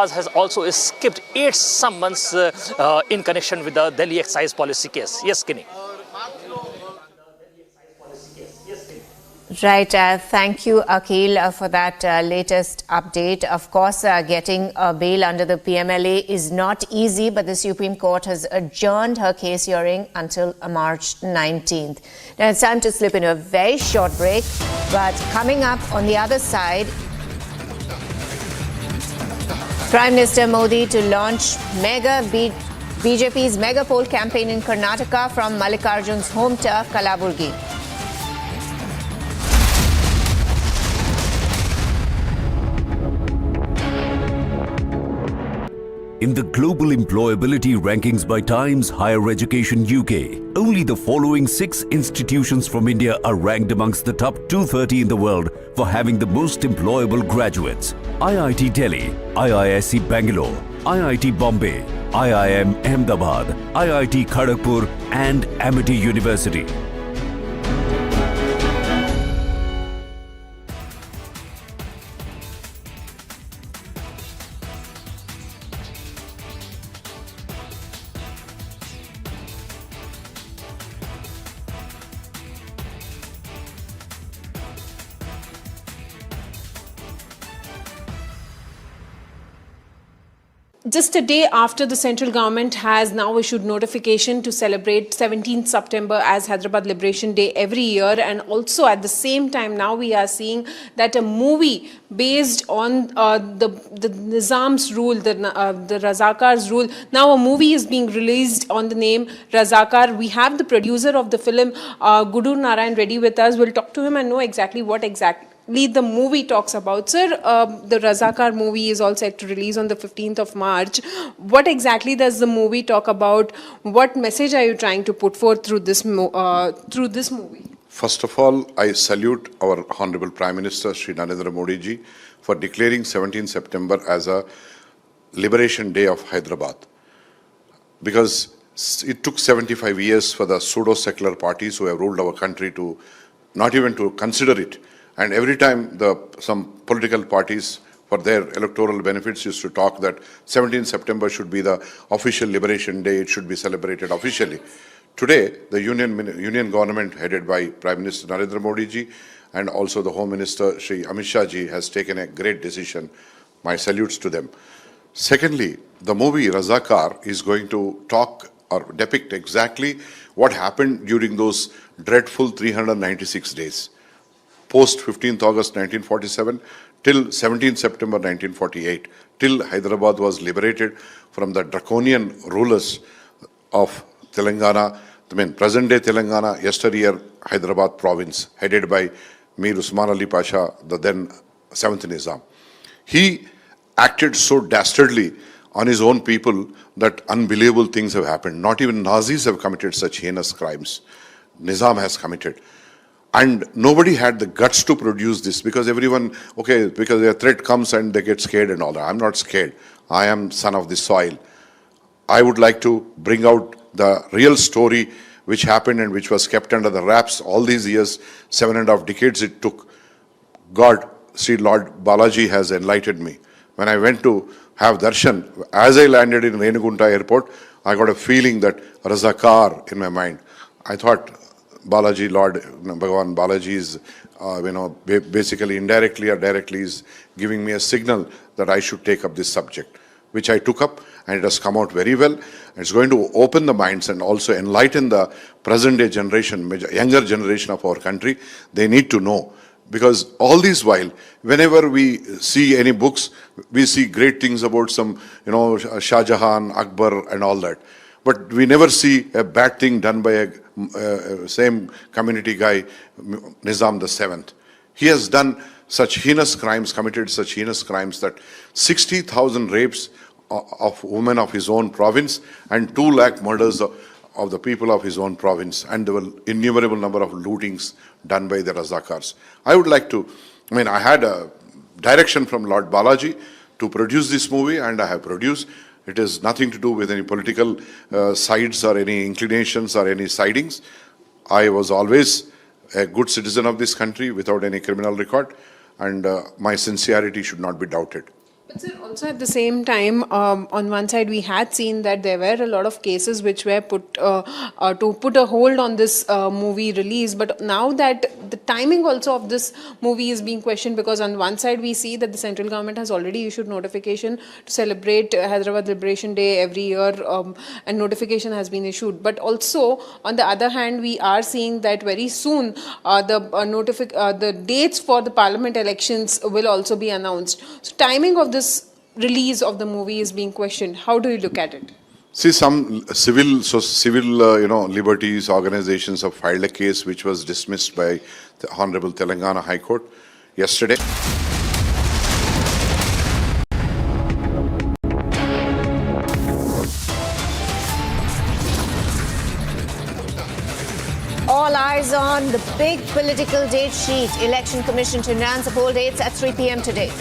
has also skipped 8 summons in connection with the Delhi excise policy case. Yes, Kinney. Right. Thank you, Akhil, for that latest update. Of course, getting a bail under the PMLA is not easy, but the Supreme Court has adjourned her case hearing until March 19th. Now, it's time to slip into a very short break, but coming up on the other side, Prime Minister Modi to launch BJP's mega poll campaign in Karnataka from Mallikarjun's home turf, Kalaburgi. In the global employability rankings by Times Higher Education UK, only the following 6 institutions from India are ranked amongst the top 230 in the world for having the most employable graduates. IIT Delhi, IISc Bangalore, IIT Bombay, IIM Ahmedabad, IIT Kharagpur and Amity University. Just a day after the central government has now issued notification to celebrate 17th September as Hyderabad Liberation Day every year, and also at the same time now we are seeing that a movie based on the Nizam's rule, the Razakar's rule, now a movie is being released on the name Razakar. We have the producer of the film, Gudur Narayan Reddy, with us. We'll talk to him and know exactly what the movie talks about. Sir, the Razakar movie is all set to release on the 15th of March. What exactly does the movie talk about? What message are you trying to put forth through this movie? First of all, I salute our Honorable Prime Minister, Shri Narendra Modi ji, for declaring 17th September as a Liberation Day of Hyderabad. Because it took 75 years for the pseudo-secular parties who have ruled our country to not even to consider it. And every time some political parties, for their electoral benefits, used to talk that 17th September should be the official Liberation Day, it should be celebrated officially. Today, the union government headed by Prime Minister Narendra Modi ji and also the Home Minister Shri Amit Shah ji has taken a great decision. My salutes to them. Secondly, the movie Razakar is going to talk or depict exactly what happened during those dreadful 396 days. Post 15th August 1947 till 17th September 1948, till Hyderabad was liberated from the draconian rulers of Telangana, present-day Telangana, yesteryear Hyderabad province, headed by Mir Usman Ali Pasha, the then 7th Nizam. He acted so dastardly on his own people that unbelievable things have happened. Not even Nazis have committed such heinous crimes. Nizam has committed. And nobody had the guts to produce this because everyone, because a threat comes and they get scared and all that. I'm not scared. I am son of the soil. I would like to bring out the real story which happened and which was kept under the wraps all these years, 7.5 decades it took. God, Sri Lord Balaji has enlightened me. When I went to have darshan, as I landed in Renugunta airport, I got a feeling that Razakar in my mind. I thought, Balaji, Lord Bhagavan Balaji is, basically indirectly or directly is giving me a signal that I should take up this subject, which I took up, and it has come out very well. It's going to open the minds and also enlighten the present-day generation, younger generation of our country. They need to know, because all this while, whenever we see any books, we see great things about some, Shah Jahan, Akbar and all that. But we never see a bad thing done by a same community guy, Nizam the 7th. He has done such heinous crimes, committed such heinous crimes that 60,000 rapes of women of his own province and 2 lakh murders of the people of his own province, and there were innumerable number of lootings done by the Razakars. I would like to, I had a direction from Lord Balaji to produce this movie, and I have produced. It has nothing to do with any political sides or any inclinations or any sidings. I was always a good citizen of this country without any criminal record, and my sincerity should not be doubted. But sir, also at the same time, on one side we had seen that there were a lot of cases which were put to put a hold on this movie release. But now that the timing also of this movie is being questioned, because on one side we see that the central government has already issued notification to celebrate Hyderabad Liberation Day every year, and notification has been issued. But also on the other hand, we are seeing that very soon the dates for the parliament elections will also be announced. So timing of this release of the movie is being questioned. How do you look at it? See, some civil liberties organizations have filed a case which was dismissed by the Honorable Telangana High Court yesterday. All eyes on the big political date sheet. Election Commission to announce the poll dates at 3 p.m. today.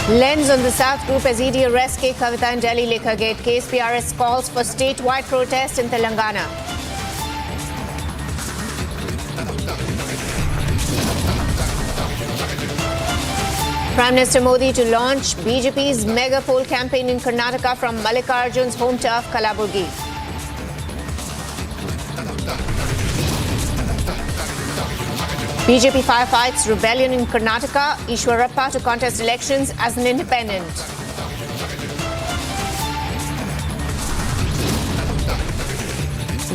Lens on the South Group as ED arrests K Kavitha in Delhi Liquorgate case. BRS calls for statewide protest in Telangana. Prime Minister Modi to launch BJP's mega poll campaign in Karnataka from Mallikarjun's home turf, Kalaburgi. BJP firefights rebellion in Karnataka. Ishwarappa to contest elections as an independent.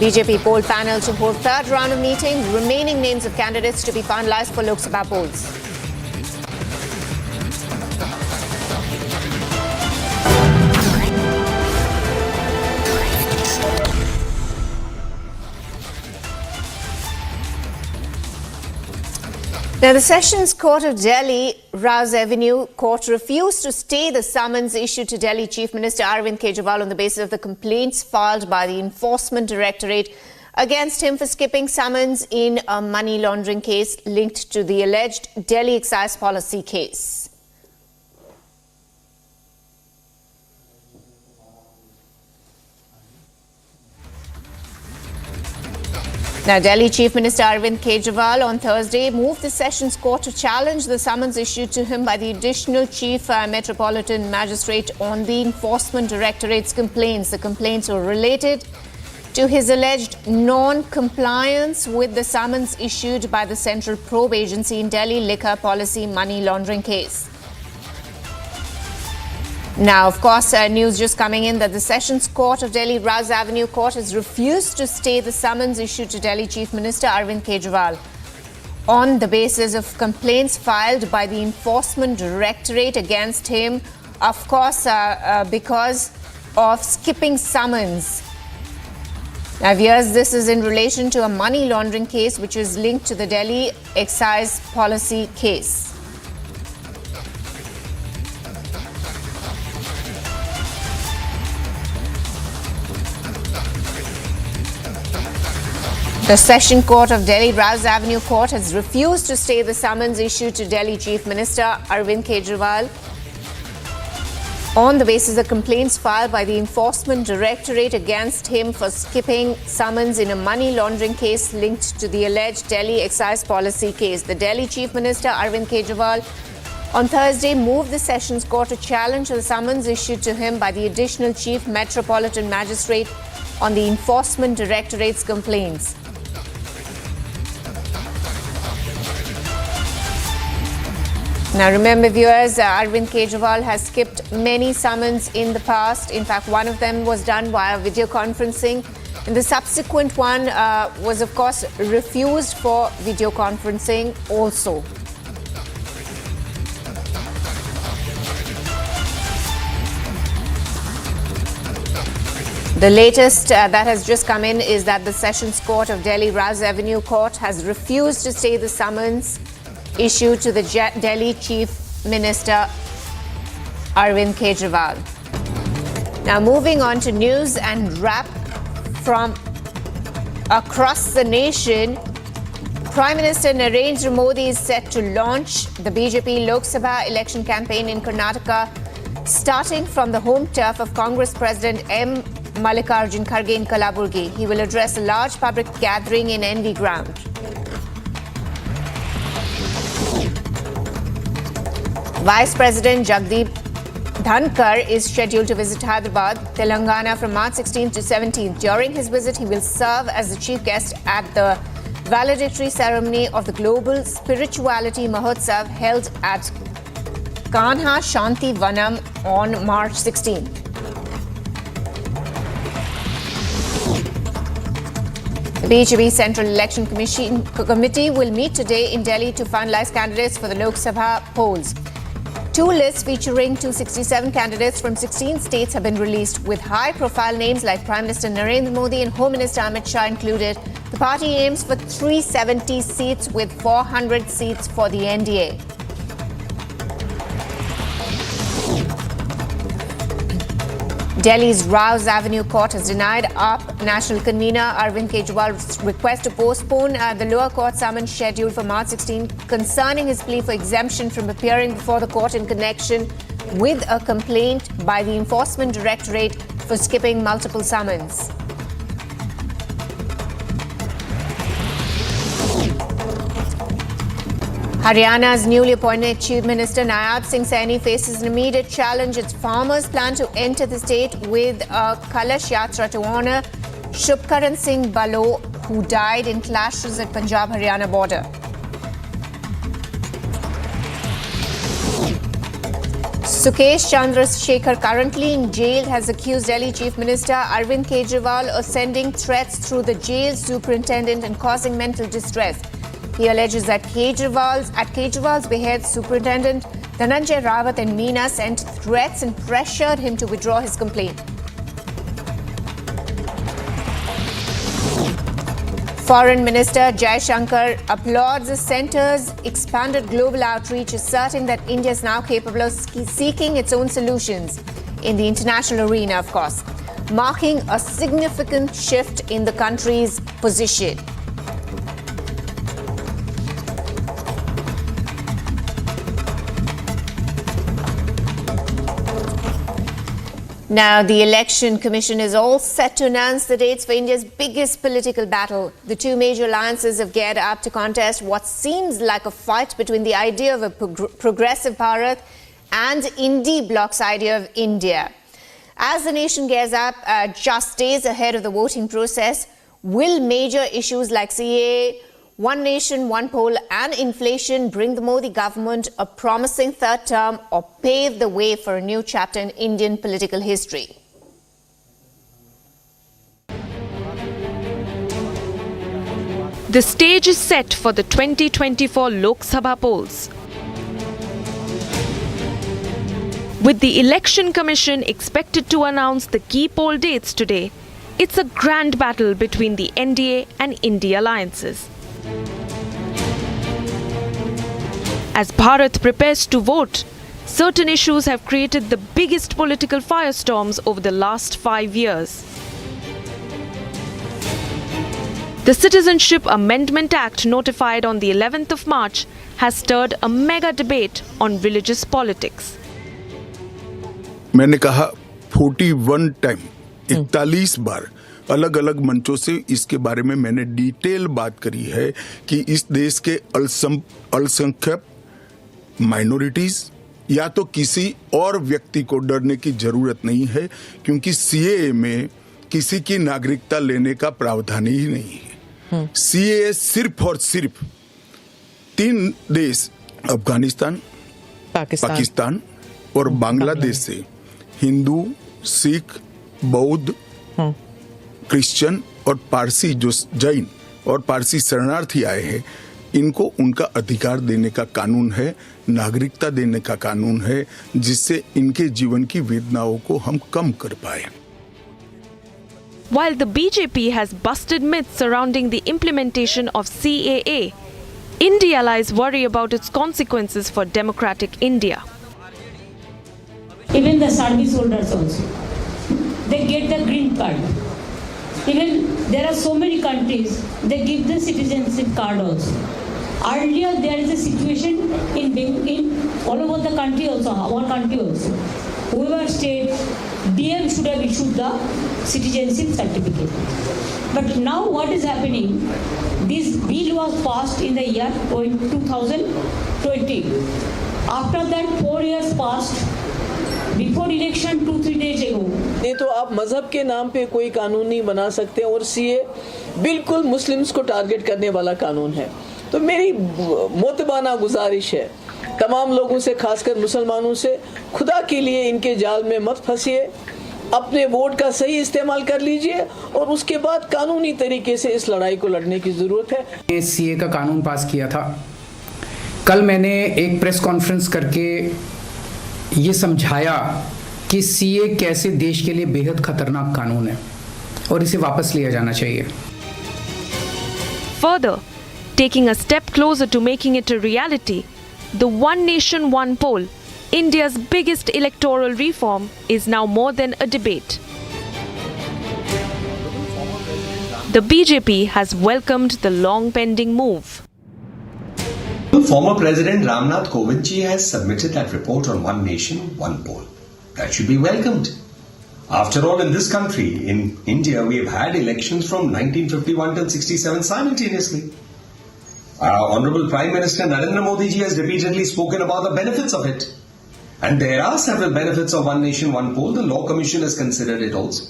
BJP poll panel to hold third round of meeting. Remaining names of candidates to be finalized for Lok Sabha polls. Now, the Sessions Court of Delhi, Rouse Avenue Court, refused to stay the summons issued to Delhi Chief Minister Arvind Kejriwal on the basis of the complaints filed by the Enforcement Directorate against him for skipping summons in a money laundering case linked to the alleged Delhi excise policy case. Now, Delhi Chief Minister Arvind Kejriwal on Thursday moved the Sessions Court to challenge the summons issued to him by the Additional Chief Metropolitan Magistrate on the Enforcement Directorate's complaints. The complaints were related to his alleged non-compliance with the summons issued by the Central Probe Agency in Delhi liquor policy money laundering case. Now, of course, news just coming in that the Sessions Court of Delhi, Rouse Avenue Court, has refused to stay the summons issued to Delhi Chief Minister Arvind Kejriwal on the basis of complaints filed by the Enforcement Directorate against him, of course, because of skipping summons. Now, viewers, this is in relation to a money laundering case which is linked to the Delhi excise policy case. The Session Court of Delhi, Rouse Avenue Court, has refused to stay the summons issued to Delhi Chief Minister Arvind Kejriwal on the basis of complaints filed by the Enforcement Directorate against him for skipping summons in a money laundering case linked to the alleged Delhi excise policy case. The Delhi Chief Minister Arvind Kejriwal on Thursday moved the Sessions Court to challenge the summons issued to him by the Additional Chief Metropolitan Magistrate on the Enforcement Directorate's complaints. Now, remember, viewers, Arvind Kejriwal has skipped many summons in the past. In fact, one of them was done via video conferencing. And the subsequent one was, of course, refused for video conferencing also. The latest that has just come in is that the Sessions Court of Delhi, Rouse Avenue Court, has refused to stay the summons issued to the Delhi Chief Minister Arvind Kejriwal. Now, moving on to news and wrap from across the nation, Prime Minister Narendra Modi is set to launch the BJP Lok Sabha election campaign in Karnataka, starting from the home turf of Congress President M. Mallikarjun Kharge in Kalaburgi. He will address a large public gathering in NV ground. Vice President Jagdeep Dhankar is scheduled to visit Hyderabad, Telangana from March 16th to 17th. During his visit, he will serve as the chief guest at the valedictory ceremony of the Global Spirituality Mahotsav held at Kanha Shanti Vanam on March 16th. The BJP Central Election Committee will meet today in Delhi to finalize candidates for the Lok Sabha polls. Two lists featuring 267 candidates from 16 states have been released, with high-profile names like Prime Minister Narendra Modi and Home Minister Amit Shah included. The party aims for 370 seats with 400 seats for the NDA. Delhi's Rouse Avenue Court has denied AAP National Convener Arvind Kejriwal's request to postpone the lower court summons scheduled for March 16 concerning his plea for exemption from appearing before the court in connection with a complaint by the Enforcement Directorate for skipping multiple summons. Haryana's newly appointed Chief Minister Nayab Singh Saini faces an immediate challenge. Its farmers plan to enter the state with a Kalash Yatra to honour Shubkaran Singh Balo, who died in clashes at Punjab-Haryana border. Sukesh Chandra Shekhar, currently in jail, has accused Delhi Chief Minister Arvind Kejriwal of sending threats through the jail superintendent and causing mental distress. He alleges that at Kejriwal's behest, Superintendent Dhananjay Rawat and Meena sent threats and pressured him to withdraw his complaint. Foreign Minister Jai Shankar applauds the centre's expanded global outreach, asserting that India is now capable of seeking its own solutions in the international arena, of course, marking a significant shift in the country's position. Now, the Election Commission is all set to announce the dates for India's biggest political battle. The two major alliances have geared up to contest what seems like a fight between the idea of a progressive Bharat and Indie Bloc's idea of India. As the nation gears up just days ahead of the voting process, will major issues like CAA, One Nation, One Poll and inflation bring the Modi government a promising third term or pave the way for a new chapter in Indian political history? The stage is set for the 2024 Lok Sabha polls. With the Election Commission expected to announce the key poll dates today, it's a grand battle between the NDA and India alliances. As Bharat prepares to vote, certain issues have created the biggest political firestorms over the last 5 years. The Citizenship Amendment Act notified on the 11th of March has stirred a mega debate on religious politics. मैंने कहा 41 time 41 बार अलग अलग मंचों से इसके बारे में मैंने डिटेल बात करी है कि इस देश के अल्पसंख्यक माइनॉरिटीज या तो किसी और व्यक्ति को डरने की जरूरत नहीं है, क्योंकि सीएए में किसी की नागरिकता लेने का प्रावधान ही नहीं है। सीएए सिर्फ और सिर्फ 3 देश अफगानिस्तान, पाकिस्तान और बांग्लादेश से हिंदू, सिख, बौद्ध, क्रिश्चियन और पारसी जो जैन और पारसी शरणार्थी आए हैं, इनको उनका अधिकार देने का कानून है, नागरिकता देने का कानून है, जिससे इनके जीवन की वेदनाओं को हम कम कर पाए। While the BJP has busted myths surrounding the implementation of CAA, India allies worry about its consequences for democratic India. Even the service holders also, they get the green card. Even there are so many countries, they give the citizenship card also. Earlier there is a situation in all over the country also, our country also. whoever state, DM should have issued the citizenship certificate. But now what is happening? This bill was passed in the year 2020. After that 4 years passed, before election 2-3 days ago. नहीं तो आप मजहब के नाम पे कोई कानून नहीं बना सकते और सीए बिल्कुल मुस्लिम्स को टारगेट करने वाला कानून है। तो मेरी मोतबाना गुजारिश है तमाम लोगों से, खासकर मुसलमानों से, खुदा के लिए इनके जाल में मत फंसिए, अपने वोट का सही इस्तेमाल कर लीजिए और उसके बाद कानूनी तरीके से इस लड़ाई को लड़ने की जरूरत है। सीए का कानून पास किया था। कल मैंने एक प्रेस कॉन्फ्रेंस करके ये समझाया कि सीए कैसे देश के लिए बेहद खतरनाक कानून है और इसे वापस लिया जाना चाहिए। Further, taking a step closer to making it a reality, the One Nation One Poll, India's biggest electoral reform, is now more than a debate. The BJP has welcomed the long-pending move. Former President Ramnath Kovind ji has submitted that report on One Nation, One Poll. That should be welcomed. After all, in this country, in India, we have had elections from 1951 till 67 simultaneously. Our Honorable Prime Minister Narendra Modi ji has repeatedly spoken about the benefits of it. And there are several benefits of One Nation, One Poll. The Law Commission has considered it also.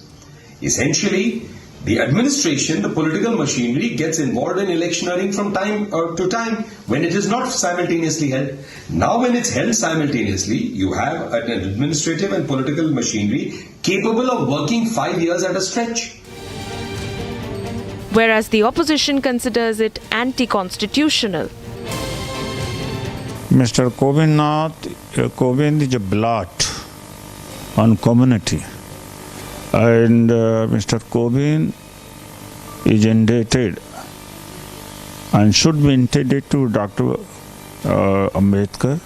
Essentially, the administration, the political machinery gets involved in electioneering from time to time when it is not simultaneously held. Now when it's held simultaneously, you have an administrative and political machinery capable of working 5 years at a stretch. Whereas the opposition considers it anti-constitutional. Mr. Kovind is a blot on community. And Mr. Kovind is indebted and should be indebted to Dr. Ambedkar,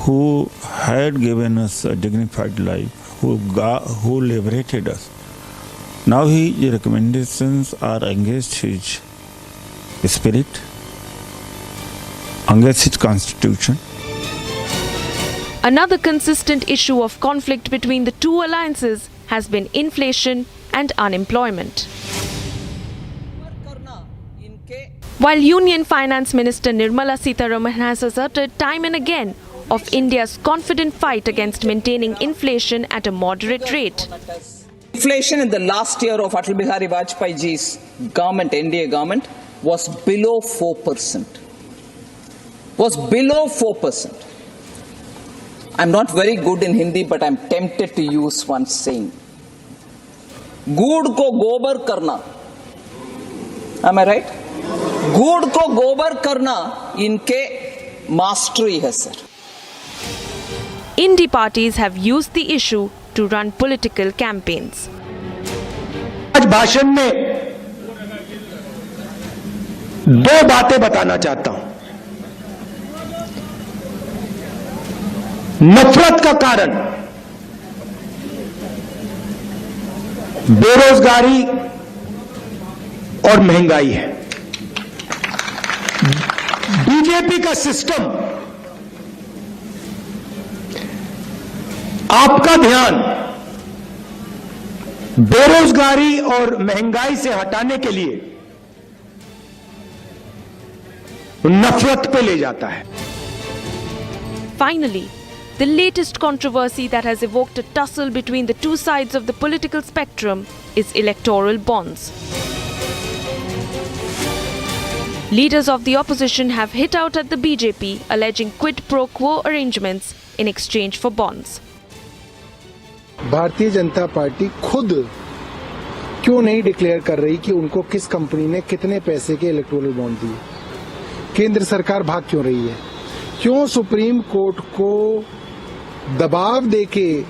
who had given us a dignified life, who liberated us. Now his recommendations are against his spirit, against his constitution. Another consistent issue of conflict between the two alliances has been inflation and unemployment. While Union Finance Minister Nirmala Sitharaman has asserted time and again of India's confident fight against maintaining inflation at a moderate rate. Inflation in the last year of Atal Bihari Vajpayee ji's government, NDA government, was below 4%. Was below 4%. I'm not very good in Hindi, but I'm tempted to use one saying. Good ko gobar karna. Am I right? Good ko gobar karna inke mastery hai, sir. Indie parties have used the issue to run political campaigns. आज भाषण में दो बातें बताना चाहता हूं। नफरत का कारण बेरोजगारी और महंगाई है। बीजेपी का सिस्टम आपका ध्यान बेरोजगारी और महंगाई से हटाने के लिए नफरत पे ले जाता है। Finally, the latest controversy that has evoked a tussle between the two sides of the political spectrum is electoral bonds. Leaders of the opposition have hit out at the BJP, alleging quid pro quo arrangements in exchange for bonds. Bharatiya Janata party खुद क्यों नहीं declare कर रही कि उनको किस company ने कितने पैसे के इलेक्टोरल बॉन्ड दिए? केंद्र सरकार भाग क्यों रही है? क्यों सुप्रीम कोर्ट को दबाव देके,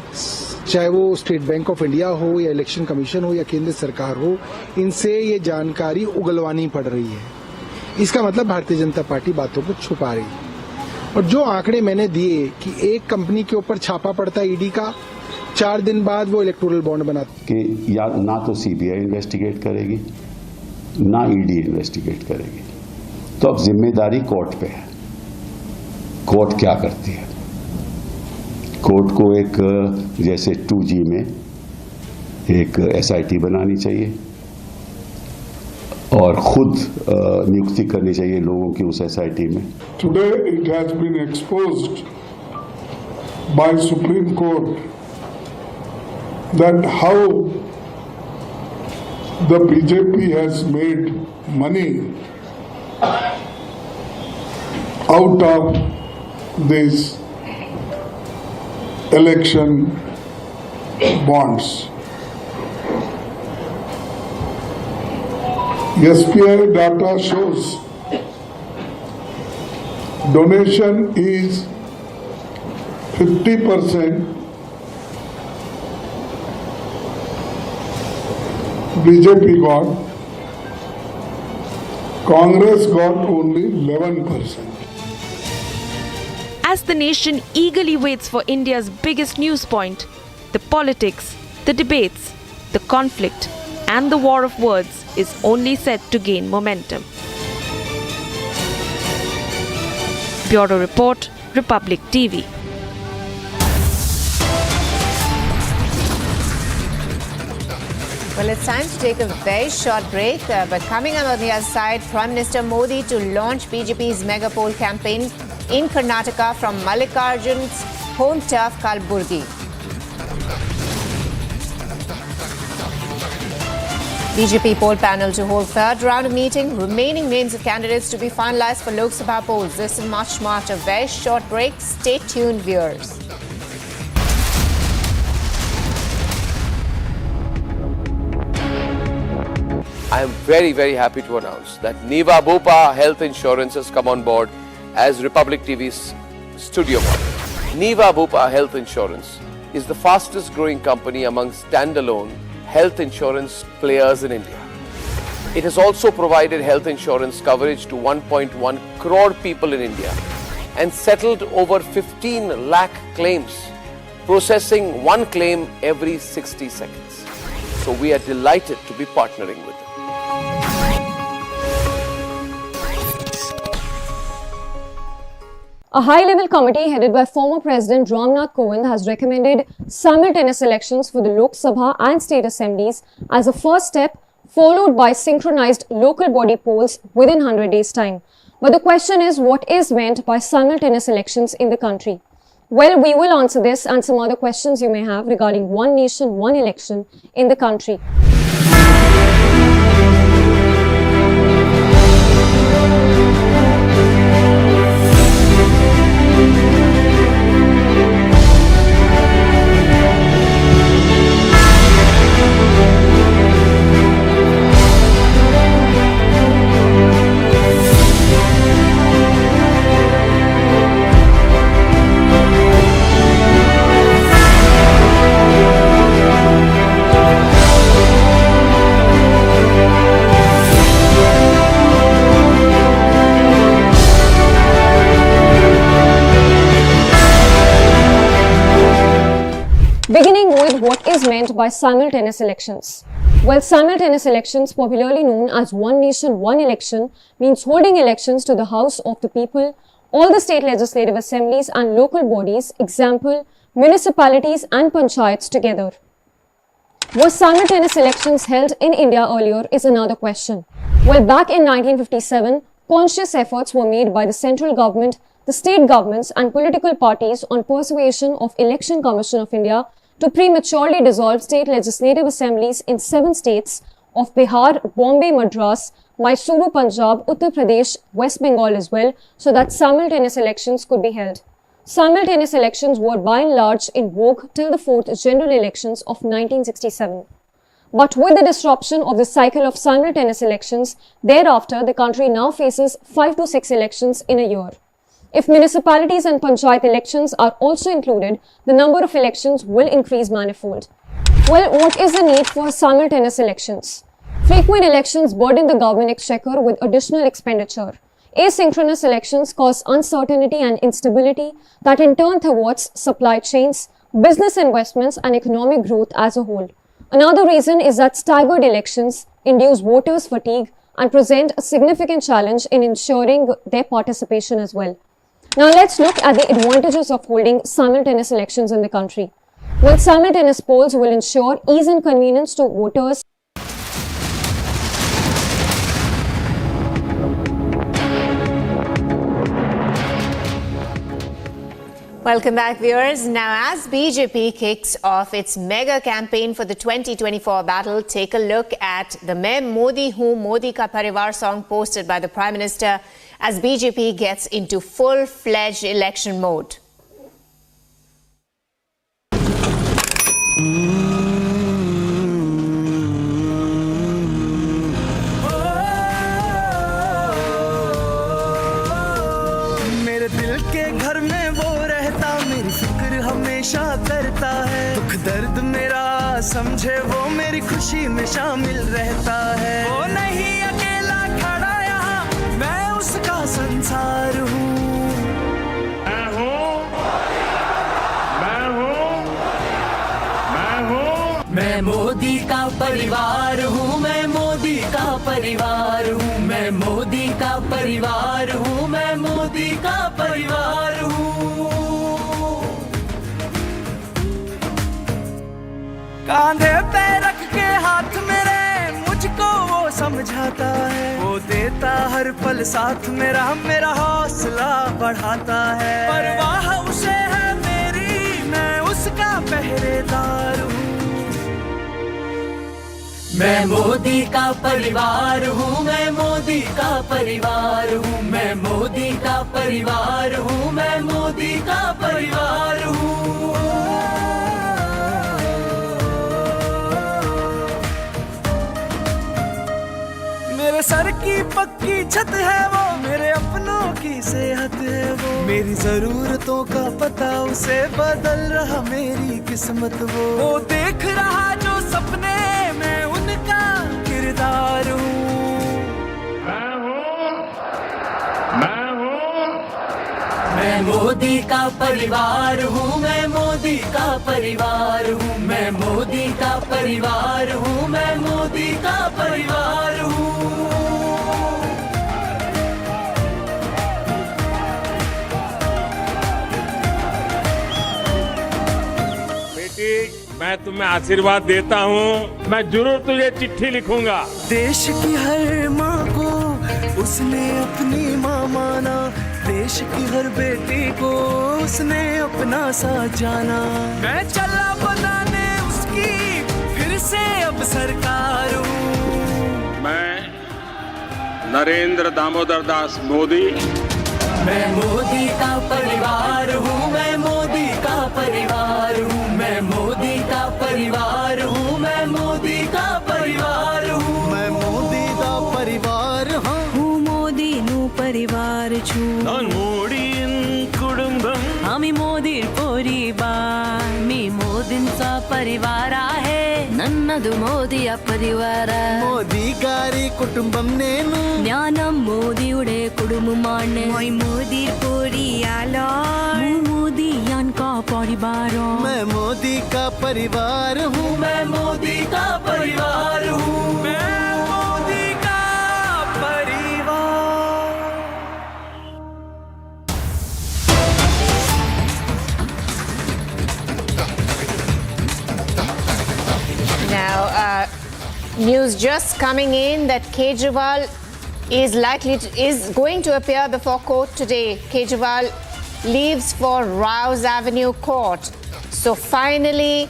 चाहे वो स्टेट बैंक ऑफ इंडिया हो या इलेक्शन कमीशन हो या केंद्र सरकार हो, इनसे ये जानकारी उगलवानी पड़ रही है? इसका मतलब भारतीय जनता पार्टी बातों को छुपा रही है। और जो आंकड़े मैंने दिए कि एक कंपनी के ऊपर छापा पड़ता है ईडी का, 4 दिन बाद वो इलेक्टोरल बॉन्ड बनाते कि या ना तो सीबीआई इन्वेस्टिगेट करेगी ना ईडी इन्वेस्टिगेट करेगी, तो अब जिम्मेदारी कोर्ट पे है। कोर्ट क्या करती है? कोर्ट को एक जैसे 2G में एक SIT बनानी चाहिए और खुद नियुक्ति करनी चाहिए लोगों की उस SIT में. Today it has been exposed by Supreme Court that how the BJP has made money out of these election bonds. SPI data shows donation is 50% BJP got, Congress got only 11%. As the nation eagerly waits for India's biggest news point, the politics, the debates, the conflict, and the war of words is only set to gain momentum. Bureau Report, Republic TV. Well, it's time to take a very short break, but coming up on the other side, Prime Minister Modi to launch BJP's mega poll campaign in Karnataka from Mallikarjun's home turf Kalburgi. BJP poll panel to hold third round of meeting, remaining names of candidates to be finalized for Lok Sabha polls. This and much more after a very short break. Stay tuned, viewers. I am very, very happy to announce that Niva Bopa Health Insurance has come on board as Republic TV's studio partner. Niva Bopa Health Insurance is the fastest growing company among standalone health insurance players in India. It has also provided health insurance coverage to 1.1 crore people in India and settled over 15 lakh claims, processing one claim every 60 seconds. So we are delighted to be partnering with them. A high-level committee headed by former President Ramnath Kovind has recommended simultaneous elections for the Lok Sabha and state assemblies as a first step, followed by synchronized local body polls within 100 days' time. But the question is, what is meant by simultaneous elections in the country? Well, we will answer this and some other questions you may have regarding one nation, one election in the country. Beginning with what is meant by simultaneous elections. Well, simultaneous elections, popularly known as one nation, one election, means holding elections to the House of the People, all the state legislative assemblies and local bodies, example, municipalities and panchayats together. Was simultaneous elections held in India earlier is another question. Well, back in 1957, conscious efforts were made by the central government, the state governments and political parties on persuasion of Election Commission of India to prematurely dissolve state legislative assemblies in 7 states of Bihar, Bombay, Madras, Mysuru, Punjab, Uttar Pradesh, West Bengal as well, so that simultaneous elections could be held. Simultaneous elections were by and large in vogue till the 4th general elections of 1967. But with the disruption of the cycle of simultaneous elections, thereafter the country now faces 5 to 6 elections in a year. If municipalities and panchayat elections are also included, the number of elections will increase manifold. Well, what is the need for simultaneous elections? Frequent elections burden the government exchequer with additional expenditure. Asynchronous elections cause uncertainty and instability that in turn thwarts supply chains, business investments and economic growth as a whole. Another reason is that staggered elections induce voters' fatigue and present a significant challenge in ensuring their participation as well. Now let's look at the advantages of holding simultaneous elections in the country. Well, simultaneous polls will ensure ease and convenience to voters. Welcome back, viewers. Now, as BJP kicks off its mega campaign for the 2024 battle, take a look at the Main Modi Hu Modi Ka Parivar song posted by the Prime Minister as BJP gets into full-fledged election mode. मेरे दिल के घर में वो रहता, मेरी फिक्र हमेशा करता है। दुख दर्द मेरा समझे वो, मेरी खुशी में शामिल रहता है। वो नहीं अकेला खड़ा यहाँ, मैं उसका संसार हूँ। मैं मोदी का परिवार हूँ, मैं मोदी का परिवार हूँ, मैं मोदी का परिवार हूँ, मैं मोदी का परिवार हूँ। कांधे पे रख के हाथ मेरे, मुझको वो समझाता है। वो देता हर पल साथ मेरा, मेरा हौसला बढ़ाता है। परवाह उसे है मेरी, मैं उसका पहरेदार हूँ। मैं मोदी का परिवार हूँ, मैं मोदी का परिवार हूँ, मैं मोदी का परिवार हूँ, मैं मोदी का परिवार हूँ। मेरे सर की पक्की छत है वो, मेरे अपनों की सेहत है वो। मेरी जरूरतों का पता उसे, बदल रहा मेरी किस्मत वो देख रहा जो सपने, मैं उनका किरदार हूँ। मैं मोदी का परिवार हूँ, मैं मोदी का परिवार हूँ, मैं मोदी का परिवार हूँ, मैं मोदी का परिवार हूँ। मैं तुम्हें आशीर्वाद देता हूँ, मैं जरूर तुझे चिट्ठी लिखूंगा। देश की हर माँ को उसने अपनी माँ माना, देश की हर बेटी को उसने अपना सा जाना। मैं चला बनाने उसकी फिर से अब सरकार हूँ। मैं नरेंद्र दामोदर दास मोदी, मैं मोदी का परिवार हूँ, मैं मोदी का परिवार हूँ, मैं मोदी का परिवार हूँ, मैं मोदी का परिवार हूँ। मैं मोदी का परिवार हूँ, मोदी नु परिवार छू। नान मोदीन कुटुंबम, आमी मोदी परिवार, मी मोदींचा परिवार आहे। नन्नदु मोदी परिवार, मोदी गारी कुटुंबम नेनु, ज्ञानम मोदी उडे कुडुंबमाने। मैं मोदी परियाला, मोदी यान का परिवार। मैं मोदी का परिवार हूँ, मैं मोदी का परिवार हूँ, मैं मोदी का परिवार। Now, news just coming in that Kejriwal is going to appear before court today. Kejriwal leaves for Rouse Avenue Court. So finally,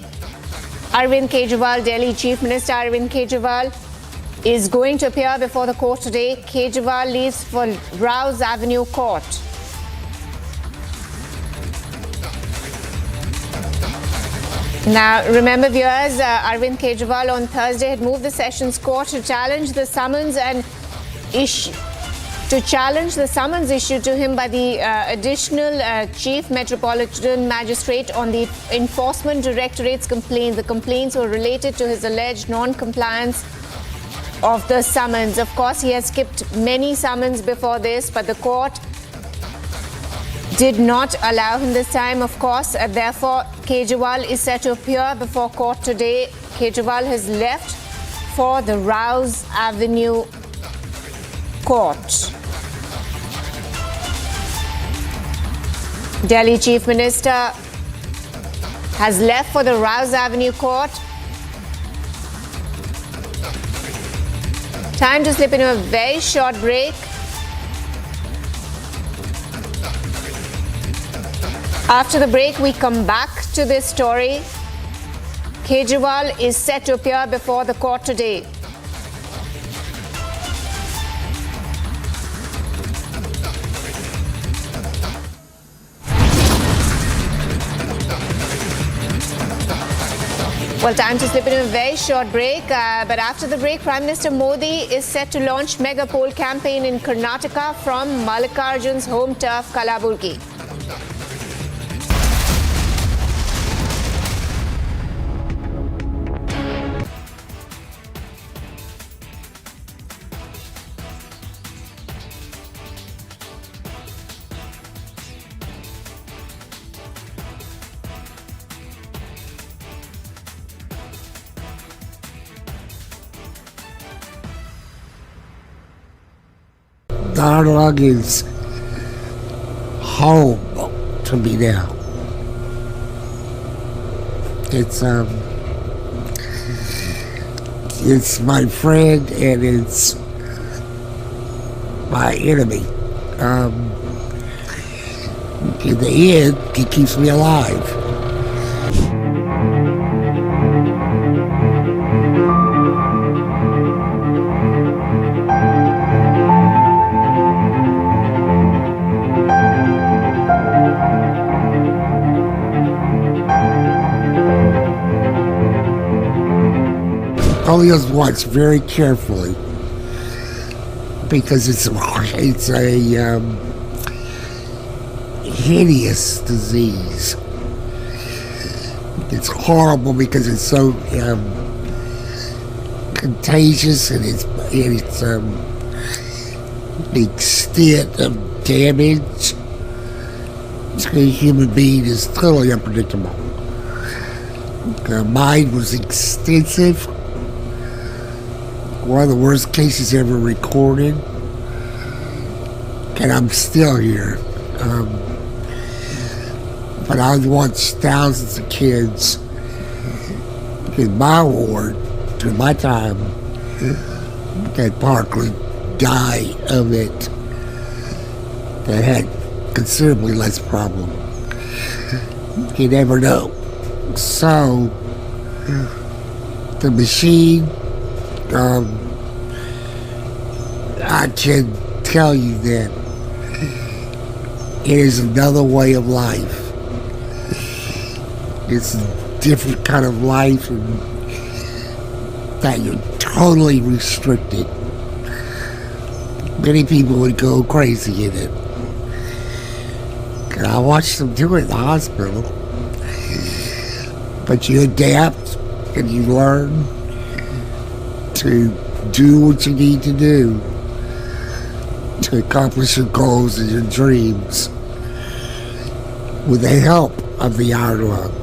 Arvind Kejriwal, Delhi Chief Minister Arvind Kejriwal, is going to appear before the court today. Kejriwal leaves for Rouse Avenue Court. Now, remember viewers, Arvind Kejriwal on Thursday had moved the Sessions Court to challenge the summons issued to him by the additional Chief Metropolitan Magistrate on the Enforcement Directorate's complaint. The complaints were related to his alleged non-compliance of the summons. Of course, he has skipped many summons before this, but the court did not allow him this time, of course. Therefore, Kejriwal is set to appear before court today. Kejriwal has left for the Rouse Avenue Court. Delhi Chief Minister has left for the Rouse Avenue court. Time to slip into a very short break. After the break, we come back to this story. Kejriwal is set to appear before the court today. Well, time to slip into a very short break. But after the break, Prime Minister Modi is set to launch mega poll campaign in Karnataka from Mallikarjun's home turf, Kalaburgi. Dialogue is home to me now. It's my friend and it's my enemy. In the end, it keeps me alive. Only has watched very carefully because it's a hideous disease. It's horrible because it's so contagious and it's the extent of damage to a human being is totally unpredictable. Mine was extensive. One of the worst cases ever recorded, and I'm still here. But I've watched thousands of kids in my ward, during my time, at Parkland, die of it that had considerably less problem. You never know. So, the machine, I can tell you that it is another way of life. It's a different kind of life and that you're totally restricted. Many people would go crazy in it. And I watched them do it in the hospital. But you adapt and you learn to do what you need to do to accomplish your goals and your dreams with the help of the Iron Lung.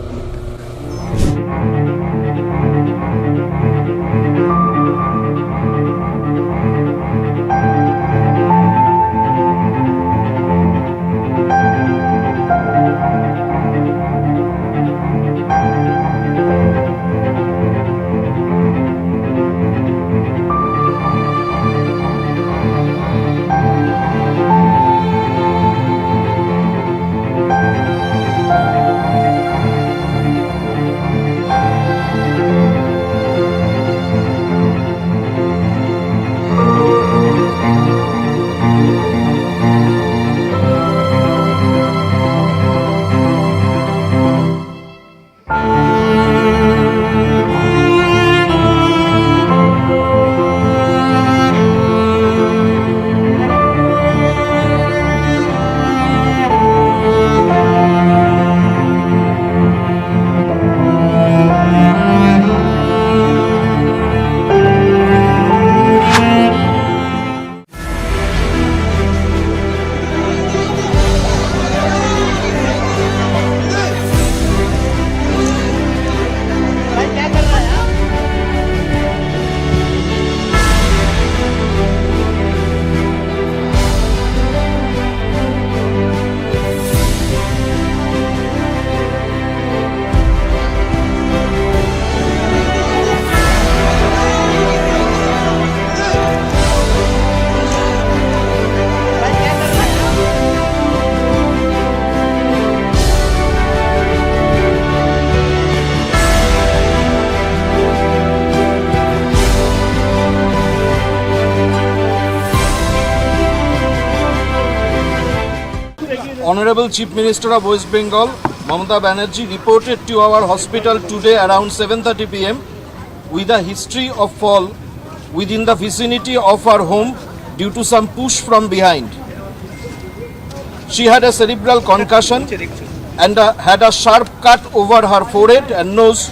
Honorable Chief Minister of West Bengal, Mamata Banerjee, reported to our hospital today around 7:30 p.m. with a history of fall within the vicinity of her home due to some push from behind. She had a cerebral concussion and had a sharp cut over her forehead and nose.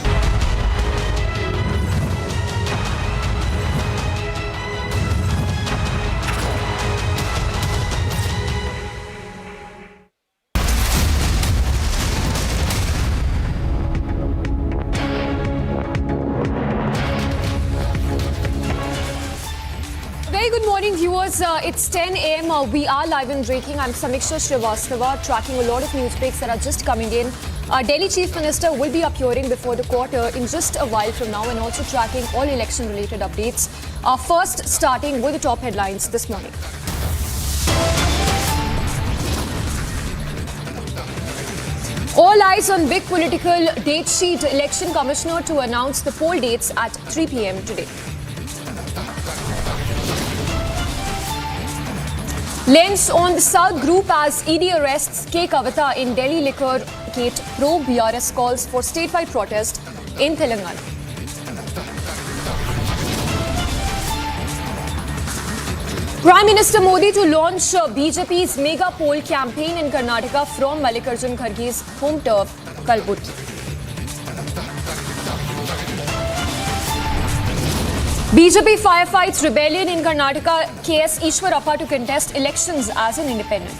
Very good morning, viewers. It's 10 a.m. We are live and breaking. I'm Samiksha Srivastava, tracking a lot of news breaks that are just coming in. Delhi Chief Minister will be appearing before the court in just a while from now, and also tracking all election-related updates. First, starting with the top headlines this morning. All eyes on big political date sheet. Election Commissioner to announce the poll dates at 3 p.m. today. Lens on the South Group as ED arrests K Kavitha in Delhi Liquorgate. Pro-BRS calls for statewide protest in Telangana. Prime Minister Modi to launch BJP's mega poll campaign in Karnataka from Mallikarjun Kharge's home turf, Kalburgi. BJP firefights rebellion in Karnataka. KS Ishwarappa to contest elections as an independent.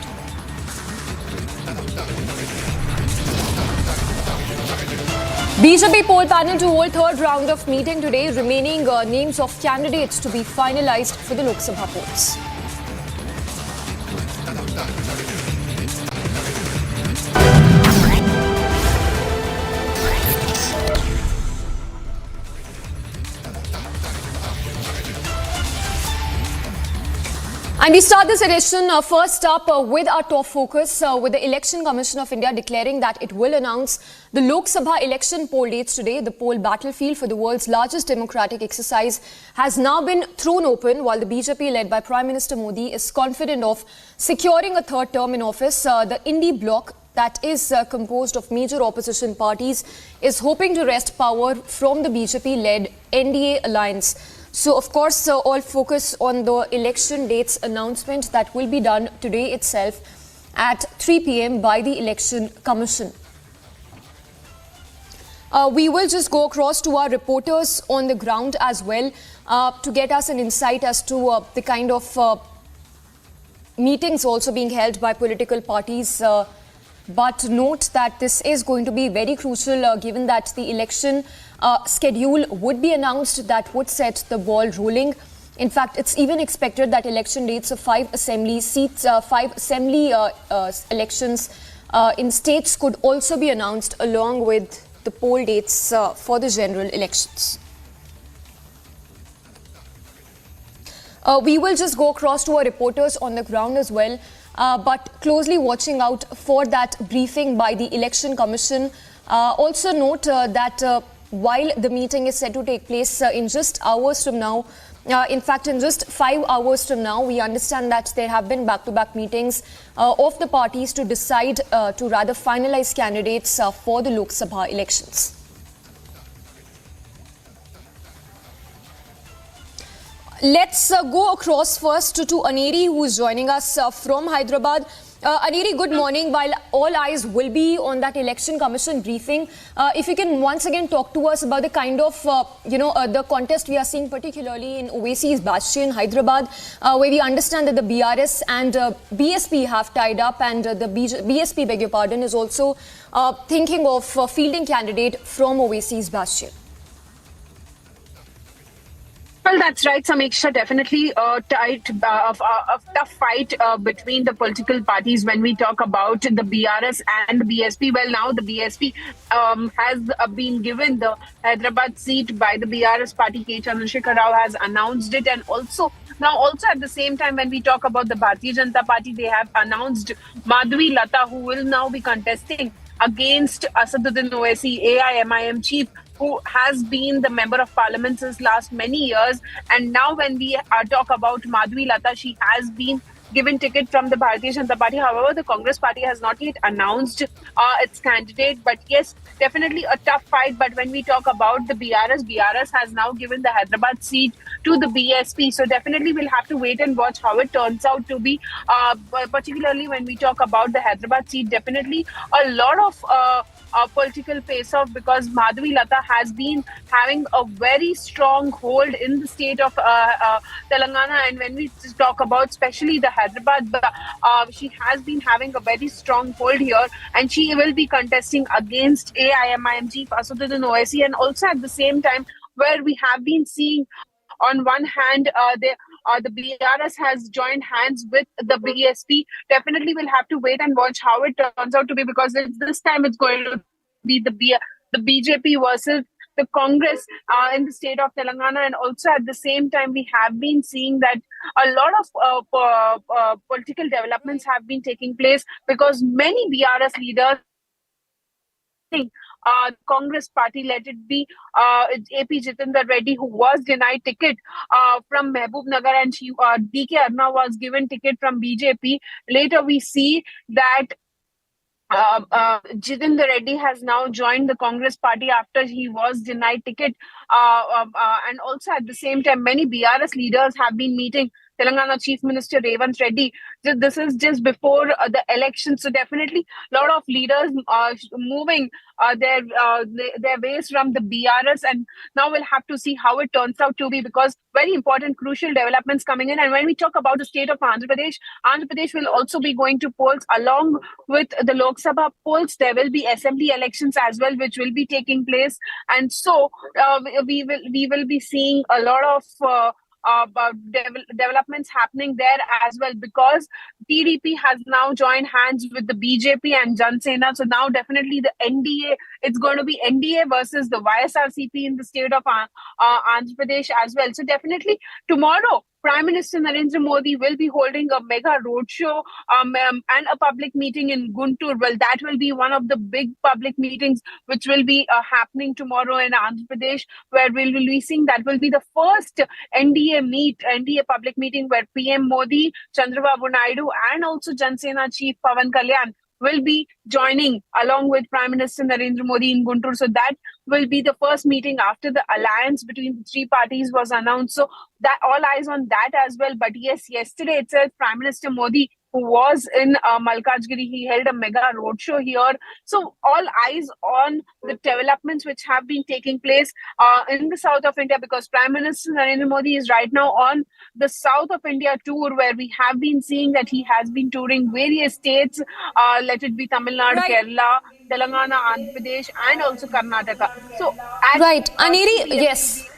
BJP poll panel to hold third round of meeting today. Remaining names of candidates to be finalized for the Lok Sabha polls. And we start this edition first up with our top focus with the Election Commission of India declaring that it will announce the Lok Sabha election poll dates today. The poll battlefield for the world's largest democratic exercise has now been thrown open, while the BJP led by Prime Minister Modi is confident of securing a third term in office. The Indie bloc, that is composed of major opposition parties, is hoping to wrest power from the BJP-led NDA alliance. So, of course, all focus on the election dates announcement that will be done today itself at 3 p.m. by the Election Commission. We will just go across to our reporters on the ground as well to get us an insight as to the kind of meetings also being held by political parties. But note that this is going to be very crucial given that the election schedule would be announced that would set the ball rolling. In fact, it's even expected that election dates of 5 assembly seats, 5 assembly elections in states could also be announced along with the poll dates for the general elections. We will just go across to our reporters on the ground as well, but closely watching out for that briefing by the Election Commission. Also note that while the meeting is set to take place in just hours from now, in fact, in just 5 hours from now, we understand that there have been back-to-back meetings of the parties to decide to rather finalize candidates for the Lok Sabha elections. Let's go across first to Aneri, who is joining us from Hyderabad. Aneri, good morning. While all eyes will be on that Election Commission briefing, if you can once again talk to us about the kind of, the contest we are seeing particularly in Owaisi's Bastion, Hyderabad, where we understand that the BRS and BSP have tied up, and the BSP, beg your pardon, is also thinking of fielding candidate from Owaisi's Bastion. Well, that's right, Samiksha. Definitely a tough fight between the political parties when we talk about the BRS and the BSP. Well, now the BSP has been given the Hyderabad seat by the BRS party. K Chandrasekhar Rao has announced it, and also at the same time, when we talk about the Bharatiya Janata Party, they have announced Madhvi Lata, who will now be contesting against Asaduddin Owaisi, AIMIM chief, who has been the member of parliament since last many years. And now when we talk about Madhvi Lata, she has been given ticket from the Bharatiya Janata Party. However, the Congress Party has not yet announced its candidate. But yes, definitely a tough fight. But when we talk about the BRS has now given the Hyderabad seat to the BSP. So definitely we'll have to wait and watch how it turns out to be. Particularly when we talk about the Hyderabad seat, definitely a lot of political face-off, because Madhvi Lata has been having a very strong hold in the state of Telangana. And when we talk about especially the Hyderabad, she has been having a very strong hold here, and she will be contesting against AIMIM chief Asaduddin Owaisi. And also at the same time, where we have been seeing on one hand, the BRS has joined hands with the BSP. Definitely we'll have to wait and watch how it turns out to be, because this time it's going to be the BJP versus the Congress in the state of Telangana. And also at the same time, we have been seeing that a lot of political developments have been taking place, because many BRS leaders Congress party, let it be AP Jitendra Reddy, who was denied ticket from Mehboob Nagar, and DK Arna was given ticket from BJP. Later we see that Jitendra Reddy has now joined the Congress party after he was denied ticket. And also at the same time, many BRS leaders have been meeting Telangana Chief Minister Rawat Reddy. This is just before the election. So definitely a lot of leaders moving their ways from the BRS. And now we'll have to see how it turns out to be, because very important, crucial developments coming in. And when we talk about the state of Andhra Pradesh will also be going to polls along with the Lok Sabha polls. There will be assembly elections as well, which will be taking place. And so we will be seeing a lot of developments happening there as well, because TDP has now joined hands with the BJP and Jan Sena. So now definitely the NDA, it's going to be NDA versus the YSRCP in the state of Andhra Pradesh as well. So definitely tomorrow, Prime Minister Narendra Modi will be holding a mega roadshow and a public meeting in Guntur. Well, that will be one of the big public meetings which will be happening tomorrow in Andhra Pradesh, where we'll be seeing that will be the first NDA public meeting where PM Modi, Chandrababu Naidu and also Jan Sena Chief Pawan Kalyan will be joining along with Prime Minister Narendra Modi in Guntur. So that will be the first meeting after the alliance between the three parties was announced. So that all eyes on that as well. But yes, yesterday itself, Prime Minister Modi, who was in Malkajgiri, he held a mega roadshow here. So all eyes on the developments which have been taking place in the south of India, because Prime Minister Narendra Modi is right now on the south of India tour, where we have been seeing that he has been touring various states, let it be Tamil Nadu, Kerala, Telangana, Andhra Pradesh and also Karnataka. So Aneri, yes.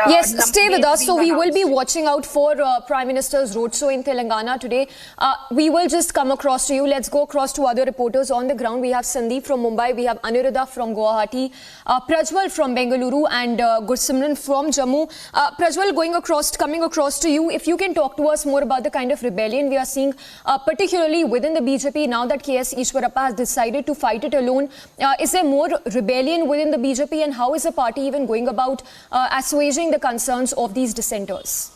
Yes, stay with us. So we will be watching out for Prime Minister's roadshow in Telangana today. We will just come across to you. Let's go across to other reporters on the ground. We have Sandeep from Mumbai, we have Aniruddha from Guwahati, Prajwal from Bengaluru and Gursimran from Jammu. Prajwal, coming across to you, if you can talk to us more about the kind of rebellion we are seeing, particularly within the BJP, now that KS Ishwarappa has decided to fight it alone. Is there more rebellion within the BJP, and how is the party even going about assuaging the concerns of these dissenters?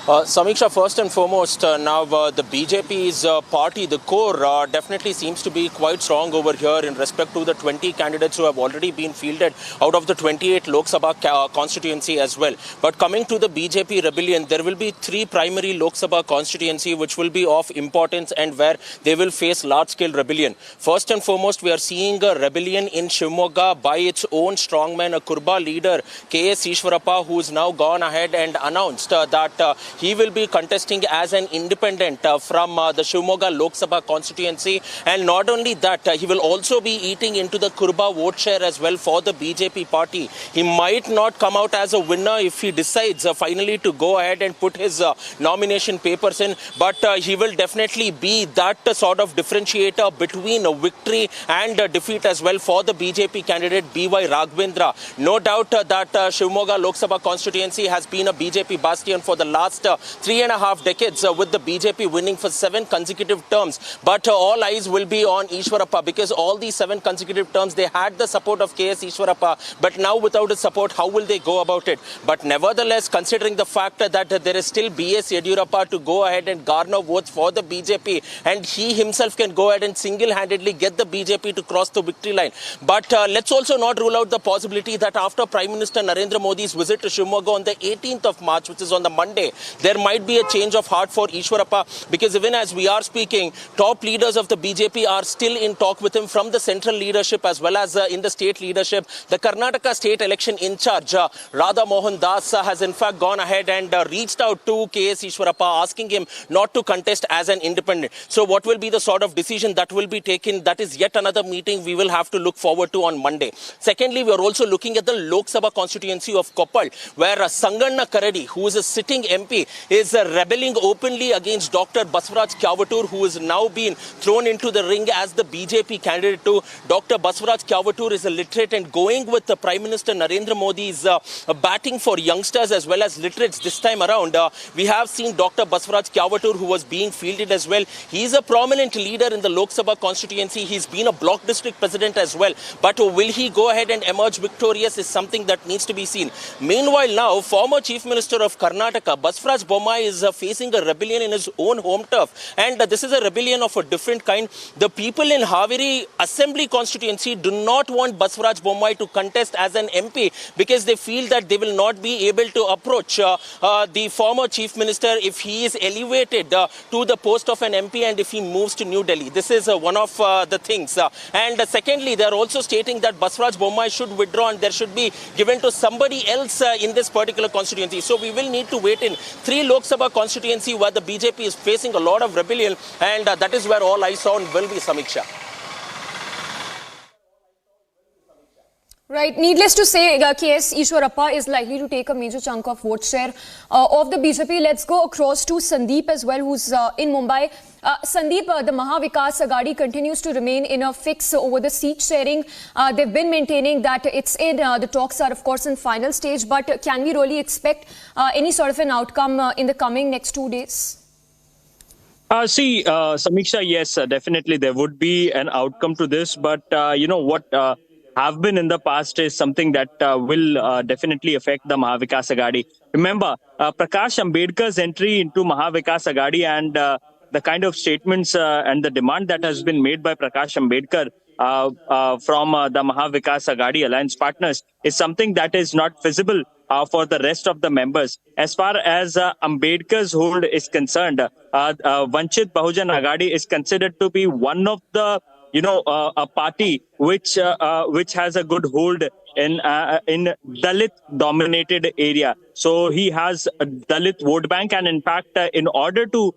Samiksha, first and foremost, now the BJP's party, the core, definitely seems to be quite strong over here in respect to the 20 candidates who have already been fielded out of the 28 Lok Sabha constituency as well. But coming to the BJP rebellion, there will be 3 primary Lok Sabha constituency which will be of importance and where they will face large-scale rebellion. First and foremost, we are seeing a rebellion in Shivamogga by its own strongman, a Kurba leader, KS Ishwarappa, who is now gone ahead and announced that he will be contesting as an independent from the Shivamogga Lok Sabha constituency. And not only that, he will also be eating into the Kurba vote share as well for the BJP party. He might not come out as a winner if he decides finally to go ahead and put his nomination papers in, but he will definitely be that sort of differentiator between a victory and a defeat as well for the BJP candidate B.Y. Raghavendra. No doubt that Shivamogga Lok Sabha constituency has been a BJP bastion for the last last 3.5 decades with the BJP winning for 7 consecutive terms. But all eyes will be on Ishwarappa because all these 7 consecutive terms, they had the support of KS Ishwarappa. But now without his support, how will they go about it? But nevertheless, considering the fact that there is still BS Yediyurappa to go ahead and garner votes for the BJP, and he himself can go ahead and single-handedly get the BJP to cross the victory line. But let's also not rule out the possibility that after Prime Minister Narendra Modi's visit to Shimoga on the 18th of March, which is on the Monday, there might be a change of heart for Ishwarappa, because even as we are speaking, top leaders of the BJP are still in talk with him from the central leadership as well as in the state leadership. The Karnataka state election in charge, Radha Mohan Das, has in fact gone ahead and reached out to KS Ishwarappa, asking him not to contest as an independent. So what will be the sort of decision that will be taken? That is yet another meeting we will have to look forward to on Monday. Secondly, we are also looking at the Lok Sabha constituency of Koppal, where Sanganna Karadi, who is a sitting MP, is rebelling openly against Dr. Baswaraj Kyavatur, who is now being thrown into the ring as the BJP candidate too. Dr. Baswaraj Kyavatur is a literate and going with the Prime Minister Narendra Modi's batting for youngsters as well as literates this time around. We have seen Dr. Baswaraj Kyavatur, who was being fielded as well. He is a prominent leader in the Lok Sabha constituency. He's been a block district president as well. But will he go ahead and emerge victorious is something that needs to be seen. Meanwhile now, former Chief Minister of Karnataka, Baswaraj Bommai, is facing a rebellion in his own home turf. And this is a rebellion of a different kind. The people in Haveri Assembly constituency do not want Baswaraj Bommai to contest as an MP because they feel that they will not be able to approach the former Chief Minister if he is elevated to the post of an MP and if he moves to New Delhi. This is one of the things. And secondly, they are also stating that Baswaraj Bommai should withdraw and there should be given to somebody else in this particular constituency. So we will need to wait in 3 Lok Sabha constituency where the BJP is facing a lot of rebellion, and that is where all eyes on will be, Samiksha. Right. Needless to say, KS Ishwarappa is likely to take a major chunk of vote share of the BJP. Let's go across to Sandeep as well, who's in Mumbai. Sandeep, the Maha Vikas Aghadi continues to remain in a fix over the seat sharing. They've been maintaining that it's in, the talks are of course in final stage, but can we really expect any sort of an outcome in the coming next 2 days? Samiksha, yes, definitely there would be an outcome to this, but you know what have been in the past is something that will definitely affect the Maha Vikas Aghadi. Remember, Prakash Ambedkar's entry into Maha Vikas Aghadi and the kind of statements and the demand that has been made by Prakash Ambedkar from the Maha Vikas Aghadi alliance partners is something that is not feasible for the rest of the members. As far as Ambedkar's hold is concerned, Vanchit Bahujan Aghadi is considered to be one of the a party which has a good hold in Dalit-dominated area. So he has a Dalit vote bank, and in fact, in order to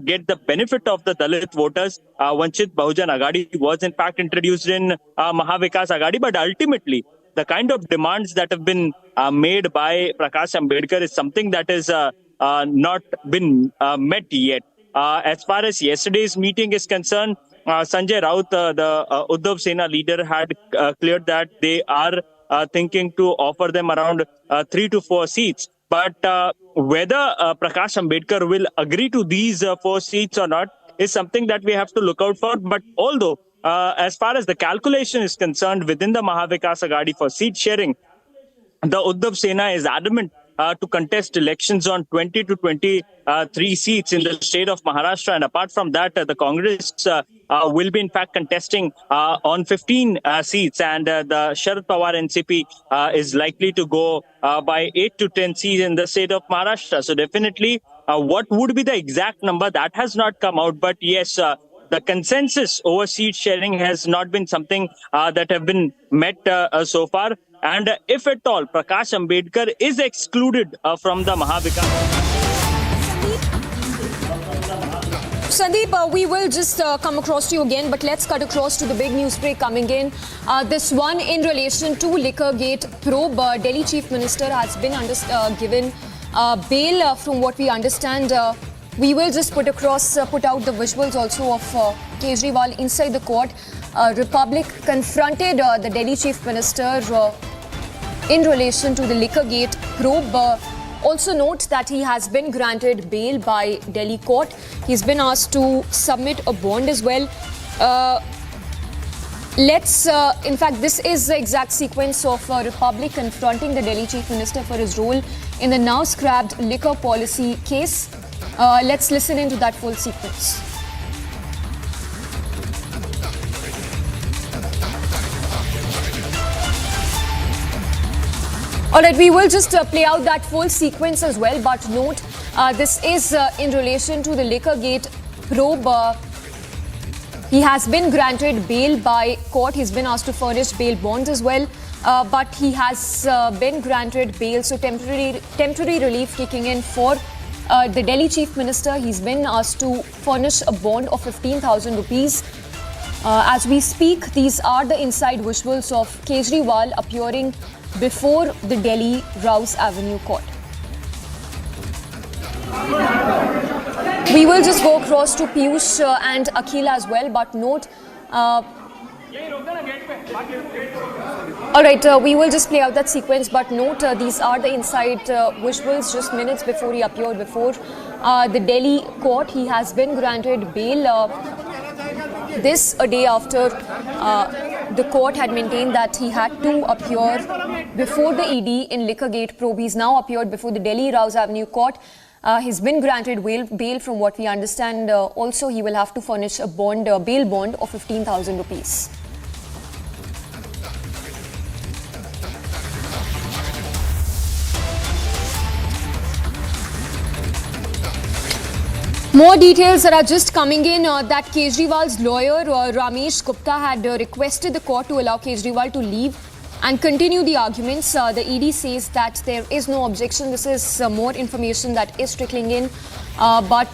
get the benefit of the Dalit voters, Vanchit Bahujan Aghadi was in fact introduced in Maha Vikas Aghadi. But ultimately, the kind of demands that have been made by Prakash Ambedkar is something that is not been met yet. As far as yesterday's meeting is concerned, Sanjay Rawat, the Uddhav Sena leader, had cleared that they are thinking to offer them around 3 to 4 seats. But whether Prakash Ambedkar will agree to these 4 seats or not is something that we have to look out for. But although, as far as the calculation is concerned within the Maha Vikas Aghadi for seat sharing, the Uddhav Sena is adamant to contest elections on 20 to 23 seats in the state of Maharashtra. And apart from that, the Congress will be in fact contesting on 15 seats. And the Sharad Pawar NCP is likely to go by 8 to 10 seats in the state of Maharashtra. So definitely, what would be the exact number? That has not come out. But yes, the consensus over seat sharing has not been something that have been met so far. And if at all, Prakash Ambedkar is excluded from the Maha Vikas. Sandeep, we will just come across to you again, but let's cut across to the big news break coming in. This one in relation to Liquorgate probe. Delhi Chief Minister has been given bail from what we understand. We will just put out the visuals also of Kejriwal inside the court. Republic confronted the Delhi Chief Minister in relation to the Liquorgate probe. Also note that he has been granted bail by Delhi court. He's been asked to submit a bond as well. In fact, this is the exact sequence of Republic confronting the Delhi Chief Minister for his role in the now scrapped liquor policy case. Let's listen into that full sequence. All right, we will just play out that full sequence as well, but note this is in relation to the Liquorgate probe. He has been granted bail by court. He's been asked to furnish bail bonds as well, but he has been granted bail, so temporary relief kicking in for the Delhi Chief Minister. He's been asked to furnish a bond of 15,000 rupees. As we speak, these are the inside visuals of Kejriwal appearing before the Delhi Rouse Avenue court. We will just go across to Piyush and Akhil as well, but note. All right, we will just play out that sequence, but note these are the inside visuals just minutes before he appeared before the Delhi court. He has been granted bail. This a day after the court had maintained that he had to appear before the ED in Liquorgate probe. He's now appeared before the Delhi Rouse Avenue court. He's been granted bail from what we understand. Also, he will have to furnish a bond, bail bond of 15,000 rupees. More details that are just coming in that Kejriwal's lawyer Ramesh Gupta had requested the court to allow Kejriwal to leave and continue the arguments. The ED says that there is no objection. This is more information that is trickling in. But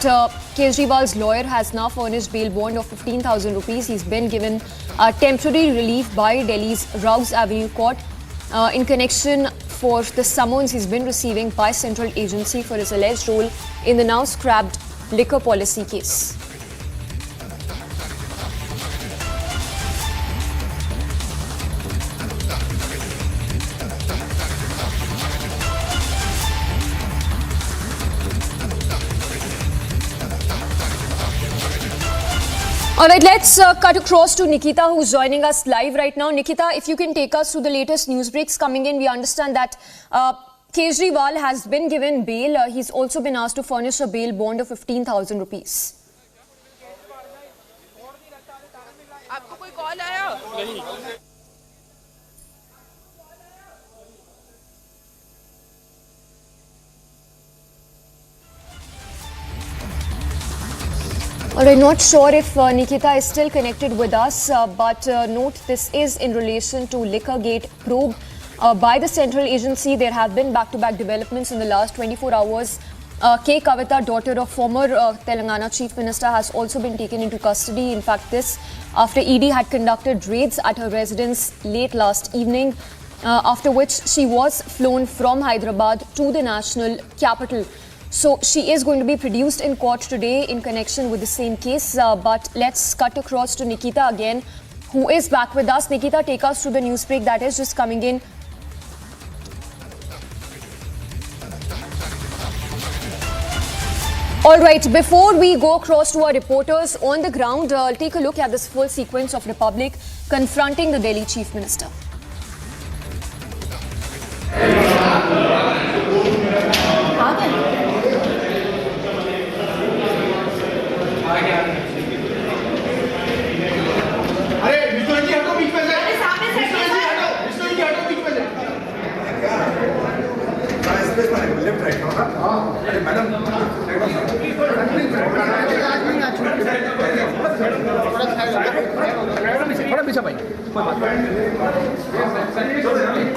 Kejriwal's lawyer has now furnished bail bond of 15,000 rupees. He's been given temporary relief by Delhi's Rouse Avenue court in connection for the summons he's been receiving by central agency for his alleged role in the now scrapped liquor policy case. All right, let's cut across to Nikita, who's joining us live right now. Nikita, if you can take us through the latest news breaks coming in. We understand that Kejriwal has been given bail. He's also been asked to furnish a bail bond of 15,000 rupees. All right, not sure if Nikita is still connected with us, but note this is in relation to Liquorgate probe by the central agency. There have been back-to-back developments in the last 24 hours. K Kavitha, daughter of former Telangana Chief Minister, has also been taken into custody. In fact, this after ED had conducted raids at her residence late last evening, after which she was flown from Hyderabad to the national capital. So she is going to be produced in court today in connection with the same case. But let's cut across to Nikita again, who is back with us. Nikita, take us through the news break that is just coming in. All right, before we go across to our reporters on the ground, I'll take a look at this full sequence of Republic confronting the Delhi Chief Minister.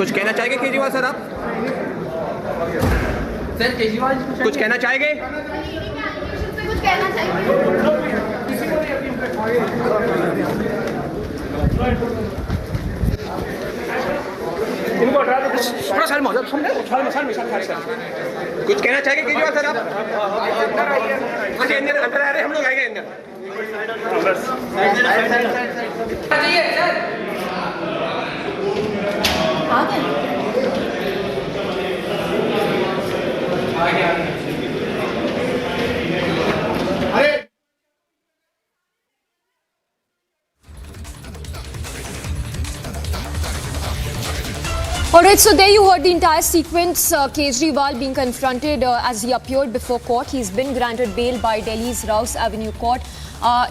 कुछ कहना चाहेंगे Kejriwal sir? आप sir Kejriwal कुछ कहना चाहेंगे? कुछ कहना थोड़ा साल में कुछ कहना चाहेंगे केजरीवाल सर? आप अंदर आ रहे हम लोग आएंगे अंदर Alright, so there you heard the entire sequence. Kejriwal being confronted as he appeared before court. He's been granted bail by Delhi's Rouse Avenue Court.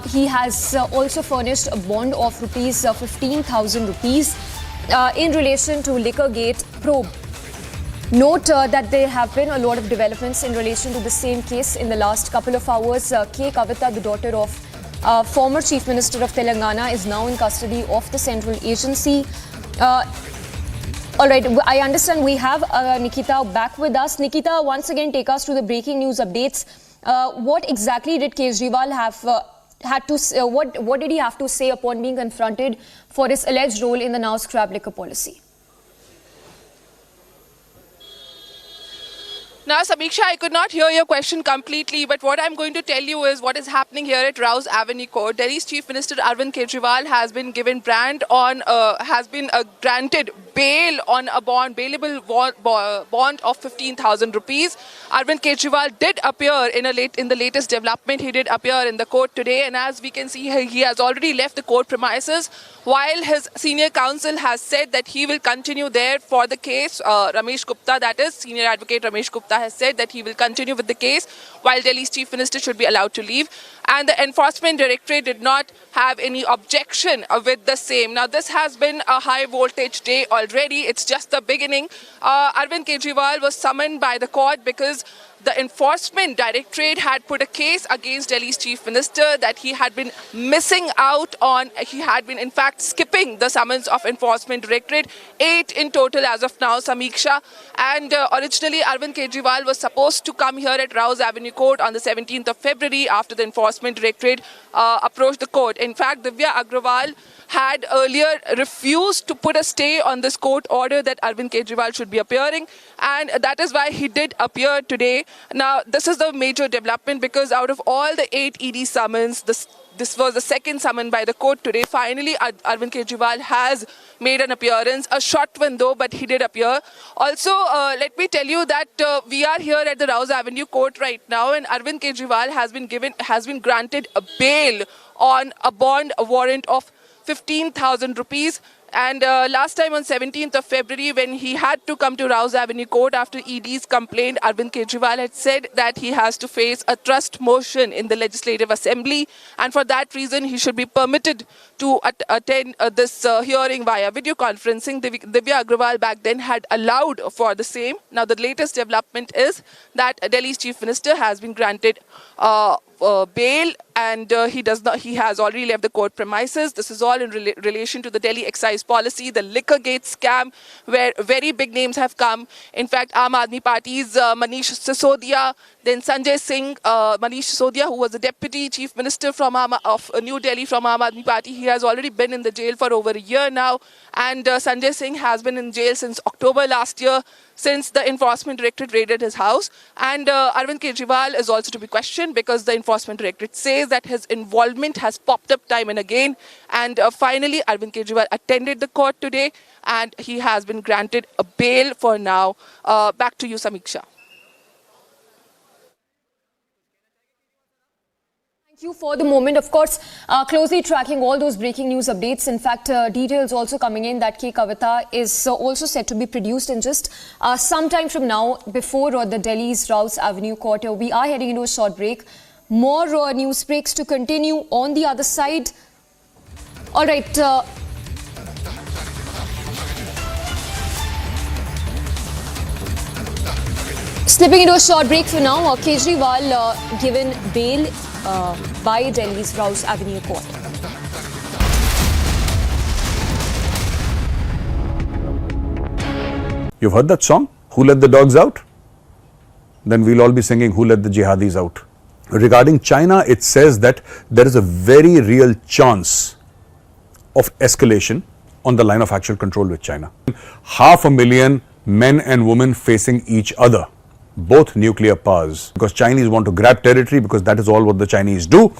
He has also furnished a bond of rupees 15,000 rupees in relation to Liquorgate probe. Note that there have been a lot of developments in relation to the same case in the last couple of hours. K Kavitha, the daughter of former Chief Minister of Telangana, is now in custody of the central agency. All right, I understand we have Nikita back with us. Nikita, once again, take us through the breaking news updates. What exactly did Kejriwal had to say, what did he have to say upon being confronted for his alleged role in the now scrap liquor policy? Now, Samiksha, I could not hear your question completely, but what I'm going to tell you is what is happening here at Rouse Avenue Court. Delhi's Chief Minister Arvind Kejriwal has been given granted bail on a bailable bond of 15,000 rupees. Arvind Kejriwal did appear in the latest development. He did appear in the court today, and as we can see, he has already left the court premises, while his senior counsel has said that he will continue there for the case. Ramesh Gupta, that is, senior advocate Ramesh Gupta, has said that he will continue with the case while Delhi's Chief Minister should be allowed to leave. And the Enforcement Directorate did not have any objection with the same. Now, this has been a high voltage day already. It's just the beginning. Arvind Kejriwal was summoned by the court because the Enforcement Directorate had put a case against Delhi's Chief Minister that he had been missing out on. He had been, in fact, skipping the summons of Enforcement Directorate, 8 in total as of now, Samiksha. And originally, Arvind Kejriwal was supposed to come here at Rouse Avenue Court on the 17th of February after the Enforcement Directorate approached the court. In fact, Divya Agrawal had earlier refused to put a stay on this court order that Arvind Kejriwal should be appearing, and that is why he did appear today. Now, this is the major development because out of all the 8 ED summons, this was the second summon by the court today. Finally, Arvind Kejriwal has made an appearance, a short one though, but he did appear. Also, let me tell you that we are here at the Rouse Avenue Court right now, and Arvind Kejriwal has been granted a bail on a bond warrant of 15,000 rupees. And last time on 17th of February, when he had to come to Rouse Avenue Court after ED's complaint, Arvind Kejriwal had said that he has to face a trust motion in the Legislative Assembly, and for that reason he should be permitted to attend this hearing via video conferencing. Divya Agrawal back then had allowed for the same. Now the latest development is that Delhi's Chief Minister has been granted bail, and he has already left the court premises. This is all in relation to the Delhi excise policy, the Liquorgate scam, where very big names have come. In fact, Aam Aadmi Party's Manish Sisodia, then Sanjay Singh, Manish Sisodia, who was the Deputy Chief Minister of New Delhi from Aam Aadmi Party, he has already been in the jail for over a year now, and Sanjay Singh has been in jail since October last year, since the Enforcement Directorate raided his house. And Arvind Kejriwal is also to be questioned because the Enforcement Directorate says that his involvement has popped up time and again. And finally, Arvind Kejriwal attended the court today and he has been granted a bail for now. Back to you, Samiksha. Thank you for the moment. Of course, closely tracking all those breaking news updates. In fact, details also coming in that K Kavitha is also set to be produced in just some time from now before the Delhi's Rouse Avenue Court. We are heading into a short break. More news breaks to continue on the other side. All right. Slipping into a short break for now. Kejriwal given bail by Delhi's Rouse Avenue Court. You've heard that song? Who Let the Dogs Out? Then we'll all be singing Who Let the Jihadis Out. Regarding China, it says that there is a very real chance of escalation on the line of actual control with China. 500,000 men and women facing each other, both nuclear powers, because Chinese want to grab territory, because that is all what the Chinese do,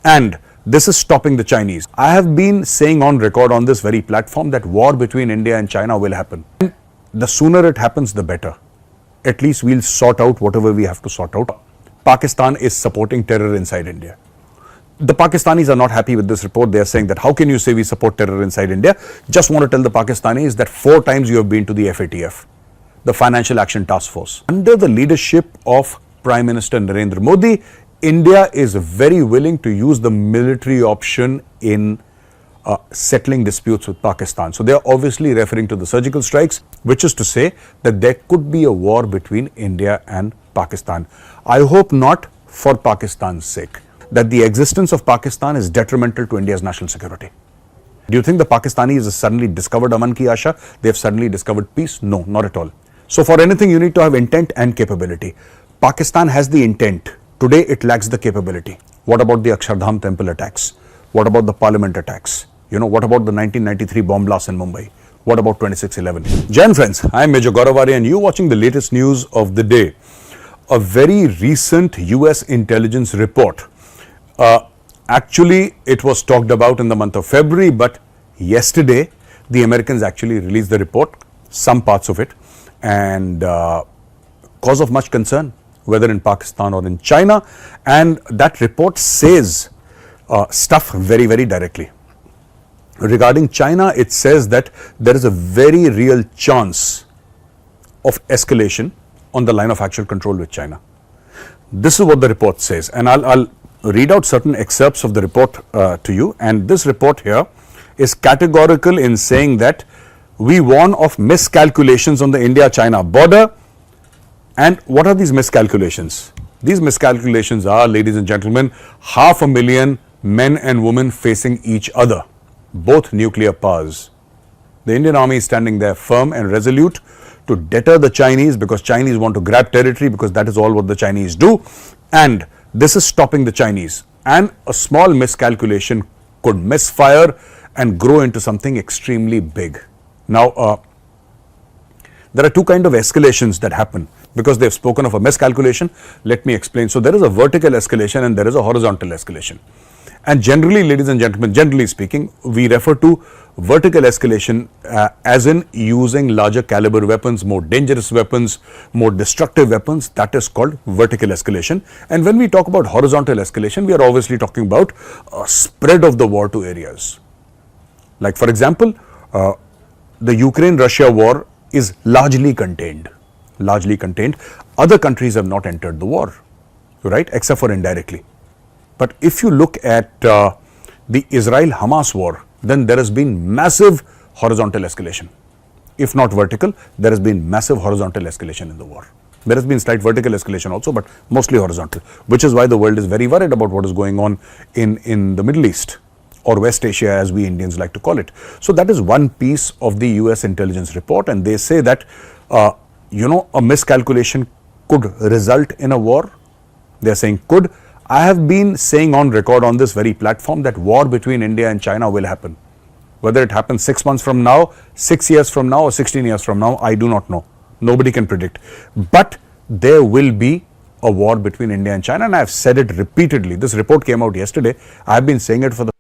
and this is stopping the Chinese. I have been saying on record on this very platform that war between India and China will happen. The sooner it happens, the better. at least we'll sort out whatever we have to sort out. Pakistan is supporting terror inside India. The Pakistanis are not happy with this report. They are saying that how can you say we support terror inside India? Just want to tell the Pakistanis that 4 times you have been to the FATF, the Financial Action Task Force. Under the leadership of Prime Minister Narendra Modi, India is very willing to use the military option in settling disputes with Pakistan. So they are obviously referring to the surgical strikes, which is to say that there could be a war between India and Pakistan. I hope not, for Pakistan's sake, that the existence of Pakistan is detrimental to India's national security. Do you think the Pakistanis have suddenly discovered Aman ki Asha? They have suddenly discovered peace? No, not at all. So for anything, you need to have intent and capability. Pakistan has the intent. Today, it lacks the capability. What about the Akshardham temple attacks? What about the parliament attacks? What about the 1993 bomb blast in Mumbai? What about 26/11? Jai Hind friends, I am Major Gauravari and you're watching the latest news of the day. A very recent US intelligence report. Actually, it was talked about in the month of February, but yesterday, the Americans actually released the report, some parts of it, and cause of much concern, whether in Pakistan or in China. And that report says stuff very, very directly. Regarding China, it says that there is a very real chance of escalation on the line of actual control with China. This is what the report says, and I'll read out certain excerpts of the report to you. And this report here is categorical in saying that we warn of miscalculations on the India-China border. And what are these miscalculations? These miscalculations are, ladies and gentlemen, 500,000 men and women facing each other, both nuclear powers. The Indian army is standing there firm and resolute to deter the Chinese, because Chinese want to grab territory, because that is all what the Chinese do. And this is stopping the Chinese. And a small miscalculation could misfire and grow into something extremely big. Now, there are two kinds of escalations that happen. Because they have spoken of a miscalculation, let me explain. So there is a vertical escalation and there is a horizontal escalation. And generally, ladies and gentlemen, generally speaking, we refer to vertical escalation as in using larger caliber weapons, more dangerous weapons, more destructive weapons. That is called vertical escalation. And when we talk about horizontal escalation, we are obviously talking about a spread of the war to areas. Like, for example, the Ukraine-Russia war is largely contained. Largely contained. Other countries have not entered the war, right, except for indirectly. But if you look at the Israel-Hamas war, then there has been massive horizontal escalation. If not vertical, there has been massive horizontal escalation in the war. There has been slight vertical escalation also, but mostly horizontal, which is why the world is very worried about what is going on in the Middle East, or West Asia, as we Indians like to call it. So that is one piece of the US intelligence report, and they say that a miscalculation could result in a war. They are saying could. I have been saying on record on this very platform that war between India and China will happen. Whether it happens 6 months from now, 6 years from now, or 16 years from now, I do not know. Nobody can predict. But there will be a war between India and China, and I have said it repeatedly. This report came out yesterday. I have been saying it for the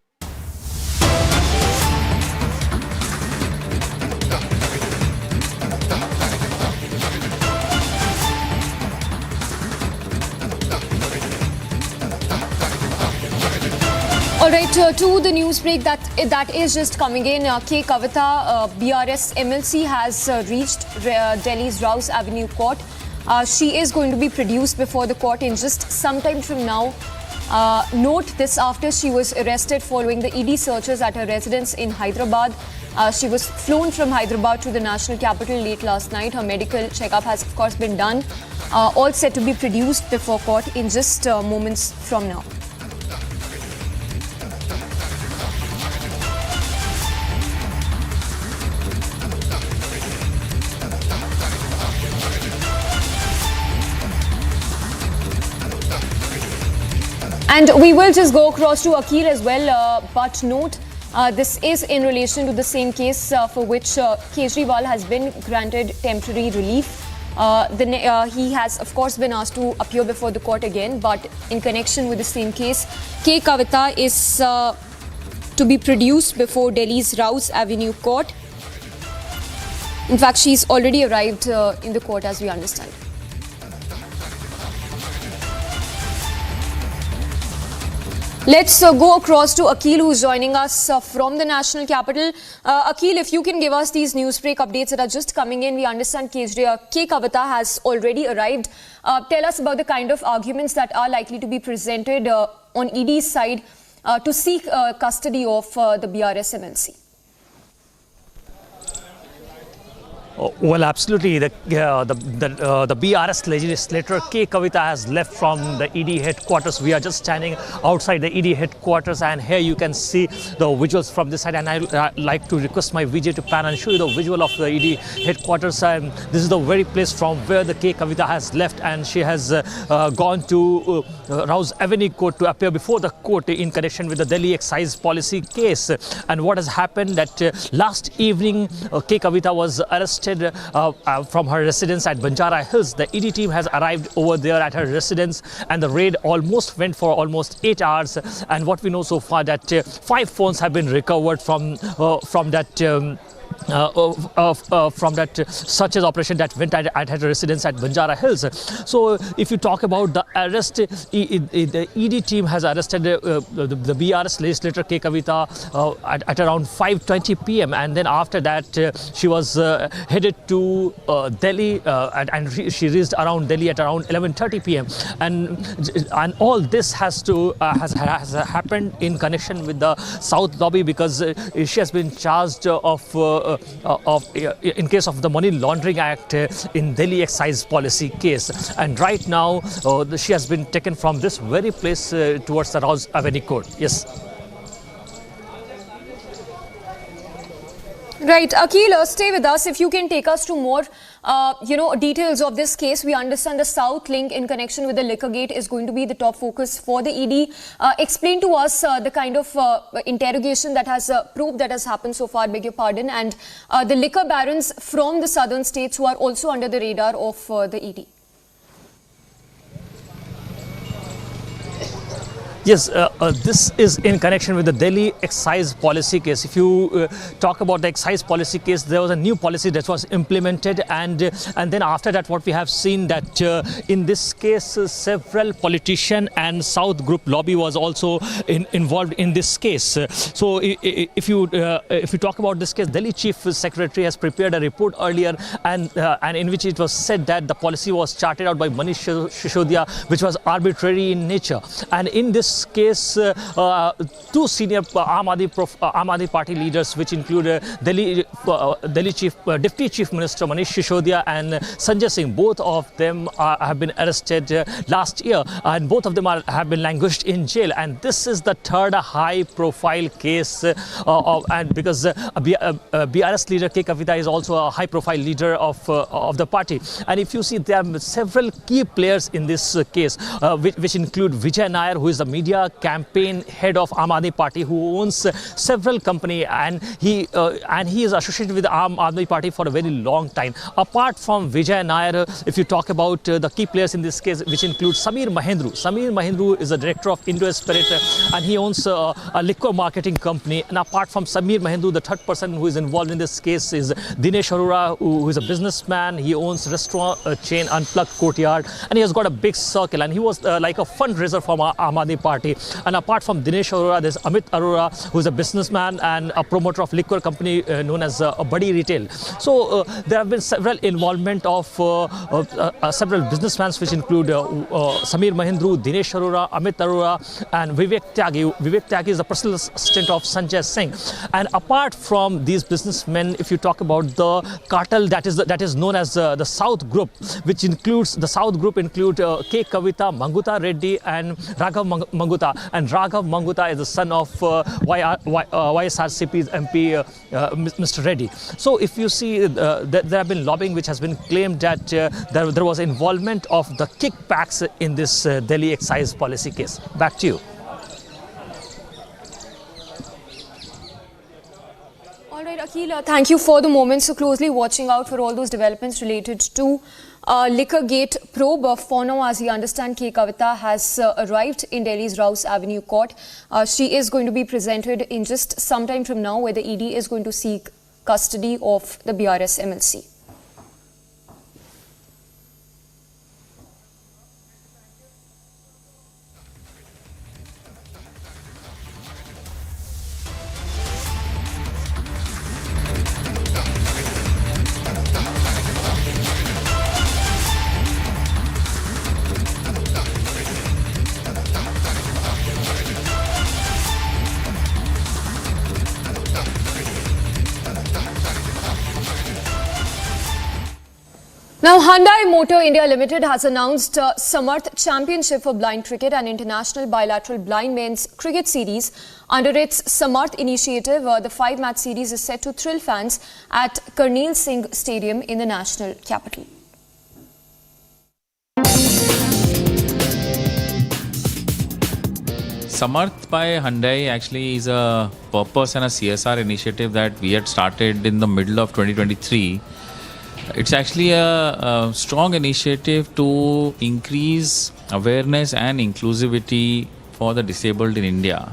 to the news break that is just coming in. K Kavitha, BRS MLC, has reached Delhi's Rouse Avenue court. She is going to be produced before the court in just some time from now. Note this after she was arrested following the ED searches at her residence in Hyderabad. She was flown from Hyderabad to the national capital late last night. Her medical checkup has of course been done. All set to be produced before court in just moments from now. And we will just go across to Akil as well, but note this is in relation to the same case for which Kejriwal has been granted temporary relief. He has of course been asked to appear before the court again, but in connection with the same case, K Kavitha is to be produced before Delhi's Rouse Avenue court. In fact, she's already arrived in the court, as we understand. Let's go across to Akhil, who's joining us from the national capital. Akhil, if you can give us these newsbreak updates that are just coming in. We understand K Kavitha has already arrived. Tell us about the kind of arguments that are likely to be presented on ED's side to seek custody of the BRS MLC. Well, absolutely. The BRS legislator K Kavitha has left from the ED headquarters. We are just standing outside the ED headquarters, and here you can see the visuals from this side. And I'd like to request my VJ to pan and show you the visual of the ED headquarters. And this is the very place from where the K Kavitha has left, and she has gone to Rouse Avenue Court to appear before the court in connection with the Delhi excise policy case. And what has happened that last evening K Kavitha was arrested from her residence at Banjara Hills. The ED team has arrived over there at her residence, and the raid almost went for almost 8 hours. And what we know so far that 5 phones have been recovered from that searches operation that went at her residence at Banjara Hills. So if you talk about the arrest, the ED team has arrested the BRS legislator K Kavitha at around 5:20 p.m. and then after that she was headed to Delhi and she reached around Delhi at around 11:30 p.m. and all this has happened in connection with the South Lobby, because she has been charged in case of the Money Laundering Act in Delhi excise policy case. And right now she has been taken from this very place towards the Rouse Avenue Court. Yes. Right, Akhil, stay with us. If you can take us to more, details of this case. We understand the South link in connection with the Liquorgate is going to be the top focus for the ED. Explain to us the kind of interrogation that has probe that has happened so far, beg your pardon, and the liquor barons from the southern states who are also under the radar of the ED. Yes, this is in connection with the Delhi excise policy case. If you talk about the excise policy case, there was a new policy that was implemented, and then after that what we have seen that in this case several politicians and South Group lobby was also involved in this case. So if you talk about this case, Delhi Chief Secretary has prepared a report earlier, and in which it was said that the policy was charted out by Manish Sisodia, which was arbitrary in nature. And in this case, 2 senior Aam Aadmi Party leaders, which include Delhi Deputy Chief Minister Manish Sisodia and Sanjay Singh, both of them have been arrested last year, and both of them have been languished in jail. And this is the third high-profile case, and because BRS leader K Kavitha is also a high-profile leader of the party. And if you see, there are several key players in this case, which include Vijay Nair, who is the media campaign head of Aam Aadmi Party, who owns several companies, and he is associated with the Aam Aadmi Party for a very long time. Apart from Vijay Nair, if you talk about the key players in this case, which include Sameer Mahendru. Sameer Mahendru is the director of Indo Spirit, and he owns a liquor marketing company. And apart from Sameer Mahendru, the third person who is involved in this case is Dinesh Arora, who is a businessman. He owns restaurant chain Unplugged Courtyard, and he has got a big circle, and he was like a fundraiser for Aam Aadmi Party. And apart from Dinesh Arora, there's Amit Arora, who is a businessman and a promoter of liquor company known as Badi Retail. So there have been several involvement of several businessmen, which include Sameer Mahendru, Dinesh Arora, Amit Arora, and Vivek Tyagi. Vivek Tyagi is the personal assistant of Sanjay Singh. And apart from these businessmen, if you talk about the cartel that is known as the South Group, which includes the South Group include K Kavitha, Manguta Reddy, and Raghav Manguta. And Raghav Manguta is the son of YSRCP's MP, Mr. Reddy. So if you see, there have been lobbying which has been claimed that there was involvement of the kickbacks in this Delhi excise policy case. Back to you. All right, Akhil, thank you for the moment. So closely watching out for all those developments related to Liquorgate probe. For now, as we understand, K Kavitha has arrived in Delhi's Rouse Avenue Court. She is going to be presented in just some time from now, where the ED is going to seek custody of the BRS MLC. Now, Hyundai Motor India Limited has announced Samarth Championship for Blind Cricket and International Bilateral Blind Men's Cricket Series. Under its Samarth initiative, the 5-match series is set to thrill fans at Karnal Singh Stadium in the national capital. Samarth by Hyundai actually is a purpose and a CSR initiative that we had started in the middle of 2023. It's actually a strong initiative to increase awareness and inclusivity for the disabled in India.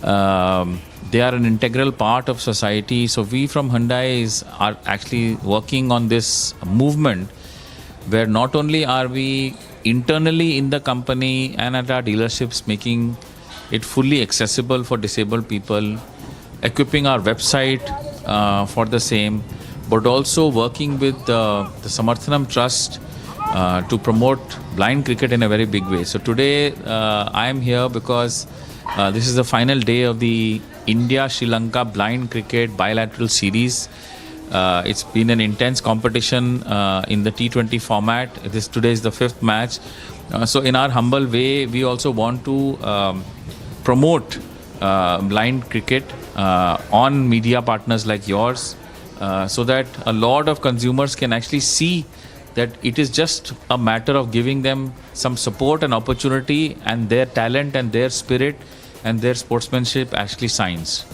They are an integral part of society. So we from Hyundai are actually working on this movement where not only are we internally in the company and at our dealerships making it fully accessible for disabled people, equipping our website for the same, but also working with the Samarthanam Trust to promote blind cricket in a very big way. So today I am here because this is the final day of the India-Sri Lanka Blind Cricket Bilateral Series. It's been an intense competition in the T20 format. Today is the 5th match. So in our humble way, we also want to promote blind cricket on media partners like yours, so that a lot of consumers can actually see that it is just a matter of giving them some support and opportunity, and their talent and their spirit and their sportsmanship actually shines.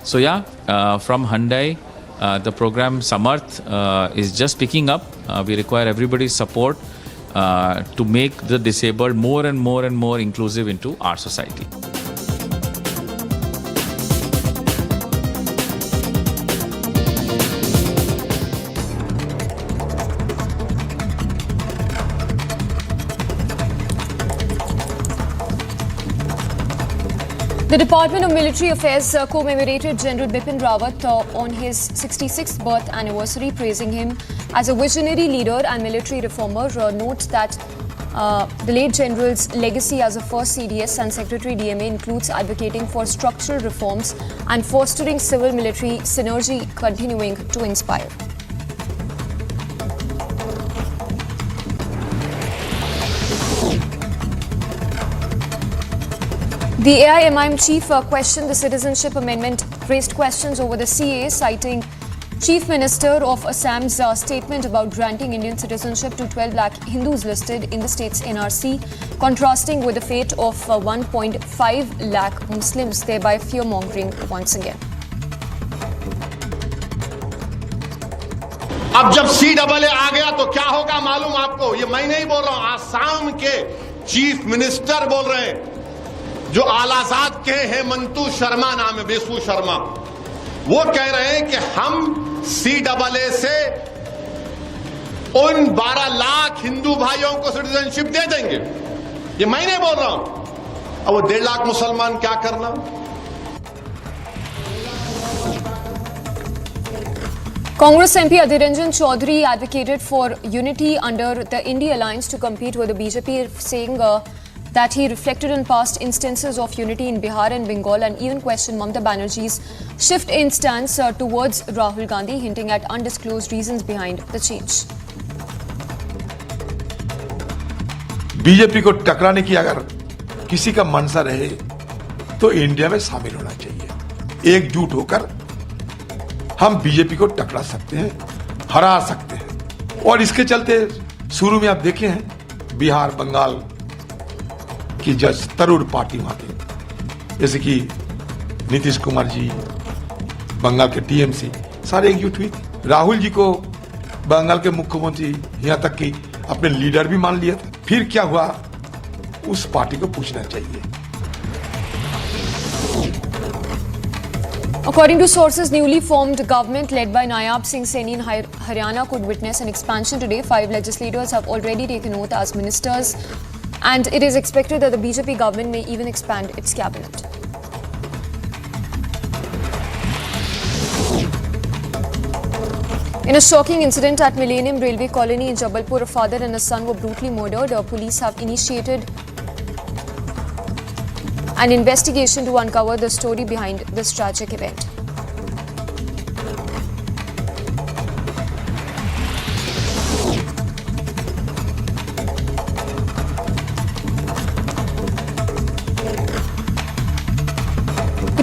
So yeah, from Hyundai, the program Samarth is just picking up. We require everybody's support to make the disabled more and more and more inclusive into our society. The Department of Military Affairs commemorated General Bipin Rawat on his 66th birth anniversary, praising him as a visionary leader and military reformer. Note that the late General's legacy as a first CDS and Secretary DMA includes advocating for structural reforms and fostering civil-military synergy, continuing to inspire. The AIMIM chief questioned the citizenship amendment, raised questions over the CAA, citing Chief Minister of Assam's statement about granting Indian citizenship to 12 lakh Hindus listed in the state's NRC, contrasting with the fate of 1.5 lakh Muslims, thereby fear-mongering once again. अब जब CAA आ गया तो क्या होगा मालूम आपको? ये मैं नहीं बोल रहा हूं, आसाम के चीफ मिनिस्टर बोल रहे हैं, जो आलाजाद के हेमंतु शर्मा नाम है, बेसु शर्मा, वो कह रहे हैं कि हम CAA से उन 12 लाख हिंदू भाइयों को सिटीजनशिप दे देंगे। ये मैं नहीं बोल रहा हूं। अब वो 1.5 लाख मुसलमान क्या करना? Congress MP Adhir Ranjan Chaudhary advocated for unity under the India Alliance to compete with the BJP, saying that he reflected on past instances of unity in Bihar and Bengal and even questioned Mamata Banerjee's shift in stance towards Rahul Gandhi, hinting at undisclosed reasons behind the change. BJP को टकराने की अगर किसी का मनसा रहे तो India में शामिल होना चाहिए। एकजुट होकर हम बीजेपी को टकरा सकते हैं, हरा सकते हैं। और इसके चलते शुरू में आप देखे हैं बिहार, बंगाल की जज तरुण पार्टी वहां के, जैसे कि नीतीश कुमार जी, बंगाल के टीएमसी, सारे एकजुट हुई। राहुल जी को बंगाल के मुख्यमंत्री, यहां तक कि अपने लीडर भी मान लिया था। फिर क्या हुआ, उस पार्टी को पूछना चाहिए। According to sources, newly formed government led by Nayab Singh Saini in Haryana could witness an expansion today. 5 legislators have already taken oath as ministers, and it is expected that the BJP government may even expand its cabinet. In a shocking incident at Millennium Railway Colony in Jabalpur, a father and a son were brutally murdered. Police have initiated an investigation to uncover the story behind this tragic event.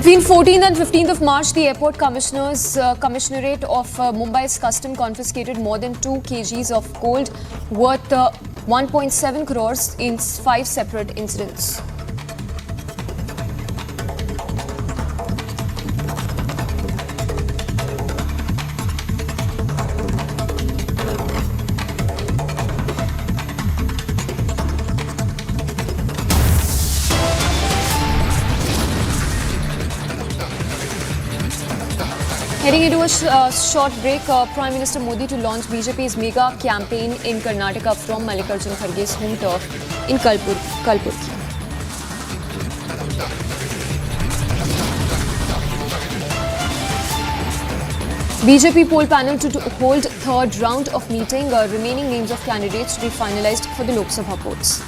Between 14th and 15th of March, the Airport Commissionerate of Mumbai's Custom confiscated more than 2 kgs of gold worth 1.7 crores in 5 separate incidents. Heading into a short break, Prime Minister Modi to launch BJP's mega campaign in Karnataka from Mallikarjun Kharge's home turf in Kalburgi. BJP poll panel to hold third round of meeting. Remaining names of candidates to be finalized for the Lok Sabha votes.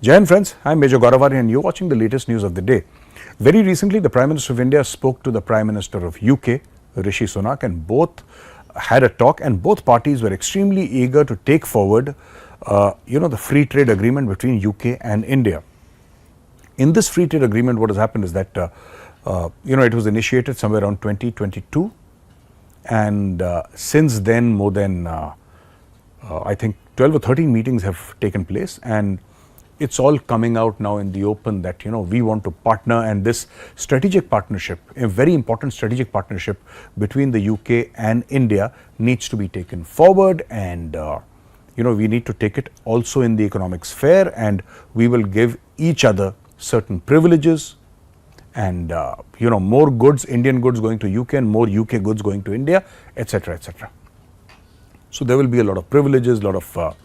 Jai Hind friends, I am Major Gauravari and you're watching the latest news of the day. Very recently, the Prime Minister of India spoke to the Prime Minister of UK, Rishi Sunak, and both had a talk, and both parties were extremely eager to take forward, the free trade agreement between UK and India. In this free trade agreement, what has happened is that, it was initiated somewhere around 2022, and since then, more than, I think, 12 or 13 meetings have taken place, and it's all coming out now in the open that, we want to partner, and this strategic partnership, a very important strategic partnership between the UK and India needs to be taken forward, and, we need to take it also in the economic sphere, and we will give each other certain privileges and, more goods, Indian goods going to UK and more UK goods going to India, etc., etc. So there will be a lot of privileges, a lot of,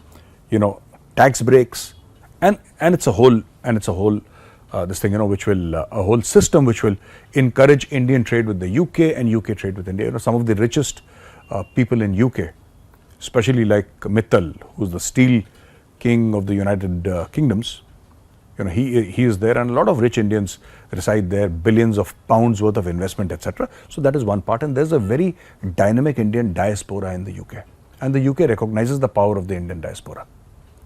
tax breaks, and it's a whole this thing, which will a whole system which will encourage Indian trade with the UK and UK trade with India. Some of the richest people in UK, especially like Mittal, who's the steel king of the United Kingdoms, he is there, and a lot of rich Indians reside there, billions of pounds worth of investment, etc. So that is one part, and there's a very dynamic Indian diaspora in the UK, and the UK recognizes the power of the Indian diaspora,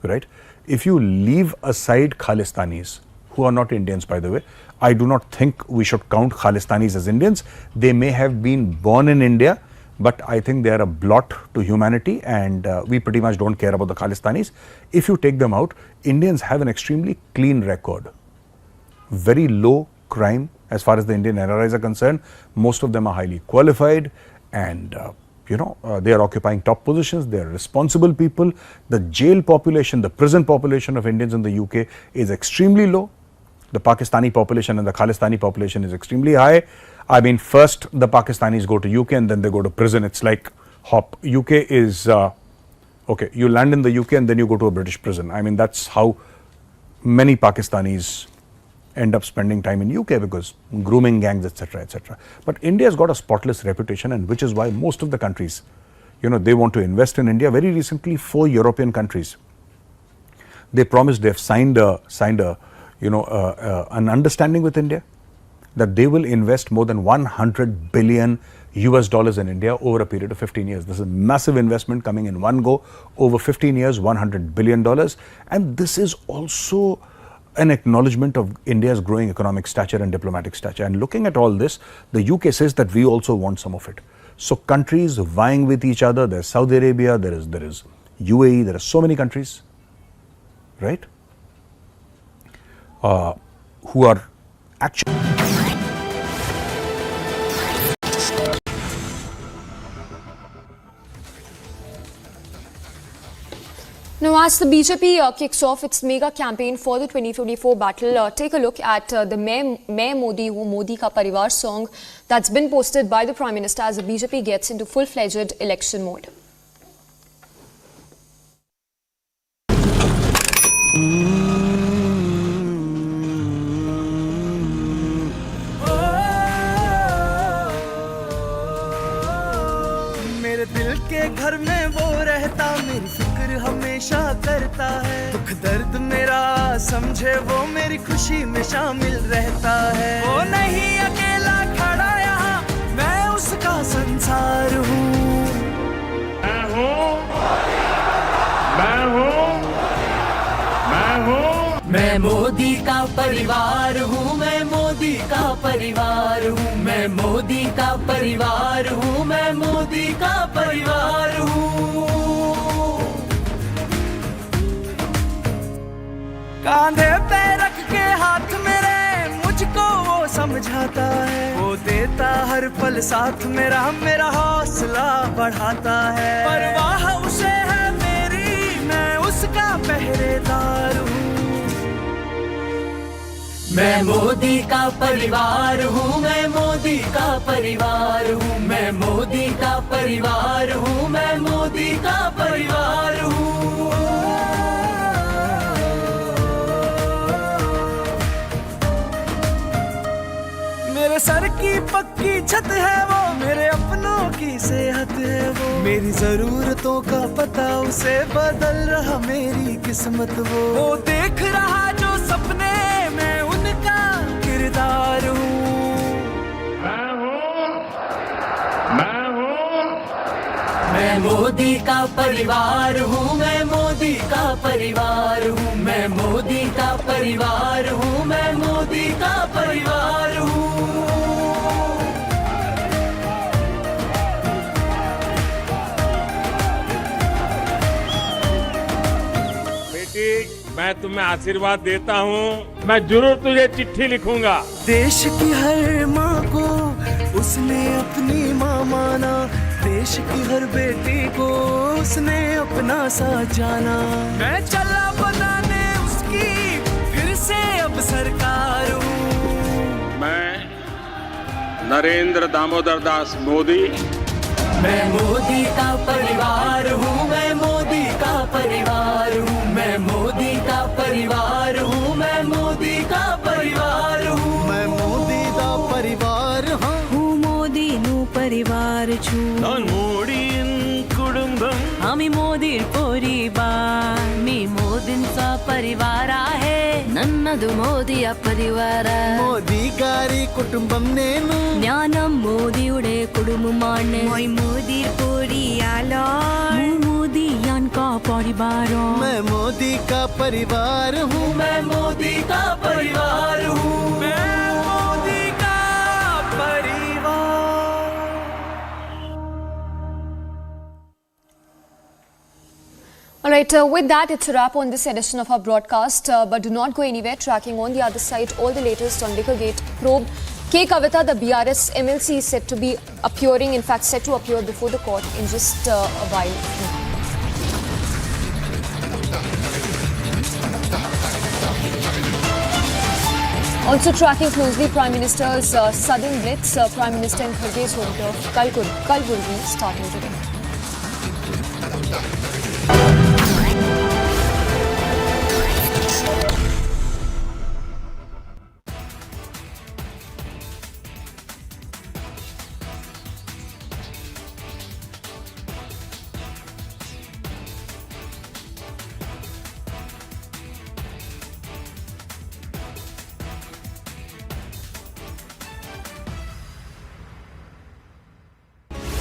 right? If you leave aside Khalistanis, who are not Indians, by the way, I do not think we should count Khalistanis as Indians. They may have been born in India, but I think they are a blot to humanity, and we pretty much don't care about the Khalistanis. If you take them out, Indians have an extremely clean record. Very low crime as far as the Indian NRIs are concerned. Most of them are highly qualified, and they are occupying top positions. They are responsible people. The jail population, the prison population of Indians in the UK is extremely low. The Pakistani population and the Khalistani population is extremely high. I mean, first the Pakistanis go to UK and then they go to prison. It's like hop. UK is, okay, you land in the UK and then you go to a British prison. I mean, that's how many Pakistanis end up spending time in UK, because grooming gangs, etc., etc. But India has got a spotless reputation, and which is why most of the countries, they want to invest in India. Very recently, 4 European countries, they promised, they have signed an understanding with India that they will invest more than $100 billion in India over a period of 15 years. This is a massive investment coming in one go over 15 years, $100 billion, and this is also an acknowledgement of India's growing economic stature and diplomatic stature. And looking at all this, the UK says that we also want some of it. So countries vying with each other. There's Saudi Arabia, there is UAE, there are so many countries, right, who are actually... Now, as the BJP kicks off its mega campaign for the 2024 battle, take a look at the Main Modi Hu Modi Ka Parivar song that's been posted by the Prime Minister as the BJP gets into full-fledged election mode. मेरे दिल के घर में वो रहता, मेरी फिक्र हमेशा करता है, दुख दर्द मेरा समझे वो मेरी खुशी में शामिल रहता है। वो नहीं अकेला खड़ा यहाँ, मैं उसका संसार हूँ। मैं मोदी का परिवार हूँ, मैं मोदी का परिवार हूँ, मैं मोदी का परिवार हूँ, मैं मोदी का परिवार हूँ। कांधे पे रख के हाथ मेरे मुझको वो समझाता है, वो देता हर पल साथ मेरा, मेरा हौसला बढ़ाता है। परवाह उसे है मेरी, मैं उसका पहरेदार हूँ। मैं मोदी का परिवार हूँ, मैं मोदी का परिवार हूँ, मैं मोदी का परिवार हूँ, मैं मोदी का परिवार हूँ। मेरे सर की पक्की छत है वो, मेरे अपनों की सेहत है वो, मेरी जरूरतों का पता उसे, बदल रहा मेरी किस्मत वो देख रहा जो सपने, मैं उनका किरदार हूँ। मैं मोदी का परिवार हूँ, मैं मोदी का परिवार हूँ, मैं मोदी का परिवार हूँ, मैं मोदी का परिवार हूँ। बेटी, मैं तुम्हें आशीर्वाद देता हूँ, मैं जरूर तुझे चिट्ठी लिखूंगा। देश की हर माँ को उसने अपनी माँ माना, देश की हर बेटी को उसने अपना सा जाना। मैं चला बनाने उसकी फिर से अब सरकार हूँ। मैं नरेंद्र दामोदर दास मोदी, मैं मोदी का परिवार हूँ, मैं मोदी का परिवार हूँ, मैं मोदी का परिवार हूँ, मैं मोदी का परिवार हूँ, मैं मोदी का परिवार हूँ, मोदी नु परिवार छू, मोदी कुटुंबम आमी मोदी परिवार, मी मोदींचा परिवार आहे, नन्नदु मोदी परिवार, मोदी गारी कुटुंबम नेनु, ज्ञानम मोदीयुडे कुटुंबमाने, मैं मोदी परियाला, मोदी यांका परिवार, मैं मोदी का परिवार हूँ, मैं मोदी का परिवार हूँ, मैं मोदी का परिवार। All right, with that, it's a wrap on this edition of our broadcast. But do not go anywhere. Tracking on the other side, all the latest on Liquorgate probe. K Kavitha, the BRS MLC, is set to be appearing, in fact, set to appear before the court in just a while. Also tracking closely Prime Minister's Southern Blitz. Prime Minister in Kharge's home turf, Kalburgi, starting today.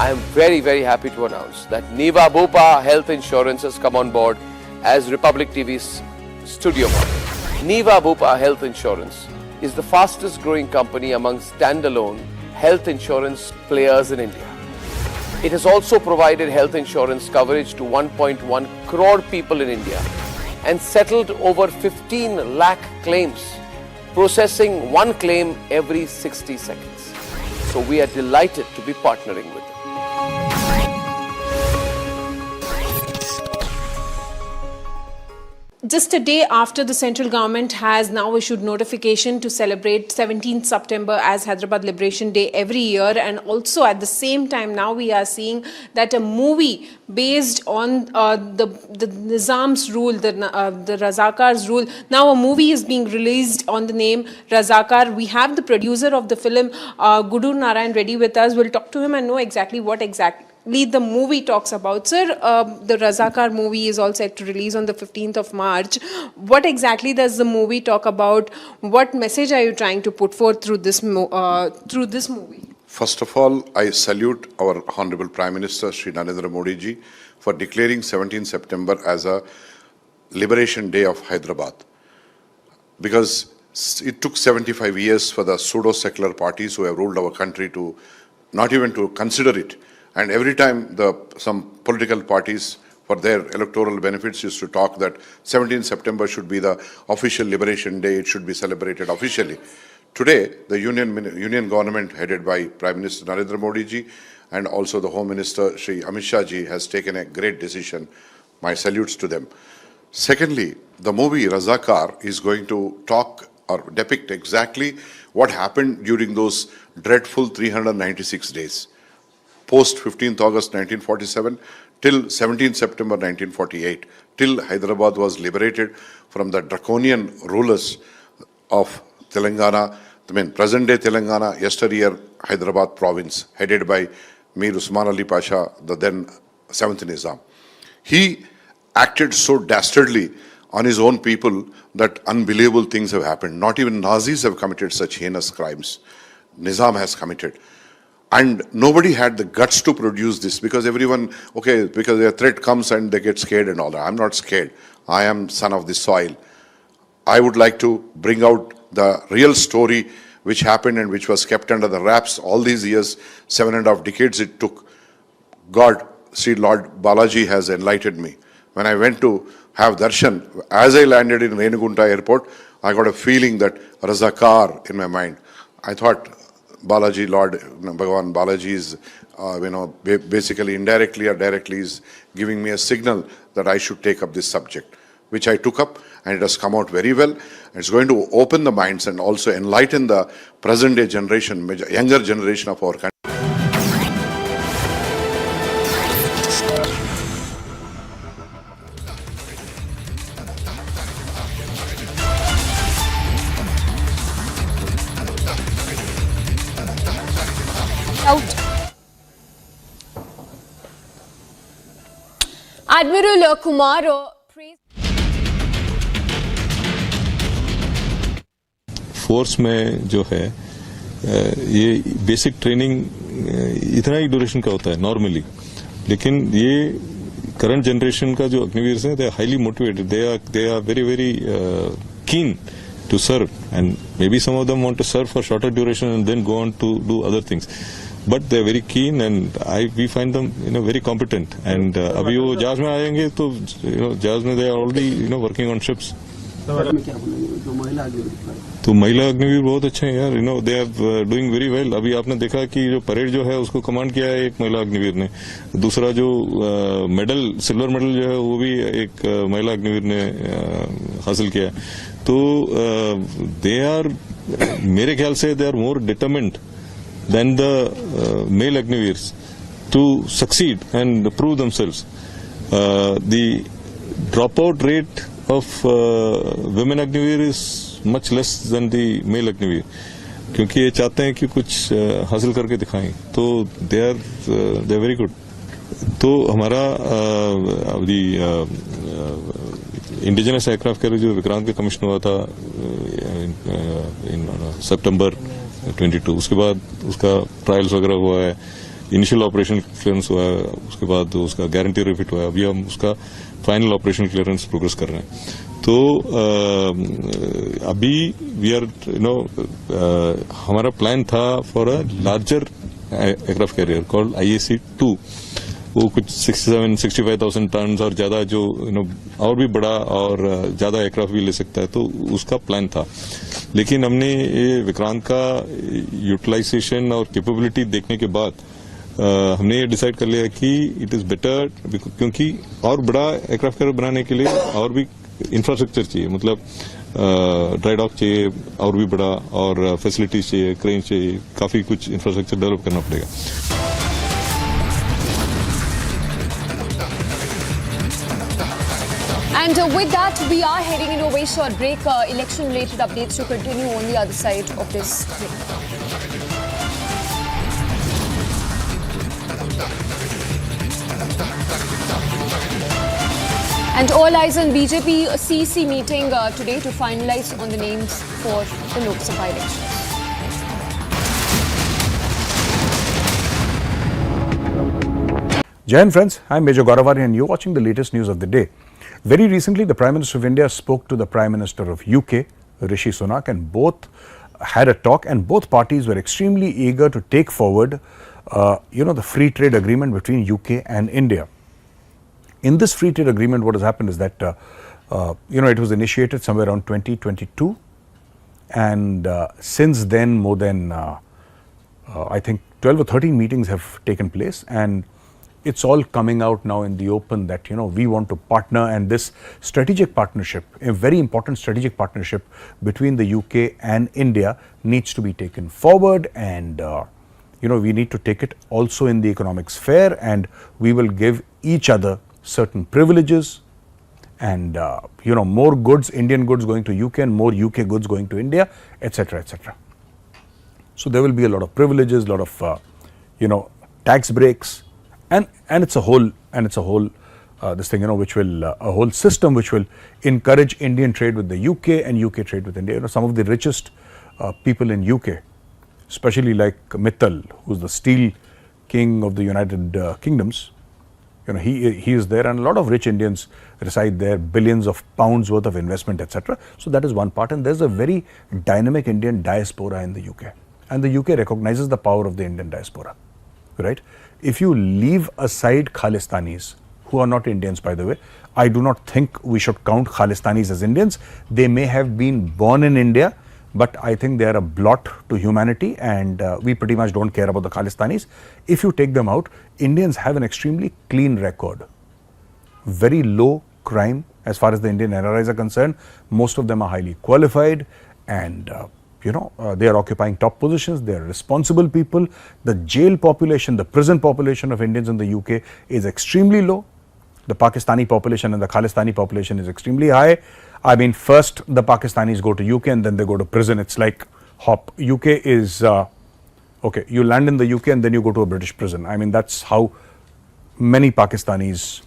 I am very, very happy to announce that Niva Bopa Health Insurance has come on board as Republic TV's studio partner. Niva Bopa Health Insurance is the fastest growing company among standalone health insurance players in India. It has also provided health insurance coverage to 1.1 crore people in India and settled over 15 lakh claims, processing one claim every 60 seconds. So we are delighted to be partnering with them. Just a day after the central government has now issued notification to celebrate 17th September as Hyderabad Liberation Day every year, and also at the same time now we are seeing that a movie based on the Nizam's rule, the Razakar's rule, now a movie is being released on the name Razakar. We have the producer of the film, Gudur Narayan Reddy, with us. We'll talk to him and know exactly what the movie talks about. Sir, the Razakar movie is all set to release on the 15th of March. What exactly does the movie talk about? What message are you trying to put forth through this movie? First of all, I salute our Honorable Prime Minister Shri Narendra Modi ji for declaring 17th September as a Liberation Day of Hyderabad. because it took 75 years for the pseudo-secular parties who have ruled our country to not even to consider it. And every time some political parties, for their electoral benefits, used to talk that 17 September should be the official Liberation Day, it should be celebrated officially. Today, the union government headed by Prime Minister Narendra Modi ji and also the Home Minister Shri Amit Shah ji has taken a great decision. My salutes to them. Secondly, the movie Razakar is going to talk or depict exactly what happened during those dreadful 396 days. Post 15th August 1947 till 17th September 1948, till Hyderabad was liberated from the draconian rulers of Telangana, present-day Telangana, yesteryear Hyderabad province, headed by Mir Usman Ali Pasha, the then 7th Nizam. He acted so dastardly on his own people that unbelievable things have happened. Not even Nazis have committed such heinous crimes. Nizam has committed. And nobody had the guts to produce this because everyone, because a threat comes and they get scared and all that. I'm not scared. I am son of the soil. I would like to bring out the real story which happened and which was kept under the wraps all these years, 7.5 decades it took. God, Sri Lord Balaji has enlightened me. When I went to have darshan, as I landed in Renugunta airport, I got a feeling that Razakar in my mind. I thought Balaji, Lord Bhagavan Balaji is, basically indirectly or directly is giving me a signal that I should take up this subject, which I took up, and it has come out very well. It's going to open the minds and also enlighten the present day generation, younger generation of our country. Admiral Kumar praised. Force में जो है ये basic training इतना ही duration का होता है normally, लेकिन ये करंट जनरेशन का जो अग्निवीर हैं they are highly motivated, they are very very keen to serve, and maybe some of them want to serve for shorter duration and then go on to do other things, but they are very keen and we find them very competent. And अभी वो जहाज में आएंगे तो जहाज में they are already working on ships. तो महिला अग्निवीर बहुत अच्छे हैं यार, they are doing very well. अभी आपने देखा कि जो परेड जो है उसको कमांड किया है एक महिला अग्निवीर ने, दूसरा जो मेडल सिल्वर मेडल जो है वो भी एक महिला अग्निवीर ने हासिल किया. तो दे आर, मेरे ख्याल से they are more determined than the male Agniveers to succeed and prove themselves. The drop out rate of women Agniveer is much less than the male Agniveer, क्योंकि ये चाहते हैं कि कुछ हासिल करके दिखाएं, तो they are very good. तो हमारा अभी इंडिजिनस एयरक्राफ्ट कैरियर जो विक्रांत का कमीशन हुआ था इन सितंबर 22, उसके बाद उसका ट्रायल्स वगैरह हुआ है, इनिशियल ऑपरेशन क्लियरेंस हुआ है, उसके बाद उसका गारंटी रिफिट हुआ है, अभी हम उसका फाइनल ऑपरेशन क्लियरेंस प्रोग्रेस कर रहे हैं. तो अभी वी आर हमारा प्लान था for a larger aircraft carrier called IAC-2, वो कुछ 65,000 टन और ज्यादा जो और भी बड़ा और ज्यादा एयरक्राफ्ट भी ले सकता है, तो उसका प्लान था. लेकिन हमने ये विक्रांत का यूटिलाइजेशन और कैपेबिलिटी देखने के बाद हमने ये डिसाइड कर लिया कि इट इज बेटर, क्योंकि और बड़ा एयरक्राफ्ट कैरियर बनाने के लिए और भी इंफ्रास्ट्रक्चर चाहिए, मतलब ड्राई डॉक चाहिए और भी बड़ा, और फैसिलिटीज चाहिए, क्रेन चाहिए, काफी कुछ इंफ्रास्ट्रक्चर डेवलप करना पड़ेगा. And with that, we are heading into a very short break. Election-related updates to continue on the other side of this break. And all eyes on BJP CC meeting today to finalize on the names for the Lok Sabha elections. Jai Hind friends, I'm Major Gauravari and you're watching the latest news of the day. Very recently, the Prime Minister of India spoke to the Prime Minister of UK, Rishi Sunak, and both had a talk, and both parties were extremely eager to take forward, the free trade agreement between UK and India. In this free trade agreement, what has happened is that, it was initiated somewhere around 2022, and since then more than, I think 12 or 13 meetings have taken place, and it's all coming out now in the open that, we want to partner, and this strategic partnership, a very important strategic partnership between the UK and India needs to be taken forward, and, we need to take it also in the economic sphere, and we will give each other certain privileges, and, more goods, Indian goods going to UK and more UK goods going to India, etc., etc. So there will be a lot of privileges, a lot of, tax breaks, and it's a whole, this thing, which will, a whole system which will encourage Indian trade with the UK and UK trade with India. Some of the richest people in UK, especially like Mittal, who's the steel king of the United Kingdoms, he is there, and a lot of rich Indians reside there, billions of pounds worth of investment, etc. So that is one part, and there's a very dynamic Indian diaspora in the UK, and the UK recognizes the power of the Indian diaspora, right? If you leave aside Khalistanis, who are not Indians, by the way, I do not think we should count Khalistanis as Indians. They may have been born in India, but I think they are a blot to humanity, and we pretty much don't care about the Khalistanis. If you take them out, Indians have an extremely clean record, very low crime as far as the Indian NRIs are concerned. Most of them are highly qualified, and they are occupying top positions. They are responsible people. The jail population, the prison population of Indians in the UK is extremely low. The Pakistani population and the Khalistani population is extremely high. I mean, first the Pakistanis go to UK and then they go to prison. It's like hop. UK is, okay, you land in the UK and then you go to a British prison. I mean, that's how many Pakistanis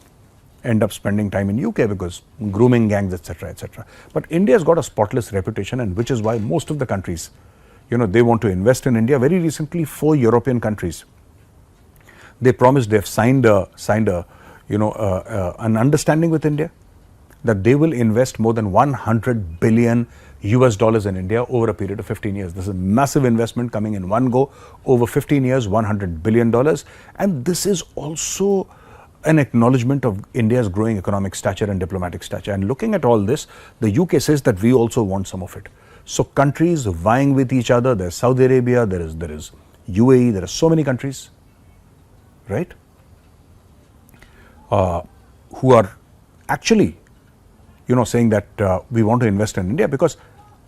end up spending time in UK, because grooming gangs, etc., etc. But India has got a spotless reputation, and which is why most of the countries, they want to invest in India. Very recently, 4 European countries, they promised, they have signed an understanding with India that they will invest more than $100 billion in India over a period of 15 years. This is a massive investment coming in one go over 15 years, $100 billion, and this is also an acknowledgement of India's growing economic stature and diplomatic stature. And looking at all this, the UK says that we also want some of it. So countries vying with each other, there's Saudi Arabia, there is UAE, there are so many countries, right, who are actually, saying that we want to invest in India, because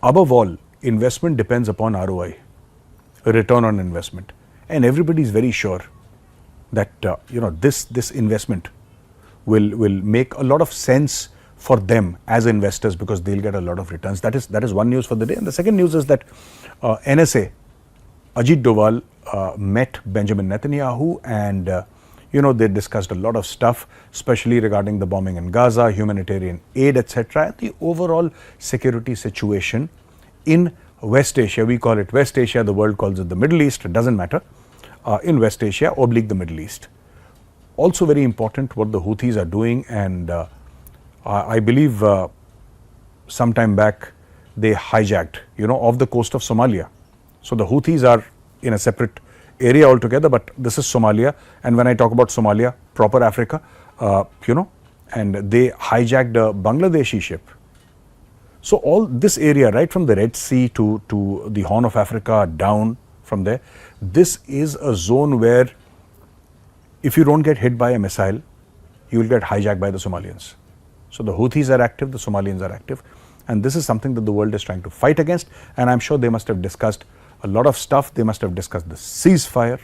above all, investment depends upon ROI, return on investment. And everybody is very sure that this investment will make a lot of sense for them as investors, because they'll get a lot of returns. That is one news for the day. And the second news is that NSA, Ajit Doval met Benjamin Netanyahu, and they discussed a lot of stuff, especially regarding the bombing in Gaza, humanitarian aid, etc., and the overall security situation in West Asia. We call it West Asia, the world calls it the Middle East, it doesn't matter. In West Asia, oblique the Middle East. Also very important what the Houthis are doing, and I believe some time back they hijacked, off the coast of Somalia. So the Houthis are in a separate area altogether, but this is Somalia, and when I talk about Somalia, proper Africa, and they hijacked a Bangladeshi ship. So all this area, right from the Red Sea to the Horn of Africa, down from there, this is a zone where if you don't get hit by a missile, you will get hijacked by the Somalians. So the Houthis are active, the Somalians are active, and this is something that the world is trying to fight against, and I'm sure they must have discussed a lot of stuff. They must have discussed the ceasefire.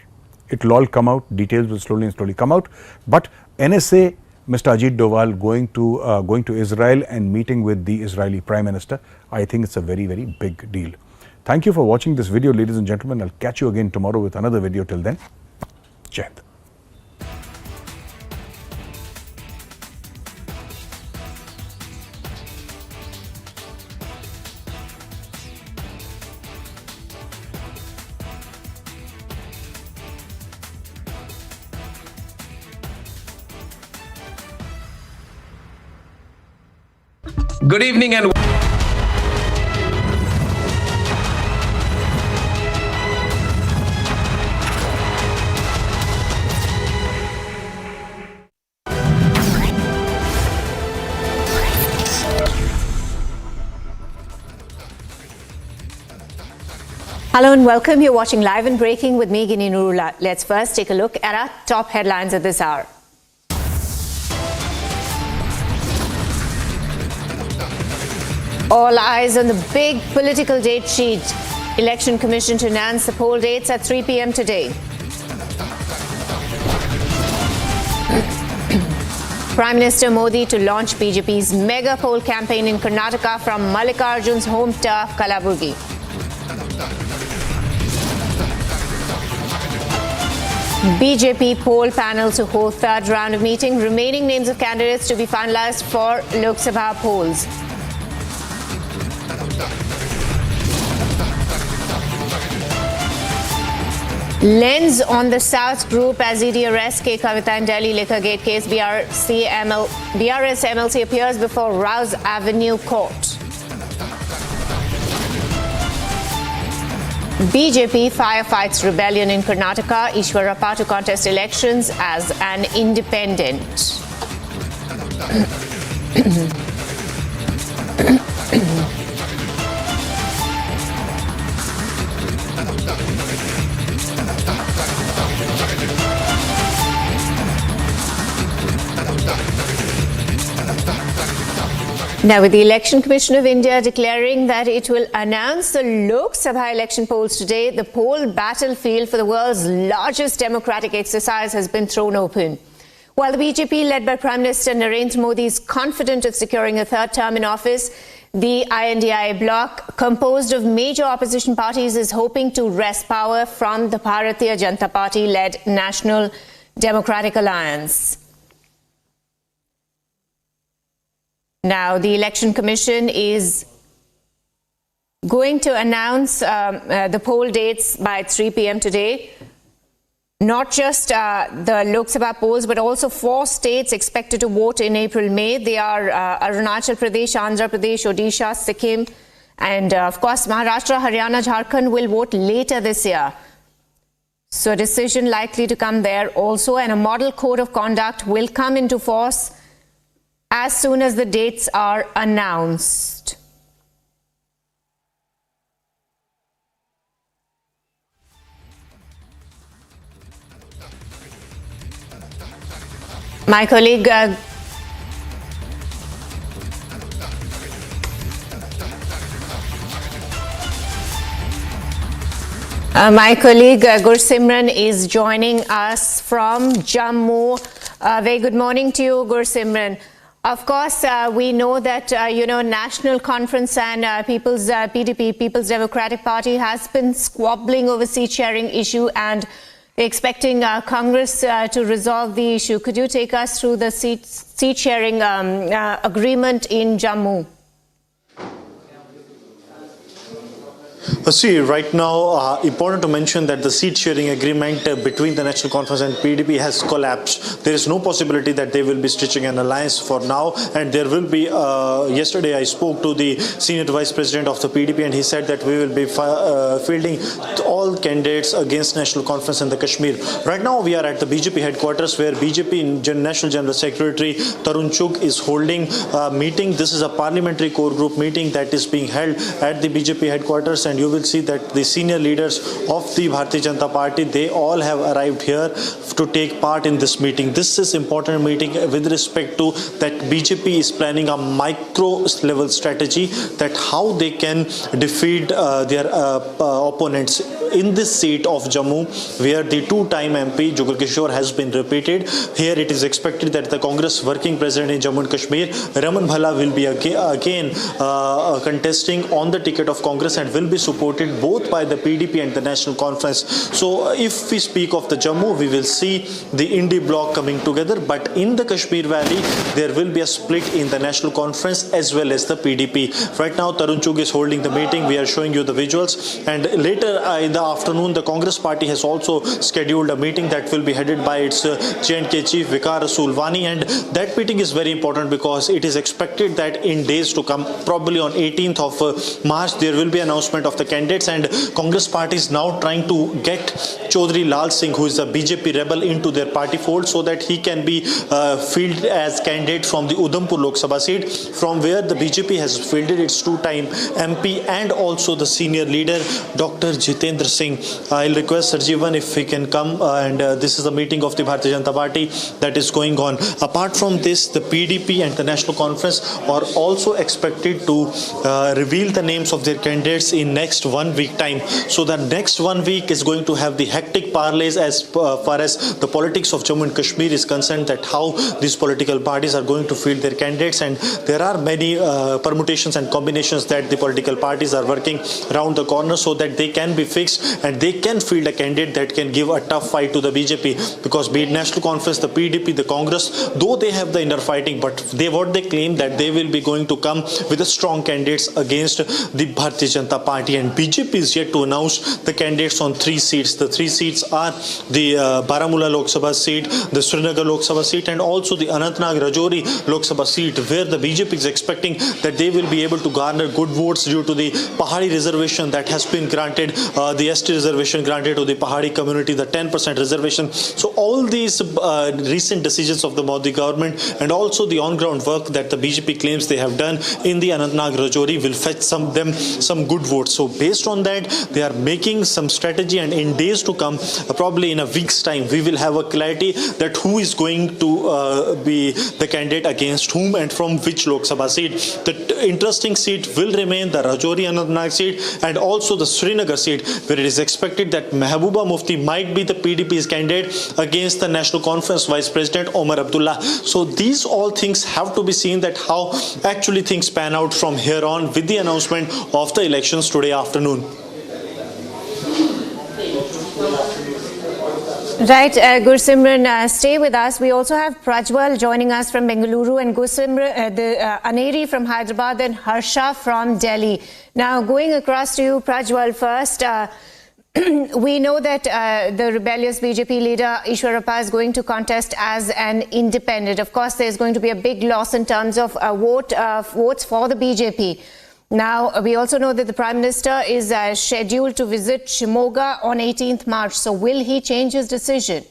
It will all come out, details will slowly come out, but NSA, Mr. Ajit Doval going to Israel and meeting with the Israeli Prime Minister, I think it's a very, very big deal. Thank you for watching this video, ladies and gentlemen. I'll catch you again tomorrow with another video. Till then, Jai Hind. Good evening and Hello and welcome. You're watching Live and Breaking with me, Gini Nurullah. Let's first take a look at our top headlines at this hour. All eyes on the big political date sheet. Election Commission to announce the poll dates at 3 p.m. today. Prime Minister Modi to launch BJP's mega poll campaign in Karnataka from Mallikarjun's home turf, Kalaburgi. BJP poll panel to hold third round of meeting. Remaining names of candidates to be finalized for Lok Sabha polls. Lens on the South Group as ED arrests K Kavitha in Delhi Liquorgate case. BRS MLC appears before Rouse Avenue Court. BJP firefights rebellion in Karnataka. Ishwarappa to contest elections as an independent. Now, with the Election Commission of India declaring that it will announce the Lok Sabha election polls today, the poll battlefield for the world's largest democratic exercise has been thrown open. While the BJP, led by Prime Minister Narendra Modi, is confident of securing a third term in office, the INDI bloc, composed of major opposition parties, is hoping to wrest power from the Bharatiya Janata Party-led National Democratic Alliance. Now, the Election Commission is going to announce the poll dates by 3 p.m. today. Not just the Lok Sabha polls, but also 4 states expected to vote in April-May. They are Arunachal Pradesh, Andhra Pradesh, Odisha, Sikkim, and of course Maharashtra, Haryana, Jharkhand will vote later this year. So a decision likely to come there also, and a model code of conduct will come into force as soon as the dates are announced. My colleague Gursimran is joining us from Jammu. Very good morning to you, Gursimran. Of course, we know that, National Conference and PDP, People's Democratic Party, has been squabbling over seat sharing issue, and they're expecting Congress to resolve the issue. Could you take us through the seat sharing agreement in Jammu? See, right now, important to mention that the seat sharing agreement between the National Conference and PDP has collapsed. There is no possibility that they will be stitching an alliance for now, and there will be, yesterday I spoke to the Senior Vice President of the PDP, and he said that we will be fielding all candidates against National Conference in the Kashmir. Right now, we are at the BJP headquarters, where BJP National General Secretary Tarun Chugh is holding a meeting. This is a parliamentary core group meeting that is being held at the BJP headquarters, and you will see that the senior leaders of the Bharatiya Janata Party, they all have arrived here to take part in this meeting. This is important meeting with respect to that BJP is planning a micro level strategy, that how they can defeat their opponents. In this seat of Jammu, where the two-time MP Jugal Kishore has been repeated, here it is expected that the Congress working president in Jammu and Kashmir, Raman Bhala, will be again contesting on the ticket of Congress and will be supported both by the PDP and the National Conference. So if we speak of the Jammu, we will see the Indie bloc coming together, but in the Kashmir Valley, there will be a split in the National Conference as well as the PDP. Right now, Tarun Chugh is holding the meeting. We are showing you the visuals, and later in the the afternoon, the Congress party has also scheduled a meeting that will be headed by its J&K chief Vicar Sulwani, and that meeting is very important because it is expected that in days to come, probably on 18th of March, there will be announcement of the candidates, and Congress party is now trying to get Chaudhry Lal Singh, who is a BJP rebel, into their party fold so that he can be fielded as candidate from the Udhampur Lok Sabha seat, from where the BJP has fielded its two-time MP and also the senior leader Dr. Jitendra Singh. I'll request Sarjeevan if he can come, and this is the meeting of the Bharatiya Janata Party that is going on. Apart from this, the PDP and the National Conference are also expected to reveal the names of their candidates in next 1 week time. So the next 1 week is going to have the hectic parlays as far as the politics of Jammu and Kashmir is concerned, that how these political parties are going to field their candidates, and there are many permutations and combinations that the political parties are working around the corner so that they can be fixed and they can field a candidate that can give a tough fight to the BJP, because be it National Conference, the PDP, the Congress, though they have the inner fighting, but what they claim that they will be going to come with a strong candidates against the Bharatiya Janata Party, and BJP is yet to announce the candidates on 3 seats. The 3 seats are the Baramulla Lok Sabha seat, the Srinagar Lok Sabha seat, and also the Anantnag Rajouri Lok Sabha seat, where the BJP is expecting that they will be able to garner good votes due to the Pahari reservation that has been granted, the ST reservation granted to the Pahari community, the 10% reservation. So all these recent decisions of the Modi government and also the on-ground work that the BJP claims they have done in the Anantnag Rajouri will fetch some good votes. So based on that, they are making some strategy, and in days to come, probably in a week's time, we will have a clarity that who is going to be the candidate against whom and from which Lok Sabha seat. The interesting seat will remain the Rajouri Anantnag seat and also the Srinagar seat, where it is expected that Mehbooba Mufti might be the PDP's candidate against the National Conference Vice President Omar Abdullah. So these all things have to be seen, that how actually things pan out from here on with the announcement of the elections today afternoon. Right, Gursimran, stay with us. We also have Prajwal joining us from Bengaluru, and Gursimran, Aneri from Hyderabad, and Harsha from Delhi. Now, going across to you, Prajwal, first. We know that the rebellious BJP leader Ishwarappa is going to contest as an independent. Of course, there's going to be a big loss in terms of votes for the BJP. Now, we also know that the Prime Minister is scheduled to visit Shimoga on 18th March. So will he change his decision?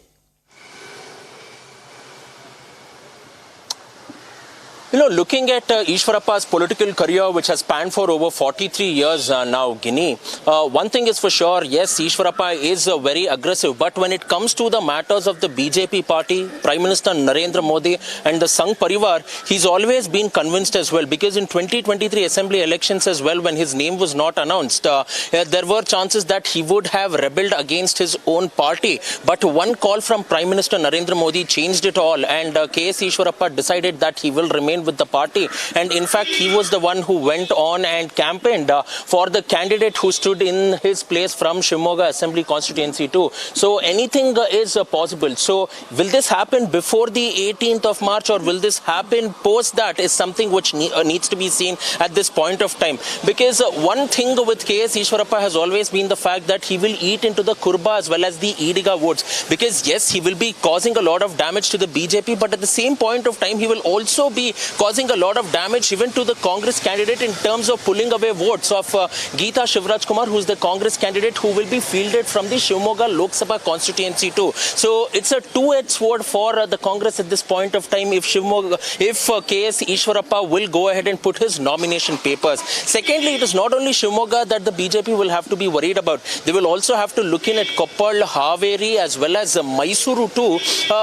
You know, looking at Ishwarappa's political career, which has spanned for over 43 years now, Guinea, one thing is for sure, yes, Ishwarappa is very aggressive. But when it comes to the matters of the BJP party, Prime Minister Narendra Modi and the Sangh Parivar, he's always been convinced as well. Because in 2023 Assembly elections as well, when his name was not announced, there were chances that he would have rebelled against his own party. But one call from Prime Minister Narendra Modi changed it all. And K.S. Ishwarappa decided that he will remain with the party, and in fact he was the one who went on and campaigned for the candidate who stood in his place from Shimoga Assembly constituency too. So anything is possible. So will this happen before the 18th of March, or will this happen post that, is something which needs to be seen at this point of time. Because one thing with K.S. Ishwarappa has always been the fact that he will eat into the Kurba as well as the Idiga votes, because yes, he will be causing a lot of damage to the BJP, but at the same point of time he will also be causing a lot of damage even to the Congress candidate in terms of pulling away votes of Geeta Shivraj Kumar, who is the Congress candidate who will be fielded from the Shimoga Lok Sabha constituency too. So it's a two-edged sword for the Congress at this point of time if K.S. Ishwarappa will go ahead and put his nomination papers. Secondly, it is not only Shimoga that the BJP will have to be worried about. They will also have to look in at Koppal, Haveri as well as Mysuru too,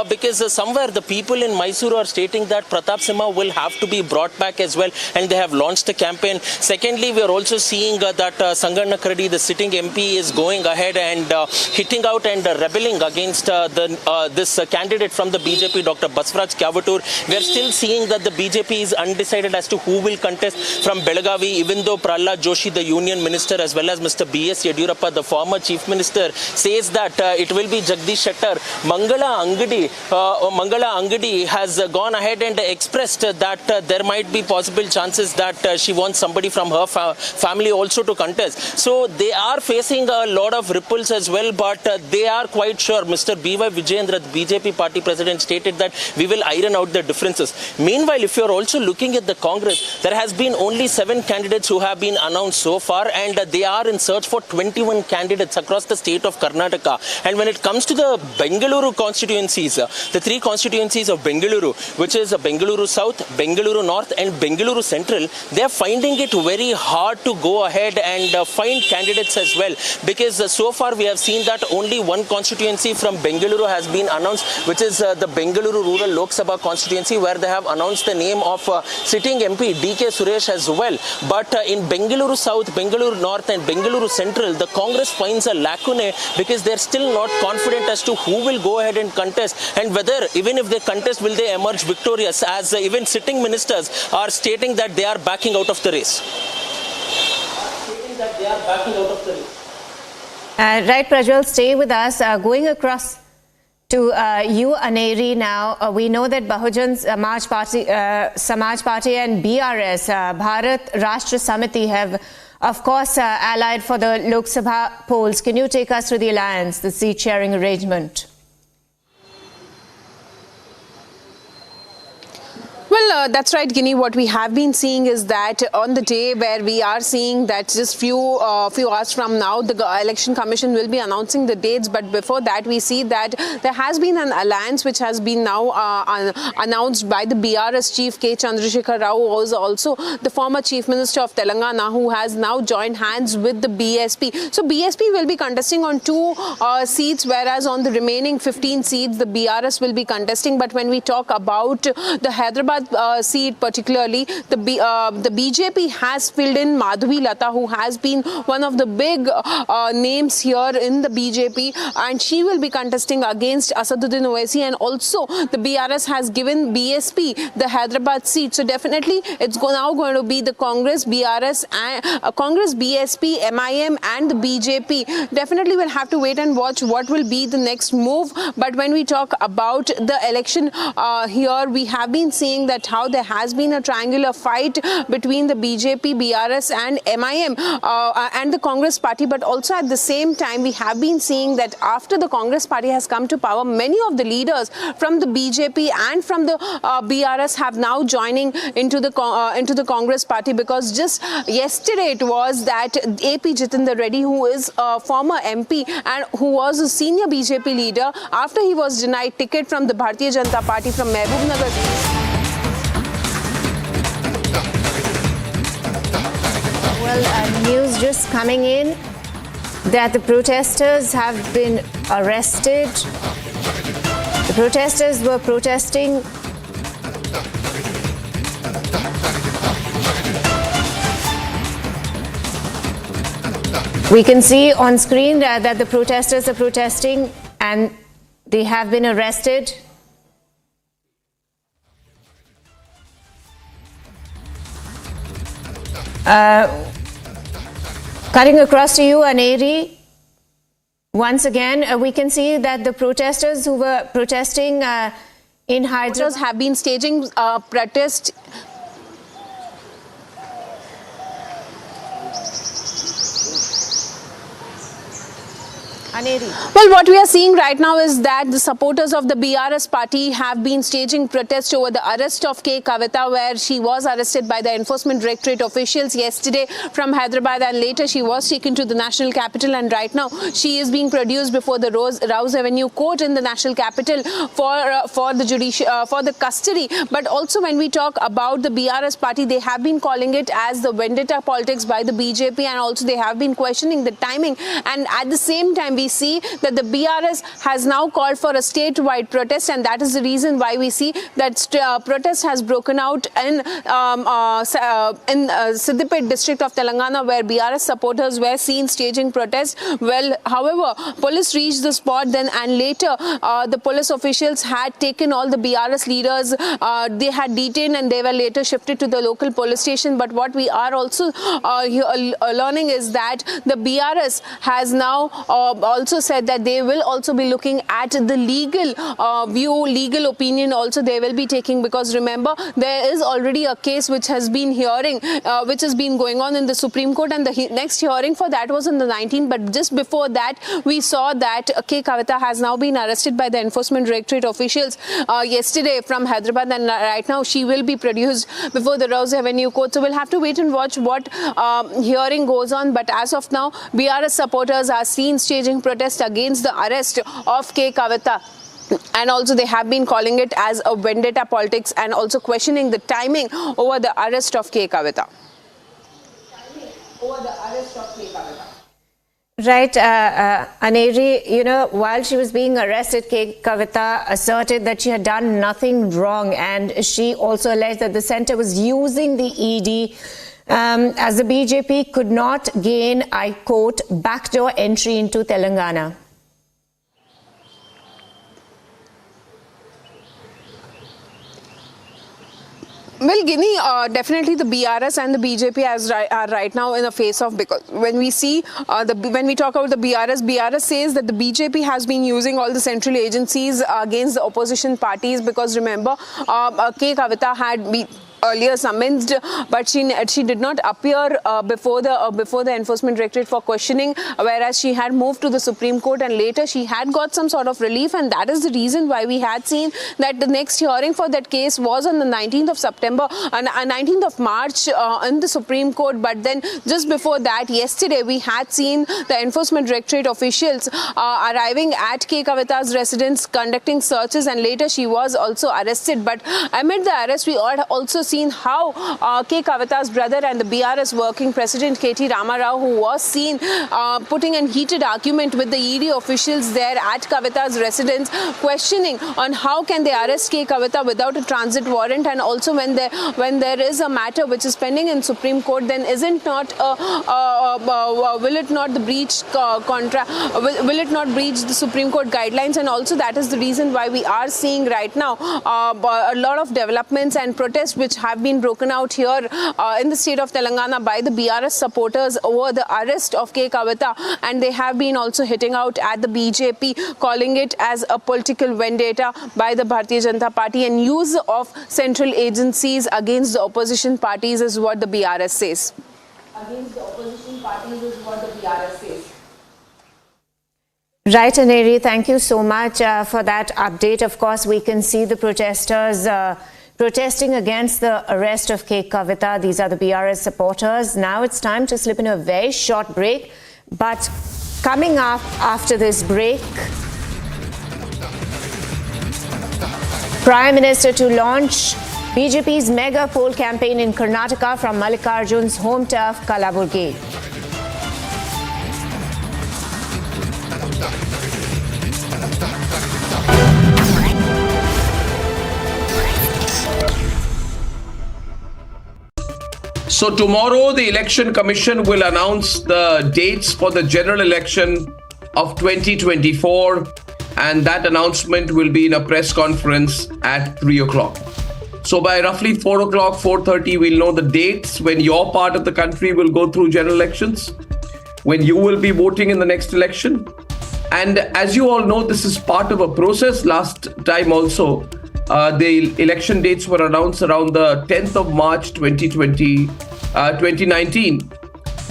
because somewhere the people in Mysuru are stating that Pratap Simha will have to be brought back as well, and they have launched the campaign. Secondly, we are also seeing that Sanganna Kreddy, the sitting MP, is going ahead and hitting out and rebelling against this candidate from the BJP, Dr. Baswaraj Kyavatur. We are still seeing that the BJP is undecided as to who will contest from Belagavi, even though Prahlad Joshi, the Union Minister, as well as Mr. B.S. Yediyurappa, the former Chief Minister, says that it will be Jagdish Shettar. Mangala Angadi has gone ahead and expressed that that there might be possible chances that she wants somebody from her family also to contest. So they are facing a lot of ripples as well, but they are quite sure. Mr. B.Y. Vijayendra, the BJP party president, stated that we will iron out the differences. Meanwhile, if you're also looking at the Congress, there has been only 7 candidates who have been announced so far, and they are in search for 21 candidates across the state of Karnataka. And when it comes to the Bengaluru constituencies, the 3 constituencies of Bengaluru, which is Bengaluru South, Bengaluru North and Bengaluru Central, they are finding it very hard to go ahead and find candidates as well, because so far we have seen that only one constituency from Bengaluru has been announced, which is the Bengaluru Rural Lok Sabha constituency, where they have announced the name of sitting MP DK Suresh as well. But in Bengaluru South, Bengaluru North and Bengaluru Central, the Congress finds a lacune because they're still not confident as to who will go ahead and contest, and whether even if they contest, will they emerge victorious, as even sitting ministers are stating that they are backing out of the race. Right, Prajwal, stay with us. Going across to you, Aneri, now, we know that Bahujan Samaj Party and BRS, Bharat Rashtra Samiti, have, of course, allied for the Lok Sabha polls. Can you take us through the alliance, the seat-sharing arrangement? Well, that's right, Guinea. What we have been seeing is that on the day where we are seeing that just few hours from now, the Election Commission will be announcing the dates. But before that, we see that there has been an alliance which has been now announced by the BRS chief K Chandrasekhar Rao, who is also the former Chief Minister of Telangana, who has now joined hands with the BSP. So BSP will be contesting on 2 seats, whereas on the remaining 15 seats, the BRS will be contesting. But when we talk about the Hyderabad seat particularly, the BJP has filled in Madhavi Lata, who has been one of the big names here in the BJP, and she will be contesting against Asaduddin Owaisi, and also the BRS has given BSP the Hyderabad seat. So definitely it's now going to be the Congress, BRS, and Congress, BSP, MIM and the BJP. Definitely we'll have to wait and watch what will be the next move. But when we talk about the election here, we have been seeing that how there has been a triangular fight between the BJP, BRS and MIM and the Congress party. But also at the same time, we have been seeing that after the Congress party has come to power, many of the leaders from the BJP and from the BRS have now joining into the Congress party, because just yesterday it was that AP Jitendra Reddy, who is a former MP and who was a senior BJP leader, after he was denied ticket from the Bharatiya Janata Party from Mehboob Nagar. Well, news just coming in that the protesters have been arrested. The protesters were protesting we can see on screen that the protesters are protesting and they have been arrested. Cutting across to you, Aneri, once again, we can see that the protesters who were protesting in Hyderabad have been staging protest. Well, what we are seeing right now is that the supporters of the BRS party have been staging protest over the arrest of K Kavitha, where she was arrested by the Enforcement Directorate officials yesterday from Hyderabad, and later she was taken to the national capital, and right now she is being produced before the Rouse Avenue court in the national capital for the custody. But also when we talk about the BRS party, they have been calling it as the vendetta politics by the BJP, and also they have been questioning the timing. And at the same time, we see that the BRS has now called for a statewide protest, and that is the reason why we see that protest has broken out in Siddipet district of Telangana, where BRS supporters were seen staging protests. Well, however, police reached the spot then, and later the police officials had taken all the BRS leaders. They had detained and they were later shifted to the local police station. But what we are also learning is that the BRS has now also said that they will also be looking at the legal legal opinion also they will be taking, because remember, there is already a case which has been which has been going on in the Supreme Court, and the next hearing for that was on the 19th. But just before that, we saw that K Kavitha has now been arrested by the Enforcement Directorate officials yesterday from Hyderabad, and right now she will be produced before the Rouse Avenue Court. So we'll have to wait and watch what hearing goes on. But as of now, BRS supporters are seen staging protest against the arrest of K Kavitha. And also they have been calling it as a vendetta politics, and also questioning the timing over the arrest of K Kavitha. Right, Aneri, while she was being arrested, K Kavitha asserted that she had done nothing wrong, and she also alleged that the centre was using the ED as the BJP could not gain, I quote, backdoor entry into Telangana. Well, Guinea, definitely the BRS and the BJP are right now in the face of, because when we see when we talk about the BRS says that the BJP has been using all the central agencies against the opposition parties, because remember, K Kavitha had been earlier summoned, but she did not appear before the Enforcement Directorate for questioning, whereas she had moved to the Supreme Court, and later she had got some sort of relief, and that is the reason why we had seen that the next hearing for that case was on the 19th of September and 19th of March in the Supreme Court. But then just before that, yesterday, we had seen the Enforcement Directorate officials arriving at K Kavitha's residence, conducting searches, and later she was also arrested. But amid the arrest, we had also seen how K Kavitha's brother and the BRS working president KT Ramarao, who was seen putting a heated argument with the ED officials there at Kavitha's residence, questioning on how can they arrest K Kavitha without a transit warrant, and also when there is a matter which is pending in Supreme Court, then will it not breach the Supreme Court guidelines? And also that is the reason why we are seeing right now a lot of developments and protests which have been broken out here in the state of Telangana by the BRS supporters over the arrest of K Kavitha, and they have been also hitting out at the BJP, calling it as a political vendetta by the Bharatiya Janata Party, and use of central agencies against the opposition parties is what the BRS says. Against the opposition parties is what the BRS says. Right, Aneri, thank you so much for that update. Of course, we can see the protesters protesting against the arrest of K Kavitha. These are the BRS supporters. Now it's time to slip into a very short break. But coming up after this break, Prime Minister to launch BJP's mega poll campaign in Karnataka from Mallikarjun's home turf, Kalaburgi. So tomorrow the Election Commission will announce the dates for the general election of 2024, and that announcement will be in a press conference at 3 o'clock. So by roughly 4 o'clock, 4:30, we'll know the dates when your part of the country will go through general elections, when you will be voting in the next election. And as you all know, this is part of a process. Last time also, the election dates were announced around the 10th of March 2019,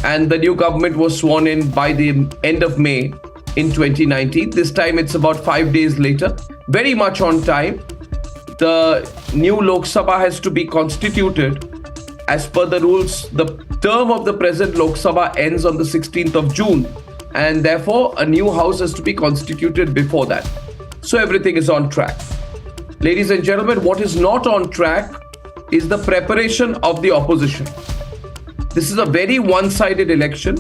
and the new government was sworn in by the end of May in 2019. This time it's about 5 days later, very much on time. The new Lok Sabha has to be constituted. As per the rules, the term of the present Lok Sabha ends on the 16th of June, and therefore a new house has to be constituted before that. So everything is on track. Ladies and gentlemen, what is not on track is the preparation of the opposition. This is a very one-sided election,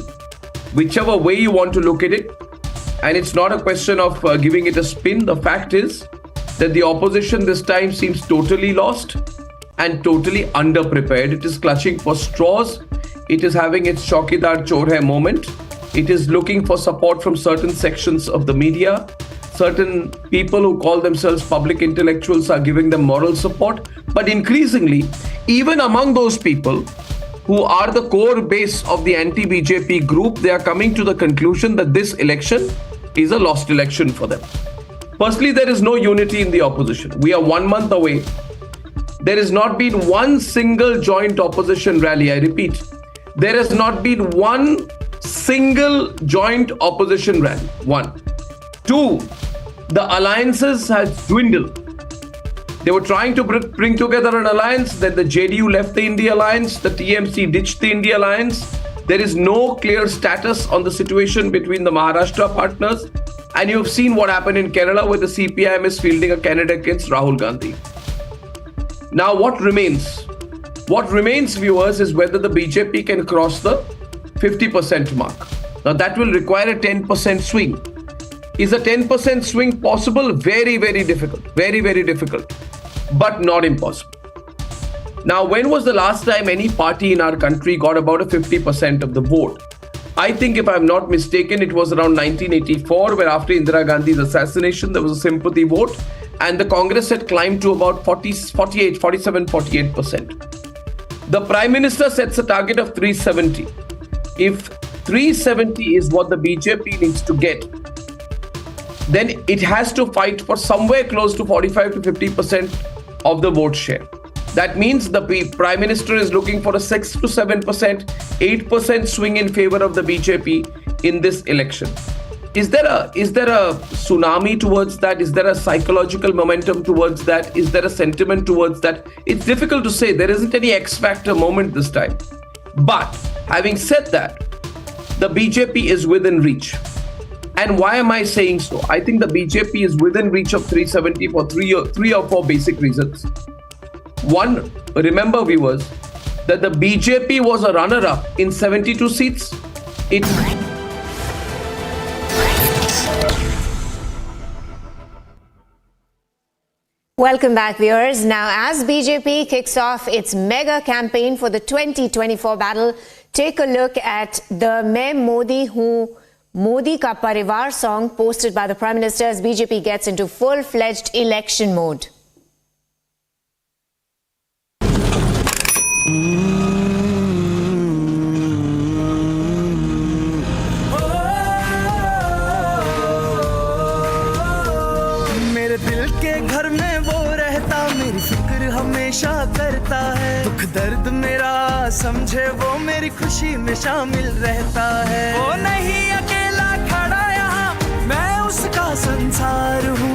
whichever way you want to look at it. And it's not a question of giving it a spin. The fact is that the opposition this time seems totally lost and totally underprepared. It is clutching for straws. It is having its Chaukidar Chor Hai moment. It is looking for support from certain sections of the media. Certain people who call themselves public intellectuals are giving them moral support. But increasingly, even among those people who are the core base of the anti-BJP group, they are coming to the conclusion that this election is a lost election for them. Firstly, there is no unity in the opposition. We are 1 month away. There has not been one single joint opposition rally. I repeat, there has not been one single joint opposition rally. 1. 2, the alliances have dwindled. They were trying to bring together an alliance, then the JDU left the India alliance, the TMC ditched the India alliance. There is no clear status on the situation between the Maharashtra partners. And you have seen what happened in Kerala, where the CPIM is fielding a candidate against Rahul Gandhi. Now what remains? What remains, viewers, is whether the BJP can cross the 50% mark. Now that will require a 10% swing. Is a 10% swing possible? Very, very difficult. Very, very difficult. But not impossible. Now, when was the last time any party in our country got about a 50% of the vote? I think, if I'm not mistaken, it was around 1984, where after Indira Gandhi's assassination, there was a sympathy vote, and the Congress had climbed to about 47-48%. The Prime Minister sets a target of 370. If 370 is what the BJP needs to get, then it has to fight for somewhere close to 45 to 50% of the vote share. That means the Prime Minister is looking for a 6 to 7%, 8% swing in favor of the BJP in this election. Is there a tsunami towards that? Is there a psychological momentum towards that? Is there a sentiment towards that? It's difficult to say. There isn't any X factor moment this time. But having said that, the BJP is within reach. And why am I saying so? I think the BJP is within reach of 370 for three or four basic reasons. One, remember, viewers, that the BJP was a runner-up in 72 seats. Welcome back, viewers. Now, as BJP kicks off its mega campaign for the 2024 battle, take a look at the Main Modi Hu Modi Ka Parivar song posted by the Prime Minister as BJP gets into full-fledged election mode. मेरे दिल के घर में वो रहता, मेरी फिक्र हमेशा करता है, दुख दर्द मेरा समझे वो, मेरी खुशी में शामिल रहता है। वो नहीं अकेला खड़ा यहाँ, मैं उसका संसार हूँ।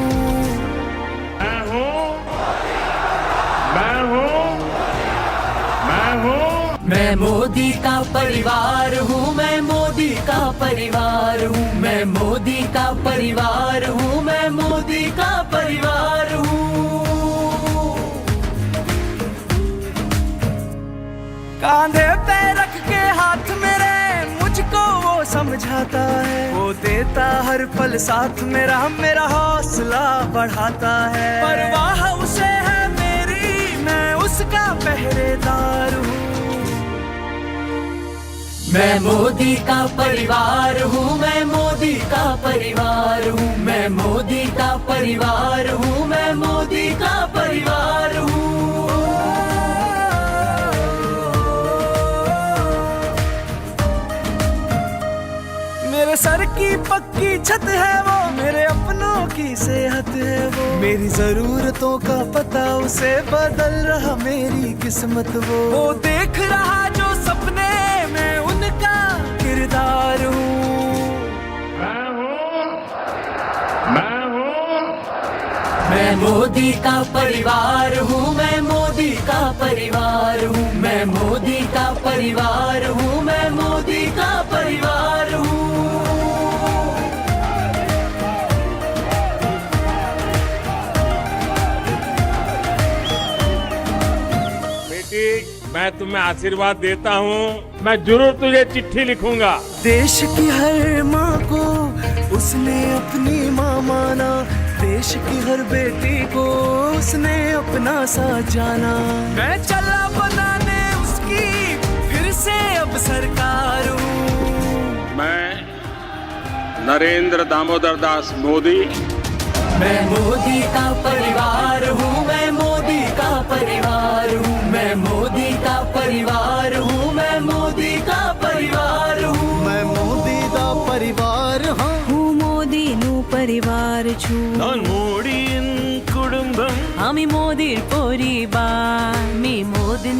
मैं मोदी का परिवार हूँ, मैं मोदी का परिवार हूँ, मैं मोदी का परिवार हूँ, मैं मोदी का परिवार हूँ। कांधे पे रख के हाथ मेरे मुझको वो समझाता है, वो देता हर पल साथ मेरा, मेरा हौसला बढ़ाता है। परवाह उसे है मेरी, मैं उसका पहरेदार हूँ। मैं मोदी का परिवार हूँ, मैं मोदी का परिवार हूँ, मैं मोदी का परिवार हूँ, मैं मोदी का परिवार हूँ। मेरे सर की पक्की छत है वो, मेरे अपनों की सेहत है वो, मेरी जरूरतों का पता उसे, बदल रहा मेरी किस्मत वो देख रहा जो सपने, मैं उनका किरदार हूँ। मैं मोदी का परिवार हूँ, मैं मोदी का परिवार हूँ, मैं मोदी का परिवार हूँ, मैं मोदी का परिवार हूँ। मैं तुम्हें आशीर्वाद देता हूँ, मैं जरूर तुझे चिट्ठी लिखूंगा। देश की हर माँ को उसने अपनी माँ माना, देश की हर बेटी को उसने अपना सा जाना। मैं चला बनाने उसकी फिर से अब सरकार हूँ। मैं नरेंद्र दामोदर दास मोदी, मैं मोदी का परिवार हूँ, मैं मोदी का परिवार हूँ, मैं मोदी का परिवार हूँ, मैं मोदी का परिवार हूँ, मैं मोदी का परिवार हूँ। मोदी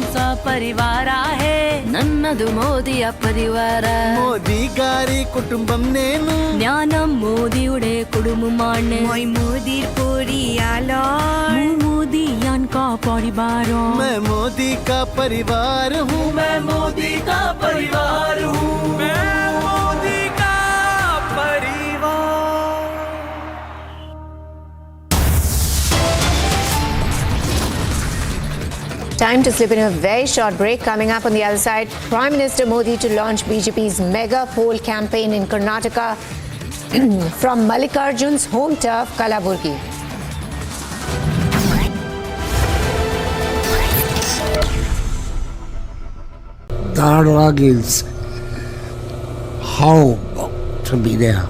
आमचा परिवार आहे नन्नदु मोदिय परिवार మోదీ గారి కుటుంబం నేను జ్ఞానం మోదియుడే కుడుముమాने মই मोदी पोरियालो मोदी यांका परिवार मैं मोदी का परिवार हूँ मैं मोदी का परिवार हूँ मैं मोदी का परिवार Time to slip in a very short break. Coming up on the other side, Prime Minister Modi to launch BJP's mega poll campaign in Karnataka from Mallikarjun's home turf, Kalaburgi. Dialogue is home to me now.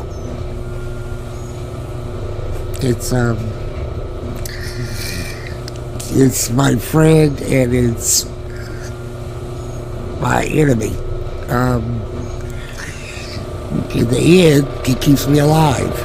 It's my friend and it's my enemy. In the end, it keeps me alive.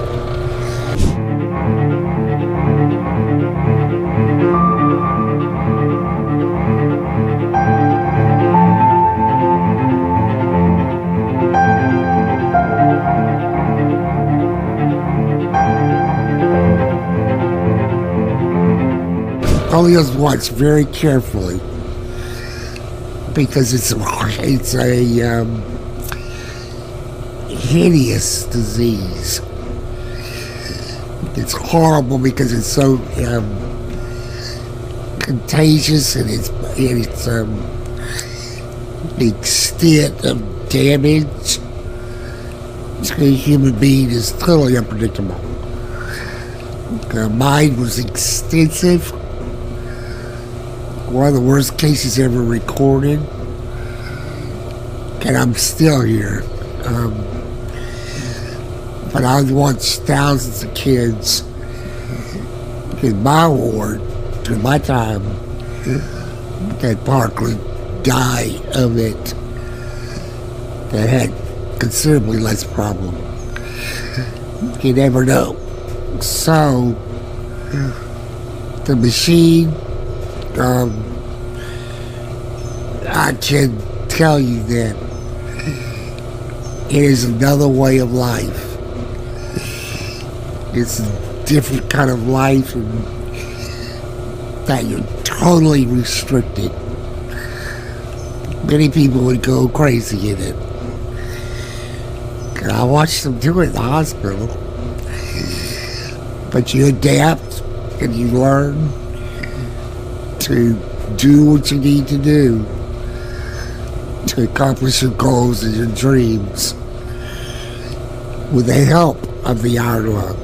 Only has watched very carefully because it's a hideous disease. It's horrible because it's so contagious and it's the extent of damage to a human being is totally unpredictable. Mine was extensive. One of the worst cases ever recorded, and I'm still here. But I've watched thousands of kids in my ward, in my time, at Parkland die of it that had considerably less problem. You never know. So, the machine, I can tell you that it is another way of life. It's a different kind of life and that you're totally restricted. Many people would go crazy in it. And I watched them do it in the hospital. But you adapt and you learn to do what you need to do to accomplish your goals and your dreams with the help of the ISRO.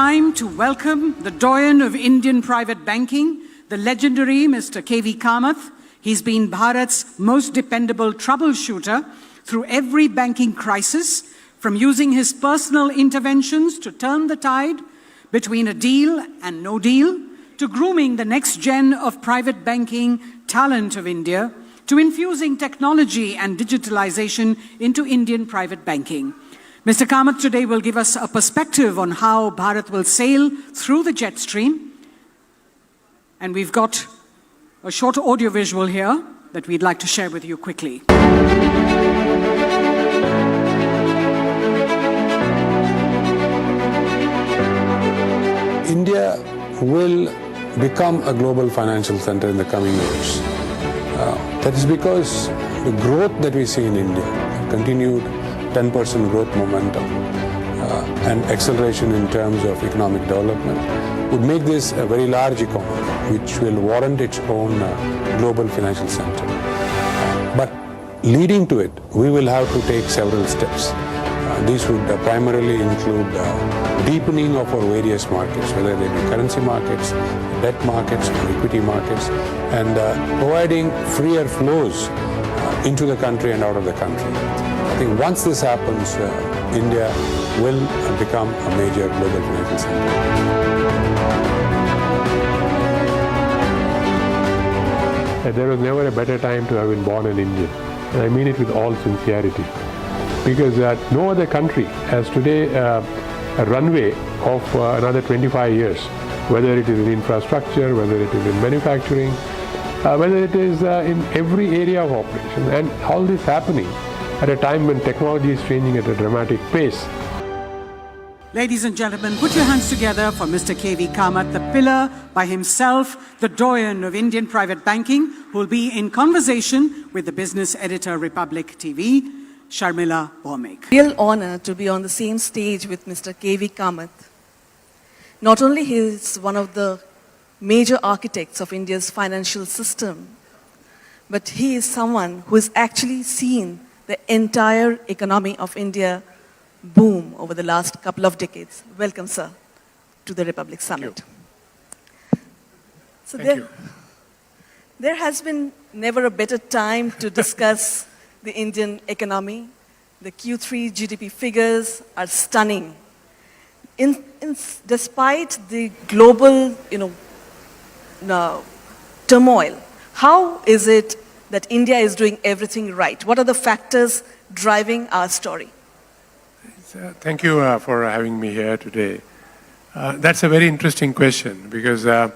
time to welcome the doyen of Indian private banking, the legendary Mr. K Kavitha. He's been Bharat's most dependable troubleshooter through every banking crisis, from using his personal interventions to turn the tide between a deal and no deal, to grooming the next gen of private banking talent of India, to infusing technology and digitalization into Indian private banking. Mr. Kamath today will give us a perspective on how Bharat will sail through the jet stream. And we've got a short audiovisual here that we'd like to share with you quickly. India will become a global financial center in the coming years. That is because the growth that we see in India, continued 10% growth momentum and acceleration in terms of economic development, would make this a very large economy, which will warrant its own global financial center. But leading to it, we will have to take several steps. These would primarily include deepening of our various markets, whether they be currency markets, debt markets, or equity markets, and providing freer flows into the country and out of the country. I think once this happens, India will become a major global financial center. There was never a better time to have been born an Indian, and I mean it with all sincerity, because no other country has today a runway of another 25 years, whether it is in infrastructure, whether it is in manufacturing, whether it is in every area of operation, and all this happening at a time when technology is changing at a dramatic pace. Ladies and gentlemen, put your hands together for Mr. K Kamath, the pillar by himself, the doyen of Indian private banking, who will be in conversation with the business editor, Republic TV, Sharmila Bhomik. Real honor to be on the same stage with Mr. K Kamath. Not only he is one of the major architects of India's financial system, but he is someone who has actually seen the entire economy of India boom over the last couple of decades. Welcome, sir, to the Republic Summit. So there has been never a better time to discuss the Indian economy. The Q3 GDP figures are stunning. Despite the global, turmoil, how is it that India is doing everything right? What are the factors driving our story? Thank you for having me here today. That's a very interesting question, because it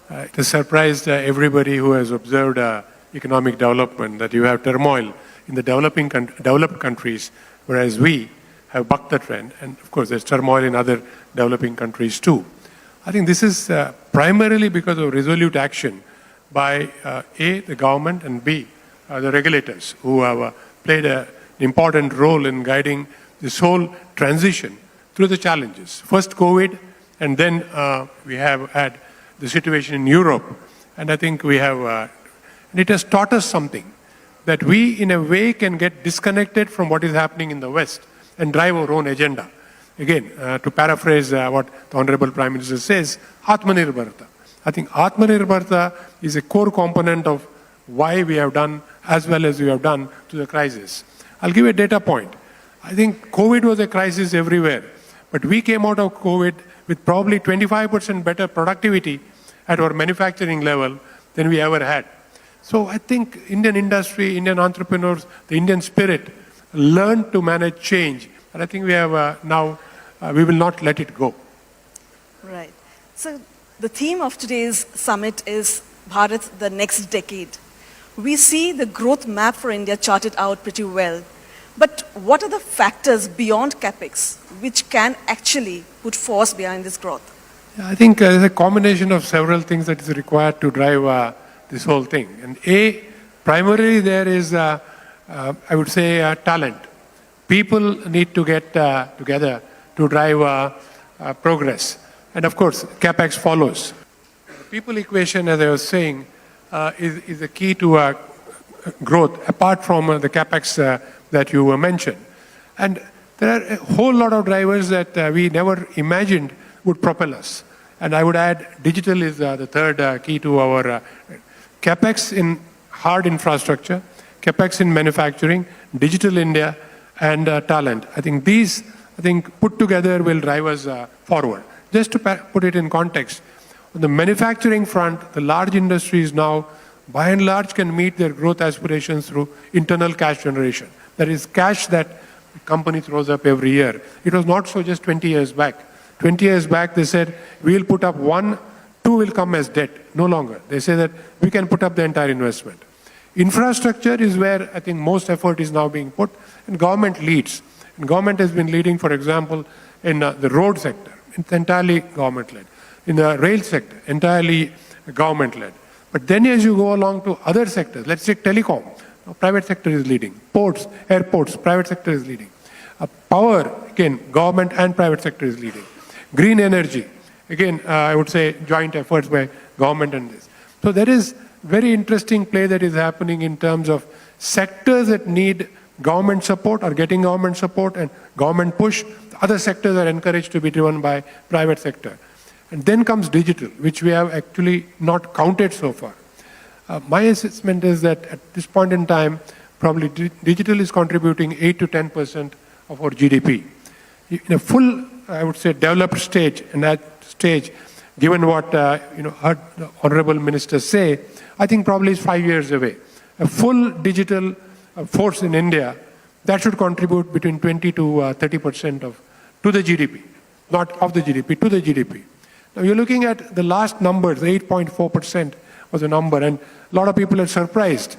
has surprised everybody who has observed economic development that you have turmoil in the developed countries, whereas we have bucked the trend. And of course, there's turmoil in other developing countries too. I think this is primarily because of resolute action by A, the government, and B, the regulators, who have played an important role in guiding this whole transition through the challenges. First COVID, and then we have had the situation in Europe. And I think we have, and it has taught us something, that we in a way can get disconnected from what is happening in the West and drive our own agenda. Again, to paraphrase what the Honorable Prime Minister says, Atmanirbharta. I think Atmanirbharta is a core component of why we have done as well as we have done to the crisis. I'll give a data point. I think COVID was a crisis everywhere, but we came out of COVID with probably 25% better productivity at our manufacturing level than we ever had. So I think Indian industry, Indian entrepreneurs, the Indian spirit learned to manage change. And I think we have now, we will not let it go. Right. So the theme of today's summit is Bharat, the next decade. We see the growth map for India charted out pretty well. But what are the factors beyond capex which can actually put force behind this growth? I think there's a combination of several things that is required to drive this whole thing. And A, primarily there is, I would say, talent. People need to get together to drive progress. And of course, capex follows. The people equation, as I was saying, is the key to growth, apart from the capex that you mentioned. And there are a whole lot of drivers that we never imagined would propel us. And I would add, digital is the third key to our capex in hard infrastructure, capex in manufacturing, digital India, and talent. I think these, put together will drive us forward. Just to put it in context, on the manufacturing front, the large industries now, by and large, can meet their growth aspirations through internal cash generation. That is cash that the company throws up every year. It was not so just 20 years back. 20 years back, they said, we'll put up 1, 2 will come as debt. No longer. They say that we can put up the entire investment. Infrastructure is where I think most effort is now being put, and government leads. And government has been leading, for example, in the road sector. It's entirely government-led. In the rail sector, entirely government-led. But then as you go along to other sectors, let's take telecom, private sector is leading. Ports, airports, private sector is leading. Power, again, government and private sector is leading. Green energy, again, I would say joint efforts by government and this. So there is very interesting play that is happening in terms of sectors that need government support are getting government support and government push. Other sectors are encouraged to be driven by private sector. And then comes digital, which we have actually not counted so far. My assessment is that at this point in time, probably digital is contributing 8 to 10% of our GDP. In a full, I would say, developed stage, in that stage, given what heard the honorable ministers say, I think probably is 5 years away. A full digital force in India, that should contribute between 20 to 30% to the GDP, not of the GDP, to the GDP. Now you're looking at the last numbers, 8.4% was the number, and a lot of people are surprised,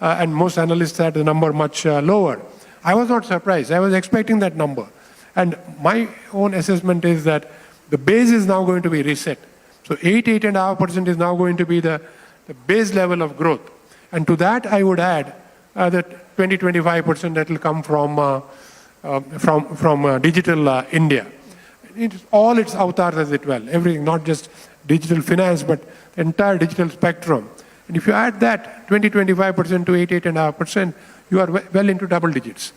and most analysts had the number much lower. I was not surprised. I was expecting that number. And my own assessment is that the base is now going to be reset. So 8.5% is now going to be the base level of growth. And to that, I would add that 20-25% that will come from digital India. It's all its avatars as it well. Everything, not just digital finance, but the entire digital spectrum. And if you add that 20-25% to 8.5%, you are well into double digits.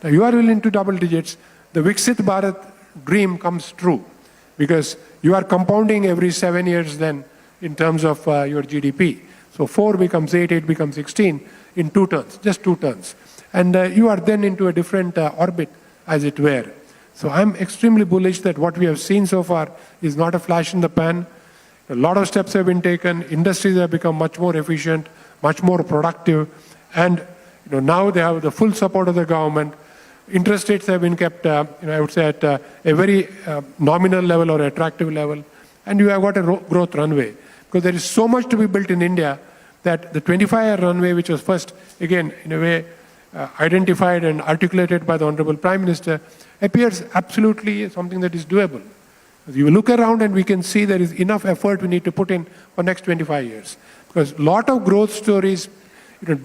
Now you are well into double digits. The Viksit Bharat dream comes true because you are compounding every 7 years then in terms of your GDP. So 4 becomes 8, 8 becomes 16 in 2 turns, just 2 turns. And you are then into a different orbit, as it were. So I'm extremely bullish that what we have seen so far is not a flash in the pan. A lot of steps have been taken. Industries have become much more efficient, much more productive. And now they have the full support of the government. Interest rates have been kept, I would say, at a very nominal level or attractive level. And you have got a growth runway. Because there is so much to be built in India that the 25-year runway, which was first, again, in a way, identified and articulated by the Honorable Prime Minister, appears absolutely something that is doable. You look around and we can see there is enough effort we need to put in for next 25 years. Because a lot of growth stories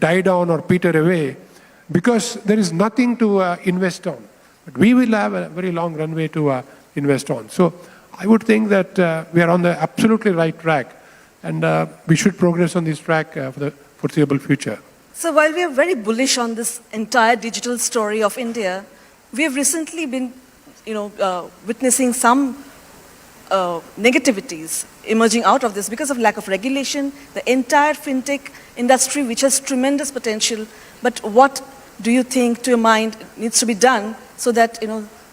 die down or peter away because there is nothing to invest on. But we will have a very long runway to invest on. So I would think that we are on the absolutely right track and we should progress on this track for the foreseeable future. So while we are very bullish on this entire digital story of India, we have recently been witnessing some negativities emerging out of this because of lack of regulation, the entire fintech industry, which has tremendous potential. But what do you think, to your mind, needs to be done so that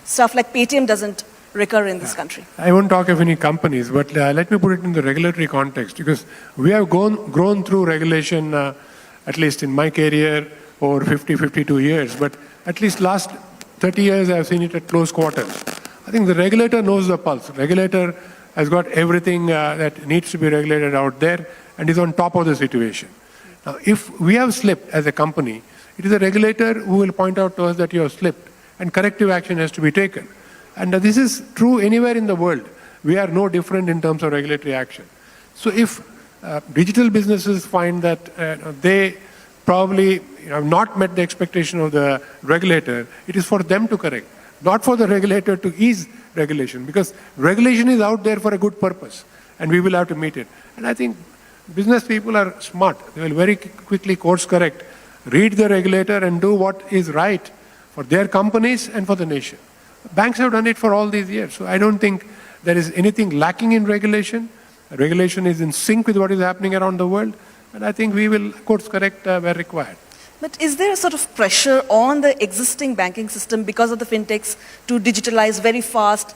stuff like Paytm doesn't recur in this country? I won't talk of any companies, but let me put it in the regulatory context, because we have grown through regulation, at least in my career, over 52 years. But at least last 30 years, I've seen it at close quarters. I think the regulator knows the pulse. The regulator has got everything that needs to be regulated out there and is on top of the situation. Now, if we have slipped as a company, it is a regulator who will point out to us that you have slipped and corrective action has to be taken. And this is true anywhere in the world. We are no different in terms of regulatory action. So if digital businesses find that they probably have not met the expectation of the regulator, it is for them to correct, not for the regulator to ease regulation, because regulation is out there for a good purpose and we will have to meet it. And I think business people are smart. They will very quickly course correct, read the regulator and do what is right for their companies and for the nation. Banks have done it for all these years. So I don't think there is anything lacking in regulation. Regulation is in sync with what is happening around the world, and I think we will course correct where required. But is there a sort of pressure on the existing banking system because of the fintechs to digitalize very fast?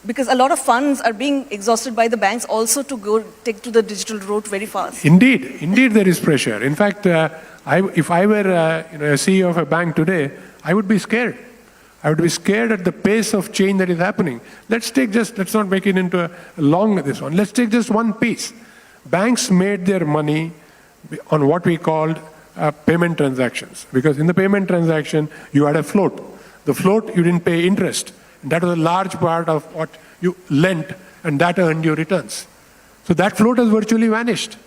Because a lot of funds are being exhausted by the banks also to go take to the digital route very fast. Indeed there is pressure. In fact, if I were a CEO of a bank today, I would be scared. I would be scared at the pace of change that is happening. Let's not make it into a long this one. Let's take just one piece. Banks made their money on what we called payment transactions. Because in the payment transaction, you had a float. The float, you didn't pay interest. And that was a large part of what you lent, and that earned you returns. So that float has virtually vanished.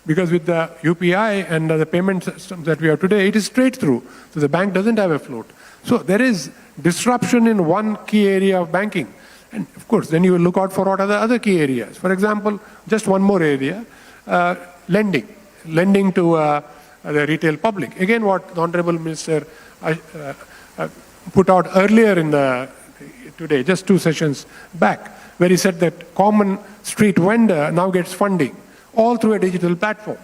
Because with the UPI and the payment systems that we have today, it is straight through. So the bank doesn't have a float. So there is disruption in one key area of banking. And of course, then you will look out for what are the other key areas. For example, just one more area, lending. Lending to the retail public. Again, what the Honorable Minister put out earlier today, just 2 sessions back, where he said that common street vendor now gets funding, all through a digital platform.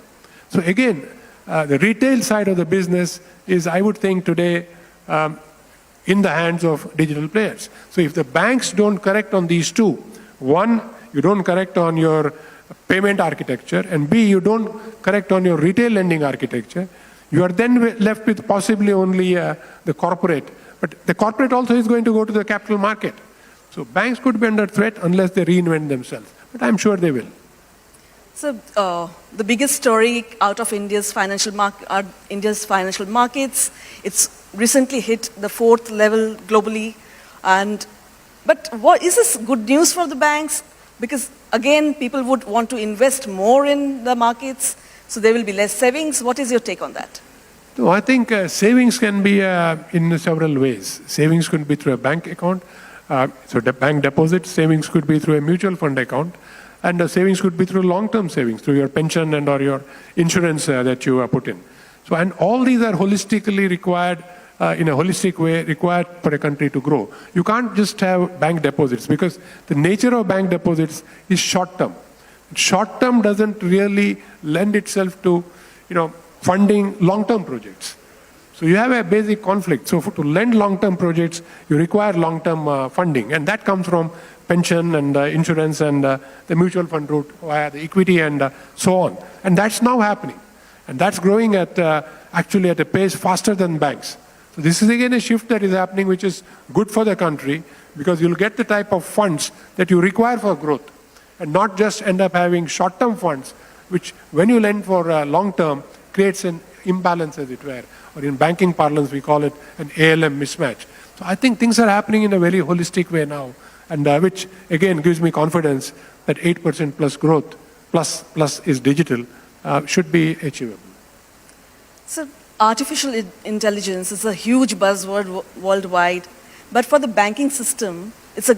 So again, the retail side of the business is, I would think today, in the hands of digital players. So if the banks don't correct on these two, one, you don't correct on your payment architecture, and B, you don't correct on your retail lending architecture, you are then left with possibly only the corporate. But the corporate also is going to go to the capital market. So banks could be under threat unless they reinvent themselves. But I'm sure they will. So the biggest story out of India's financial markets, it's recently hit the 4th level globally. But what is this good news for the banks? Because again, people would want to invest more in the markets, so there will be less savings. What is your take on that? No, I think savings can be in several ways. Savings could be through a bank account, so the bank deposits. Savings could be through a mutual fund account, and savings could be through long-term savings, through your pension and or your insurance that you put in. So, and all these are holistically required, in a holistic way, required for a country to grow. You can't just have bank deposits because the nature of bank deposits is short-term. Short-term doesn't really lend itself to, funding long-term projects. So you have a basic conflict. So to lend long-term projects, you require long-term funding, and that comes from pension and insurance and the mutual fund route via the equity and so on. And that's now happening. And that's growing at actually at a pace faster than banks. So this is again a shift that is happening, which is good for the country because you'll get the type of funds that you require for growth and not just end up having short-term funds, which when you lend for long-term creates an imbalance, as it were, or in banking parlance we call it an ALM mismatch. So I think things are happening in a very holistic way now, and which again gives me confidence that 8% plus growth plus is digital should be achievable. So artificial intelligence is a huge buzzword worldwide, but for the banking system, it's a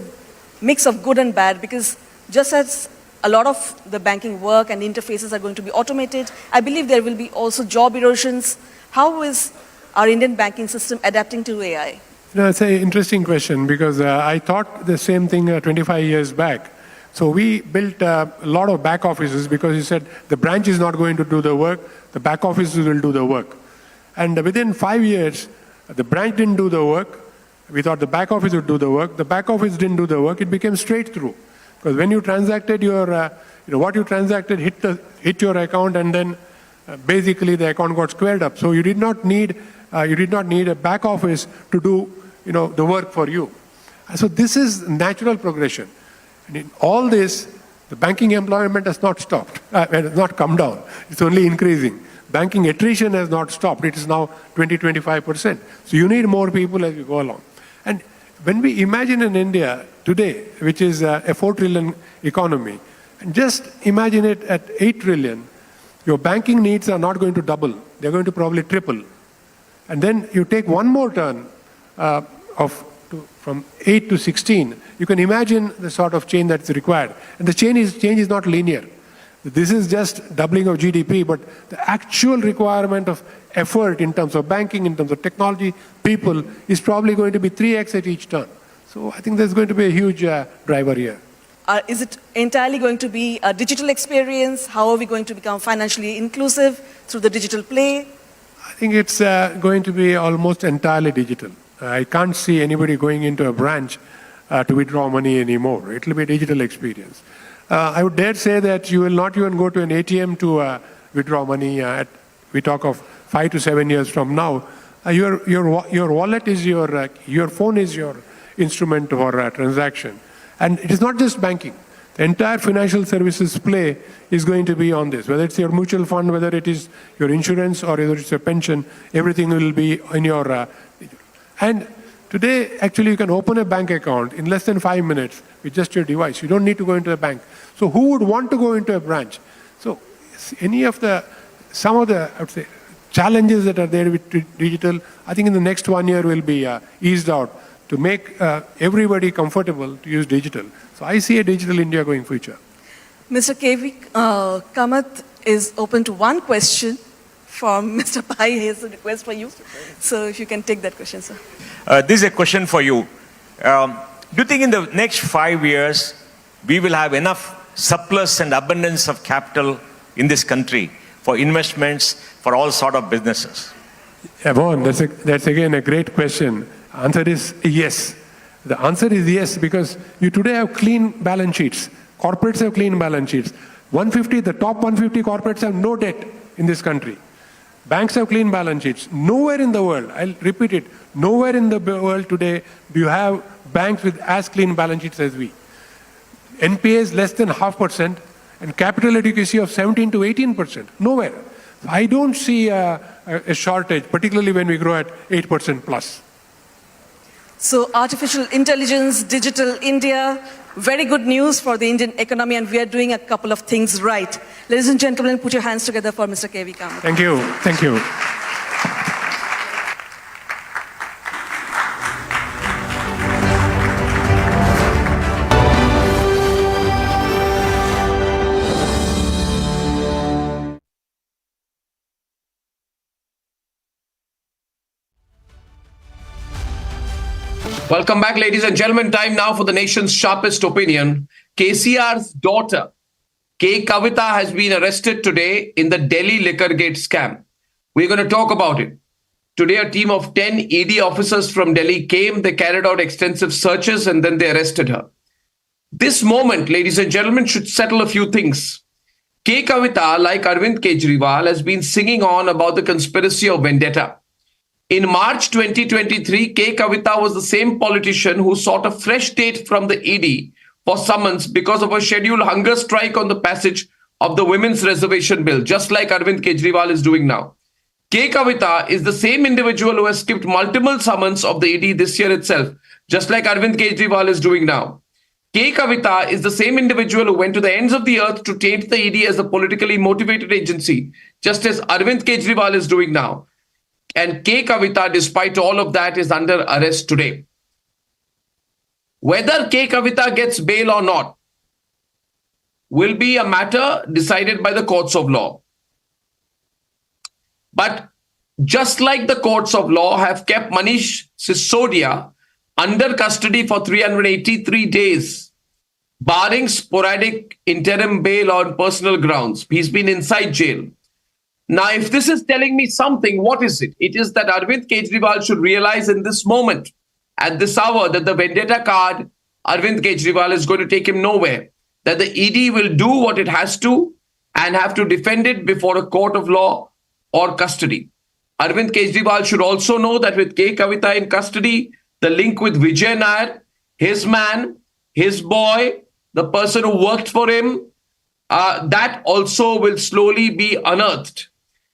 mix of good and bad because just as a lot of the banking work and interfaces are going to be automated, I believe there will be also job erosions. How is our Indian banking system adapting to AI? It's an interesting question because I thought the same thing 25 years back. So we built a lot of back offices because you said the branch is not going to do the work, the back offices will do the work. And within 5 years, the branch didn't do the work. We thought the back office would do the work. The back office didn't do the work. It became straight through. Because when you transacted your, what you transacted hit your account, and then basically the account got squared up. So you did not need a back office to do, the work for you. So this is natural progression. And in all this, the banking employment has not stopped, has not come down. It's only increasing. Banking attrition has not stopped. It is now 20-25%. So you need more people as you go along. And when we imagine in India today, which is a 4 trillion economy, and just imagine it at 8 trillion, your banking needs are not going to double. They're going to probably triple. And then you take one more turn from 8 to 16, you can imagine the sort of change that's required. And the change is not linear. This is just doubling of GDP, but the actual requirement of effort in terms of banking, in terms of technology, people, is probably going to be 3x at each turn. So I think there's going to be a huge driver here. Is it entirely going to be a digital experience? How are we going to become financially inclusive through the digital play? I think it's going to be almost entirely digital. I can't see anybody going into a branch to withdraw money anymore. It will be a digital experience. I would dare say that you will not even go to an ATM to withdraw money. We talk of 5 to 7 years from now. Your wallet is your phone is your instrument for transaction. And it is not just banking. The entire financial services play is going to be on this. Whether it's your mutual fund, whether it is your insurance or whether it's your pension, everything will be in your... and today, actually, you can open a bank account in less than 5 minutes with just your device. You don't need to go into a bank. So who would want to go into a branch? So some of the, I would say, challenges that are there with digital, I think in the next 1 year will be eased out to make everybody comfortable to use digital. So I see a digital India going future. Mr. Kamath is open to one question from Mr. Pai. He has a request for you. So if you can take that question, sir. This is a question for you. Do you think in the next 5 years, we will have enough surplus and abundance of capital in this country for investments, for all sort of businesses? Yvonne, that's again a great question. Answer is yes. The answer is yes, because you today have clean balance sheets. Corporates have clean balance sheets. The top 150 corporates have no debt in this country. Banks have clean balance sheets. Nowhere in the world, I'll repeat it, nowhere in the world today do you have banks with as clean balance sheets as we. NPA is less than 0.5% and capital adequacy of 17 to 18%. Nowhere. I don't see a shortage, particularly when we grow at 8% plus. So artificial intelligence, digital India, very good news for the Indian economy, and we are doing a couple of things right. Ladies and gentlemen, put your hands together for Mr. K. Kavitha. Thank you. Thank you. Welcome back, ladies and gentlemen. Time now for the nation's sharpest opinion. KCR's daughter, K Kavitha, has been arrested today in the Delhi Liquorgate scam. We're going to talk about it. Today, a team of 10 ED officers from Delhi came. They carried out extensive searches and then they arrested her. This moment, ladies and gentlemen, should settle a few things. K Kavitha, like Arvind Kejriwal, has been singing on about the conspiracy of vendetta. In March 2023, K Kavitha was the same politician who sought a fresh date from the ED for summons because of a scheduled hunger strike on the passage of the Women's Reservation Bill, just like Arvind Kejriwal is doing now. K Kavitha is the same individual who has skipped multiple summons of the ED this year itself, just like Arvind Kejriwal is doing now. K Kavitha is the same individual who went to the ends of the earth to taint the ED as a politically motivated agency, just as Arvind Kejriwal is doing now. And K Kavitha, despite all of that, is under arrest today. Whether K Kavitha gets bail or not will be a matter decided by the courts of law. But just like the courts of law have kept Manish Sisodia under custody for 383 days, barring sporadic interim bail on personal grounds, he's been inside jail. Now, if this is telling me something, what is it? It is that Arvind Kejriwal should realize in this moment, at this hour, that the vendetta card, Arvind Kejriwal, is going to take him nowhere. That the ED will do what it has to and have to defend it before a court of law or custody. Arvind Kejriwal should also know that with K Kavitha in custody, the link with Vijay Nair, his man, his boy, the person who worked for him, that also will slowly be unearthed.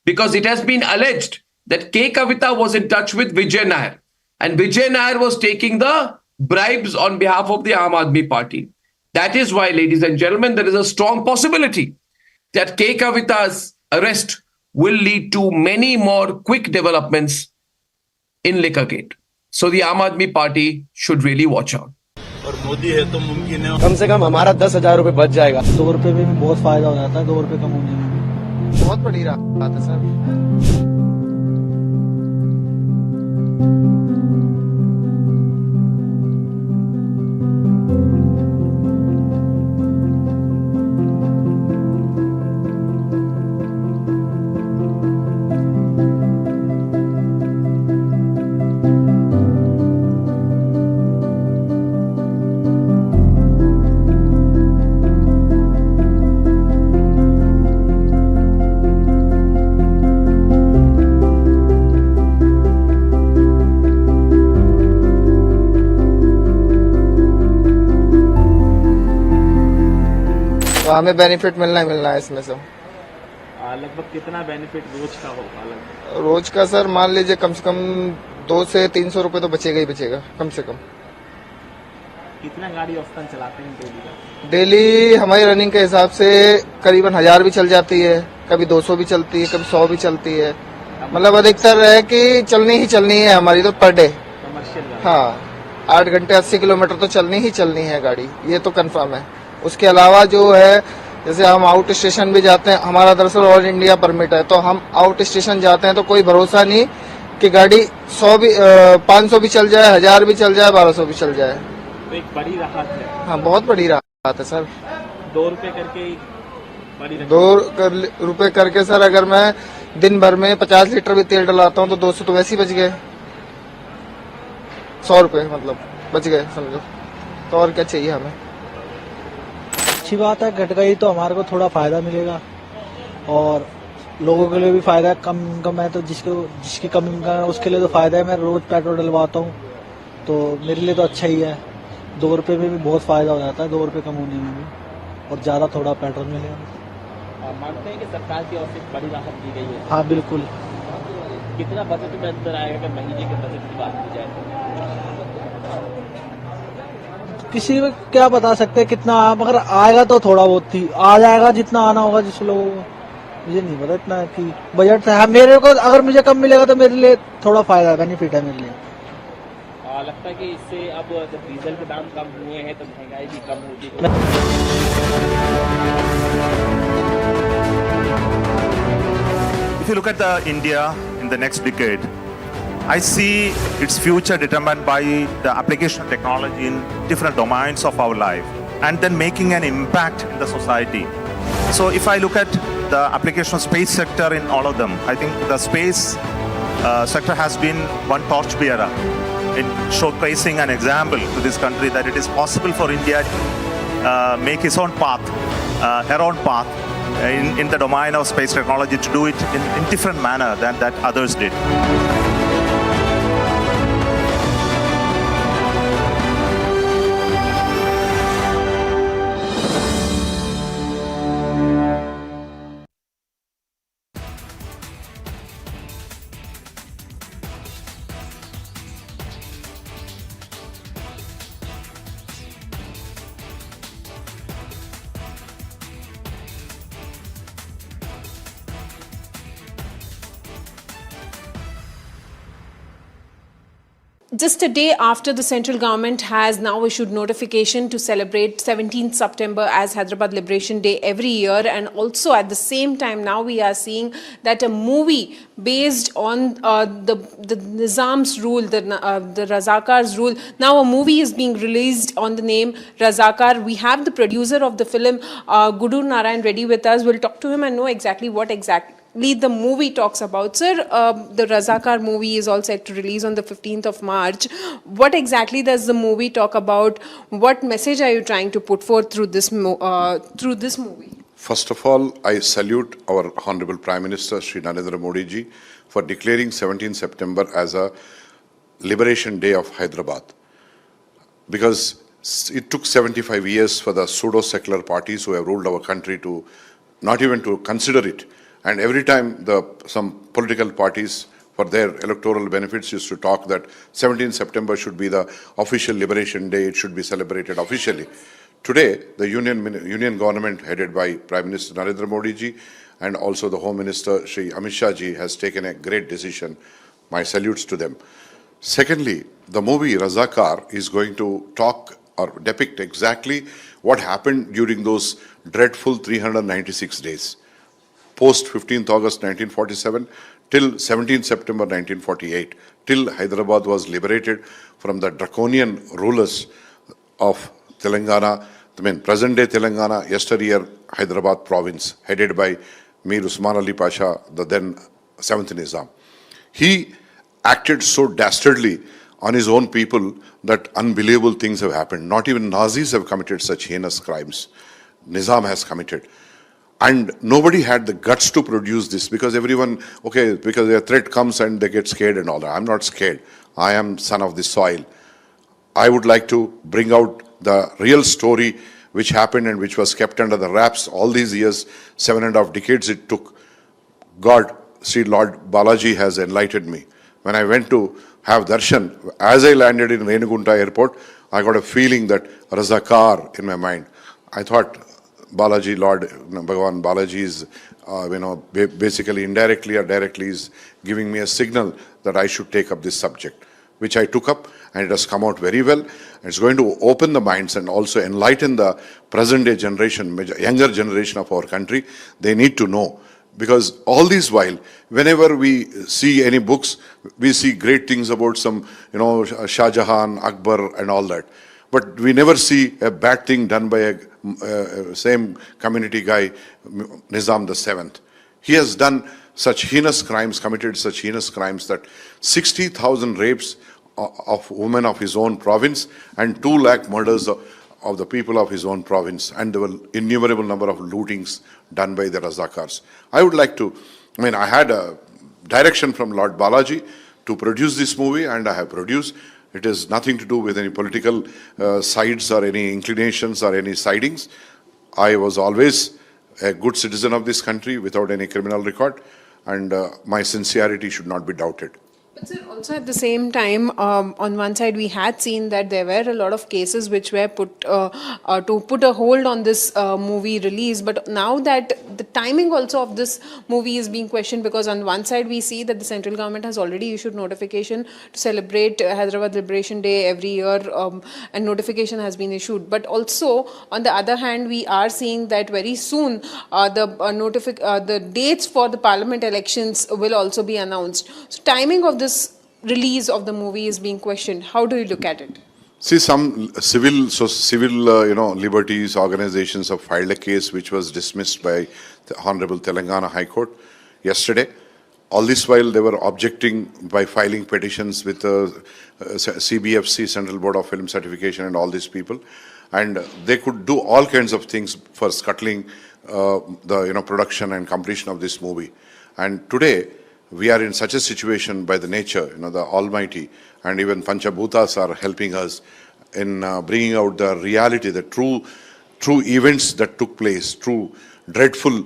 Because it has been alleged that K Kavitha was in touch with Vijay Nair. And Vijay Nair was taking the bribes on behalf of the Aam Aadmi Party. That is why, ladies and gentlemen, there is a strong possibility that K Kavitha's arrest will lead to many more quick developments in Liquorgate. So the Aam Aadmi Party should really watch out. और मोदी है तो मुमकिन है कम से कम हमारा 10,000 रुपए बच जाएगा 2 रुपए में भी बहुत फायदा हो जाता है 2 रुपए कम होने में बहुत बड़ी बात है सर हमें बेनिफिट मिलना ही मिलना है इसमें से। लगभग कितना बेनिफिट रोज का होगा? रोज का सर मान लीजिए कम से कम 200 से 300 रुपए तो बचेगा ही बचेगा कम से कम। कितना गाड़ी औसतन चलाते हैं डेली का? डेली हमारी रनिंग के हिसाब से करीबन 1000 भी चल जाती है, कभी 200 भी चलती है, कभी 100 भी चलती है। मतलब अधिकतर है कि चलनी है हमारी तो पर डे। हाँ, 8 घंटे 80 किलोमीटर तो चलनी है गाड़ी, ये तो कंफर्म है। उसके अलावा जो है जैसे हम आउट स्टेशन भी जाते हैं, हमारा दरअसल ऑल इंडिया परमिट है, तो हम आउट स्टेशन जाते हैं तो कोई भरोसा नहीं कि गाड़ी 100 भी 500 भी चल जाए, 1000 भी चल जाए, 1200 भी चल जाए। तो एक बड़ी राहत है। हाँ, बहुत बड़ी राहत है सर। 2 रुपए करके बड़ी 2 रुपए करके सर अगर मैं दिन भर में 50 लीटर भी तेल डलाता हूँ तो 200 तो वैसे ही बच गए। 100 रुपए मतलब बच गए समझो, तो और क्या चाहिए हमें। अच्छी बात है, घट गई तो हमारे को थोड़ा फायदा मिलेगा और लोगों के लिए भी फायदा है। कम इनकम है तो जिसकी कम इनकम है उसके लिए तो फायदा है। मैं रोज पेट्रोल डलवाता हूँ तो मेरे लिए तो अच्छा ही है। 2 रुपए में भी बहुत फायदा हो जाता है, 2 रुपए कम होने में भी, और ज्यादा थोड़ा पेट्रोल मिलेगा। मानते हैं कि सरकार की ओर से बड़ी राहत दी गई है? हाँ बिल्कुल। कितना बजट में अंदर आएगा अगर महीने के बजट की बात की जाए तो? किसी को क्या बता सकते कितना, मगर आएगा तो थोड़ा बहुत ही आ जाएगा, जितना आना होगा जिस लोगों को। मुझे नहीं पता इतना कि बजट है। मेरे को अगर मुझे कम मिलेगा तो मेरे लिए थोड़ा फायदा बेनिफिट है मेरे लिए। लगता है कि इससे अब जब डीजल के दाम कम हुए हैं तो महंगाई भी कम होगी। If you look at India in the next decade, I see its future determined by the application of technology in different domains of our life and then making an impact in the society. So if I look at the application of space sector in all of them, I think the space sector has been one torchbearer in showcasing an example to this country that it is possible for India to make its own path, her own path in the domain of space technology, to do it in different manner than that others did. Just a day after the central government has now issued notification to celebrate 17th September as Hyderabad Liberation Day every year, and also at the same time now we are seeing that a movie based on the Nizam's rule, the Razakar's rule, now a movie is being released on the name Razakar. We have the producer of the film, Gudur Narayan Reddy, with us. We'll talk to him and know exactly what the movie talks about. Sir, the Razakar movie is all set to release on the 15th of March. What exactly does the movie talk about? What message are you trying to put forth through this movie? First of all, I salute our Honorable Prime Minister, Shri Narendra Modi ji, for declaring 17th September as a Liberation Day of Hyderabad. Because it took 75 years for the pseudo-secular parties who have ruled our country to not even to consider it. And every time some political parties, for their electoral benefits, used to talk that 17th September should be the official Liberation Day, it should be celebrated officially. Today, the union government headed by Prime Minister Narendra Modi ji and also the Home Minister Shri Amit Shah ji has taken a great decision. My salutes to them. Secondly, the movie Razakar is going to talk or depict exactly what happened during those dreadful 396 days. Post 15th August 1947 till 17th September 1948, till Hyderabad was liberated from the draconian rulers of Telangana, present-day Telangana, yesteryear Hyderabad province, headed by Mir Usman Ali Pasha, the then 7th Nizam. He acted so dastardly on his own people that unbelievable things have happened. Not even Nazis have committed such heinous crimes. Nizam has committed. And nobody had the guts to produce this, because everyone, because a threat comes and they get scared and all that. I'm not scared. I am son of the soil. I would like to bring out the real story which happened and which was kept under the wraps all these years, 7.5 decades it took. God, Sri Lord Balaji has enlightened me. When I went to have darshan, as I landed in Renugunta airport, I got a feeling that Razakar in my mind. I thought Balaji, Lord Bhagavan Balaji is, basically indirectly or directly is giving me a signal that I should take up this subject, which I took up, and it has come out very well. It's going to open the minds and also enlighten the present day generation, younger generation of our country. They need to know. Because all this while, whenever we see any books, we see great things about some, Shah Jahan, Akbar and all that. But we never see a bad thing done by a same community guy, Nizam the 7th. He has done such heinous crimes, committed such heinous crimes that 60,000 rapes of women of his own province and 2 lakh murders of the people of his own province, and there were innumerable number of lootings done by the Razakars. I would like to, I had a direction from Lord Balaji to produce this movie, and I have produced. It has nothing to do with any political sides or any inclinations or any sidings. I was always a good citizen of this country without any criminal record, and my sincerity should not be doubted. But sir, also at the same time, on one side we had seen that there were a lot of cases which were put to put a hold on this movie release. But now that the timing also of this movie is being questioned, because on one side we see that the central government has already issued notification to celebrate Hyderabad Liberation Day every year, and notification has been issued. But also on the other hand, we are seeing that very soon the dates for the parliament elections will also be announced. So timing of this release of the movie is being questioned. How do you look at it? See, some civil liberties organizations have filed a case which was dismissed by the Honorable Telangana High Court yesterday. All this while they were objecting by filing petitions with CBFC, Central Board of Film Certification, and all these people, and they could do all kinds of things for scuttling the production and completion of this movie. And today we are in such a situation by the nature, the Almighty, and even Panchabhutas are helping us in bringing out the reality, the true events that took place, true dreadful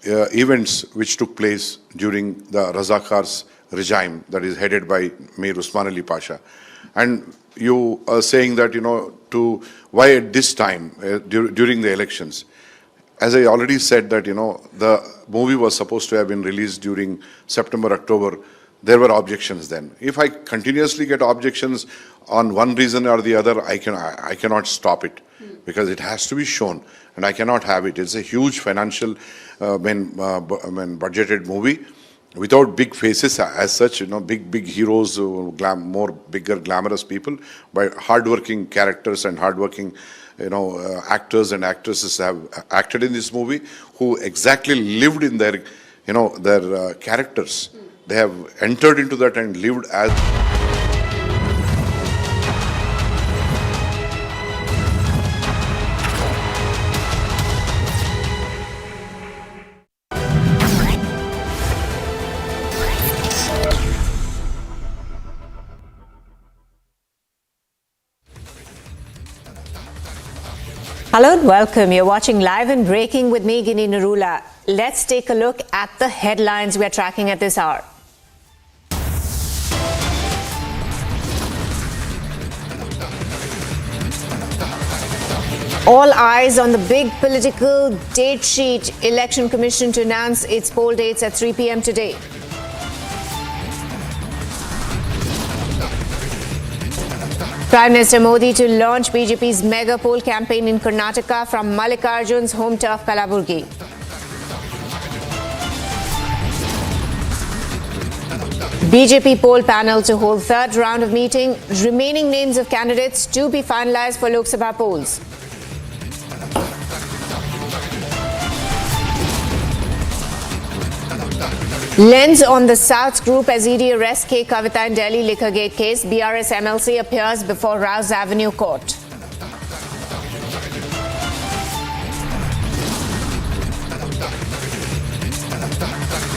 events which took place during the Razakars regime that is headed by Mir Usman Ali Pasha. And you are saying that, why at this time, during the elections? As I already said that, the movie was supposed to have been released during September, October. There were objections then. If I continuously get objections on one reason or the other, I cannot stop it, because it has to be shown, and I cannot have it. It's a huge financial, budgeted movie without big faces as such, big heroes, bigger glamorous people, but hardworking characters and hardworking actors and actresses have acted in this movie who exactly lived in their, their characters. They have entered into that and lived as. Hello and welcome. You're watching Live and Breaking with me, Gini Narula. Let's take a look at the headlines we're tracking at this hour. All eyes on the big political date sheet. Election Commission to announce its poll dates at 3 p.m. today. Prime Minister Modi to launch BJP's mega poll campaign in Karnataka from Mallikarjun's home turf Kalaburgi. BJP poll panel to hold third round of meeting. Remaining names of candidates to be finalized for Lok Sabha polls. Lens on the South Group as ED arrests K Kavitha in Delhi Liquorgate case. BRS MLC appears before Rouse Avenue Court.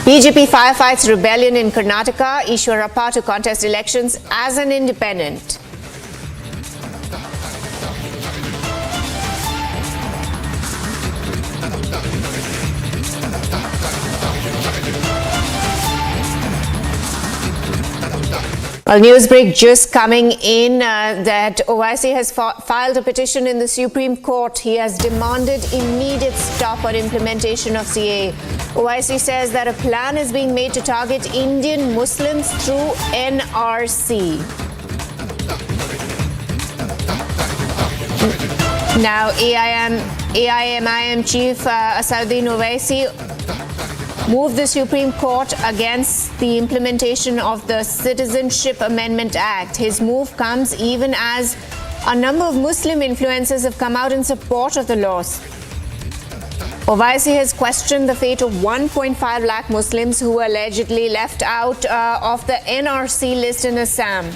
BJP firefights rebellion in Karnataka. Ishwarappa to contest elections as an independent. Well, news break just coming in that OIC has filed a petition in the Supreme Court. He has demanded immediate stop on implementation of CAA. OIC says that a plan is being made to target Indian Muslims through NRC. Now, AIMIM Chief Asauddin Owaisi moved the Supreme Court against the implementation of the Citizenship Amendment Act. His move comes even as a number of Muslim influencers have come out in support of the laws. Owaisi has questioned the fate of 1.5 lakh Muslims who were allegedly left out of the NRC list in Assam.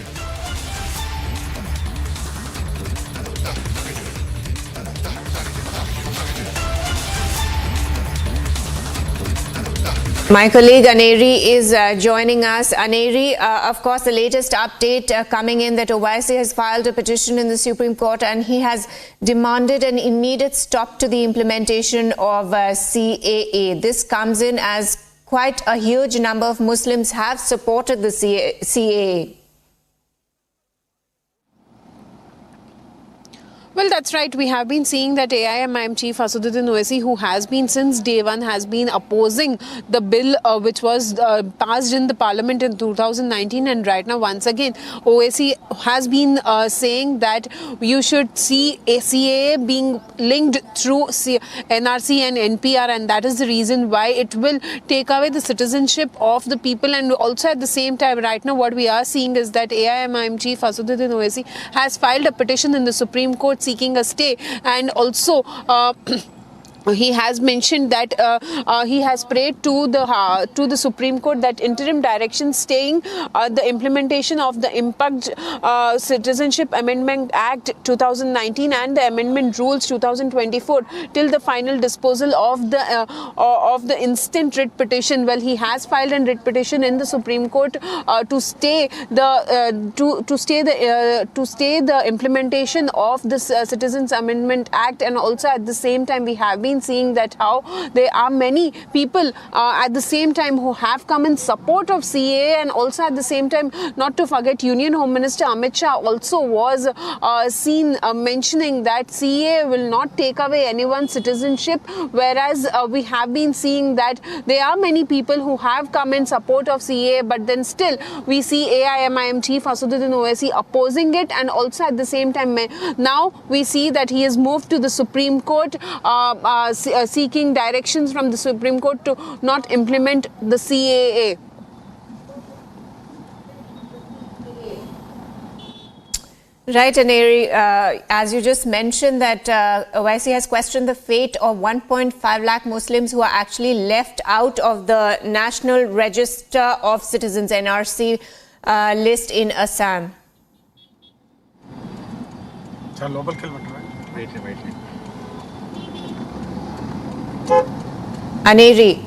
My colleague Aneri is joining us. Aneri, of course, the latest update coming in that Owaisi has filed a petition in the Supreme Court and he has demanded an immediate stop to the implementation of CAA. This comes in as quite a huge number of Muslims have supported the CAA. Well, that's right. We have been seeing that AIMIM Chief Asauddin Owaisi, who has been since day one, has been opposing the bill which was passed in the parliament in 2019. And right now, once again, Owaisi has been saying that you should see a CAA being linked through NRC and NPR. And that is the reason why it will take away the citizenship of the people. And also at the same time, right now, what we are seeing is that AIMIM Chief Asauddin Owaisi has filed a petition in the Supreme Court seeking a stay, and also he has mentioned that he has prayed to the Supreme Court that interim direction staying the implementation of the Impact Citizenship Amendment Act 2019 and the Amendment Rules 2024 till the final disposal of the instant writ petition. Well, he has filed a writ petition in the Supreme Court to stay the implementation of this Citizens Amendment Act, and also at the same time we have been seeing that how there are many people at the same time who have come in support of CAA, and also at the same time, not to forget, Union Home Minister Amit Shah also was seen mentioning that CAA will not take away anyone's citizenship, whereas we have been seeing that there are many people who have come in support of CAA, but then still we see AIMIM Chief Asauddin Owaisi opposing it, and also at the same time now we see that he has moved to the Supreme Court seeking directions from the Supreme Court to not implement the CAA. Right, Aneri, as you just mentioned that Owaisi has questioned the fate of 1.5 lakh Muslims who are actually left out of the National Register of Citizens NRC list in Assam. Aneri.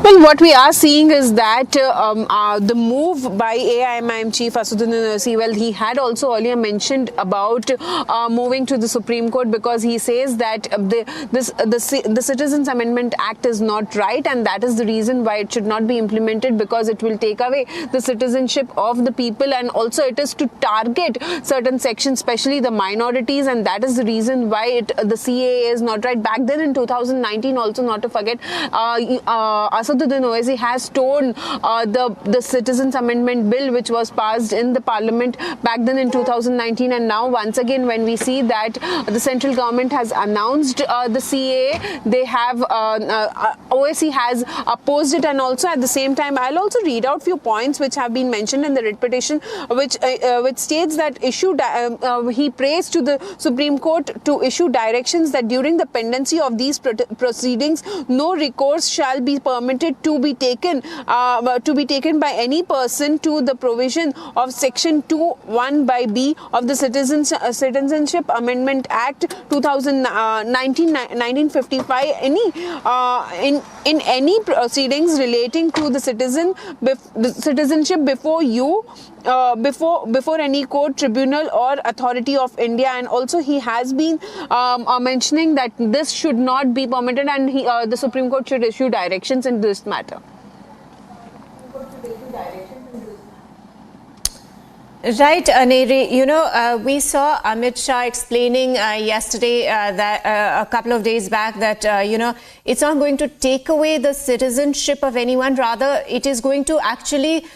Well, what we are seeing is that the move by AIMIM Chief Asauddin Owaisi, well, he had also earlier mentioned about moving to the Supreme Court because he says that the Citizens Amendment Act is not right, and that is the reason why it should not be implemented, because it will take away the citizenship of the people, and also it is to target certain sections, especially the minorities, and that is the reason why the CAA is not right. Back then in 2019, also not to forget, Asauddin Owaisi has torn the Citizens Amendment Bill which was passed in the Parliament back then in 2019, and now once again when we see that the central government has announced the CAA, they have Owaisi has opposed it, and also at the same time I'll also read out few points which have been mentioned in the writ petition, which states that he prays to the Supreme Court to issue directions that during the pendency of these proceedings no recourse shall be permitted to be taken by any person to the provision of Section 2(1)(b) of the Citizenship Amendment Act 1955. In any proceedings relating to the citizenship before you before any court, tribunal or authority of India, and also he has been mentioning that this should not be permitted, and the Supreme Court should issue directions in this matter. Right, Aneri, we saw Amit Shah explaining yesterday that a couple of days back that, it's not going to take away the citizenship of anyone. Rather, it is going to actually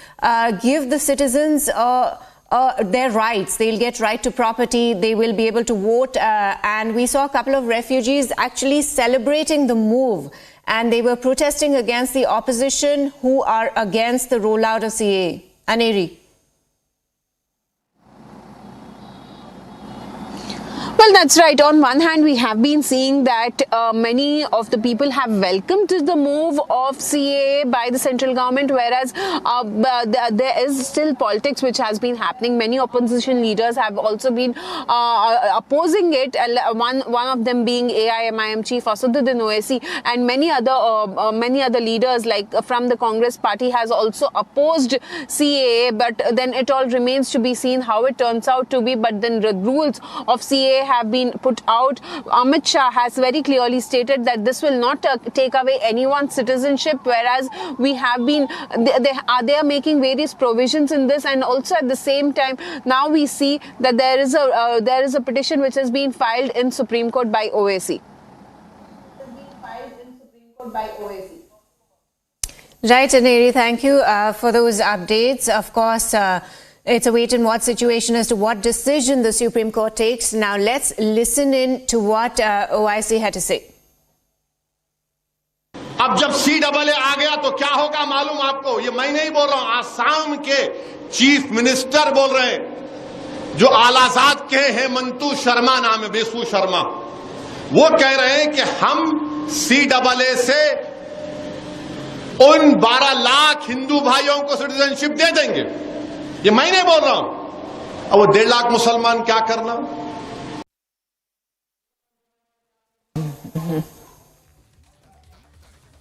give the citizens their rights. They'll get right to property. They will be able to vote. And we saw a couple of refugees actually celebrating the move. And they were protesting against the opposition who are against the rollout of CAA. Aneri. Well, that's right. On one hand, we have been seeing that many of the people have welcomed the move of CAA by the central government, whereas there is still politics which has been happening. Many opposition leaders have also been opposing it. One of them being AIMIM chief Asaduddin Owaisi, and many other leaders like from the Congress party has also opposed CAA. But then it all remains to be seen how it turns out to be. But then the rules of CAA have been put out. Amit Shah has very clearly stated that this will not take away anyone's citizenship, whereas we have been they are making various provisions in this, and also at the same time now we see that there is a petition which has been filed in Supreme Court by Owaisi. Right, Aneri, thank you for those updates. Of course, it's a wait and watch situation as to what decision the Supreme Court takes. Now let's listen in to what OIC had to say. अब जब CAA आ गया तो क्या होगा मालूम आपको? ये मैं नहीं बोल रहा हूं, आसाम के चीफ मिनिस्टर बोल रहे हैं, जो आलाजाद के हेमंतु शर्मा नाम है, बेसु शर्मा, वो कह रहे हैं कि हम CAA से उन 12 लाख हिंदू भाइयों को सिटीजनशिप दे देंगे। ये मैं नहीं बोल रहा हूं। अब वो 1.5 लाख मुसलमान क्या करना?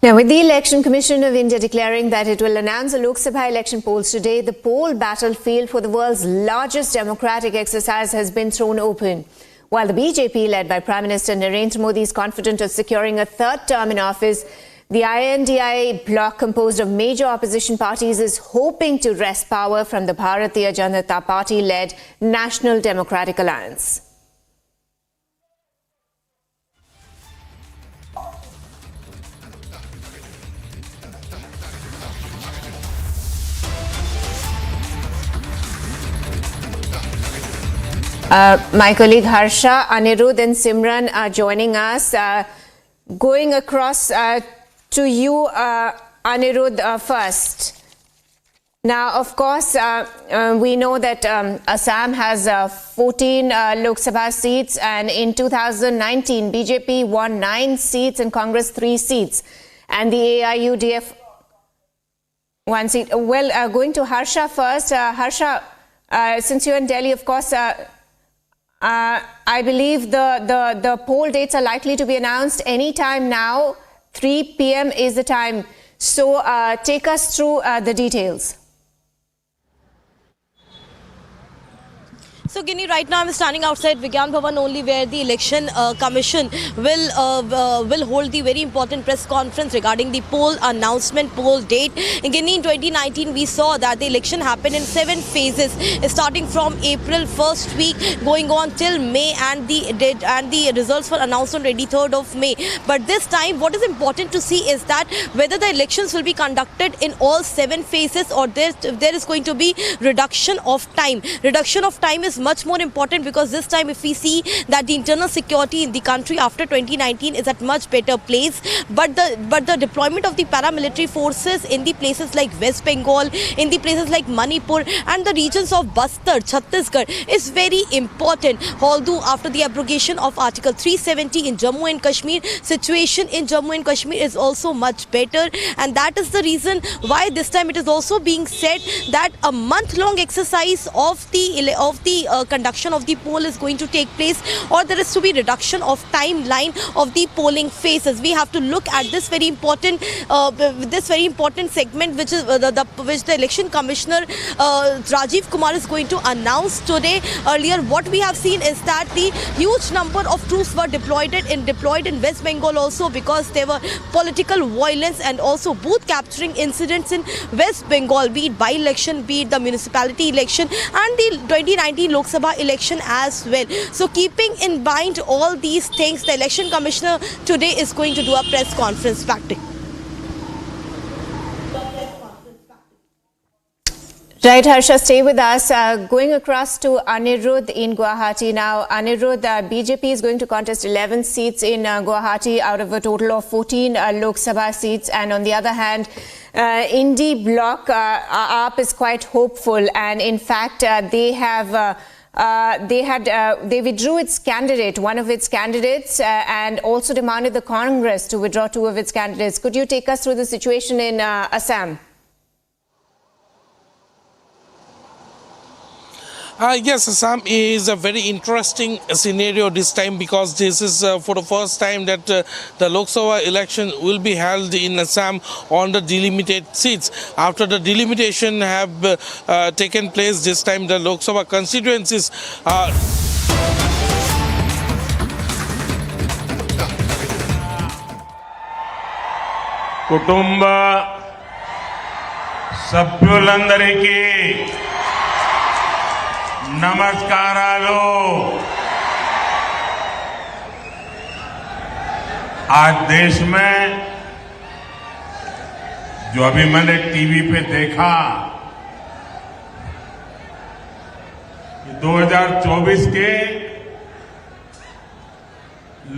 Now, with the Election Commission of India declaring that it will announce the Lok Sabha election polls today, the poll battlefield for the world's largest democratic exercise has been thrown open. While the BJP, led by Prime Minister Narendra Modi, is confident of securing a third term in office, the INDI bloc, composed of major opposition parties, is hoping to wrest power from the Bharatiya Janata Party-led National Democratic Alliance. My colleague Harsha, Anirudh and Simran are joining us. Going across to you, Anirudh, first. Now, of course, we know that Assam has 14 Lok Sabha seats, and in 2019, BJP won 9 seats and Congress 3 seats. And the AIUDF 1 seat. Well, going to Harsha first. Harsha, since you're in Delhi, of course, I believe the poll dates are likely to be announced any time now. 3 p.m. is the time. So take us through the details. So, Guinea, right now I'm standing outside Vigyan Bhavan only, where the Election Commission will hold the very important press conference regarding the poll announcement, poll date. In Guinea in 2019, we saw that the election happened in 7 phases, starting from April first week, going on till May, and the results were announced on 23rd of May. But this time, what is important to see is that whether the elections will be conducted in all 7 phases, or there is going to be reduction of time. Reduction of time is much more important, because this time if we see that the internal security in the country after 2019 is at much better place, but the deployment of the paramilitary forces in the places like West Bengal, in the places like Manipur and the regions of Bastar, Chhattisgarh is very important. Although after the abrogation of Article 370 in Jammu and Kashmir, situation in Jammu and Kashmir is also much better, and that is the reason why this time it is also being said that a month-long exercise of the conduction of the poll is going to take place, or there is to be reduction of timeline of the polling phases. We have to look at this very important segment, which is which the election commissioner Rajiv Kumar is going to announce today. Earlier, what we have seen is that the huge number of troops were deployed in West Bengal also, because there were political violence and also booth capturing incidents in West Bengal, be it by-election, be it the municipality election and the 2019 Lok Sabha election as well. So keeping in mind all these things, the election commissioner today is going to do a press conference. Back to you. Right, Harsha, stay with us. Going across to Anirudh in Guwahati now. Anirudh, BJP is going to contest 11 seats in Guwahati out of a total of 14 Lok Sabha seats. And on the other hand, Indie Bloc, AAP is quite hopeful. And in fact, they withdrew its candidate, one of its candidates, and also demanded the Congress to withdraw two of its candidates. Could you take us through the situation in Assam? Yes, Assam is a very interesting scenario this time, because this is for the first time that the Lok Sabha election will be held in Assam on the delimited seats. After the delimitation have taken place this time, the Lok Sabha constituencies కుటుంబ సభ్యులందరికీ నమస్కారాలు. आज देश में जो अभी मैंने TV पे देखा कि 2024 के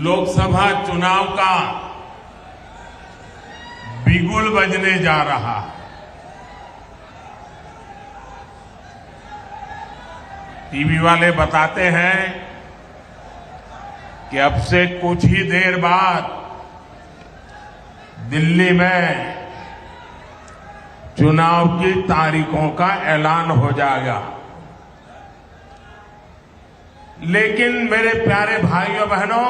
लोकसभा चुनाव का बिगुल बजने जा रहा है. टीवी वाले बताते हैं कि अब से कुछ ही देर बाद दिल्ली में चुनाव की तारीखों का ऐलान हो जाएगा. लेकिन मेरे प्यारे भाइयों बहनों,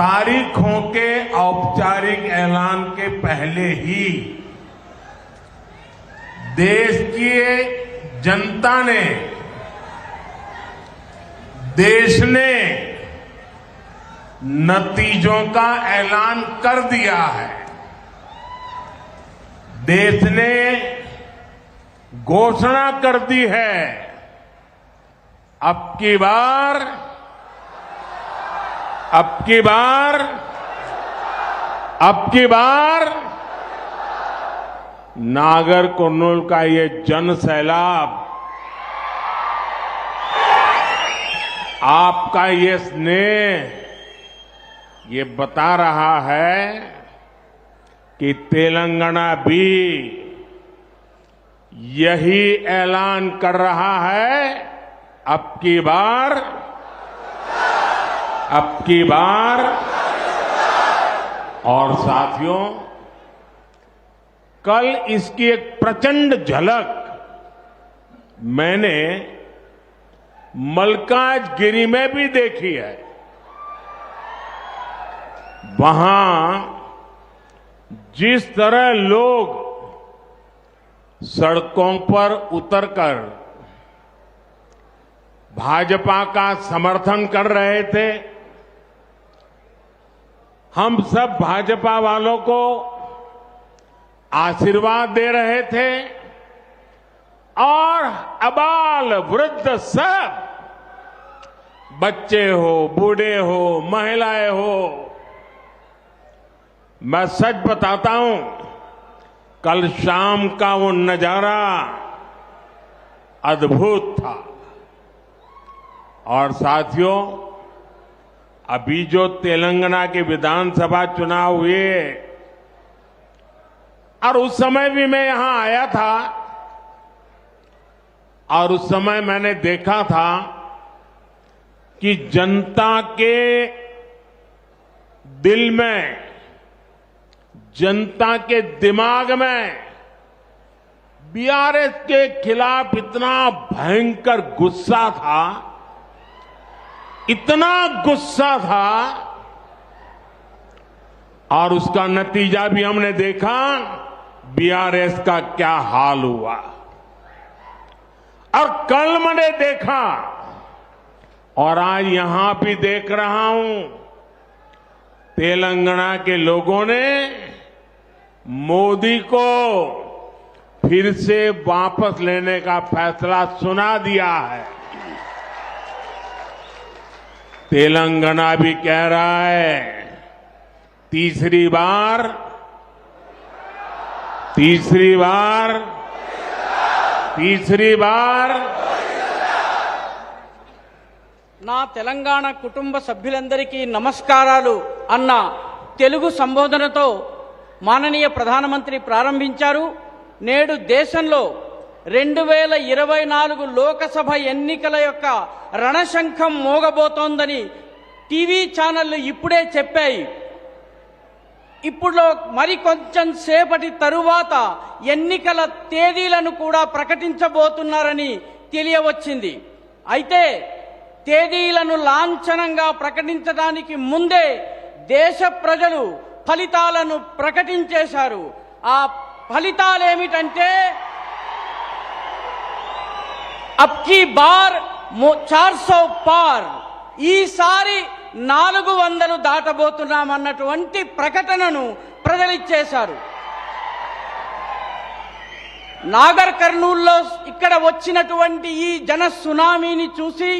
तारीखों के औपचारिक ऐलान के पहले ही देश की जनता ने, देश ने नतीजों का ऐलान कर दिया है. देश ने घोषणा कर दी है, अब की बार नागर कुर्नूल का ये जन सैलाब, आपका ये स्नेह, ये बता रहा है कि तेलंगाना भी यही ऐलान कर रहा है, अब की बार. और साथियों, कल इसकी एक प्रचंड झलक मैंने मलकाजगिरी में भी देखी है. वहां जिस तरह लोग सड़कों पर उतरकर भाजपा का समर्थन कर रहे थे, हम सब भाजपा वालों को आशीर्वाद दे रहे थे, और अबाल वृद्ध सब, बच्चे हो, बूढ़े हो, महिलाएं हो, मैं सच बताता हूं, कल शाम का वो नजारा अद्भुत था. और साथियों, अभी जो तेलंगाना के विधानसभा चुनाव हुए, और उस समय भी मैं यहां आया था, और उस समय मैंने देखा था कि जनता के दिल में, जनता के दिमाग में बीआरएस के खिलाफ इतना भयंकर गुस्सा था, इतना गुस्सा था, और उसका नतीजा भी हमने देखा, बीआरएस का क्या हाल हुआ। और कल मैंने देखा और आज यहां भी देख रहा हूं, तेलंगाना के लोगों ने मोदी को फिर से वापस लेने का फैसला सुना दिया है। तेलंगाना भी कह रहा है, तीसरी बार నా తెలంగాణ కుటుంబ సభ్యులందరికీ నమస్కారాలు అన్న తెలుగు సంబోధనతో మాననీయ ప్రధానమంత్రి ప్రారంభించారు. నేడు దేశంలో 2024 లోకసభ ఎన్నికల యొక్క రణశంఖం మోగబోతోందని టీవీ ఛానళ్లు ఇప్పుడే చెప్పాయి. ఇప్పుడు మరి కొంచెం సేపటి తరువాత ఎన్నికల తేదీలను కూడా ప్రకటించబోతున్నారని తెలియవచ్చింది. అయితే తేదీలను లాంఛనంగా ప్రకటించడానికి ముందే దేశ ప్రజలు ఫలితాలను ప్రకటించేశారు. ఆ ఫలితాలేమిటంటే, అబ్ కీ బార్ 400 పార్, ఈసారి 400 దాటబోతున్నామన్నటువంటి ప్రకటనను ప్రజలిచ్చేశారు. నాగర్ కర్నూల్లో ఇక్కడ వచ్చినటువంటి ఈ జన సునామీని చూసి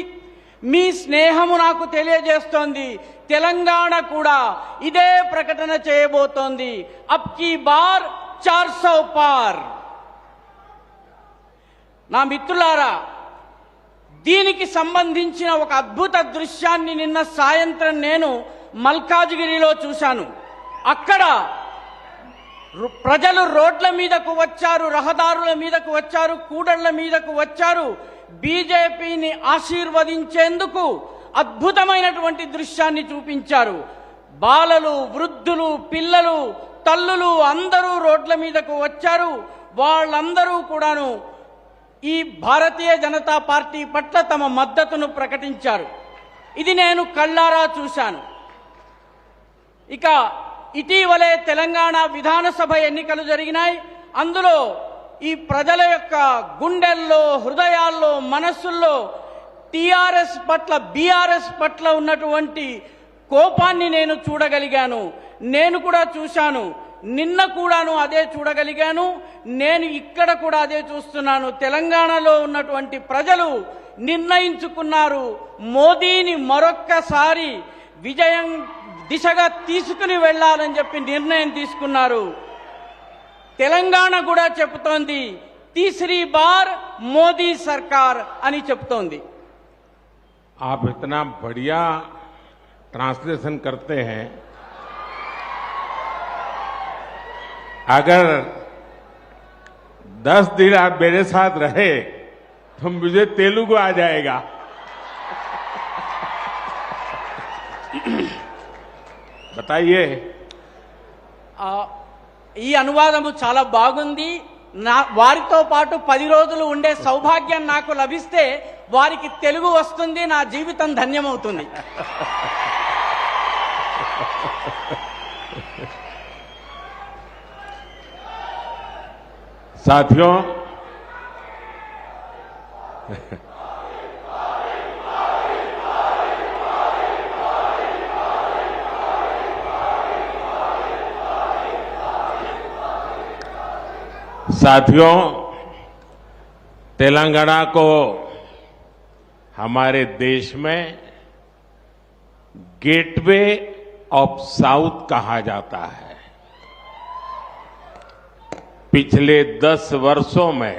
మీ స్నేహము నాకు తెలియజేస్తోంది, తెలంగాణ కూడా ఇదే ప్రకటన చేయబోతోంది. అబ్ కీ బార్ 400 పార్. నా మిత్రులారా, దీనికి సంబంధించిన ఒక అద్భుత దృశ్యాన్ని నిన్న సాయంత్రం నేను మల్కాజ్గిరిలో చూశాను. అక్కడ ప్రజలు రోడ్ల మీదకు వచ్చారు, రహదారుల మీదకు వచ్చారు, కూడళ్ల మీదకు వచ్చారు. బీజేపీని ఆశీర్వదించేందుకు అద్భుతమైనటువంటి దృశ్యాన్ని చూపించారు. బాలలు, వృద్ధులు, పిల్లలు, తల్లులు అందరూ రోడ్ల మీదకు వచ్చారు. వాళ్ళందరూ కూడాను ఈ భారతీయ జనతా పార్టీ పట్ల తమ మద్దతును ప్రకటించారు. ఇది నేను కళ్ళారా చూశాను. ఇక ఇటీవలే తెలంగాణ విధానసభ ఎన్నికలు జరిగినాయి. అందులో ఈ ప్రజల యొక్క గుండెల్లో, హృదయాల్లో, మనస్సుల్లో టీఆర్ఎస్ పట్ల, బీఆర్ఎస్ పట్ల ఉన్నటువంటి కోపాన్ని నేను చూడగలిగాను. నేను కూడా చూశాను. నిన్న కూడాను అదే చూడగలిగాను. నేను ఇక్కడ కూడా అదే చూస్తున్నాను. తెలంగాణలో ఉన్నటువంటి ప్రజలు నిర్ణయించుకున్నారు, మోదీని మరొక్కసారి విజయం దిశగా తీసుకుని వెళ్ళాలని చెప్పి నిర్ణయం తీసుకున్నారు. తెలంగాణ కూడా చెబుతోంది, तीसरी बार मोदी सरकार అని చెప్తోంది. आप इतना बढ़िया ट्रांसलेशन करते हैं, अगर 10 दिन आप मेरे साथ रहे तो मुझे तेलुगु आ जाएगा. बताइए. ఈ అనువాదము చాలా బాగుంది. వారితో పాటు 10 రోజులు ఉండే సౌభాగ్యం నాకు లభిస్తే వారికి తెలుగు వస్తుంది, నా జీవితం ధన్యమవుతుంది. साथियों, तेलंगाना को हमारे देश में गेटवे ऑफ साउथ कहा जाता है. पिछले 10 वर्षों में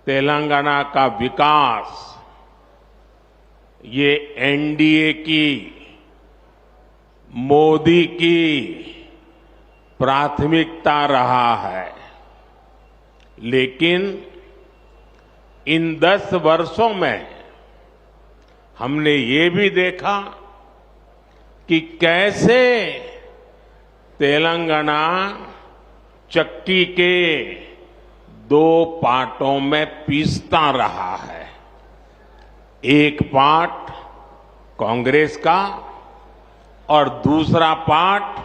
तेलंगाना का विकास ये एनडीए की, मोदी की प्राथमिकता रहा है. लेकिन इन 10 वर्षों में हमने ये भी देखा कि कैसे तेलंगाना चक्की के दो पार्टों में पीसता रहा है। एक पार्ट कांग्रेस का और दूसरा पार्ट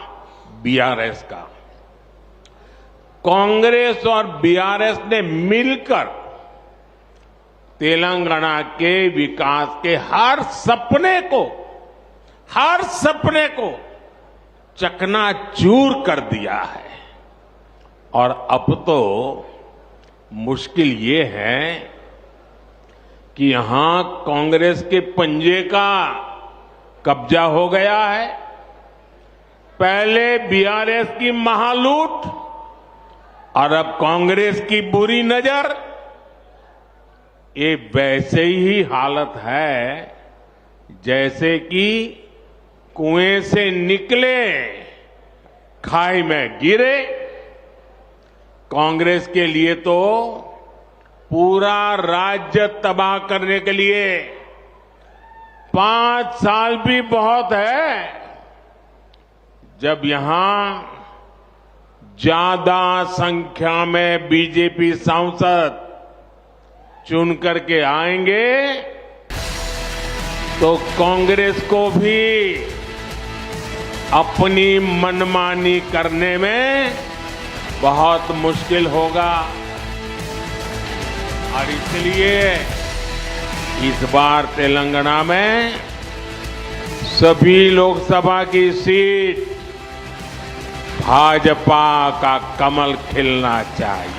बीआरएस का। कांग्रेस और बीआरएस ने मिलकर तेलंगाना के विकास के हर सपने को चकनाचूर कर दिया है। और अब तो मुश्किल ये है कि यहां कांग्रेस के पंजे का कब्जा हो गया है। पहले बीआरएस की महालूट और अब कांग्रेस की बुरी नजर। ये वैसे ही हालत है जैसे कि कुएं से निकले खाई में गिरे। कांग्रेस के लिए तो पूरा राज्य तबाह करने के लिए 5 साल भी बहुत है। जब यहां ज्यादा संख्या में बीजेपी सांसद चुन करके आएंगे तो कांग्रेस को भी अपनी मनमानी करने में बहुत मुश्किल होगा। और इसलिए इस बार तेलंगाना में सभी लोकसभा की सीट भाजपा का कमल खिलना चाहिए।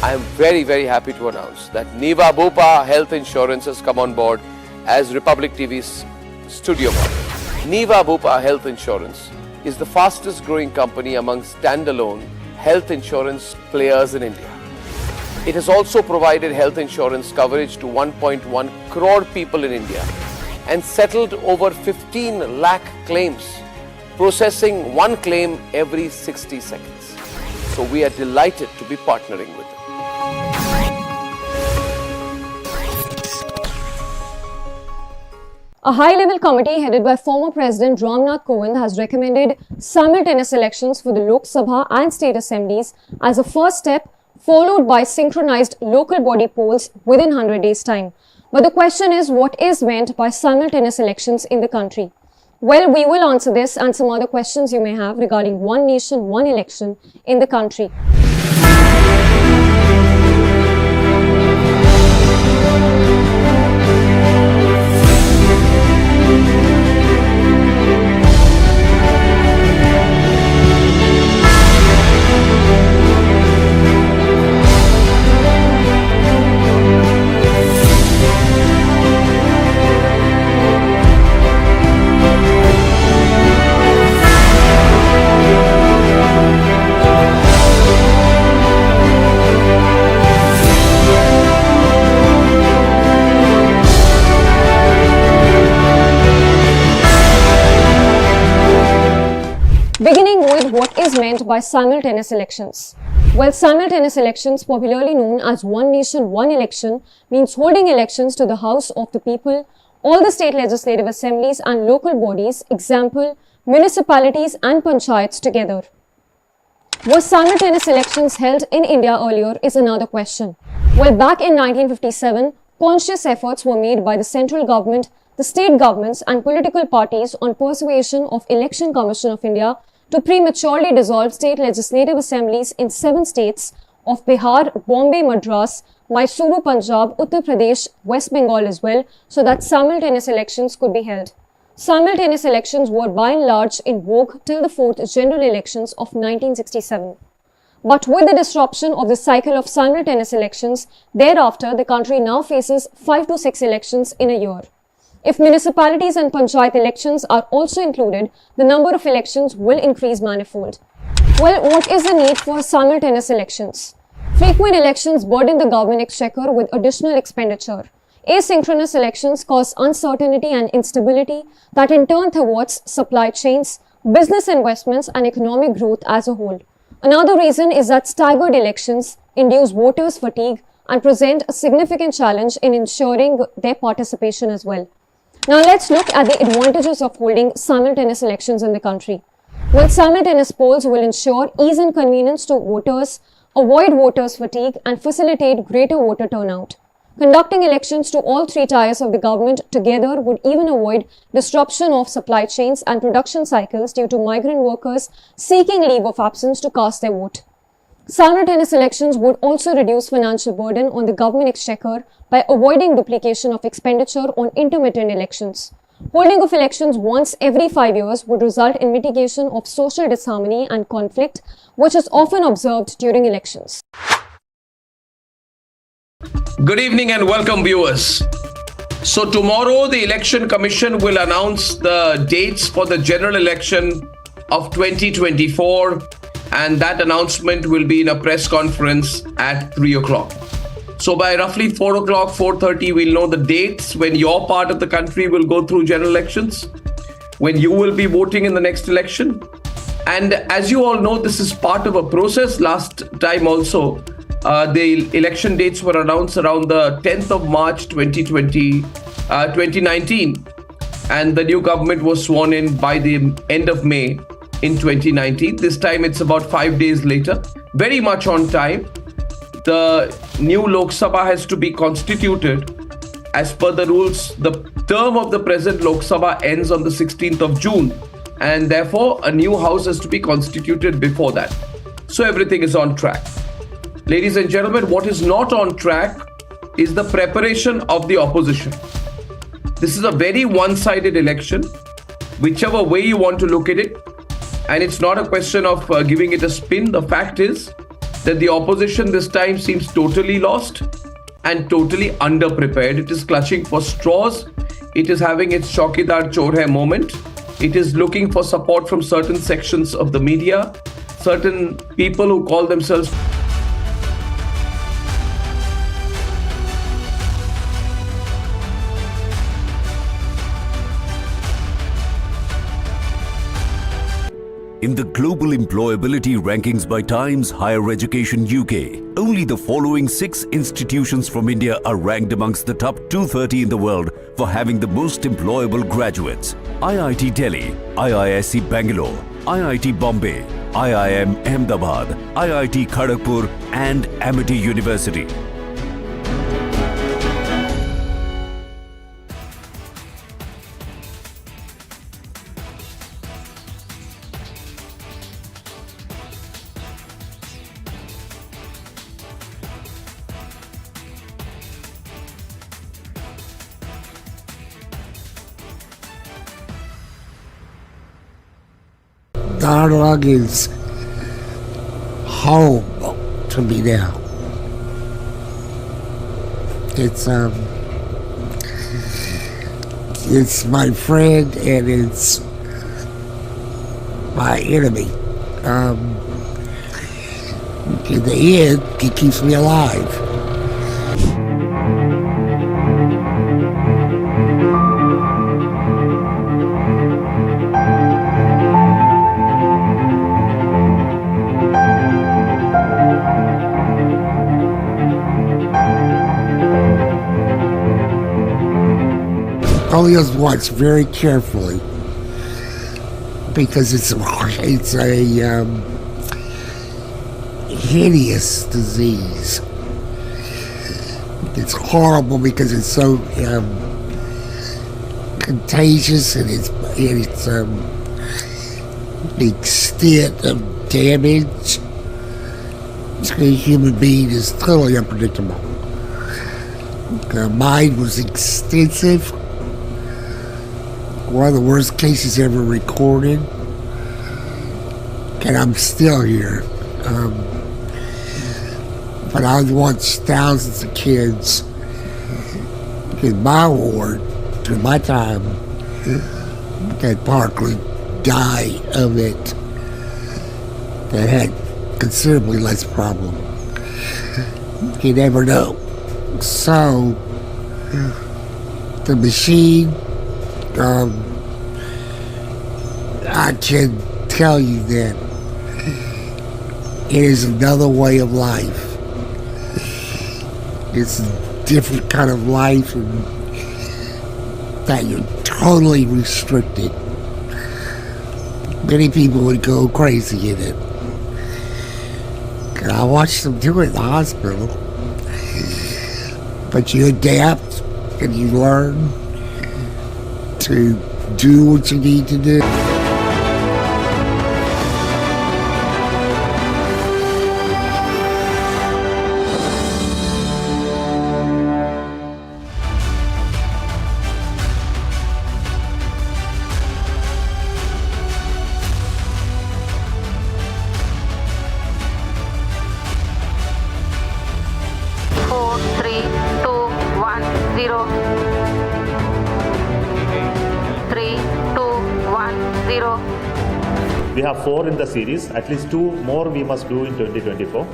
I am very, very happy to announce that Niva Bupa Health Insurance has come on board as Republic TV's studio partner. Niva Bupa Health Insurance is the fastest growing company among standalone health insurance players in India. It has also provided health insurance coverage to 1.1 crore people in India and settled over 15 lakh claims, processing one claim every 60 seconds. So we are delighted to be partnering with them. A high-level committee headed by former President Ramnath Kovind has recommended simultaneous elections for the Lok Sabha and state assemblies as a first step, followed by synchronized local body polls within 100 days' time. But the question is, what is meant by simultaneous elections in the country? Well, we will answer this and some other questions you may have regarding one nation, one election in the country. Beginning with what is meant by simultaneous elections. Well, simultaneous elections, popularly known as one nation, one election, means holding elections to the House of the People, all the state legislative assemblies and local bodies, example, municipalities and panchayats together. Was simultaneous elections held in India earlier is another question. Well, back in 1957, conscious efforts were made by the central government, the state governments and political parties on persuasion of Election Commission of India to prematurely dissolve state legislative assemblies in 7 states of Bihar, Bombay, Madras, Mysuru, Punjab, Uttar Pradesh, West Bengal as well, so that simultaneous elections could be held. Simultaneous elections were by and large in vogue till the 4th general elections of 1967. But with the disruption of the cycle of simultaneous elections, thereafter the country now faces 5 to 6 elections in a year. If municipalities and panchayat elections are also included, the number of elections will increase manifold. Well, what is the need for simultaneous elections? Frequent elections burden the government exchequer with additional expenditure. Asynchronous elections cause uncertainty and instability that in turn thwarts supply chains, business investments and economic growth as a whole. Another reason is that staggered elections induce voters' fatigue and present a significant challenge in ensuring their participation as well. Now let's look at the advantages of holding simultaneous elections in the country. While simultaneous polls will ensure ease and convenience to voters, avoid voters' fatigue, and facilitate greater voter turnout. Conducting elections to all three tiers of the government together would even avoid disruption of supply chains and production cycles due to migrant workers seeking leave of absence to cast their vote. Simultaneous elections would also reduce financial burden on the government exchequer by avoiding duplication of expenditure on intermittent elections. Holding of elections once every 5 years would result in mitigation of social disharmony and conflict, which is often observed during elections. Good evening and welcome, viewers. So tomorrow the Election Commission will announce the dates for the general election of 2024, and that announcement will be in a press conference at 3 o'clock. So by roughly 4 o'clock, 4:30, we'll know the dates when your part of the country will go through general elections, when you will be voting in the next election. And as you all know, this is part of a process. Last time also, the election dates were announced around the 10th of March 2019, and the new government was sworn in by the end of May in 2019. This time it's about 5 days later, very much on time. The new Lok Sabha has to be constituted. As per the rules, the term of the present Lok Sabha ends on the 16th of June, and therefore a new house has to be constituted before that. So everything is on track. Ladies and gentlemen, what is not on track is the preparation of the opposition. This is a very one-sided election, whichever way you want to look at it. And it's not a question of giving it a spin. The fact is that the opposition this time seems totally lost and totally underprepared. It is clutching for straws. It is having its Chaukidar Chor Hai moment. It is looking for support from certain sections of the media, certain people who call themselves In the global employability rankings by Times Higher Education UK, only the following 6 institutions from India are ranked amongst the top 230 in the world for having the most employable graduates: IIT Delhi, IISc Bangalore, IIT Bombay, IIM Ahmedabad, IIT Kharagpur and Amity University. Dialogue is home to me now. It's my friend and it's my enemy. In the end, it keeps me alive. Only watch very carefully because it's a hideous disease. It's horrible because it's so contagious, and it's the extent of damage to a human being is totally unpredictable. Mine was extensive. One of the worst cases ever recorded, and I'm still here. But I watched thousands of kids in my ward during my time at Parkland die of it that had considerably less problem. You never know. So, the machine, I can tell you that it is another way of life. It's a different kind of life, and that you're totally restricted. many people would go crazy in it. And I watched them do it in the hospital. But you adapt and you learn to do what you need to do. We have 4 in the series. At least 2 more we must do in 2024.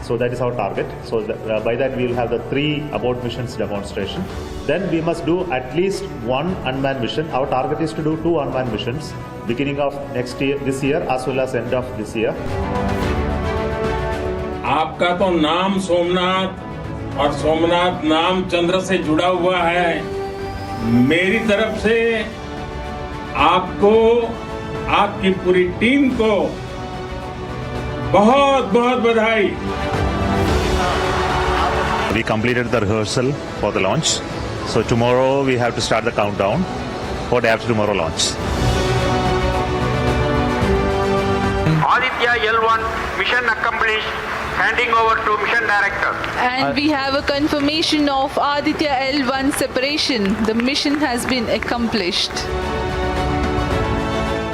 So that is our target. So by that we will have the 3 abort missions demonstration. Then we must do at least 1 unmanned mission. Our target is to do 2 unmanned missions beginning of next year, this year, as well as end of this year. आपका तो नाम सोमनाथ और सोमनाथ नाम चंद्र से जुड़ा हुआ है। मेरी तरफ से आपको, आपकी पूरी टीम को बहुत बहुत बधाई। We completed the rehearsal for the launch. So tomorrow we have to start the countdown for day after tomorrow launch. Aditya L1 mission accomplished. Handing over to mission director. And we have a confirmation of Aditya L1 separation. The mission has been accomplished.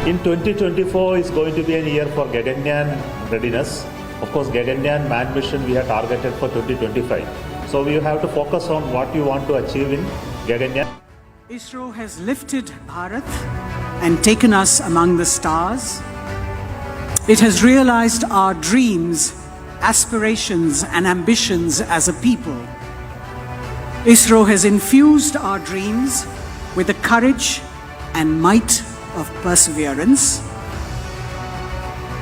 In 2024 is going to be a year for Gaganyaan readiness. Of course, Gaganyaan manned mission we have targeted for 2025. So we have to focus on what you want to achieve in Gaganyaan. ISRO has lifted Bharat and taken us among the stars. It has realized our dreams, aspirations and ambitions as a people. ISRO has infused our dreams with the courage and might of perseverance.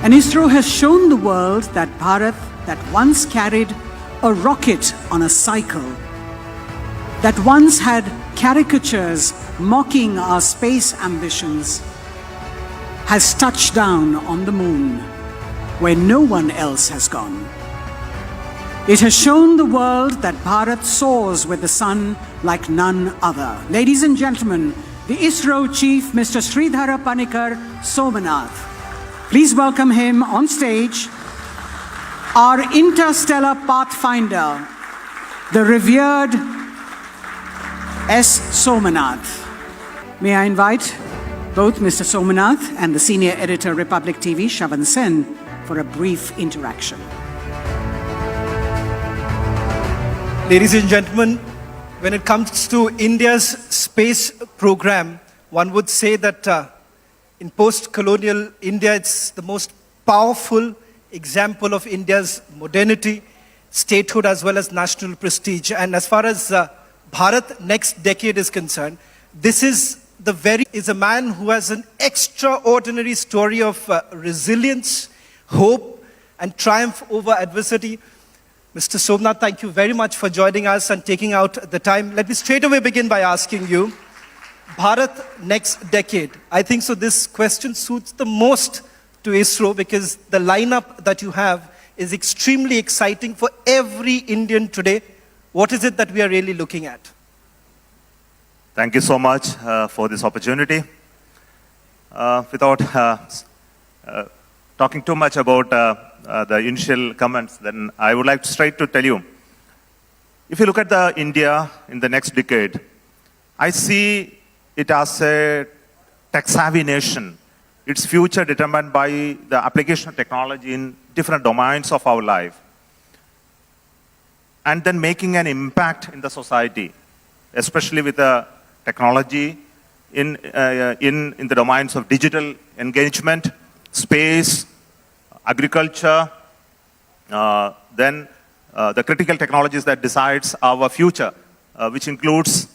And ISRO has shown the world that Bharat, that once carried a rocket on a cycle, that once had caricatures mocking our space ambitions, has touched down on the moon, where no one else has gone. It has shown the world that Bharat soars with the sun like none other. Ladies and gentlemen, the ISRO chief, Mr. Sridhara Panikkar Somanath. Please welcome him on stage, our interstellar pathfinder, the revered S. Somanath. May I invite both Mr. Somanath and the senior editor, Republic TV, Shavan Sen, for a brief interaction. Ladies and gentlemen, when it comes to India's space program, one would say that in post-colonial India, it's the most powerful example of India's modernity, statehood, as well as national prestige. And as far as Bharat next decade is concerned, this is a man who has an extraordinary story of resilience, hope, and triumph over adversity. Mr. Somnath, thank you very much for joining us and taking out the time. Let me straight away begin by asking you, Bharat next decade. I think so this question suits the most to ISRO because the lineup that you have is extremely exciting for every Indian today. What is it that we are really looking at? Thank you so much for this opportunity. Without talking too much about the initial comments, then I would like to straight to tell you, if you look at the India in the next decade, I see it as a tech-savvy nation. Its future determined by the application of technology in different domains of our life. And then making an impact in the society, especially with the technology in the domains of digital engagement, space, agriculture, then the critical technologies that decides our future, which includes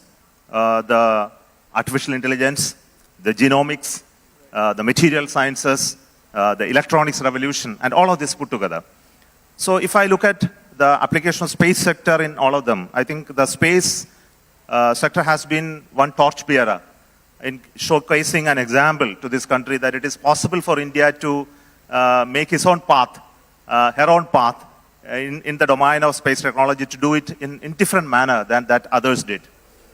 the artificial intelligence, the genomics, the material sciences, the electronics revolution, and all of this put together. So if I look at the application of space sector in all of them, I think the space sector has been one torchbearer in showcasing an example to this country that it is possible for India to make his own path, her own path in the domain of space technology, to do it in different manner than that others did.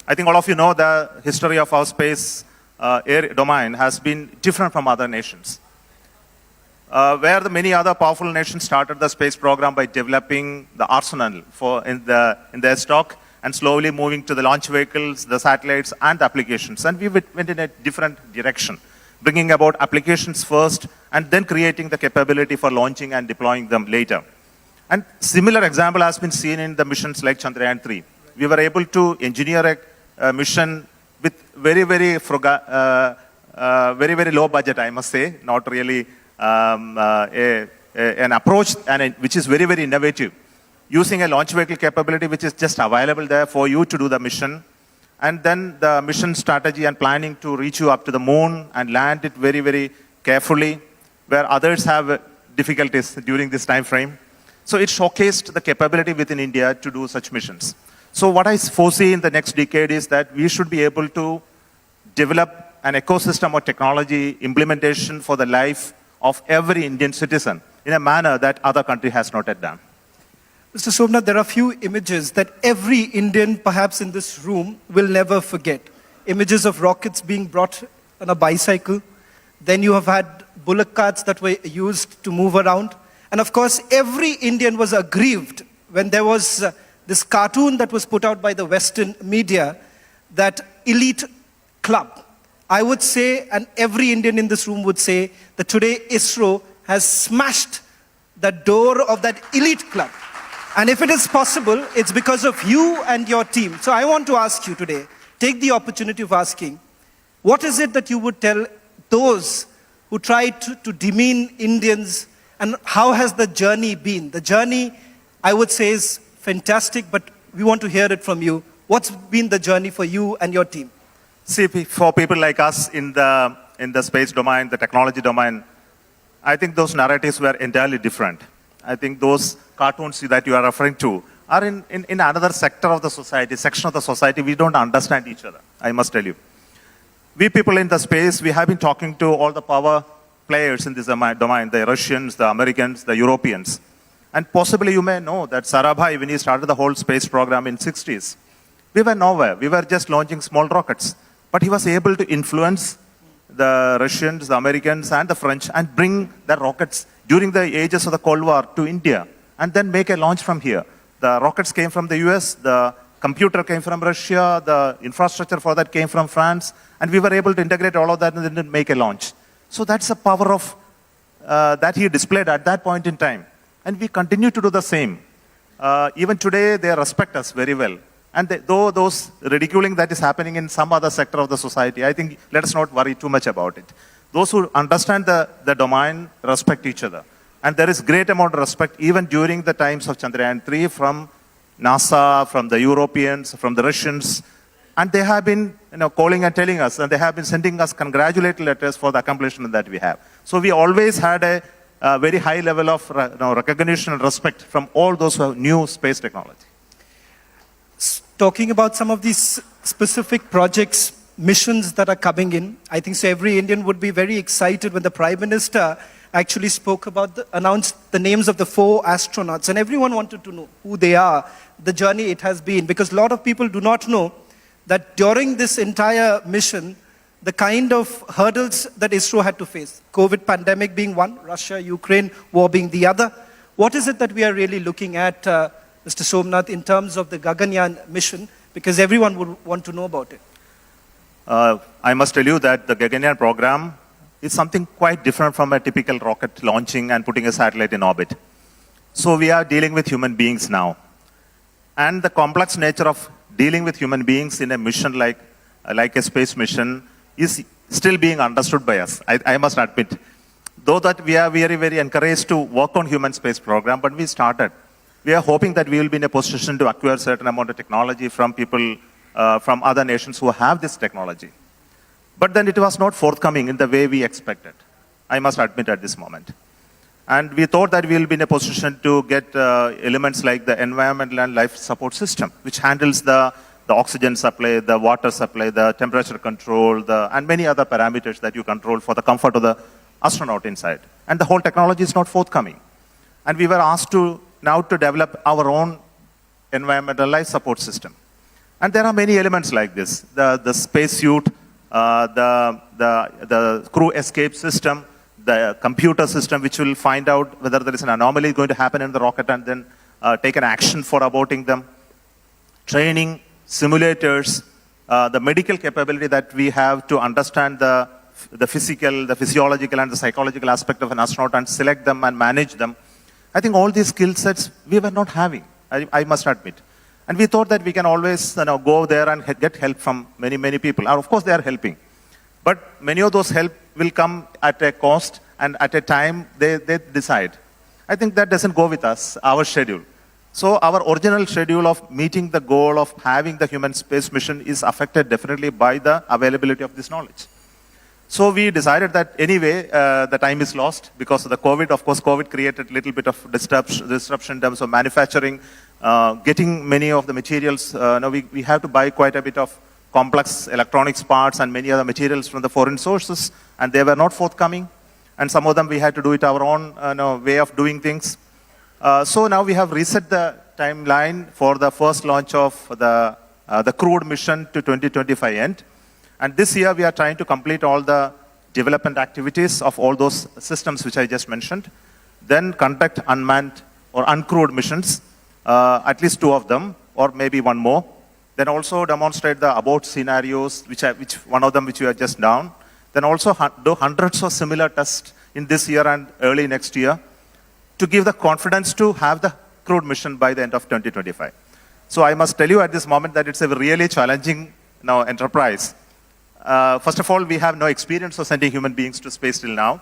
I think all of you know the history of our space domain has been different from other nations. Where the many other powerful nations started the space program by developing the arsenal in their stock and slowly moving to the launch vehicles, the satellites, and the applications. And we went in a different direction, bringing about applications first and then creating the capability for launching and deploying them later. And similar example has been seen in the missions like Chandrayaan-3. We were able to engineer a mission with very, very low budget, I must say, not really an approach which is very, very innovative, using a launch vehicle capability which is just available there for you to do the mission, and then the mission strategy and planning to reach you up to the moon and land it very, very carefully, where others have difficulties during this time frame. So it showcased the capability within India to do such missions. So what I foresee in the next decade is that we should be able to develop an ecosystem of technology implementation for the life of every Indian citizen in a manner that other country has not yet done. Mr. Somnath, there are few images that every Indian, perhaps in this room, will never forget. Images of rockets being brought on a bicycle. Then you have had bullock carts that were used to move around. And of course, every Indian was aggrieved when there was this cartoon that was put out by the Western media, that elite club. I would say, and every Indian in this room would say, that today ISRO has smashed the door of that elite club. And if it is possible, it's because of you and your team. So I want to ask you today, take the opportunity of asking, what is it that you would tell those who try to demean Indians, and how has the journey been? The journey, I would say, is fantastic, but we want to hear it from you. What's been the journey for you and your team? See, for people like us in the space domain, the technology domain, I think those narratives were entirely different. I think those cartoons that you are referring to are in another sector of the society, section of the society. We don't understand each other, I must tell you. We people in the space, we have been talking to all the power players in this domain, the Russians, the Americans, the Europeans. And possibly you may know that Sarabhai, when he started the whole space program in 60s, we were nowhere. We were just launching small rockets. But he was able to influence the Russians, the Americans, and the French and bring the rockets during the ages of the Cold War to India and then make a launch from here. The rockets came from the US, the computer came from Russia, the infrastructure for that came from France, and we were able to integrate all of that and then make a launch. So that's the power of that he displayed at that point in time. And we continue to do the same. Even today, they respect us very well. And though those ridiculing that is happening in some other sector of the society, I think let us not worry too much about it. Those who understand the domain respect each other. And there is great amount of respect even during the times of Chandrayaan-3 from NASA, from the Europeans, from the Russians. And they have been calling and telling us, and they have been sending us congratulatory letters for the accomplishment that we have. So we always had a very high level of recognition and respect from all those who knew space technology. Talking about some of these specific projects, missions that are coming in, I think so every Indian would be very excited when the Prime Minister actually spoke about, announced the names of the 4 astronauts, and everyone wanted to know who they are, the journey it has been, because a lot of people do not know that during this entire mission, the kind of hurdles that ISRO had to face, COVID pandemic being one, Russia-Ukraine war being the other. What is it that we are really looking at, Mr. Somnath, in terms of the Gaganyaan mission, because everyone would want to know about it? I must tell you that the Gaganyaan program is something quite different from a typical rocket launching and putting a satellite in orbit. So we are dealing with human beings now. And the complex nature of dealing with human beings in a mission like a space mission is still being understood by us, I must admit. Though that we are very, very encouraged to work on human space program, but we started. We are hoping that we will be in a position to acquire certain amount of technology from people from other nations who have this technology. But then it was not forthcoming in the way we expected, I must admit at this moment. And we thought that we will be in a position to get elements like the environmental and life support system, which handles the the oxygen supply, the water supply, the temperature control, and many other parameters that you control for the comfort of the astronaut inside. And the whole technology is not forthcoming. And we were asked to now to develop our own environmental life support system. And there are many elements like this: the spacesuit, the crew escape system, the computer system, which will find out whether there is an anomaly going to happen in the rocket and then take an action for aborting them. Training, simulators, the medical capability that we have to understand the physical, the physiological, and the psychological aspect of an astronaut and select them and manage them. I think all these skill sets we were not having, I must admit. And we thought that we can always go there and get help from many, many people. And of course, they are helping. But many of those help will come at a cost and at a time they decide. I think that doesn't go with us, our schedule. So our original schedule of meeting the goal of having the human space mission is affected definitely by the availability of this knowledge. So we decided that anyway, the time is lost because of the COVID. Of course, COVID created a little bit of disruption in terms of manufacturing, getting many of the materials. We have to buy quite a bit of complex electronics parts and many other materials from the foreign sources, and they were not forthcoming. And some of them we had to do it our own way of doing things. So now we have reset the timeline for the first launch of the crewed mission to 2025 end. And this year we are trying to complete all the development activities of all those systems which I just mentioned. Then conduct unmanned or uncrewed missions, at least 2 of them, or maybe 1 more. Then also demonstrate the abort scenarios, which one of them which we have just done. Then also do hundreds of similar tests in this year and early next year to give the confidence to have the crewed mission by the end of 2025. So I must tell you at this moment that it's a really challenging enterprise. First of all, we have no experience of sending human beings to space till now.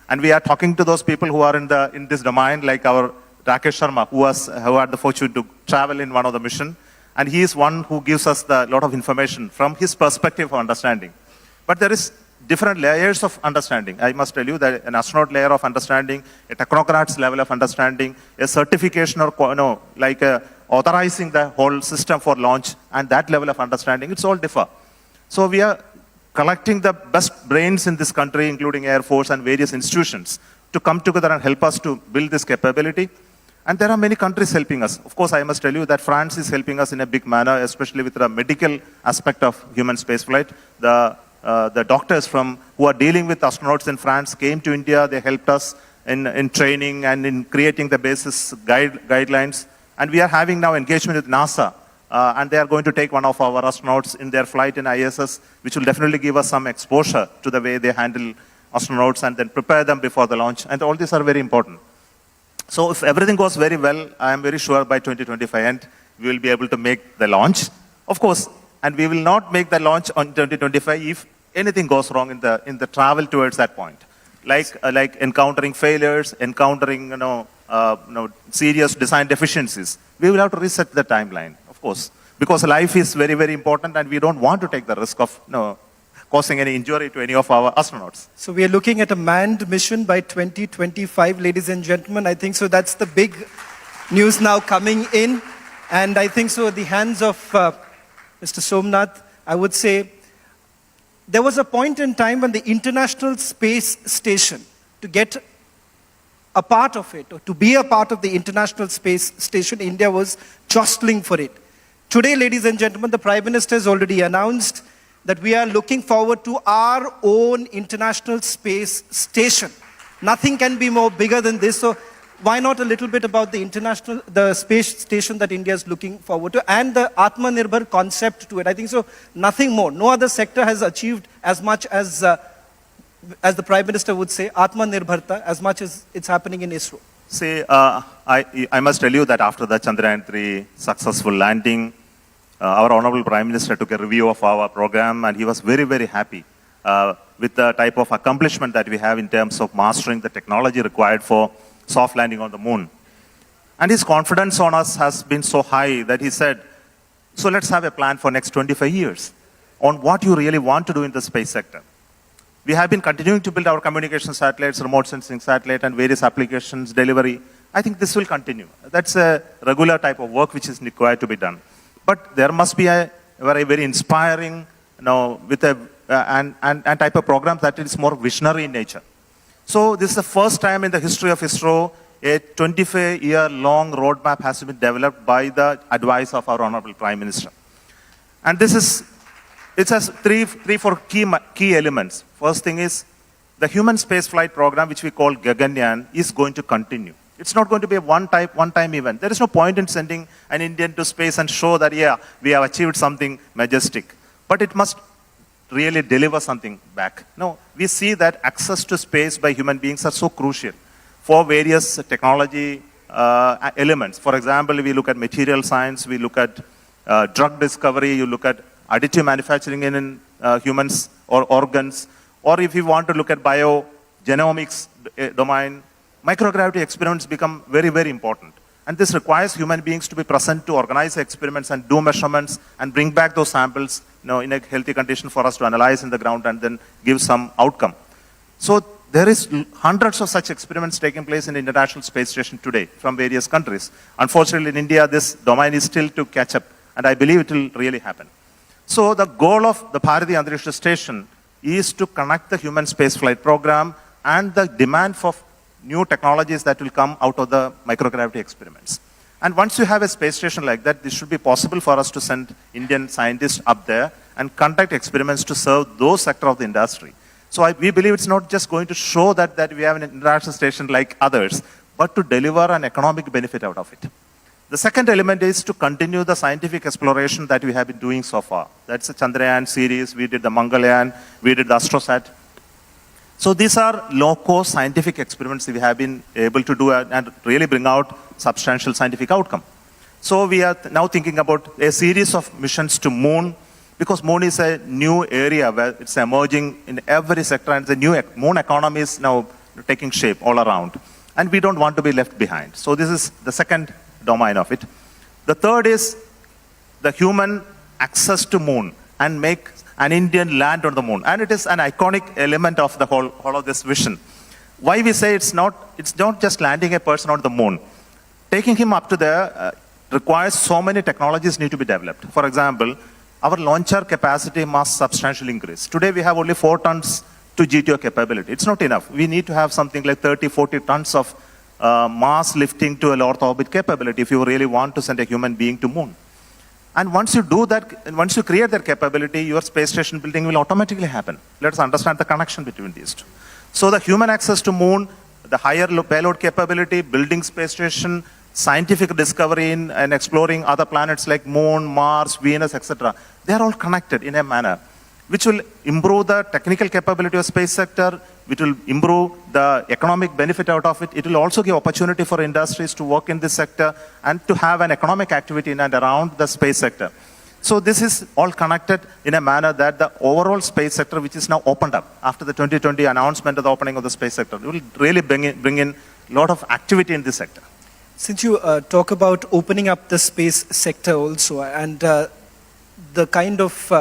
And we are talking to those people who are in this domain, like our Rakesh Sharma, who had the fortune to travel in one of the mission. And he is one who gives us a lot of information from his perspective of understanding. But there is different layers of understanding. I must tell you that an astronaut layer of understanding, a technocrat's level of understanding, a certification or authorizing the whole system for launch, and that level of understanding, it's all differ. So we are collecting the best brains in this country, including Air Force and various institutions, to come together and help us to build this capability. And there are many countries helping us. Of course, I must tell you that France is helping us in a big manner, especially with the medical aspect of human spaceflight. The doctors who are dealing with astronauts in France came to India. They helped us in training and in creating the basis guidelines. And we are having now engagement with NASA. And they are going to take one of our astronauts in their flight in ISS, which will definitely give us some exposure to the way they handle astronauts and then prepare them before the launch. And all these are very important. So if everything goes very well, I am very sure by 2025 end, we will be able to make the launch. Of course, and we will not make the launch on 2025 if anything goes wrong in the travel towards that point. Like encountering failures, encountering serious design deficiencies. We will have to reset the timeline. Of course, because life is very, very important and we don't want to take the risk of causing any injury to any of our astronauts. So we are looking at a manned mission by 2025, ladies and gentlemen. I think so that's the big news now coming in. And I think so at the hands of Mr. Somnath, I would say there was a point in time when the International Space Station, to get a part of it, or to be a part of the International Space Station, India was jostling for it. Today, ladies and gentlemen, the Prime Minister has already announced that we are looking forward to our own International Space Station. Nothing can be more bigger than this. So why not a little bit about the space station that India is looking forward to, and the Atmanirbhar concept to it. I think so, nothing more. No other sector has achieved as much as the Prime Minister would say, Atmanirbharta, as much as it's happening in ISRO. See, I must tell you that after the Chandrayaan-3 successful landing, our Honorable Prime Minister took a review of our program and he was very, very happy with the type of accomplishment that we have in terms of mastering the technology required for soft landing on the moon. And his confidence on us has been so high that he said, so let's have a plan for next 25 years on what you really want to do in the space sector. We have been continuing to build our communication satellites, remote sensing satellite, and various applications, delivery. I think this will continue. That's a regular type of work which is required to be done. But there must be a very inspiring, with a and type of program that is more visionary in nature. So this is the first time in the history of ISRO a 25-year-long roadmap has been developed by the advice of our Honorable Prime Minister. And it has four key elements. First thing is the human spaceflight program, which we call Gaganyaan, is going to continue. It's not going to be a one-time event. There is no point in sending an Indian to space and show that, yeah, we have achieved something majestic. But it must really deliver something back. No, we see that access to space by human beings are so crucial for various technology elements. For example, we look at material science, we look at drug discovery, you look at additive manufacturing in humans or organs, or if you want to look at biogenomics domain, microgravity experiments become very, very important. And this requires human beings to be present to organize experiments and do measurements and bring back those samples in a healthy condition for us to analyze in the ground and then give some outcome. So there is hundreds of such experiments taking place in the International Space Station today from various countries. Unfortunately, in India, this domain is still to catch up, and I believe it will really happen. So the goal of the Bharati Antarikshya Station is to connect the human spaceflight program and the demand for new technologies that will come out of the microgravity experiments. And once you have a space station like that, this should be possible for us to send Indian scientists up there and conduct experiments to serve those sectors of the industry. So we believe it's not just going to show that we have an international station like others, but to deliver an economic benefit out of it. The second element is to continue the scientific exploration that we have been doing so far. That's the Chandrayaan series, we did the Mangalyaan, we did the AstroSat. So these are low-cost scientific experiments that we have been able to do and really bring out substantial scientific outcome. So we are now thinking about a series of missions to Moon, because Moon is a new area where it's emerging in every sector, and the new Moon economy is now taking shape all around. And we don't want to be left behind. So this is the second domain of it. The third is the human access to Moon and make an Indian land on the Moon. And it is an iconic element of the whole of this vision. Why we say it's not just landing a person on the Moon. Taking him up to there requires so many technologies need to be developed. For example, our launcher capacity must substantially increase. Today we have only 4 tons to GTO capability. It's not enough. We need to have something like 30, 40 tons of mass lifting to a low Earth orbit capability if you really want to send a human being to Moon. And once you do that, and once you create that capability, your space station building will automatically happen. Let us understand the connection between these two. So the human access to Moon, the higher payload capability, building space station, scientific discovery and exploring other planets like Moon, Mars, Venus, etc. They are all connected in a manner which will improve the technical capability of space sector, which will improve the economic benefit out of it. It will also give opportunity for industries to work in this sector and to have an economic activity in and around the space sector. So this is all connected in a manner that the overall space sector, which is now opened up after the 2020 announcement of the opening of the space sector, will really bring in a lot of activity in this sector. Since you talk about opening up the space sector also, and the kind of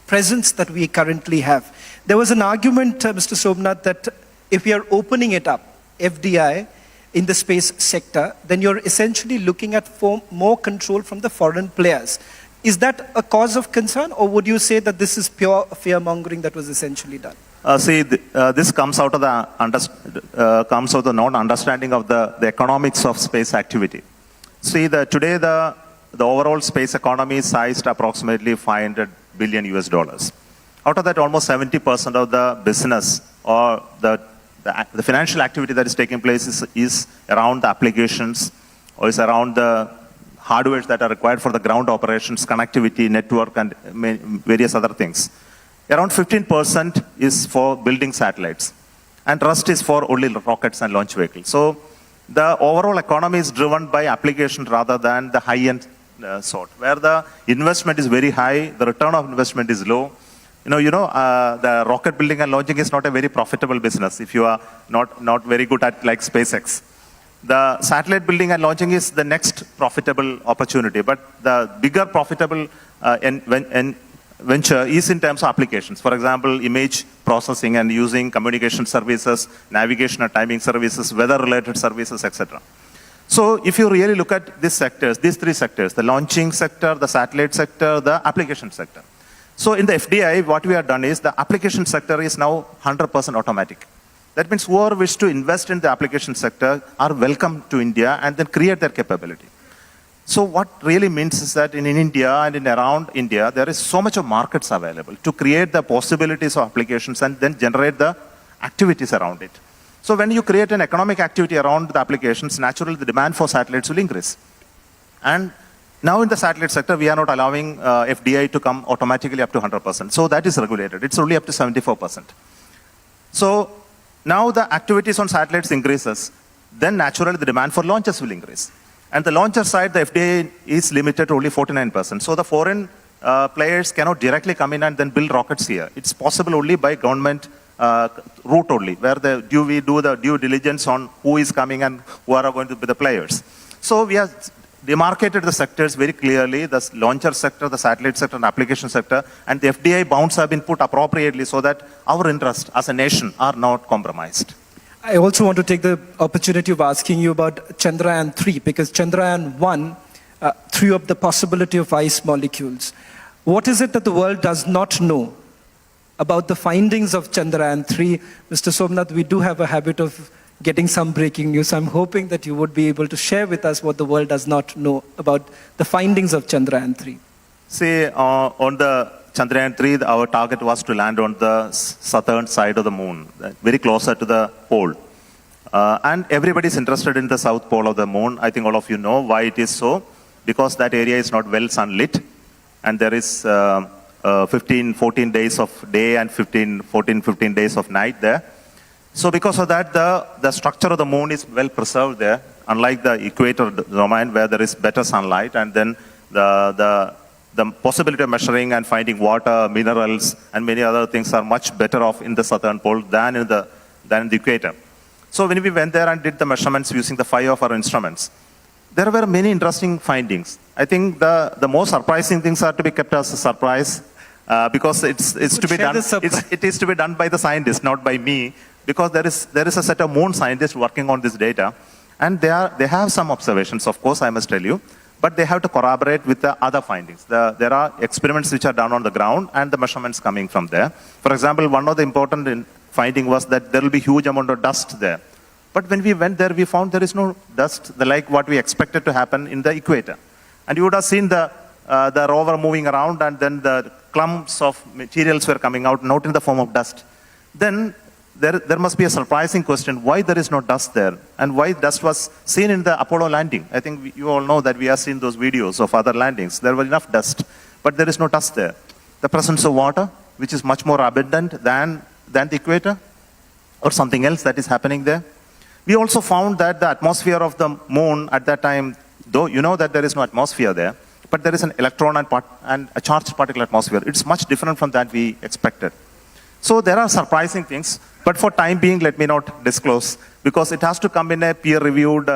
presence that we currently have, there was an argument, Mr. Somnath, that if we are opening it up, FDI, in the space sector, then you're essentially looking at more control from the foreign players. Is that a cause of concern, or would you say that this is pure fear-mongering that was essentially done? This comes out of the non-understanding of the economics of space activity. See, today the overall space economy is sized approximately $500 billion US. Out of that, almost 70% of the business or the financial activity that is taking place is around the applications, or is around the hardware that are required for the ground operations, connectivity, network, and various other things. Around 15% is for building satellites, and rest is for only rockets and launch vehicles. So the overall economy is driven by application rather than the high-end sort, where the investment is very high, the return of investment is low. The rocket building and launching is not a very profitable business if you are not very good at like SpaceX. The satellite building and launching is the next profitable opportunity, but the bigger profitable venture is in terms of applications. For example, image processing and using communication services, navigation and timing services, weather-related services, etc. So if you really look at these sectors, these three sectors, the launching sector, the satellite sector, the application sector. So in the FDI, what we have done is the application sector is now 100% automatic. That means whoever wish to invest in the application sector are welcome to India and then create their capability. So what really means is that in India and in around India, there is so much of markets available to create the possibilities of applications and then generate the activities around it. So when you create an economic activity around the applications, naturally the demand for satellites will increase. And now in the satellite sector, we are not allowing FDI to come automatically up to 100%. So that is regulated. It's only up to 74%. So now the activities on satellites increases, then naturally the demand for launches will increase. And the launcher side, the FDI is limited to only 49%. So the foreign players cannot directly come in and then build rockets here. It's possible only by government route only, where we do the due diligence on who is coming and who are going to be the players. So we have demarcated the sectors very clearly, the launcher sector, the satellite sector, and application sector, and the FDI bounds have been put appropriately so that our interests as a nation are not compromised. I also want to take the opportunity of asking you about Chandrayaan-3, because Chandrayaan-1 threw up the possibility of ice molecules. What is it that the world does not know about the findings of Chandrayaan-3? Mr. Somnath, we do have a habit of getting some breaking news. I'm hoping that you would be able to share with us what the world does not know about the findings of Chandrayaan-3. See, on the Chandrayaan-3, our target was to land on the southern side of the moon, very closer to the pole. And everybody is interested in the south pole of the moon. I think all of you know why it is so. Because that area is not well sunlit. And there is 14 days of day and 15 days of night there. So because of that, the structure of the moon is well preserved there, unlike the equator domain where there is better sunlight, and then the possibility of measuring and finding water, minerals, and many other things are much better off in the southern pole than in the equator. So when we went there and did the measurements using the 5 of our instruments, there were many interesting findings. I think the most surprising things are to be kept as a surprise because it's to be done. It is to be done by the scientists, not by me, because there is a set of moon scientists working on this data, and they have some observations, of course, I must tell you. But they have to corroborate with the other findings. There are experiments which are done on the ground and the measurements coming from there. For example, one of the important finding was that there will be huge amount of dust there. But when we went there, we found there is no dust like what we expected to happen in the equator. And you would have seen the rover moving around, and then the clumps of materials were coming out, not in the form of dust. Then there must be a surprising question, why there is no dust there, and why dust was seen in the Apollo landing. I think you all know that we have seen those videos of other landings. There was enough dust, but there is no dust there. The presence of water, which is much more abundant than the equator, or something else that is happening there. We also found that the atmosphere of the moon at that time, though you know that there is no atmosphere there, but there is an electron and a charged particle atmosphere. It's much different from that we expected. So there are surprising things, but for time being, let me not disclose, because it has to come in a peer-reviewed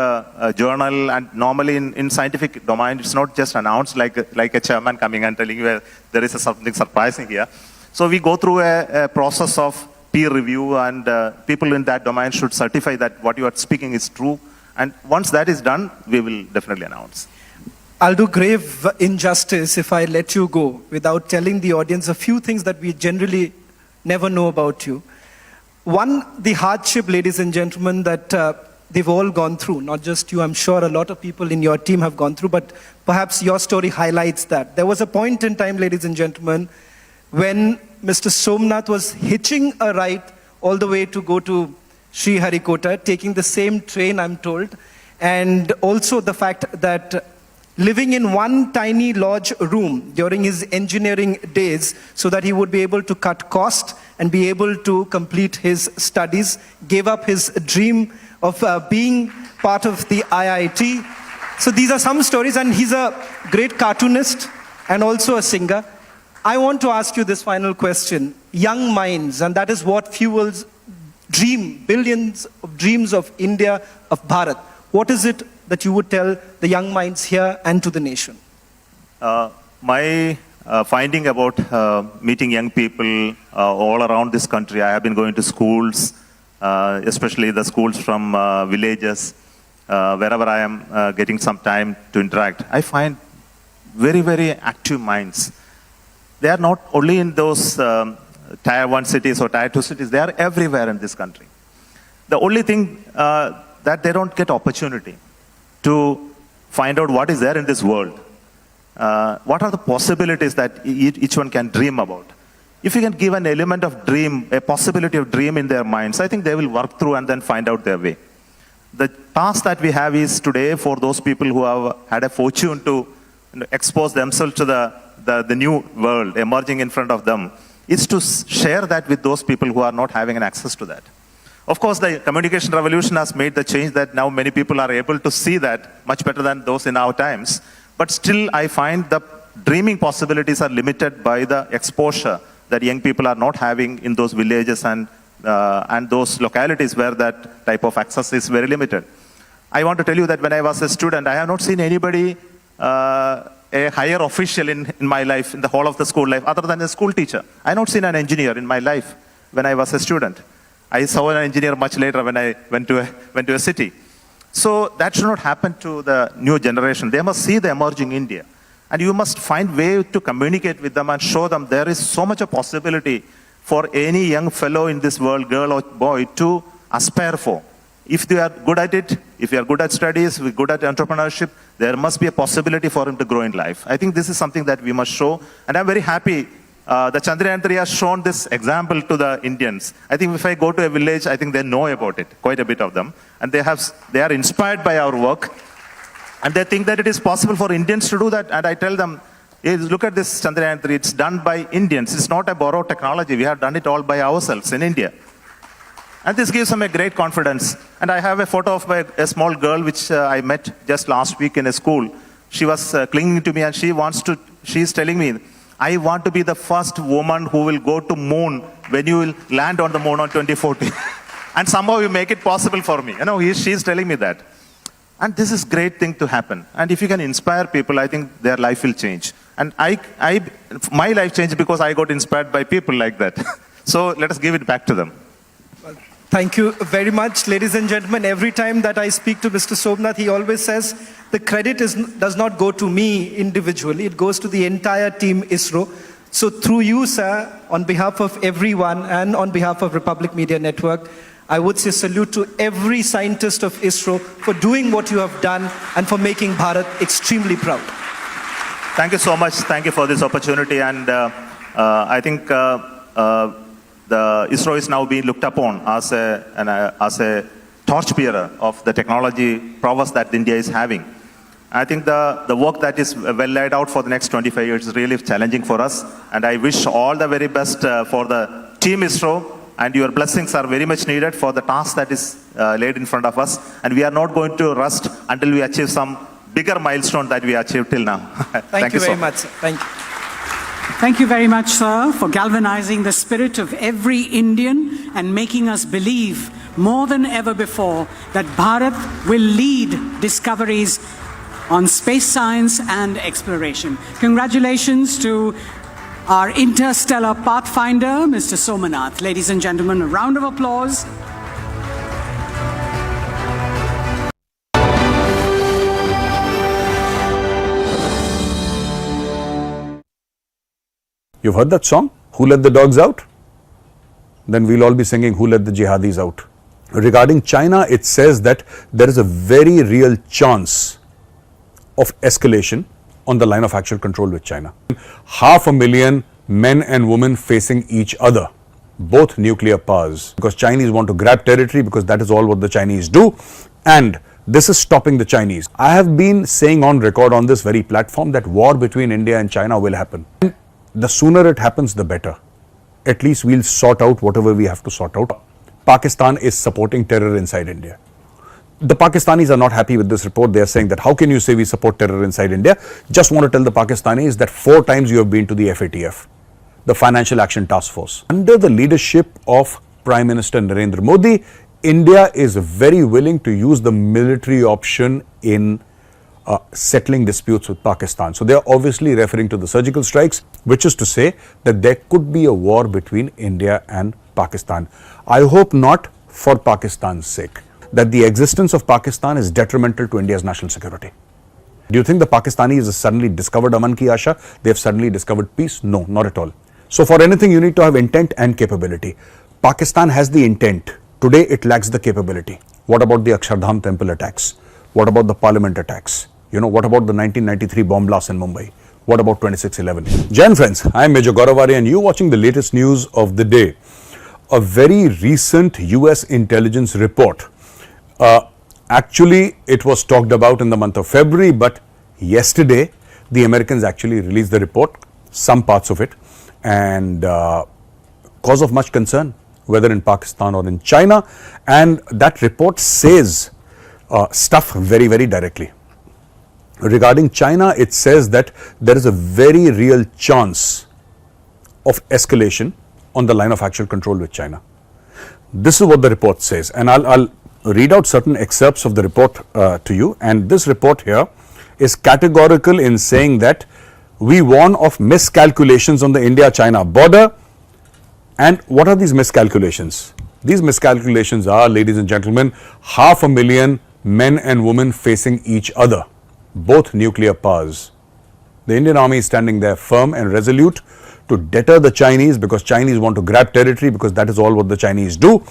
journal, and normally in scientific domain, it's not just announced like a chairman coming and telling you there is something surprising here. So we go through a process of peer review, and people in that domain should certify that what you are speaking is true. And once that is done, we will definitely announce. I'll do grave injustice if I let you go without telling the audience a few things that we generally never know about you. One, the hardship, ladies and gentlemen, that they've all gone through, not just you, I'm sure a lot of people in your team have gone through, but perhaps your story highlights that. There was a point in time, ladies and gentlemen, when Mr. Somnath was hitching a ride all the way to go to Sriharikota, taking the same train, I'm told, and also the fact that living in one tiny lodge room during his engineering days so that he would be able to cut cost and be able to complete his studies, gave up his dream of being part of the IIT. So these are some stories, and he's a great cartoonist and also a singer. I want to ask you this final question. Young minds, and that is what fuels billions of dreams of India, of Bharat. What is it that you would tell the young minds here and to the nation? My finding about meeting young people all around this country, I have been going to schools, especially the schools from villages, wherever I am getting some time to interact, I find very, very active minds. They are not only in those Tier 1 cities or Tier 2 cities, they are everywhere in this country. The only thing that they don't get opportunity to find out what is there in this world. What are the possibilities that each one can dream about? If you can give an element of dream, a possibility of dream in their minds, I think they will work through and then find out their way. The task that we have is today for those people who have had a fortune to expose themselves to the new world emerging in front of them, is to share that with those people who are not having an access to that. Of course, the communication revolution has made the change that now many people are able to see that much better than those in our times. But still, I find the dreaming possibilities are limited by the exposure that young people are not having in those villages and those localities where that type of access is very limited. I want to tell you that when I was a student, I have not seen anybody, a higher official in my life, in the whole of the school life, other than a school teacher. I have not seen an engineer in my life when I was a student. I saw an engineer much later when I went to a city. So that should not happen to the new generation. They must see the emerging India. And you must find way to communicate with them and show them there is so much a possibility for any young fellow in this world, girl or boy, to aspire for. If they are good at it, if you are good at studies, if you're good at entrepreneurship, there must be a possibility for him to grow in life. I think this is something that we must show. And I'm very happy the Chandrayaan 3 has shown this example to the Indians. I think if I go to a village, I think they know about it, quite a bit of them. And they are inspired by our work. And they think that it is possible for Indians to do that. And I tell them, hey, look at this Chandrayaan 3. It's done by Indians. It's not a borrowed technology. We have done it all by ourselves in India. And this gives them a great confidence. And I have a photo of a small girl which I met just last week in a school. She was clinging to me and she's telling me, I want to be the first woman who will go to moon when you will land on the moon on 2040. And somehow you make it possible for me. You know, she's telling me that. And this is a great thing to happen. And if you can inspire people, I think their life will change. And my life changed because I got inspired by people like that. So let us give it back to them. Thank you very much, ladies and gentlemen. Every time that I speak to Mr. Somnath, he always says, the credit does not go to me individually, it goes to the entire team ISRO. So through you, sir, on behalf of everyone and on behalf of Republic Media Network, I would say salute to every scientist of ISRO for doing what you have done and for making Bharat extremely proud. Thank you so much. Thank you for this opportunity. And I think the ISRO is now being looked upon as a torchbearer of the technology prowess that India is having. I think the work that is well laid out for the next 25 years is really challenging for us. And I wish all the very best for the team ISRO. And your blessings are very much needed for the task that is laid in front of us. And we are not going to rest until we achieve some bigger milestone that we achieved till now. Thank you very much, sir. Thank you. Thank you very much, sir, for galvanizing the spirit of every Indian and making us believe more than ever before that Bharat will lead discoveries on space science and exploration. Congratulations to our interstellar pathfinder, Mr. Somnath. Ladies and gentlemen, a round of applause. You've heard that song? Who Let the Dogs Out? Then we'll all be singing Who Let the Jihadis Out. Regarding China, it says that there is a very real chance of escalation on the line of actual control with China. 500,000 men and women facing each other, both nuclear powers, because Chinese want to grab territory, because that is all what the Chinese do, and this is stopping the Chinese. I have been saying on record on this very platform that war between India and China will happen. The sooner it happens, the better. At least we'll sort out whatever we have to sort out. Pakistan is supporting terror inside India. The Pakistanis are not happy with this report. They are saying that how can you say we support terror inside India? Just want to tell the Pakistanis that 4 times you have been to the FATF, the Financial Action Task Force. Under the leadership of Prime Minister Narendra Modi, India is very willing to use the military option in settling disputes with Pakistan. So they are obviously referring to the surgical strikes, which is to say that there could be a war between India and Pakistan. I hope not, for Pakistan's sake. that the existence of Pakistan is detrimental to India's national security. Do you think the Pakistanis have suddenly discovered Aman ki Asha? They have suddenly discovered peace? No, not at all. So for anything, you need to have intent and capability. Pakistan has the intent. Today, it lacks the capability. What about the Akshardham temple attacks? What about the parliament attacks? What about the 1993 bomb blast in Mumbai? What about 26/11? Jai Hind friends, I am Major Gauravare and you are watching the latest news of the day. A very recent US intelligence report. Actually, it was talked about in the month of February, but yesterday, the Americans actually released the report, some parts of it, and cause of much concern, whether in Pakistan or in China. And that report says stuff very, very directly. Regarding China, it says that there is a very real chance of escalation on the line of actual control with China. This is what the report says, and I'll read out certain excerpts of the report to you. And this report here is categorical in saying that we warn of miscalculations on the India-China border. And what are these miscalculations? These miscalculations are, ladies and gentlemen, 500,000 men and women facing each other, both nuclear powers. The Indian Army is standing there firm and resolute to deter the Chinese, because Chinese want to grab territory, because that is all what the Chinese do.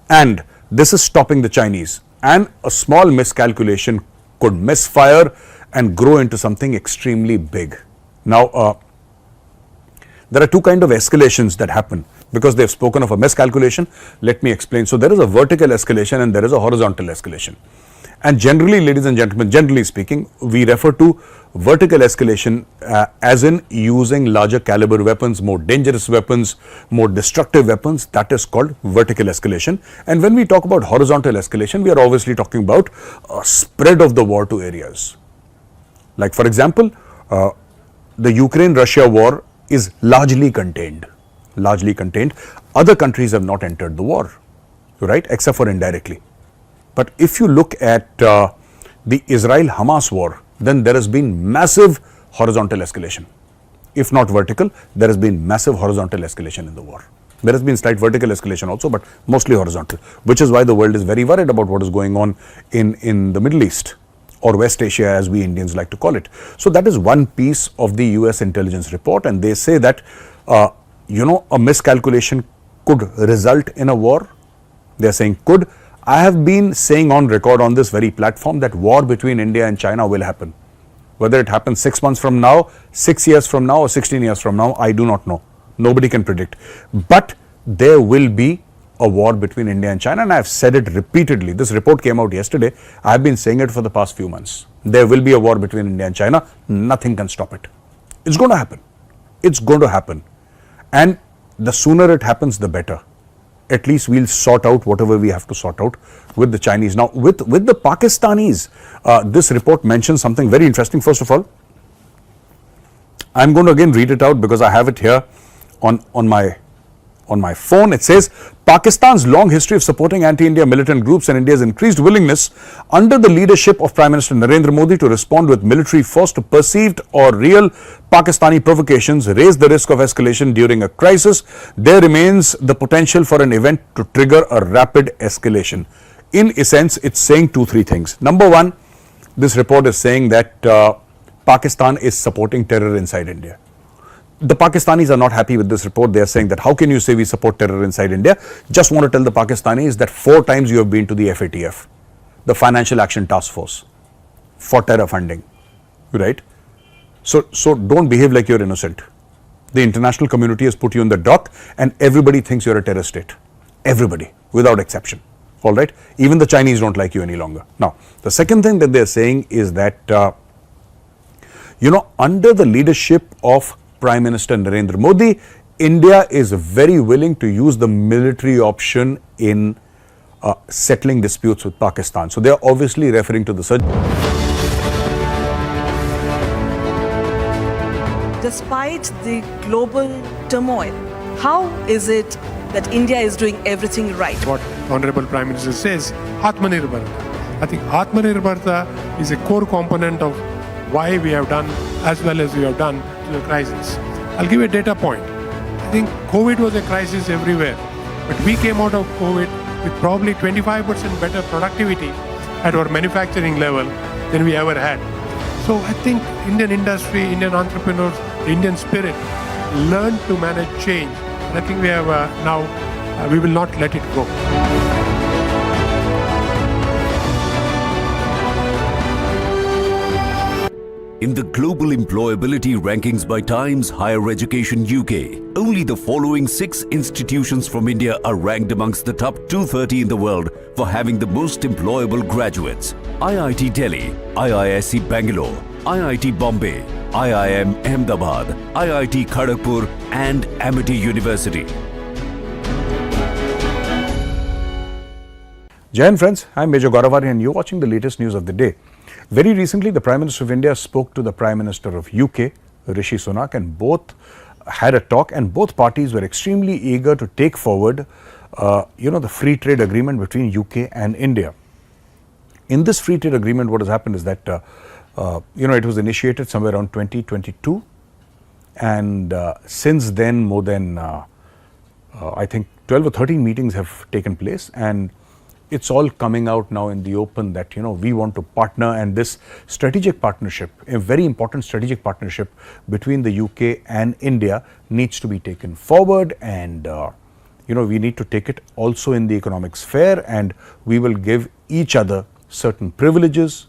And this is stopping the Chinese. And a small miscalculation could misfire and grow into something extremely big. Now, there are two kinds of escalations that happen. Because they've spoken of a miscalculation, let me explain. So there is a vertical escalation and there is a horizontal escalation. And generally, ladies and gentlemen, generally speaking, we refer to vertical escalation as in using larger caliber weapons, more dangerous weapons, more destructive weapons. That is called vertical escalation. And when we talk about horizontal escalation, we are obviously talking about a spread of the war to areas. Like, for example, the Ukraine-Russia war is largely contained. Other countries have not entered the war, right, except for indirectly. But if you look at the Israel-Hamas war, then there has been massive horizontal escalation. If not vertical, there has been massive horizontal escalation in the war. There has been slight vertical escalation also, but mostly horizontal, which is why the world is very worried about what is going on in the Middle East, or West Asia, as we Indians like to call it. So that is one piece of the US intelligence report, and they say that a miscalculation could result in a war. They are saying could. I have been saying on record on this very platform that war between India and China will happen. Whether it happens 6 months from now, 6 years from now, or 16 years from now, I do not know. Nobody can predict. But there will be a war between India and China, and I have said it repeatedly. This report came out yesterday. I have been saying it for the past few months. There will be a war between India and China. Nothing can stop it. It's going to happen. It's going to happen. And the sooner it happens, the better. At least we'll sort out whatever we have to sort out with the Chinese. Now, with the Pakistanis, this report mentions something very interesting. First of all, I'm going to again read it out because I have it here on my phone. It says, Pakistan's long history of supporting anti-India militant groups and India's increased willingness under the leadership of Prime Minister Narendra Modi to respond with military force to perceived or real Pakistani provocations raise the risk of escalation during a crisis. There remains the potential for an event to trigger a rapid escalation. In essence, it's saying 2-3 things. Number one, this report is saying that Pakistan is supporting terror inside India. The Pakistanis are not happy with this report. They are saying that how can you say we support terror inside India? Just want to tell the Pakistanis that 4 times you have been to the FATF, the Financial Action Task Force, for terror funding, right? So don't behave like you're innocent. The international community has put you in the dock and everybody thinks you're a terror state. Everybody, without exception. All right? Even the Chinese don't like you any longer. Now, the second thing that they're saying is that, under the leadership of Prime Minister Narendra Modi, India is very willing to use the military option in settling disputes with Pakistan. So they are obviously referring to the surge. Despite the global turmoil, how is it that India is doing everything right? What Honorable Prime Minister says, Atmanirbharta. I think Atmanirbharta is a core component of why we have done as well as we have done to the crisis. I'll give you a data point. I think COVID was a crisis everywhere, but we came out of COVID with probably 25% better productivity at our manufacturing level than we ever had. So I think Indian industry, Indian entrepreneurs, the Indian spirit learn to manage change. And I think we have we will not let it go. In the global employability rankings by Times Higher Education UK, only the following 6 institutions from India are ranked amongst the top 230 in the world for having the most employable graduates. IIT Delhi, IISc Bangalore, IIT Bombay, IIM Ahmedabad, IIT Kharagpur and Amity University. Jai Hind friends, I am Major Gauravari and you are watching the latest news of the day. Very recently, the Prime Minister of India spoke to the Prime Minister of UK, Rishi Sunak, and both had a talk, and both parties were extremely eager to take forward, the free trade agreement between UK and India. In this free trade agreement, what has happened is that, it was initiated somewhere around 2022, and since then, more than, I think, 12 or 13 meetings have taken place, and it's all coming out now in the open that, we want to partner, and this strategic partnership, a very important strategic partnership between the UK and India needs to be taken forward, and, we need to take it also in the economic sphere, and we will give each other certain privileges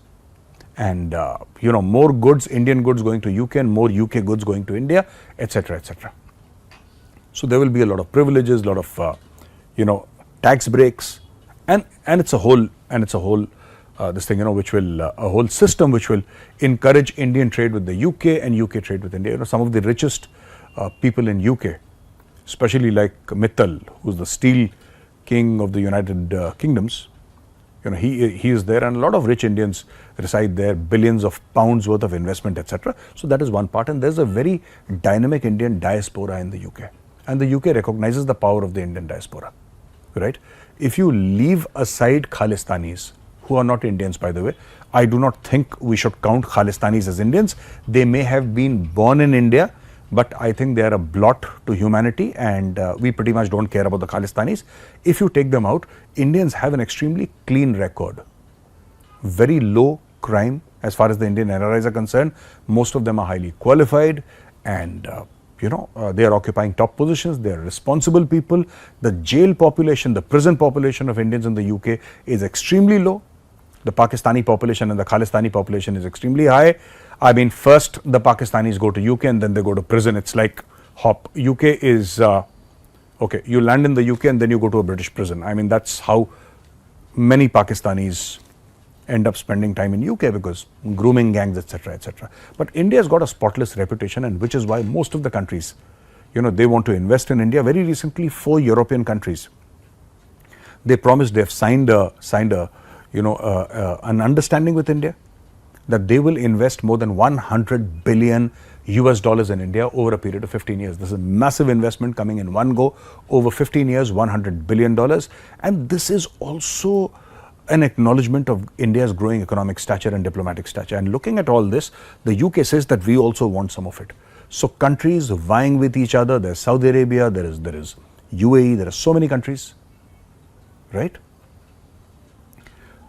and, more goods, Indian goods going to UK and more UK goods going to India, etc., etc. So there will be a lot of privileges, a lot of, tax breaks, and it's a whole this thing, which will a whole system which will encourage Indian trade with the UK and UK trade with India. Some of the richest people in UK, especially like Mittal, who's the steel king of the United Kingdoms, he is there, and a lot of rich Indians reside there, billions of pounds worth of investment, etc. So that is one part, and there's a very dynamic Indian diaspora in the UK, and the UK recognizes the power of the Indian diaspora, right? If you leave aside Khalistanis, who are not Indians, by the way, I do not think we should count Khalistanis as Indians. They may have been born in India, but I think they are a blot to humanity, and we pretty much don't care about the Khalistanis. If you take them out, Indians have an extremely clean record. Very low crime as far as the Indian NRIs are concerned. Most of them are highly qualified, and they are occupying top positions. They are responsible people. The jail population, the prison population of Indians in the UK is extremely low. The Pakistani population and the Khalistani population is extremely high. I mean, first the Pakistanis go to UK and then they go to prison. It's like hop. UK is, okay, you land in the UK and then you go to a British prison. I mean, that's how many Pakistanis end up spending time in UK, because grooming gangs, etc., etc. But India has got a spotless reputation, and which is why most of the countries, they want to invest in India. Very recently, 4 European countries, they promised, they have signed an understanding with India that they will invest more than $100 billion in India over a period of 15 years. This is a massive investment coming in one go over 15 years, $100 billion, and this is also an acknowledgement of India's growing economic stature and diplomatic stature. And looking at all this, the UK says that we also want some of it. So countries vying with each other, there's Saudi Arabia, there is UAE, there are so many countries, right,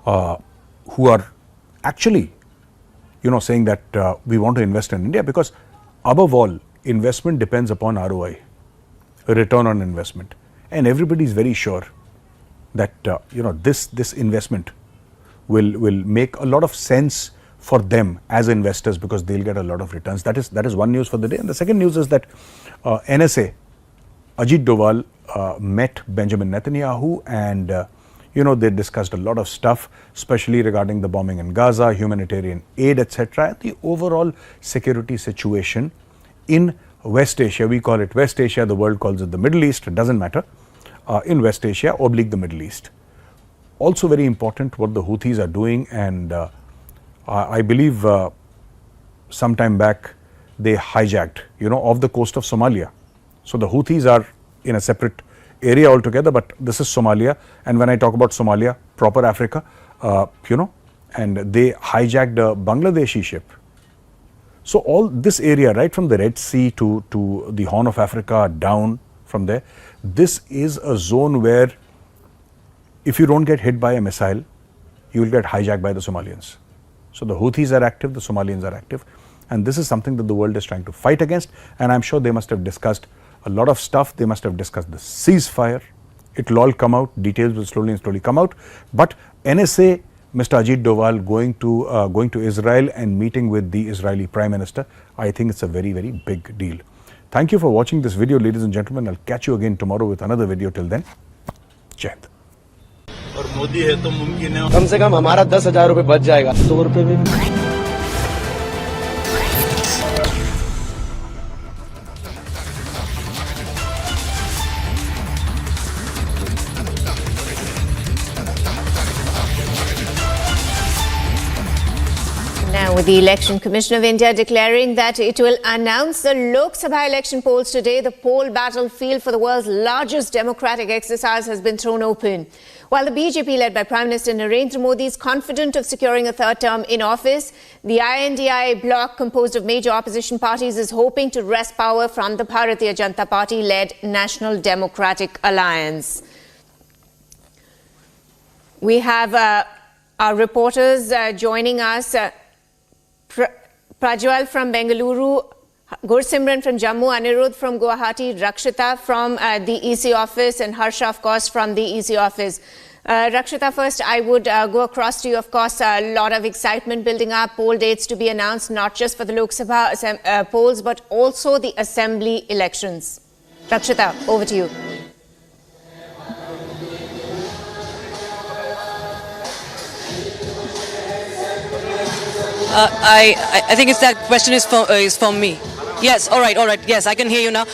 who are actually, saying that we want to invest in India, because above all, investment depends upon ROI, return on investment. And everybody is very sure that this investment will make a lot of sense for them as investors, because they'll get a lot of returns. That is one news for the day. And the second news is that NSA, Ajit Doval met Benjamin Netanyahu, and they discussed a lot of stuff, especially regarding the bombing in Gaza, humanitarian aid, etc., and the overall security situation in West Asia. We call it West Asia, the world calls it the Middle East, it doesn't matter. In West Asia / the Middle East. Also very important what the Houthis are doing, and I believe some time back they hijacked, off the coast of Somalia. So the Houthis are in a separate area altogether, but this is Somalia, and when I talk about Somalia, proper Africa, and they hijacked a Bangladeshi ship. So all this area, right from the Red Sea to the Horn of Africa, down from there, this is a zone where if you don't get hit by a missile, you will get hijacked by the Somalians. So the Houthis are active, the Somalians are active, and this is something that the world is trying to fight against. And I'm sure they must have discussed a lot of stuff. They must have discussed the ceasefire. It will all come out. Details will slowly come out. But NSA, Mr. Ajit Doval going to Israel and meeting with the Israeli Prime Minister, I think it's a very, very big deal. Thank you for watching this video, ladies and gentlemen. I'll catch you again tomorrow with another video. Till then, Jai Hind. और मोदी है तो मुमकिन है कम से कम हमारा 10,000 रुपए बच जाएगा 100 रुपए में Now, with the Election Commission of India declaring that it will announce the Lok Sabha election polls today, the poll battlefield for the world's largest democratic exercise has been thrown open. While the BJP, led by Prime Minister Narendra Modi, is confident of securing a third term in office, the INDI bloc, composed of major opposition parties, is hoping to wrest power from the Bharatiya Janata Party-led National Democratic Alliance. We have our reporters joining us. Prajwal from Bengaluru, Gursimran from Jammu, Anirudh from Guwahati, Rakshita from the EC office, and Harsha, of course, from the EC office. Rakshita, first, I would go across to you. Of course, a lot of excitement building up, poll dates to be announced, not just for the Lok Sabha polls, but also the assembly elections. Rakshita, over to you. I think it's that question is for me. Yes, all right, yes, I can hear you now.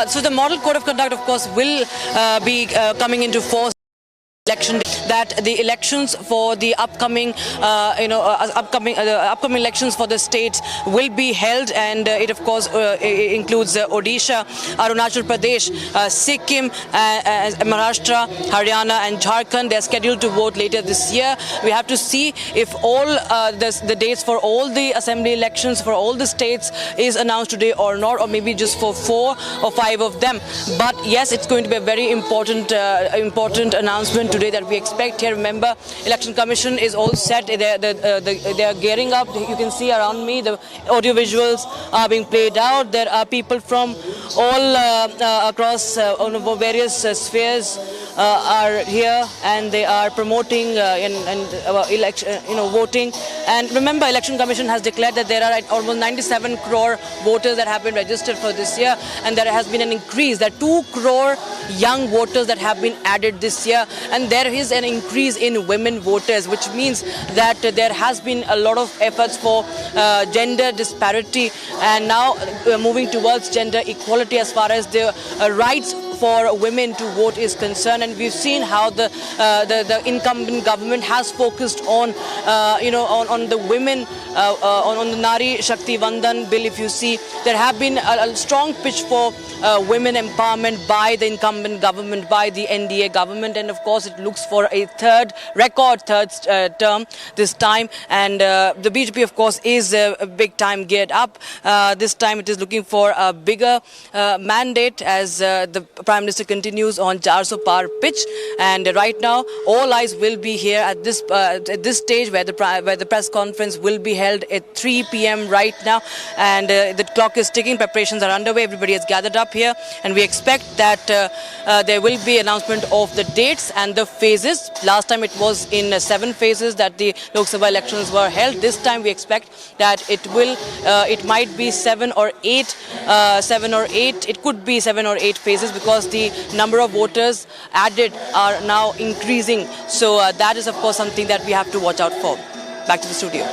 So the Model Code of Conduct, of course, will be coming into force election, that the elections for the upcoming upcoming elections for the states will be held, and it of course includes Odisha, Arunachal Pradesh, Sikkim, Maharashtra, Haryana and Jharkhand. They are scheduled to vote later this year. We have to see if all the dates for all the assembly elections for all the states is announced today or not, or maybe just for 4 or 5 of them. But yes, it's going to be a very important announcement today that we expect here. Remember, Election Commission is all set. They are gearing up. You can see around me the audio visuals are being played out. There are people from all across various spheres are here, and they are promoting election, voting. And remember, Election Commission has declared that there are almost 97 crore voters that have been registered for this year, and there has been an increase. There are 2 crore young voters that have been added this year, and there is an increase in women voters, which means that there has been a lot of efforts for gender disparity, and now moving towards gender equality as far as the rights for women to vote is concerned. And we've seen how the incumbent government has focused on on the women, on the Nari Shakti Vandan bill. If you see, there have been a strong pitch for women empowerment by the incumbent government, by the NDA government, and of course it looks for a record third term this time. And the BJP, of course, is big time geared up. This time it is looking for a bigger mandate as the Prime Minister continues on 400 par pitch. And right now, all eyes will be here at this stage where the press conference will be held at 3 p.m. right now. And the clock is ticking. Preparations are underway. Everybody has gathered up here, and we expect that there will be announcement of the dates and the phases. Last time it was in 7 phases that the Lok Sabha elections were held. This time we expect that it might be 7 or 8. It could be 7 or 8 phases, because the number of voters added are now increasing. So that is, of course, something that we have to watch out for. Back to the studio.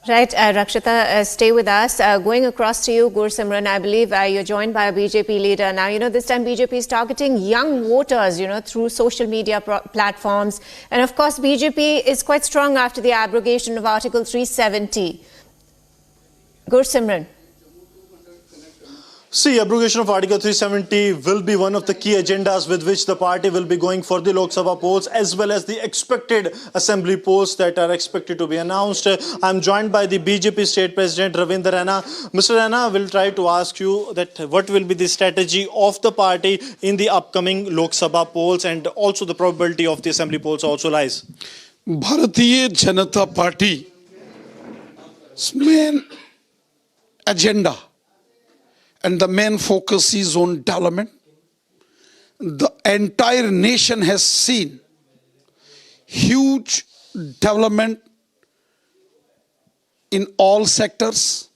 Right, Rakshita, stay with us. Going across to you, Gursimran, I believe you're joined by a BJP leader. Now, this time BJP is targeting young voters, through social media platforms. And of course, BJP is quite strong after the abrogation of Article 370. Gursimran. See, abrogation of Article 370 will be one of the key agendas with which the party will be going for the Lok Sabha polls, as well as the expected assembly polls that are expected to be announced. I'm joined by the BJP State President Ravindra Rana. Mr. Rana, will try to ask you that what will be the strategy of the party in the upcoming Lok Sabha polls, and also the probability of the assembly polls also lies. Bharatiya Janata Party's main agenda and the main focus is on development. The entire nation has seen huge development in all sectors.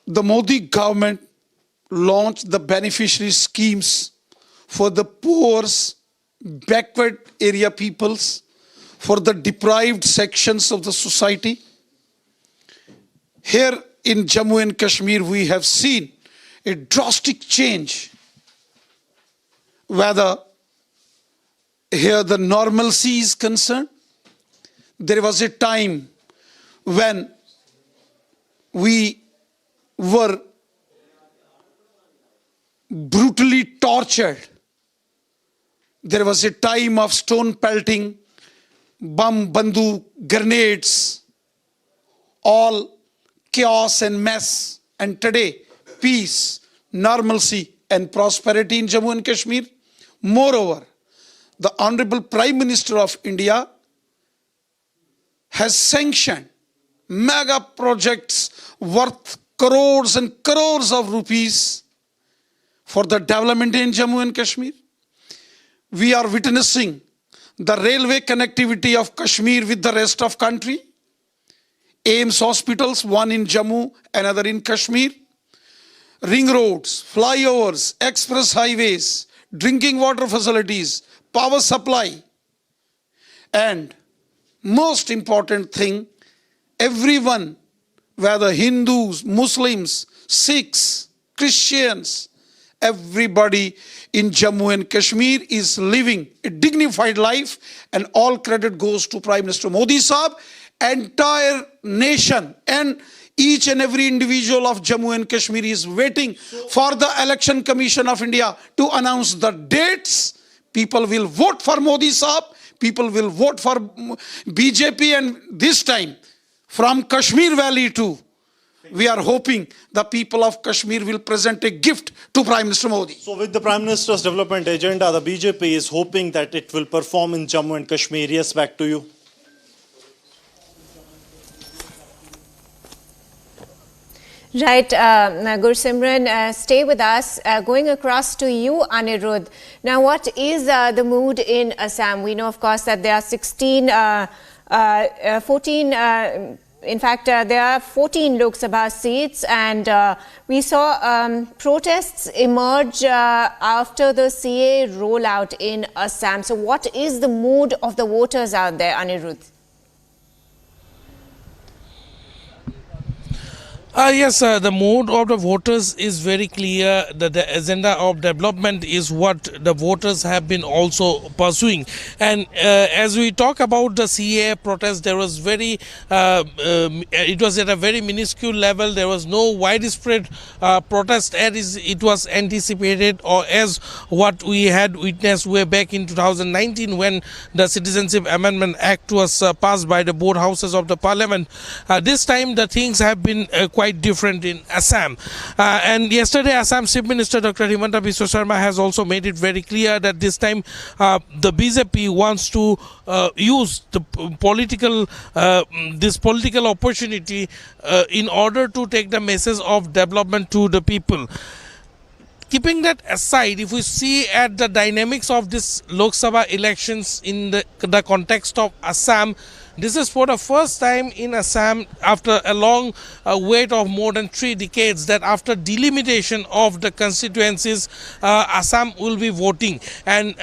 The Modi government launched the beneficiary schemes for the poor, backward area peoples, for the deprived sections of the society. Here in Jammu and Kashmir, we have seen a drastic change. Whether here the normalcy is concerned, there was a time when we were brutally tortured. There was a time of stone pelting, bomb, banduk, grenades, all chaos and mess. And today, peace, normalcy and prosperity in Jammu and Kashmir. Moreover, the Honorable Prime Minister of India has sanctioned mega projects worth crores and crores of rupees for the development in Jammu and Kashmir. We are witnessing the railway connectivity of Kashmir with the rest of country. AIMS hospitals, one in Jammu, another in Kashmir. Ring roads, flyovers, express highways, drinking water facilities, power supply. And most important thing, everyone, whether Hindus, Muslims, Sikhs, Christians, everybody in Jammu and Kashmir is living a dignified life, and all credit goes to Prime Minister Modi Saab. Entire nation and each and every individual of Jammu and Kashmir is waiting for the Election Commission of India to announce the dates. People will vote for Modi Saab, people will vote for BJP, and this time from Kashmir Valley too, we are hoping the people of Kashmir will present a gift to Prime Minister Modi. So with the Prime Minister's development agenda, the BJP is hoping that it will perform in Jammu and Kashmir. Yes, back to you. Right, Gursimran, stay with us. Going across to you, Anirudh. Now, what is the mood in Assam? We know, of course, that there are 14, in fact, there are 14 Lok Sabha seats, and we saw protests emerge after the CA rollout in Assam. So what is the mood of the voters out there, Anirudh? Yes, the mood of the voters is very clear. That the agenda of development is what the voters have been also pursuing. And as we talk about the CA protest, there was it was at a very minuscule level. There was no widespread protest as it was anticipated, or as what we had witnessed way back in 2019 when the Citizenship Amendment Act was passed by the both houses of the parliament. This time the things have been quite different in Assam. And yesterday, Assam Chief Minister Dr. Himanta Biswa Sharma has also made it very clear that this time the BJP wants to use the this political opportunity in order to take the message of development to the people. Keeping that aside, if we see at the dynamics of this Lok Sabha elections in the context of Assam, this is for the first time in Assam after a long wait of more than 3 decades that after delimitation of the constituencies, Assam will be voting. And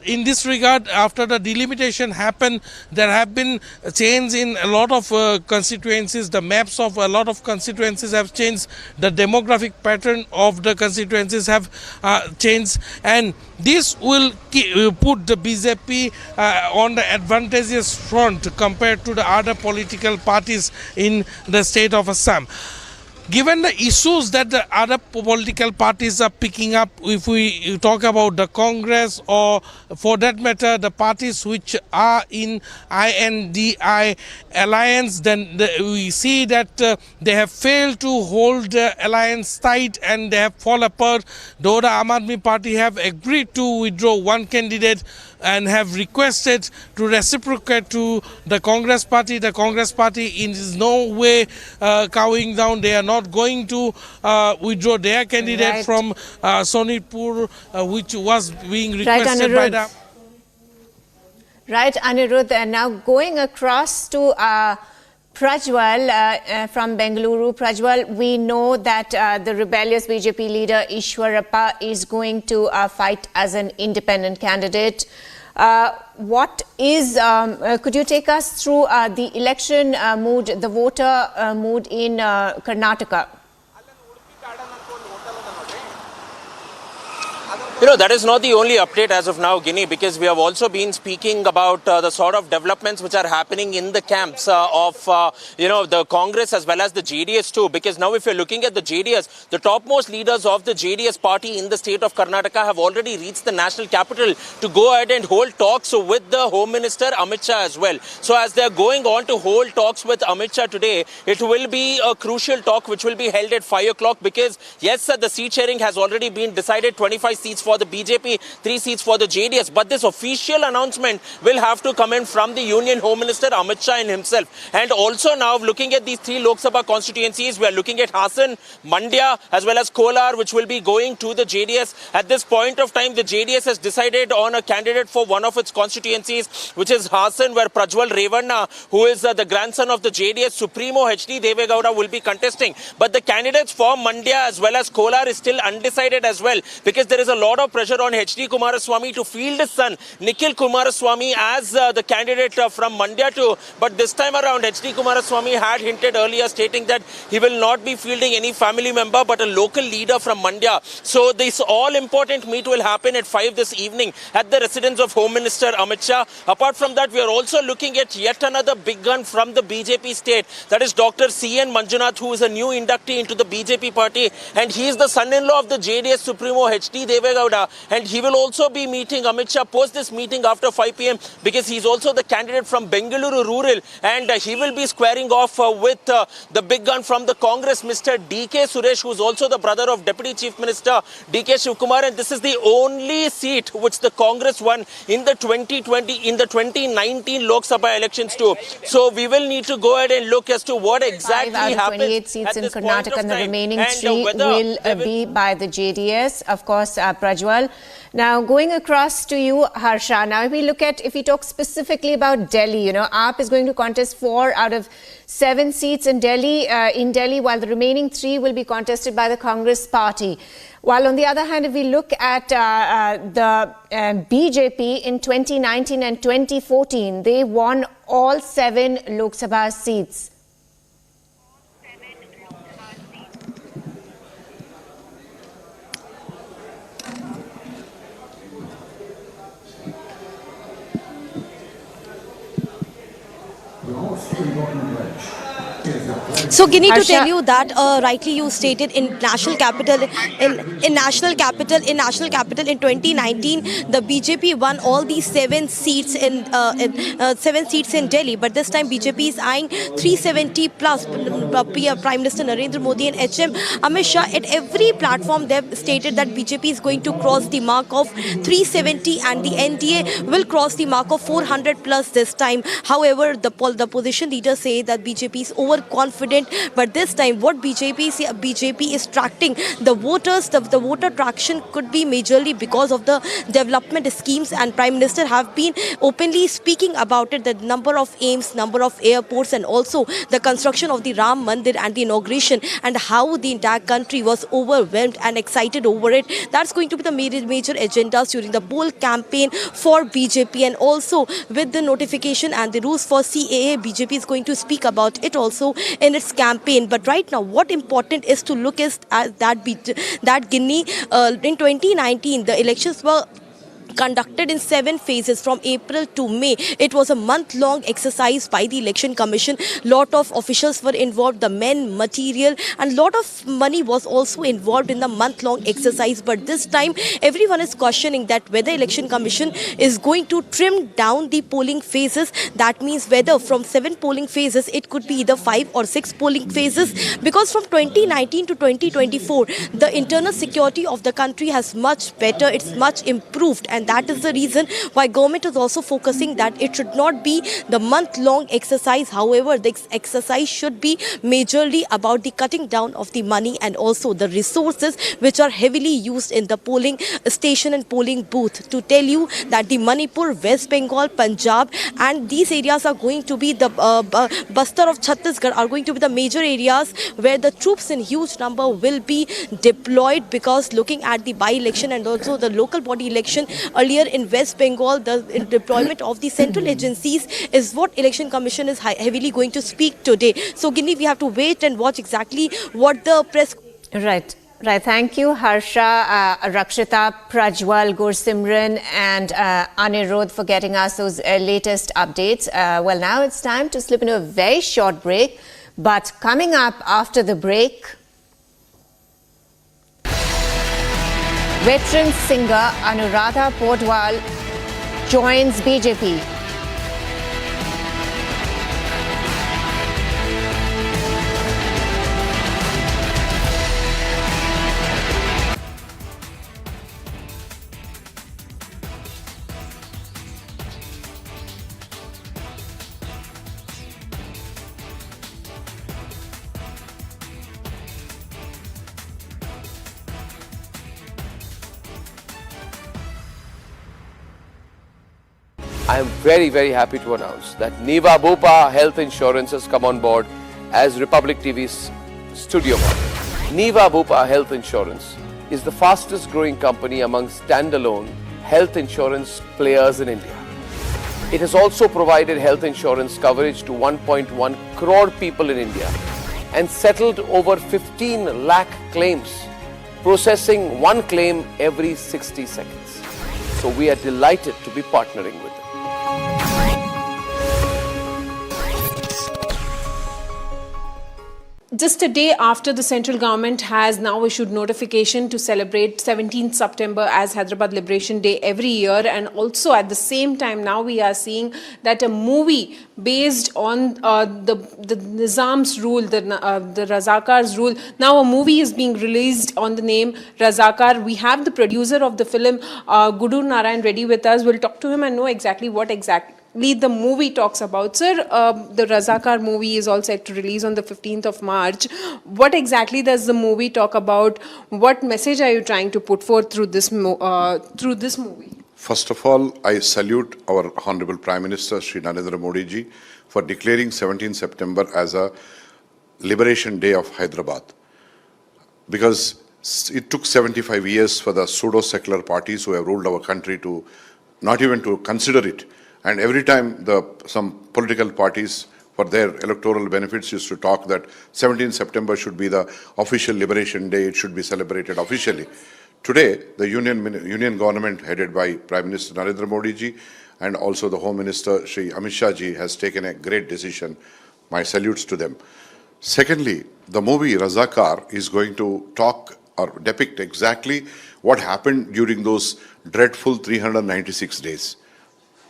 in this regard, after the delimitation happened, there have been change in a lot of constituencies. The maps of a lot of constituencies have changed. The demographic pattern of the constituencies have changed. And this will put the BJP on the advantageous front compared to the other political parties in the state of Assam. given the issues that the other political parties are picking up, if we talk about the Congress or for that matter the parties which are in INDI alliance, then we see that they have failed to hold the alliance tight and they have fallen apart. Though the Aam Aadmi Party have agreed to withdraw one candidate and have requested to reciprocate to the Congress Party. The Congress Party is no way cowing down. They are not going to withdraw their candidate from Sonitpur, which was being requested by the... Right, Anirudh. And now going across to Prajwal from Bengaluru. Prajwal, we know that the rebellious BJP leader Ishwarappa is going to fight as an independent candidate. What is, could you take us through the election mood, the voter mood in Karnataka? That is not the only update as of now, Guinea, because we have also been speaking about the sort of developments which are happening in the camps of, the Congress as well as the JDS too. Because now if you're looking at the JDS, the topmost leaders of the JDS party in the state of Karnataka have already reached the national capital to go ahead and hold talks with the Home Minister Amit Shah as well. So as they're going on to hold talks with Amit Shah today, it will be a crucial talk which will be held at 5 o'clock because, yes, the seat sharing has already been decided, 25 seats for the BJP, 3 seats for the JDS. But this official announcement will have to come in from the Union Home Minister Amit Shah himself. And also now looking at these 3 Lok Sabha constituencies, we are looking at Hassan, Mandya as well as Kolar, which will be going to the JDS. At this point of time, the JDS has decided on a candidate for one of its constituencies, which is Hassan, where Prajwal Revanna, who is the grandson of the JDS Supremo HD Devegowda, will be contesting. But the candidates for Mandya as well as Kolar is still undecided as well, because there is a lot of pressure on HD Kumaraswamy to field his son Nikhil Kumaraswamy as the candidate from Mandya too. But this time around, HD Kumaraswamy had hinted earlier stating that he will not be fielding any family member but a local leader from Mandya. So this all-important meet will happen at 5 this evening at the residence of Home Minister Amit Shah. Apart from that, we are also looking at yet another big gun from the BJP state. That is Dr. C.N. Manjunath, who is a new inductee into the BJP party, and he is the son-in-law of the JDS Supremo HD Devegowda, and he will also be meeting Amit Shah post this meeting after 5 p.m. because he is also the candidate from Bengaluru Rural, and he will be squaring off with the big gun from the Congress, Mr. D.K. Suresh, who is also the brother of Deputy Chief Minister D.K. Shivkumar, and this is the only seat which the Congress won in the 2019 Lok Sabha elections too. So we will need to go ahead and look as to what exactly happens. 5 out of 28 seats in Karnataka, and the remaining 3 will be by the JDS, of course, Prajwal. Now, going across to you, Harsha. Now, if we talk specifically about Delhi, AAP is going to contest 4 out of 7 seats in Delhi, while the remaining 3 will be contested by the Congress party. While on the other hand, if we look at the BJP in 2019 and 2014, they won all 7 Lok Sabha seats. So, Guinea, to tell you that rightly you stated in national capital in national capital in 2019, the BJP won all these 7 seats in 7 seats in Delhi. But this time BJP is eyeing 370 plus. Prime Minister Narendra Modi and HM Amit Shah at every platform they've stated that BJP is going to cross the mark of 370 and the NDA will cross the mark of 400 plus this time. However, the opposition leaders say that BJP is overconfident. But this time, what BJP is tracting the voters, the voter traction could be majorly because of the development schemes, and Prime Minister have been openly speaking about it, the number of aims, number of airports, and also the construction of the Ram Mandir and the inauguration, and how the entire country was overwhelmed and excited over it. That's going to be the major agendas during the whole campaign for BJP, and also with the notification and the rules for CAA, BJP is going to speak about it also in its campaign. But right now, what important is to look is at that Guinea in 2019, the elections were conducted in 7 phases from April to May. It was a month-long exercise by the Election Commission. Lot of officials were involved, the men, material, and lot of money was also involved in the month-long exercise. But this time, everyone is questioning that whether Election Commission is going to trim down the polling phases. That means whether from 7 polling phases, it could be either 5 or 6 polling phases. Because from 2019 to 2024, the internal security of the country has much better, it's much improved, and that is the reason why government is also focusing that it should not be the month-long exercise. However, the exercise should be majorly about the cutting down of the money and also the resources which are heavily used in the polling station and polling booth. To tell you that the Manipur, West Bengal, Punjab and these areas are going to be the Bastar of Chhattisgarh are going to be the major areas where the troops in huge number will be deployed, because looking at the by-election and also the local body election earlier in West Bengal, the deployment of the central agencies is what Election Commission is heavily going to speak today. So Guinea, we have to wait and watch exactly what the press... Right. Thank you, Harsha, Rakshita, Prajwal, Gursimran and Anirudh for getting us those latest updates. Well, now it's time to slip into a very short break. But coming up after the break, veteran singer Anuradha Podwal joins BJP. I am very, very happy to announce that Niva Bupa Health Insurance has come on board as Republic TV's studio partner. Niva Bupa Health Insurance is the fastest growing company among standalone health insurance players in India. It has also provided health insurance coverage to 1.1 crore people in India and settled over 15 lakh claims, processing one claim every 60 seconds. So we are delighted to be partnering with them. Just a day after the central government has now issued notification to celebrate 17th September as Hyderabad Liberation Day every year, and also at the same time now we are seeing that a movie based on the Nizam's rule, the Razakar's rule, now a movie is being released on the name Razakar. We have the producer of the film, Gudur Narayan Reddy, with us. We'll talk to him and know exactly what the movie talks about. Sir, the Razakar movie is all set to release on the 15th of March. What exactly does the movie talk about? What message are you trying to put forth through this movie? First of all, I salute our Honorable Prime Minister, Shri Narendra Modi ji, for declaring 17th September as a Liberation Day of Hyderabad. Because it took 75 years for the pseudo-secular parties who have ruled our country to not even to consider it. And every time some political parties, for their electoral benefits, used to talk that 17th September should be the official Liberation Day, it should be celebrated officially. Today, the union government headed by Prime Minister Narendra Modi ji and also the Home Minister Shri Amit Shah ji has taken a great decision. My salutes to them. Secondly, the movie Razakar is going to talk or depict exactly what happened during those dreadful 396 days.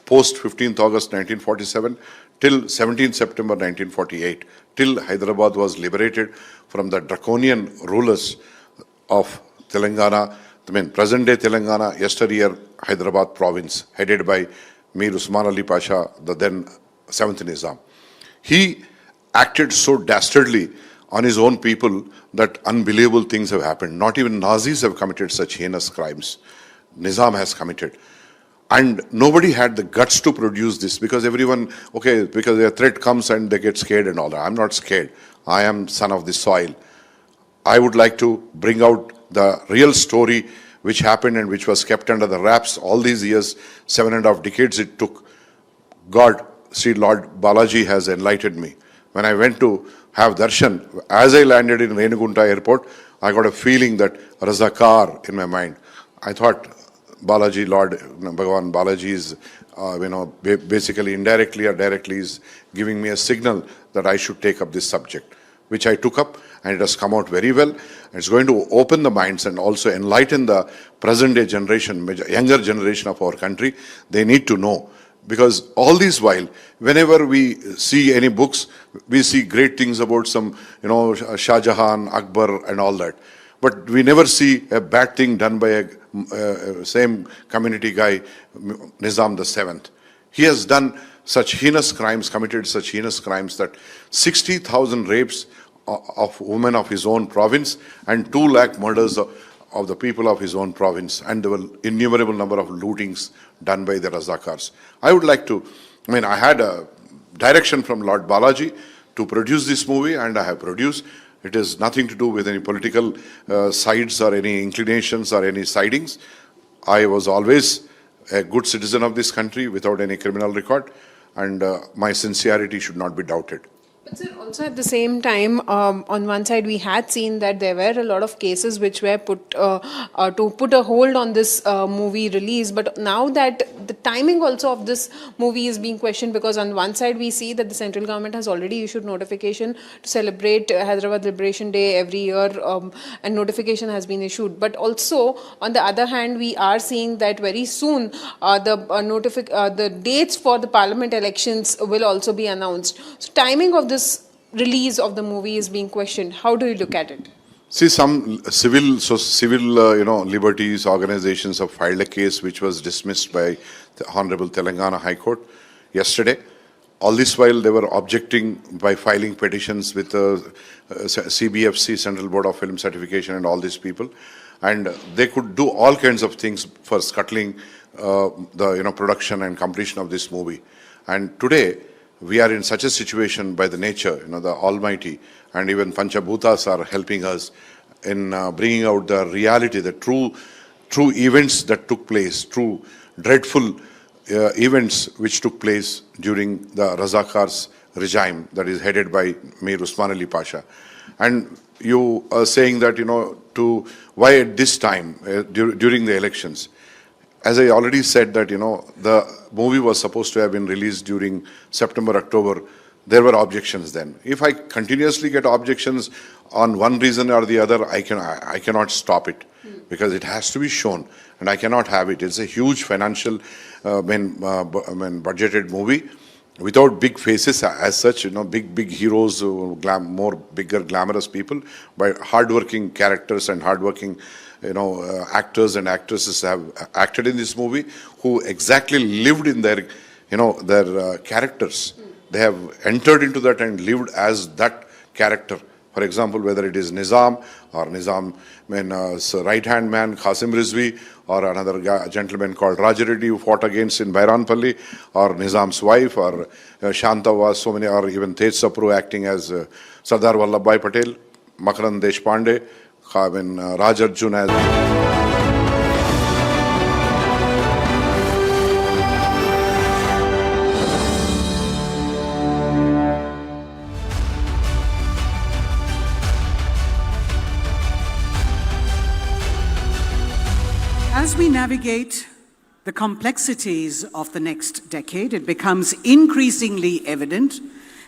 Post 15th August 1947 till 17th September 1948, till Hyderabad was liberated from the draconian rulers of Telangana, present-day Telangana, yesteryear Hyderabad province, headed by Mir Usman Ali Pasha, the then 7th Nizam. He acted so dastardly on his own people that unbelievable things have happened. Not even Nazis have committed such heinous crimes. Nizam has committed. And nobody had the guts to produce this, because everyone, because a threat comes and they get scared and all that. I'm not scared. I am son of the soil. I would like to bring out the real story which happened and which was kept under the wraps all these years, 7.5 decades it took. God, Sri Lord Balaji has enlightened me. When I went to have darshan, as I landed in Renugunta airport, I got a feeling that Razakar in my mind. I thought, Balaji, Lord Bhagavan Balaji is, basically indirectly or directly is giving me a signal that I should take up this subject, which I took up, and it has come out very well. It's going to open the minds and also enlighten the present day generation, younger generation of our country. They need to know, because all this while, whenever we see any books, we see great things about some, Shah Jahan, Akbar and all that. But we never see a bad thing done by a same community guy, Nizam VII. He has done such heinous crimes, committed such heinous crimes that 60,000 rapes of women of his own province and 2 lakh murders of the people of his own province, and there were innumerable number of lootings done by the Razakars. I would like to, I had a direction from Lord Balaji to produce this movie, and I have produced. It has nothing to do with any political sides or any inclinations or any sidings. I was always a good citizen of this country without any criminal record, and my sincerity should not be doubted. But sir, also at the same time, on one side we had seen that there were a lot of cases which were put to put a hold on this movie release. But now that the timing also of this movie is being questioned, because on one side we see that the central government has already issued notification to celebrate Hyderabad Liberation Day every year, and notification has been issued. But also on the other hand, we are seeing that very soon the dates for the parliament elections will also be announced. So timing of this release of the movie is being questioned. How do you look at it? See, some civil liberties organizations have filed a case which was dismissed by the Honorable Telangana High Court yesterday. All this while they were objecting by filing petitions with CBFC, Central Board of Film Certification, and all these people, and they could do all kinds of things for scuttling the production and completion of this movie. And today we are in such a situation by the nature, the Almighty, and even Panchabhutas are helping us in bringing out the reality, the true events that took place, true dreadful events which took place during the Razakars regime that is headed by Mir Usman Ali Pasha. And you are saying that, to why at this time, during the elections. As I already said that, the movie was supposed to have been released during September, October. There were objections then. If I continuously get objections on one reason or the other, I cannot stop it, because it has to be shown, and I cannot have it. It's a huge financial, budgeted movie without big faces as such, big heroes, bigger glamorous people, but hardworking characters and hardworking actors and actresses have acted in this movie who exactly lived in their characters. They have entered into that and lived as that character. For example, whether it is Nizam or Nizam's right-hand man, Qasim Rizvi, or another gentleman called Rajareddy who fought against in Bairanpalli, or Nizam's wife, or Shanta was so many, or even Tej Sapru acting as Sardar Vallabhbhai Patel, Makarand Deshpande, Raj Arjun as... As we navigate the complexities of the next decade, it becomes increasingly evident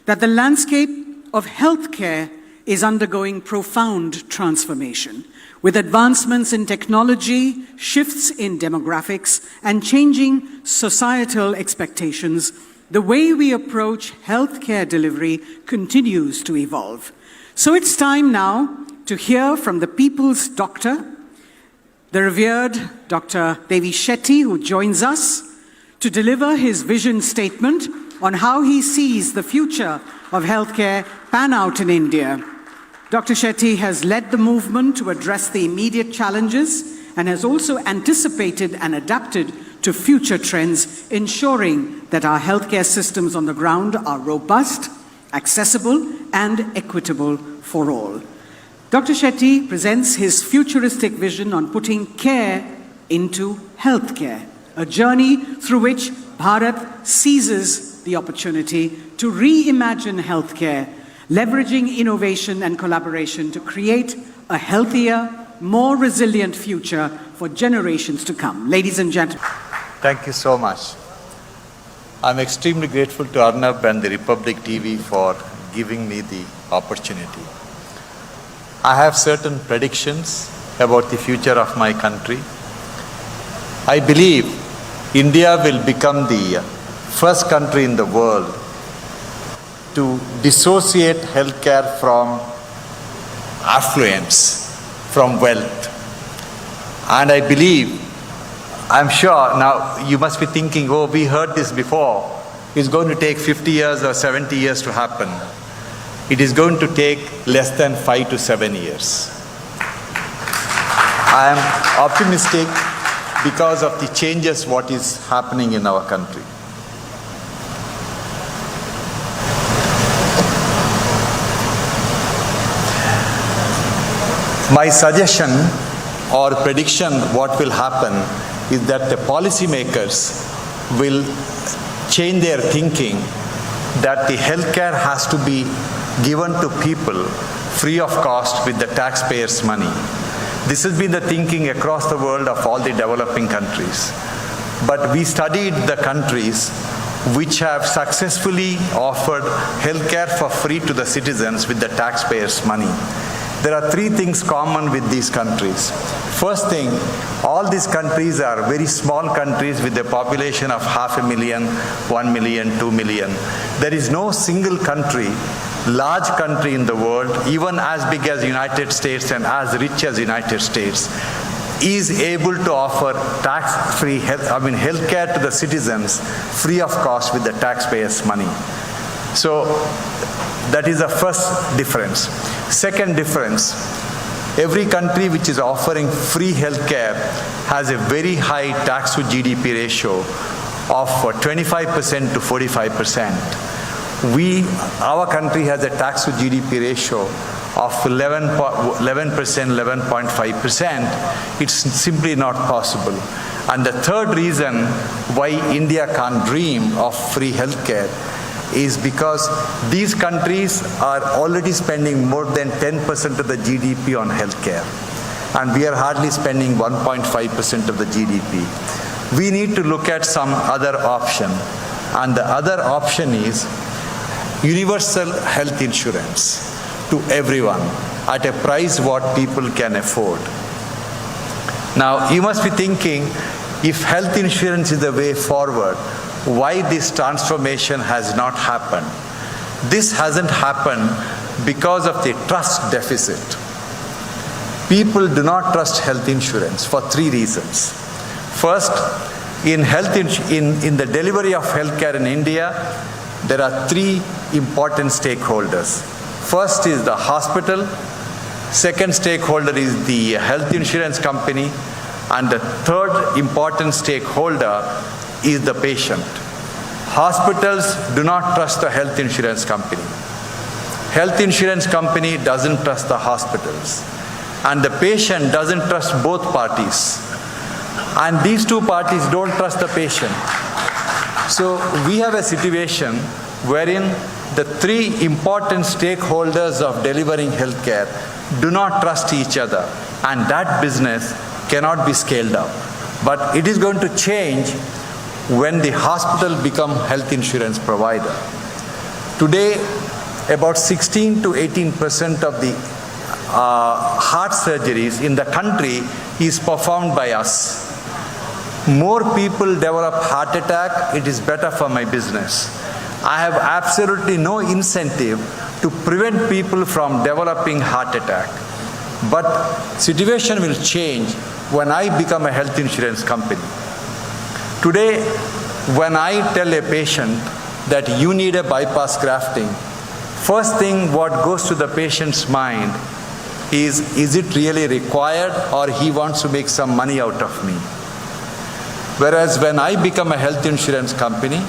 that the landscape of healthcare is undergoing profound transformation, with advancements in technology, shifts in demographics, and changing societal expectations. The way we approach healthcare delivery continues to evolve. So it's time now to hear from the people's doctor, the revered Dr. Devi Shetty, who joins us to deliver his vision statement on how he sees the future of healthcare pan out in India. Dr. Shetty has led the movement to address the immediate challenges and has also anticipated and adapted to future trends, ensuring that our healthcare systems on the ground are robust, accessible, and equitable for all. Dr. Shetty presents his futuristic vision on putting care into healthcare, a journey through which Bharat seizes the opportunity to reimagine healthcare, leveraging innovation and collaboration to create a healthier, more resilient future for generations to come. Ladies and gentlemen. Thank you so much. I'm extremely grateful to Arnab and the Republic TV for giving me the opportunity. I have certain predictions about the future of my country. I believe India will become the first country in the world to dissociate healthcare from affluence, from wealth. And I believe, I'm sure, now you must be thinking, oh, we heard this before. It's going to take 50 years or 70 years to happen. It is going to take less than 5 to 7 years. I am optimistic because of the changes what is happening in our country. My suggestion or prediction what will happen is that the policymakers will change their thinking that the healthcare has to be given to people free of cost with the taxpayers' money. This has been the thinking across the world of all the developing countries. But we studied the countries which have successfully offered healthcare for free to the citizens with the taxpayers' money. There are three things common with these countries. First thing, all these countries are very small countries with a population of 500,000, 1 million, 2 million. There is no single country, large country in the world, even as big as United States and as rich as United States, is able to offer tax-free healthcare to the citizens free of cost with the taxpayers' money. So that is the first difference. Second difference, every country which is offering free healthcare has a very high tax to GDP ratio of 25% to 45%. Our country has a tax to GDP ratio of 11%, 11.5%. It's simply not possible. And the third reason why India can't dream of free healthcare is because these countries are already spending more than 10% of the GDP on healthcare. And we are hardly spending 1.5% of the GDP. We need to look at some other option. And the other option is universal health insurance to everyone at a price what people can afford. Now, you must be thinking, if health insurance is the way forward, why this transformation has not happened? This hasn't happened because of the trust deficit. People do not trust health insurance for three reasons. First, in the delivery of healthcare in India, there are three important stakeholders. First is the hospital, second stakeholder is the health insurance company, and the third important stakeholder is the patient. Hospitals do not trust the health insurance company. Health insurance company doesn't trust the hospitals. And the patient doesn't trust both parties. And these two parties don't trust the patient. So we have a situation wherein the three important stakeholders of delivering healthcare do not trust each other. And that business cannot be scaled up. But it is going to change when the hospital become health insurance provider. Today, about 16 to 18% of the heart surgeries in the country is performed by us. More people develop heart attack, it is better for my business. I have absolutely no incentive to prevent people from developing heart attack. But situation will change when I become a health insurance company. Today, when I tell a patient that you need a bypass grafting, first thing what goes to the patient's mind is it really required or he wants to make some money out of me? Whereas when I become a health insurance company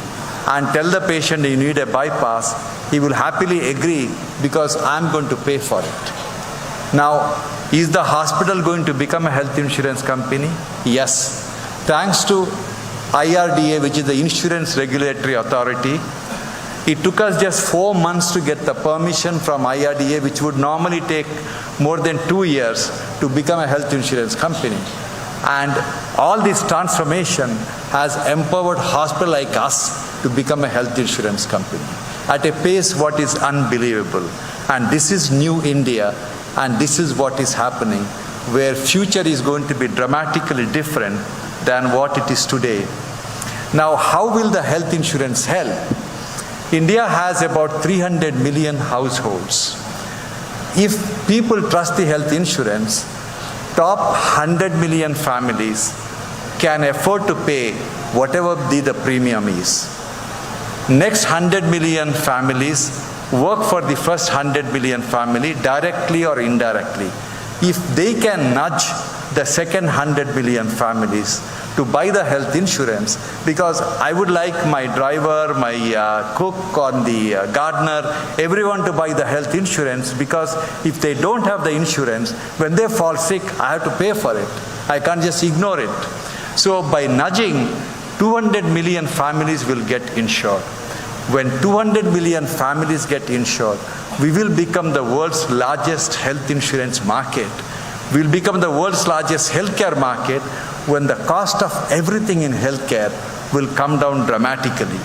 and tell the patient you need a bypass, he will happily agree because I'm going to pay for it. Now, is the hospital going to become a health insurance company? Yes. Thanks to IRDA, which is the Insurance Regulatory Authority, It took us just 4 months to get the permission from IRDA, which would normally take more than 2 years to become a health insurance company. And all this transformation has empowered hospitals like us to become a health insurance company at a pace what is unbelievable. And this is new India, and this is what is happening, where future is going to be dramatically different than what it is today. Now, how will the health insurance help? India has about 300 million households. If people trust the health insurance, top 100 million families can afford to pay whatever the premium is. Next 100 million families work for the first 100 million family directly or indirectly. If they can nudge the second 100 million families to buy the health insurance, because I would like my driver, my cook or the gardener, everyone to buy the health insurance, because if they don't have the insurance, when they fall sick, I have to pay for it. I can't just ignore it. So by nudging, 200 million families will get insured. When 200 million families get insured, we will become the world's largest health insurance market. We will become the world's largest healthcare market when the cost of everything in healthcare will come down dramatically.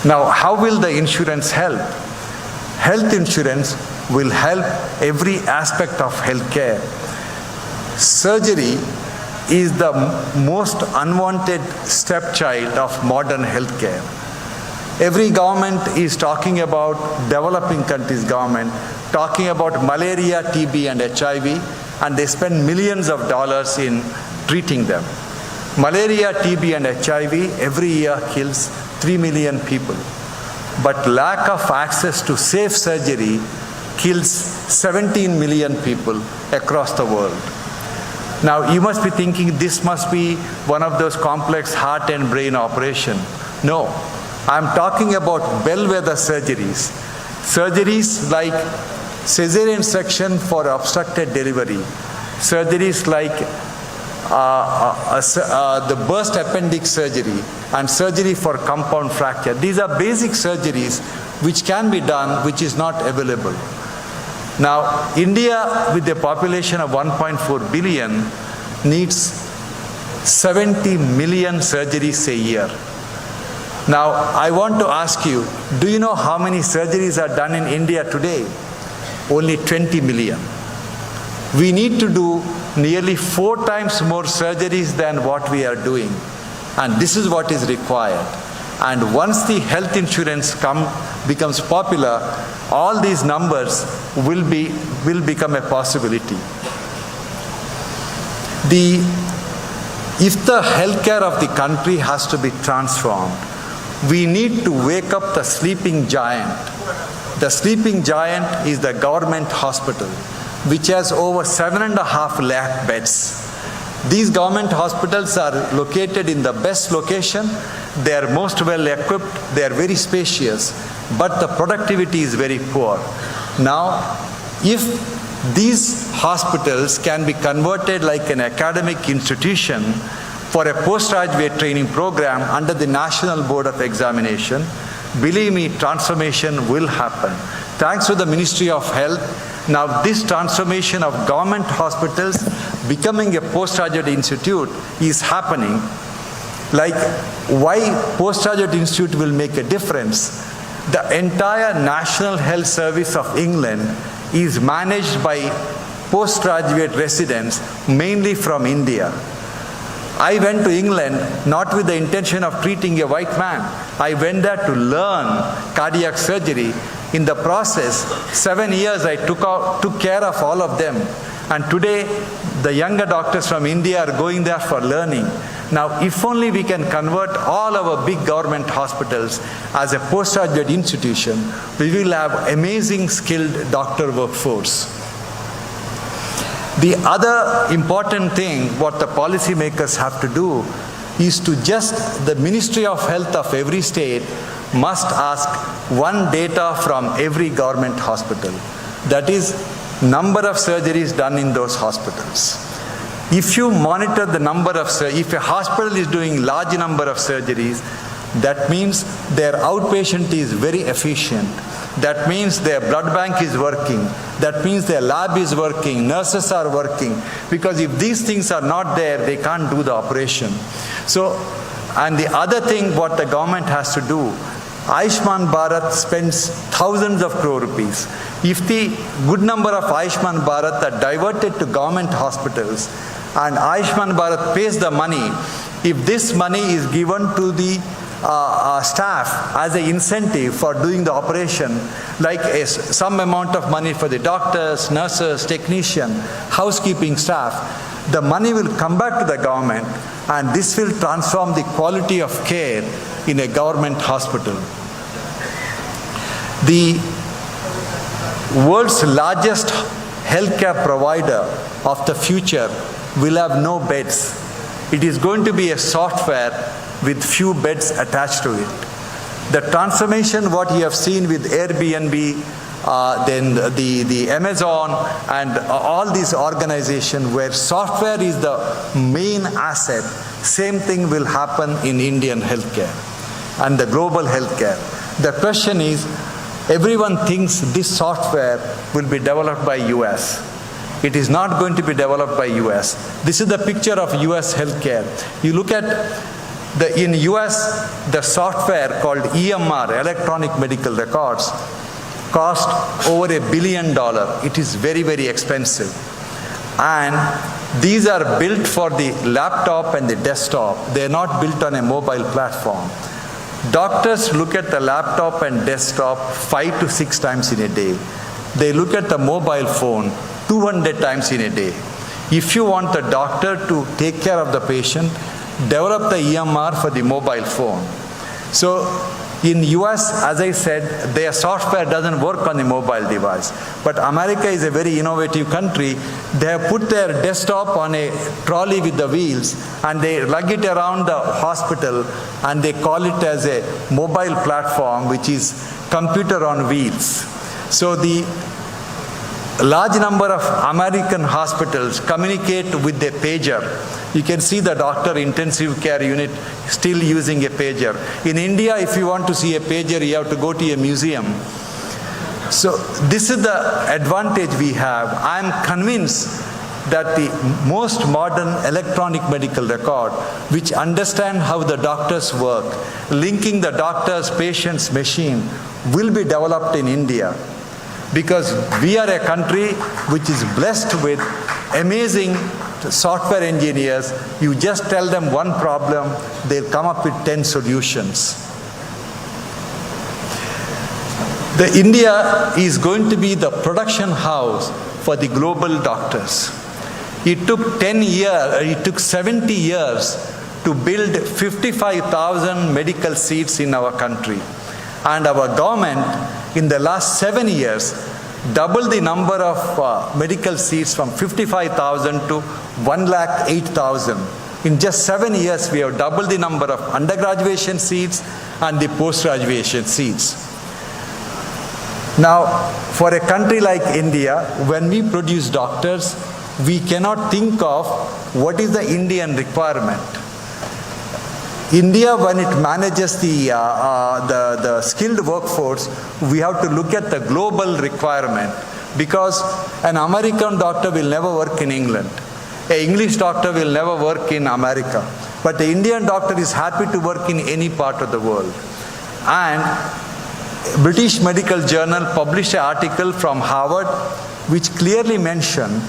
Now, how will the insurance help? Health insurance will help every aspect of healthcare. Surgery is the most unwanted stepchild of modern healthcare. Every government is talking about, developing countries' government, talking about malaria, TB and HIV, and they spend millions of dollars in treating them. Malaria, TB and HIV every year kills 3 million people. But lack of access to safe surgery kills 17 million people across the world. Now, you must be thinking this must be one of those complex heart and brain operations. No, I'm talking about bellwether surgeries. Surgeries like cesarean section for obstructed delivery. Surgeries like the burst appendix surgery and surgery for compound fracture. These are basic surgeries which can be done, which is not available. Now, India, with a population of 1.4 billion, needs 70 million surgeries a year. Now, I want to ask you, do you know how many surgeries are done in India today? Only 20 million. We need to do nearly 4 times more surgeries than what we are doing. And this is what is required. And once the health insurance becomes popular, all these numbers will become a possibility. If the healthcare of the country has to be transformed, we need to wake up the sleeping giant. The sleeping giant is the government hospital, which has over 7.5 lakh beds. These government hospitals are located in the best location. They are most well equipped. They are very spacious, but the productivity is very poor. Now, if these hospitals can be converted like an academic institution for a postgraduate training program under the National Board of Examination, believe me, transformation will happen. Thanks to the Ministry of Health, now this transformation of government hospitals becoming a postgraduate institute is happening. Like, why postgraduate institute will make a difference? The entire National Health Service of England is managed by postgraduate residents, mainly from India. I went to England not with the intention of treating a white man. I went there to learn cardiac surgery. In the process, 7 years I took care of all of them. And today, the younger doctors from India are going there for learning. Now, if only we can convert all our big government hospitals as a postgraduate institution, we will have amazing skilled doctor workforce. The other important thing what the policymakers have to do is to the Ministry of Health of every state must ask one data from every government hospital. That is, number of surgeries done in those hospitals. If you monitor the number of if a hospital is doing large number of surgeries, That means their outpatient is very efficient. That means their blood bank is working. That means their lab is working, nurses are working. Because if these things are not there, they can't do the operation. So, and the other thing what the government has to do, Ayushman Bharat spends thousands of crore rupees. If the good number of Ayushman Bharat are diverted to government hospitals and Ayushman Bharat pays the money, if this money is given to the staff as an incentive for doing the operation, like some amount of money for the doctors, nurses, technician, housekeeping staff, the money will come back to the government and this will transform the quality of care in a government hospital. The world's largest healthcare provider of the future will have no beds. It is going to be a software with few beds attached to it. The transformation what you have seen with Airbnb, then the Amazon and all these organizations where software is the main asset, same thing will happen in Indian healthcare and the global healthcare. The question is, everyone thinks this software will be developed by US. It is not going to be developed by US. This is the picture of US healthcare. You look at in US, the software called EMR, Electronic Medical Records, cost over $1 billion. It is very, very expensive. And these are built for the laptop and the desktop. They are not built on a mobile platform. Doctors look at the laptop and desktop 5 to 6 times in a day. They look at the mobile phone 200 times in a day. If you want the doctor to take care of the patient, develop the EMR for the mobile phone. So in US, as I said, their software doesn't work on the mobile device. But America is a very innovative country. They have put their desktop on a trolley with the wheels and they lug it around the hospital and they call it as a mobile platform, which is computer on wheels. So the large number of American hospitals communicate with a pager. You can see the doctor intensive care unit still using a pager. In India, if you want to see a pager, you have to go to a museum. So this is the advantage we have. I am convinced that the most modern electronic medical record, which understand how the doctors work, linking the doctor's patient's machine, will be developed in India. Because we are a country which is blessed with amazing software engineers. You just tell them one problem, they'll come up with 10 solutions. India is going to be the production house for the global doctors. It took 70 years to build 55,000 medical seats in our country. And our government, in the last 7 years, doubled the number of medical seats from 55,000 to 108,000. In just 7 years, we have doubled the number of undergraduation seats and the post-graduation seats. Now, for a country like India, when we produce doctors, we cannot think of what is the Indian requirement. India, when it manages the skilled workforce, we have to look at the global requirement, because an American doctor will never work in England. An English doctor will never work in America. But the Indian doctor is happy to work in any part of the world. And British Medical Journal published an article from Harvard which clearly mentioned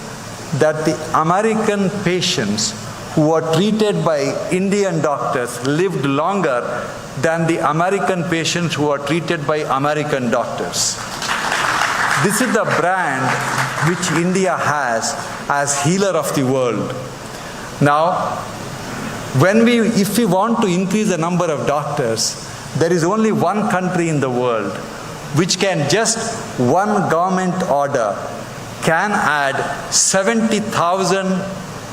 that the American patients who were treated by Indian doctors lived longer than the American patients who are treated by American doctors. This is the brand which India has as healer of the world. Now, if we want to increase the number of doctors, there is only one country in the world which can just one government order can add 70,000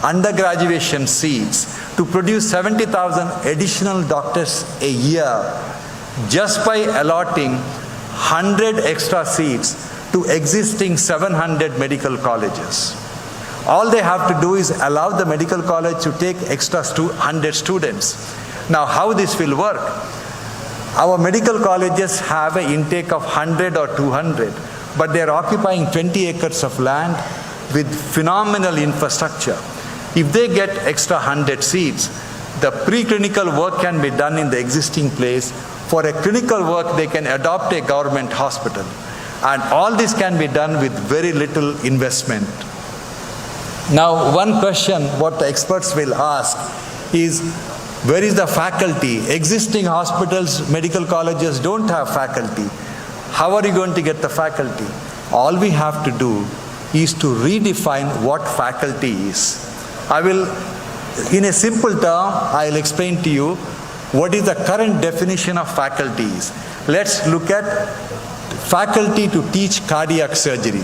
undergraduation seats to produce 70,000 additional doctors a year just by allotting 100 extra seats to existing 700 medical colleges. All they have to do is allow the medical college to take extra 100 students. Now, how this will work? Our medical colleges have an intake of 100 or 200, but they are occupying 20 acres of land with phenomenal infrastructure. If they get extra 100 seats, the preclinical work can be done in the existing place. For a clinical work, they can adopt a government hospital. And all this can be done with very little investment. Now, one question what the experts will ask is, where is the faculty? Existing hospitals, medical colleges don't have faculty. How are you going to get the faculty? All we have to do is to redefine what faculty is. I will, in a simple term, I'll explain to you what is the current definition of faculty is. Let's look at faculty to teach cardiac surgery.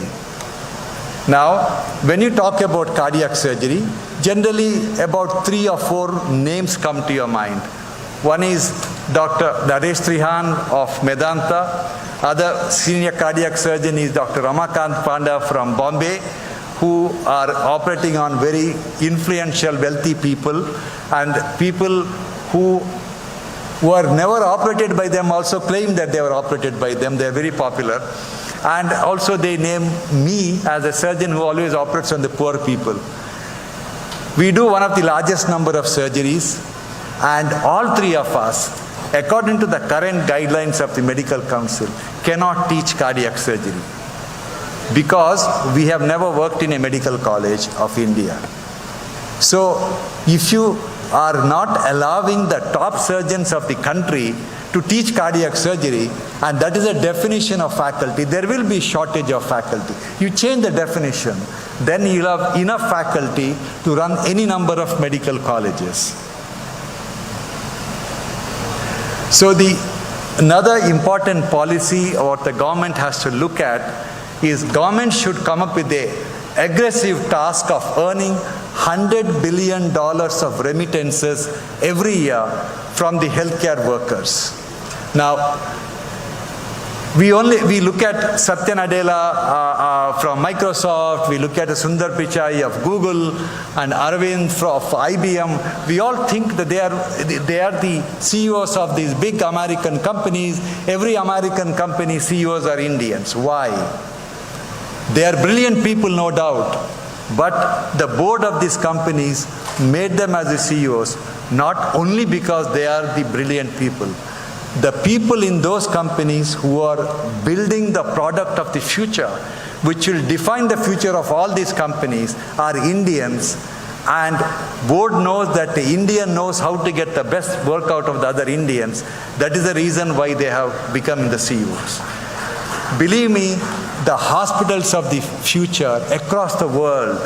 Now, when you talk about cardiac surgery, generally about 3 or 4 names come to your mind. One is Dr. Naresh Trihan of Medanta. Other senior cardiac surgeon is Dr. Ramakant Panda from Bombay, who are operating on very influential, wealthy people, and people who were never operated by them also claim that they were operated by them. They are very popular. And also they name me as a surgeon who always operates on the poor people. We do one of the largest number of surgeries, and all 3 of us, according to the current guidelines of the Medical Council, cannot teach cardiac surgery because we have never worked in a medical college of India. So if you are not allowing the top surgeons of the country to teach cardiac surgery, and that is a definition of faculty, there will be shortage of faculty. You change the definition, then you'll have enough faculty to run any number of medical colleges. So another important policy what the government has to look at is government should come up with an aggressive task of earning $100 billion of remittances every year from the healthcare workers. Now, we look at Satya Nadella from Microsoft, we look at Sundar Pichai of Google, and Arvind of IBM. We all think that they are the CEOs of these big American companies. Every American company CEOs are Indians. Why? They are brilliant people, no doubt, but the board of these companies made them as the CEOs not only because they are the brilliant people. The people in those companies who are building the product of the future, which will define the future of all these companies, are Indians, and board knows that the Indian knows how to get the best work out of the other Indians. That is the reason why they have become the CEOs. Believe me, the hospitals of the future across the world,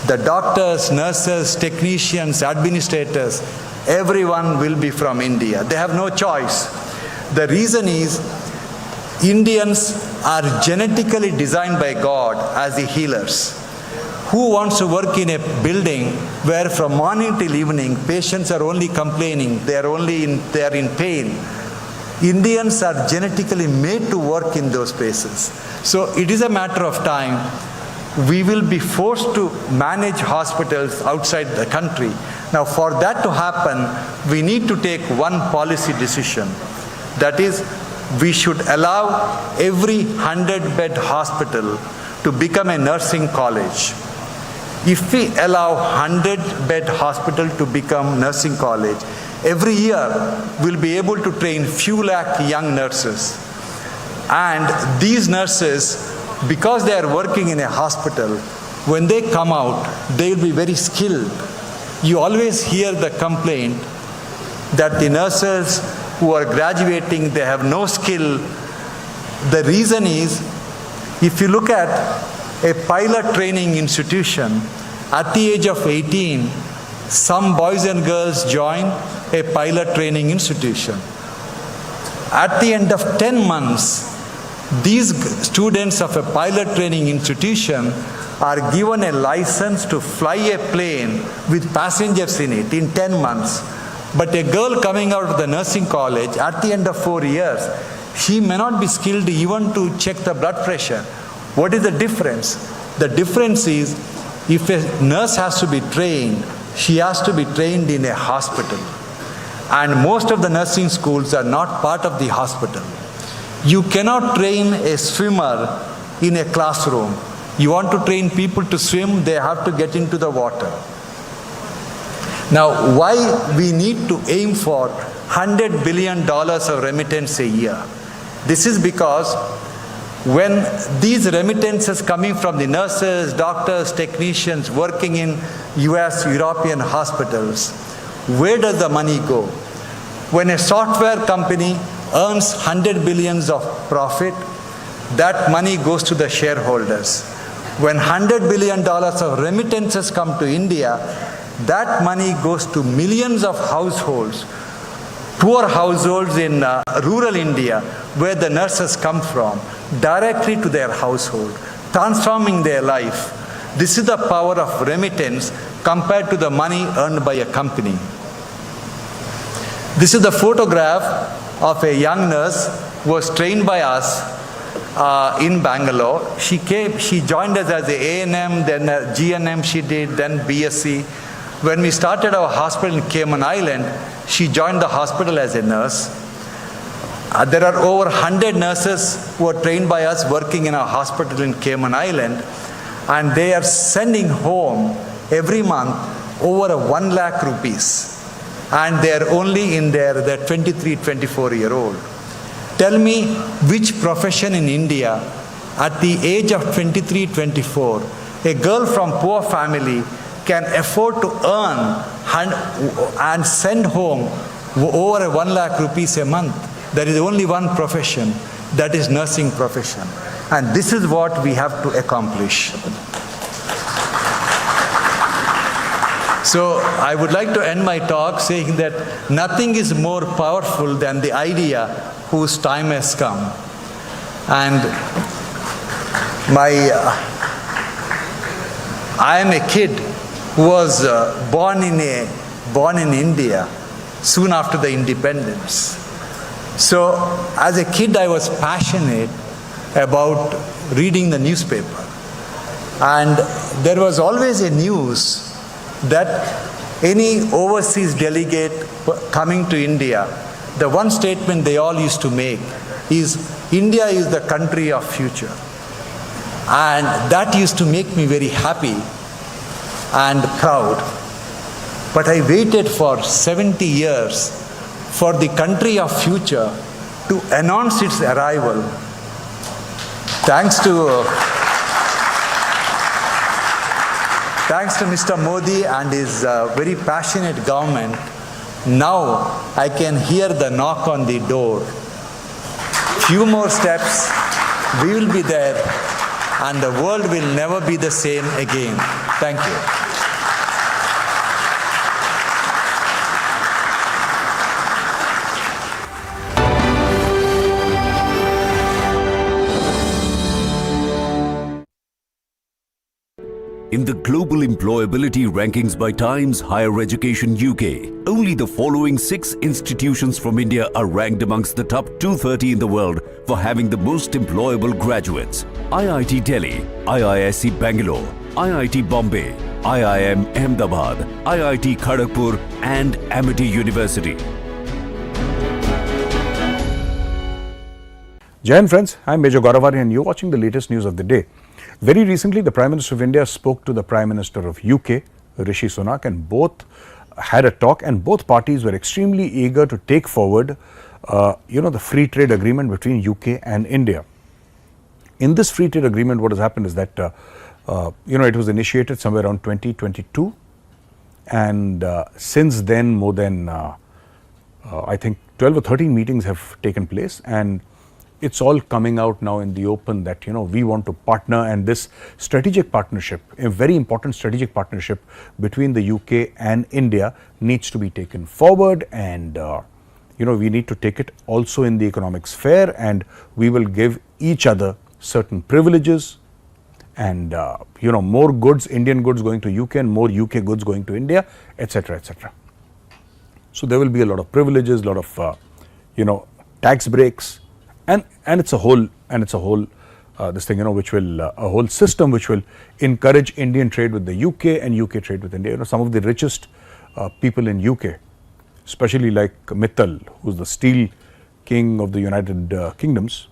the doctors, nurses, technicians, administrators, everyone will be from India. They have no choice. The reason is Indians are genetically designed by God as the healers. Who wants to work in a building where from morning till evening patients are only complaining, they are in pain? Indians are genetically made to work in those places. So it is a matter of time. We will be forced to manage hospitals outside the country. Now, for that to happen, we need to take one policy decision. That is, we should allow every 100-bed hospital to become a nursing college. If we allow 100-bed hospital to become nursing college, every year we'll be able to train few lakh young nurses. And these nurses, because they are working in a hospital, when they come out, they will be very skilled. You always hear the complaint that the nurses who are graduating, they have no skill. The reason is, if you look at a pilot training institution, at the age of 18, some boys and girls join a pilot training institution. At the end of 10 months, these students of a pilot training institution are given a license to fly a plane with passengers in it in 10 months. But a girl coming out of the nursing college at the end of 4 years, she may not be skilled even to check the blood pressure. What is the difference? The difference is, if a nurse has to be trained, she has to be trained in a hospital. and most of the nursing schools are not part of the hospital. You cannot train a swimmer in a classroom. You want to train people to swim, they have to get into the water. Now, why we need to aim for $100 billion of remittance a year? This is because when these remittances coming from the nurses, doctors, technicians working in US, European hospitals, where does the money go? When a software company earns 100 billions of profit, that money goes to the shareholders. When $100 billion of remittances come to India, that money goes to millions of households, poor households in rural India, where the nurses come from, directly to their household, transforming their life. This is the power of remittance compared to the money earned by a company. This is the photograph of a young nurse who was trained by us in Bangalore. She joined us as a A&M, then a GNM she did, then BSc. When we started our hospital in Cayman Island, she joined the hospital as a nurse. There are over 100 nurses who are trained by us working in our hospital in Cayman Island, and they are sending home every month over 1 lakh rupees. And they are only in their 23, 24-year-old. Tell me which profession in India, at the age of 23, 24, a girl from poor family can afford to earn and send home over 1 lakh rupees a month. There is only one profession, that is nursing profession. And this is what we have to accomplish. So I would like to end my talk saying that nothing is more powerful than the idea whose time has come. And I am a kid who was born in India soon after the independence. So as a kid I was passionate about reading the newspaper. And there was always a news that any overseas delegate coming to India, the one statement they all used to make is, India is the country of future. And that used to make me very happy and proud. But I waited for 70 years for the country of future to announce its arrival. Thanks to Mr. Modi and his very passionate government, now I can hear the knock on the door. Few more steps, we will be there, and the world will never be the same again. Thank you. In the global employability rankings by Times Higher Education UK, only the following 6 institutions from India are ranked amongst the top 230 in the world for having the most employable graduates. IIT Delhi, IISc Bangalore, IIT Bombay, IIM Ahmedabad, IIT Kharagpur and Amity University. Jai Hind friends, I am Major Gauravari and you are watching the latest news of the day. Very recently, the Prime Minister of India spoke to the Prime Minister of UK, Rishi Sunak, and both had a talk, and both parties were extremely eager to take forward, the free trade agreement between UK and India. In this free trade agreement, what has happened is that, it was initiated somewhere around 2022, and since then, more than, I think, 12 or 13 meetings have taken place, and it's all coming out now in the open that, we want to partner, and this strategic partnership, a very important strategic partnership between the UK and India needs to be taken forward, and, we need to take it also in the economic sphere, and we will give each other certain privileges and, more goods, Indian goods going to UK and more UK goods going to India, etc., etc. So there will be a lot of privileges, a lot of, tax breaks, and it's a whole this thing, which will a whole system which will encourage Indian trade with the UK and UK trade with India. Some of the richest people in UK especially like Mittal, who's the steel king of the United Kingdoms.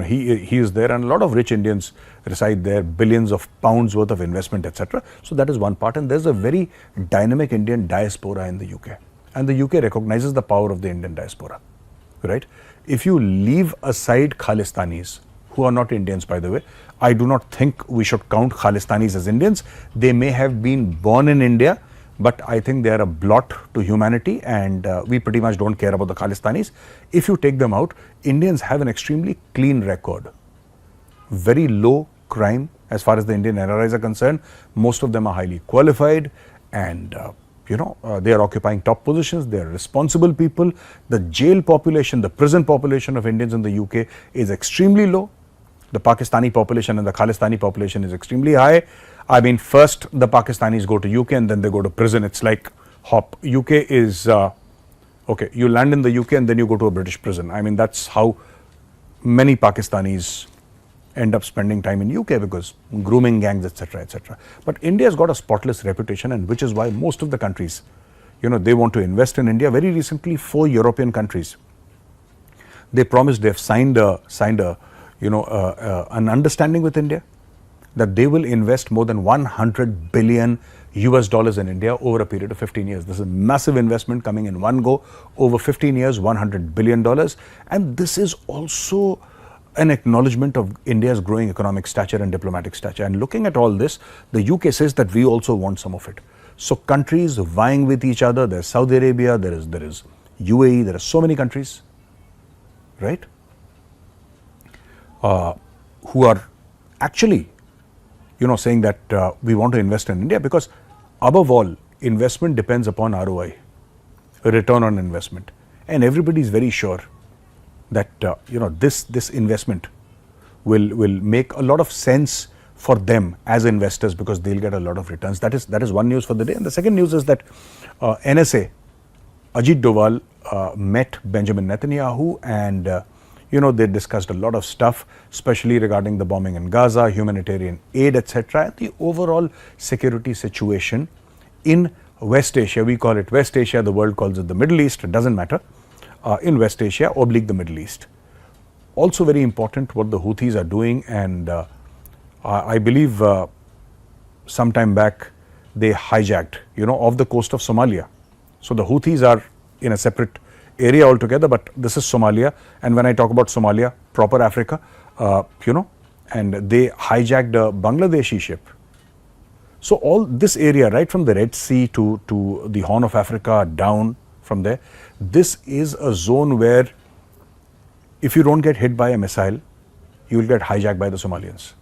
He is there, and a lot of rich Indians reside there, billions of pounds worth of investment, etc. So that is one part, and there's a very dynamic Indian diaspora in the UK, and the UK recognizes the power of the Indian diaspora, right? If you leave aside Khalistanis, who are not Indians, by the way, I do not think we should count Khalistanis as Indians. They may have been born in India, but I think they are a blot to humanity, and we pretty much don't care about the Khalistanis. If you take them out, Indians have an extremely clean record. Very low crime as far as the Indian NRIs are concerned. Most of them are highly qualified, and they are occupying top positions. They are responsible people. The jail population, the prison population of Indians in the UK is extremely low. The Pakistani population and the Khalistani population is extremely high. I mean, first the Pakistanis go to UK and then they go to prison. It's like hop. UK is, okay, you land in the UK and then you go to a British prison. I mean, that's how many Pakistanis end up spending time in UK, because grooming gangs, etc., etc. But India has got a spotless reputation, and which is why most of the countries, they want to invest in India. Very recently, 4 European countries, they promised, they've signed an understanding with India that they will invest more than $100 billion in India over a period of 15 years. This is a massive investment coming in one go over 15 years, $100 billion. And this is also an acknowledgement of India's growing economic stature and diplomatic stature. And looking at all this, the UK says that we also want some of it. So countries vying with each other. There's Saudi Arabia, there is UAE, there are so many countries, right? Who are actually, saying that we want to invest in India, because above all, investment depends upon ROI, a return on investment, and everybody is very sure that this investment will make a lot of sense for them as investors, because they'll get a lot of returns. That is one news for the day. And the second news is that NSA, Ajit Doval met Benjamin Netanyahu, and they discussed a lot of stuff, especially regarding the bombing in Gaza, humanitarian aid, etc., and the overall security situation in West Asia. We call it West Asia, the world calls it the Middle East, it doesn't matter. In West Asia, oblique the Middle East. Also very important what the Houthis are doing, and I believe some time back they hijacked, off the coast of Somalia. So the Houthis are in a separate area altogether, but this is Somalia, and when I talk about Somalia, proper Africa, and they hijacked a Bangladeshi ship. So all this area, right from the Red Sea to the Horn of Africa, down from there, this is a zone where if you don't get hit by a missile, you will get hijacked by the Somalians.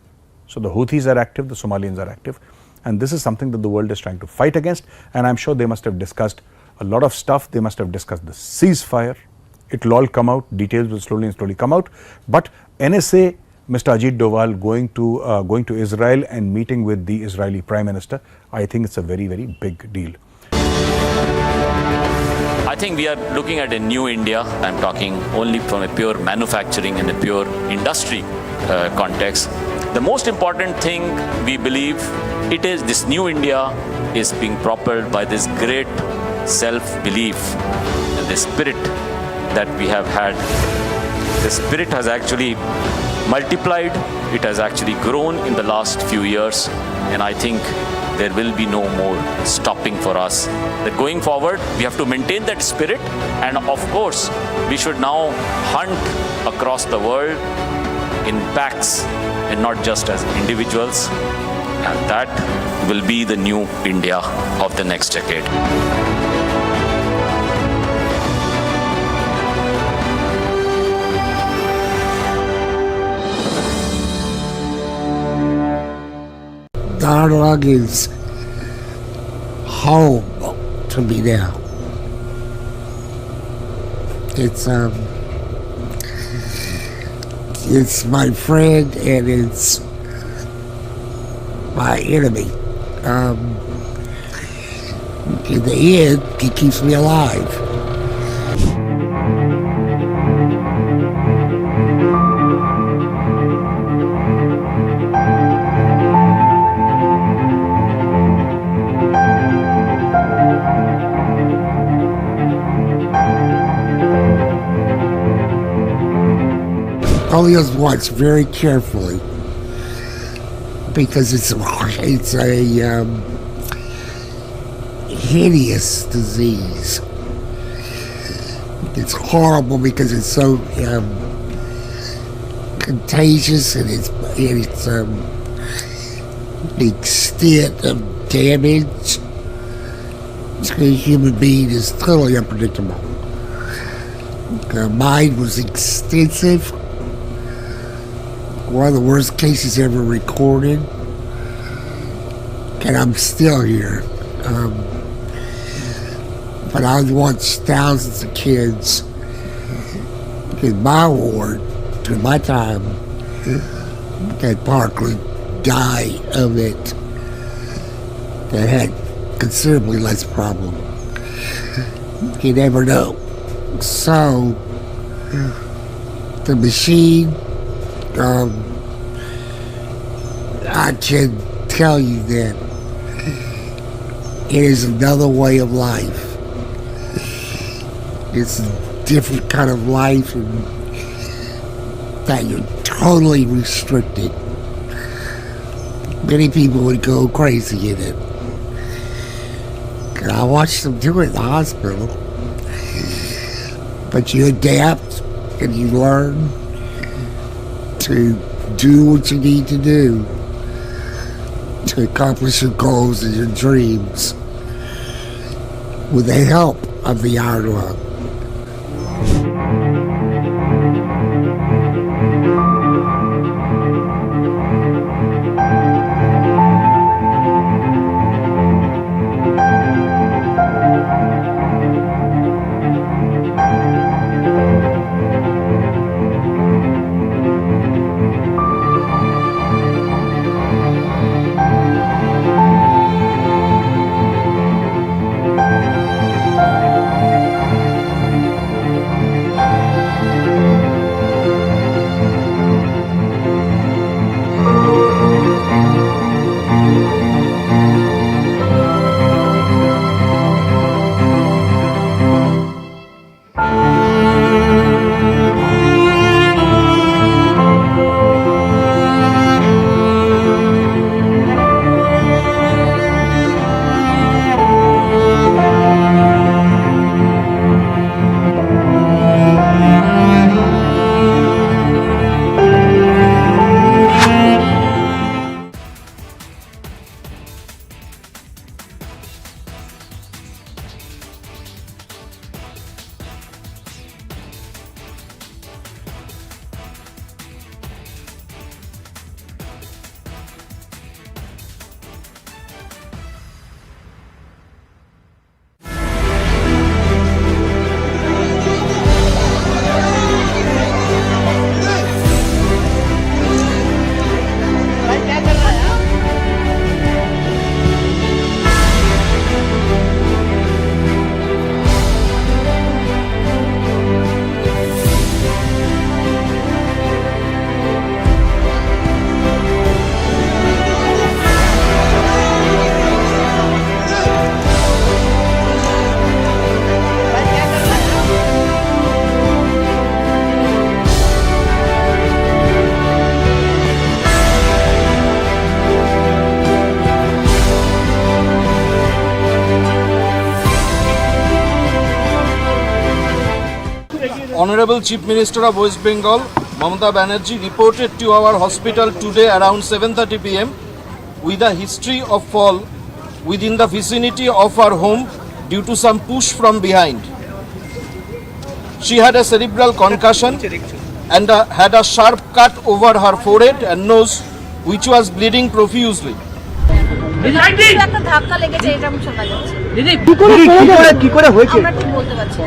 So the Houthis are active, the Somalians are active, and this is something that the world is trying to fight against, and I'm sure they must have discussed a lot of stuff. They must have discussed the ceasefire. It will all come out, details will slowly come out, but NSA, Mr. Ajit Doval going to Israel and meeting with the Israeli Prime Minister, I think it's a very, very big deal. I think we are looking at a new India. I'm talking only from a pure manufacturing and a pure industry context. The most important thing we believe it is this new India is being propelled by this great self-belief and the spirit that we have had. The spirit has actually multiplied, it has actually grown in the last few years, and I think there will be no more stopping for us. That going forward, we have to maintain that spirit, and of course, we should now hunt across the world in packs and not just as individuals, and that will be the new India of the next decade. Dialogue is home to me now. It's my friend and it's my enemy. In the end, it keeps me alive. only once, very carefully, because it's a hideous disease. It's horrible because it's so contagious, and it's the extent of damage to a human being is totally unpredictable. Mine was extensive, one of the worst cases ever recorded, and I'm still here. But I watched thousands of kids in my ward, in my time, at Parkland, die of it, that had considerably less problem. You never know. So, the machine, I can tell you that it is another way of life. It's a different kind of life, and that you're totally restricted. Many people would go crazy in it. And I watched them do it in the hospital. But you adapt and you learn to do what you need to do to accomplish your goals and your dreams with the help of the ISRO. Honorable Chief Minister of West Bengal, Mamata Banerjee, reported to our hospital today around 7:30 p.m. with a history of fall within the vicinity of our home due to some push from behind. She had a cerebral concussion and had a sharp cut over her forehead and nose, which was bleeding profusely. একটা ধাক্কা লেগেছে এটা আমি শোনা যাচ্ছে দিদি কি করে হয়েছে আমরা ঠিক বলতে পারছি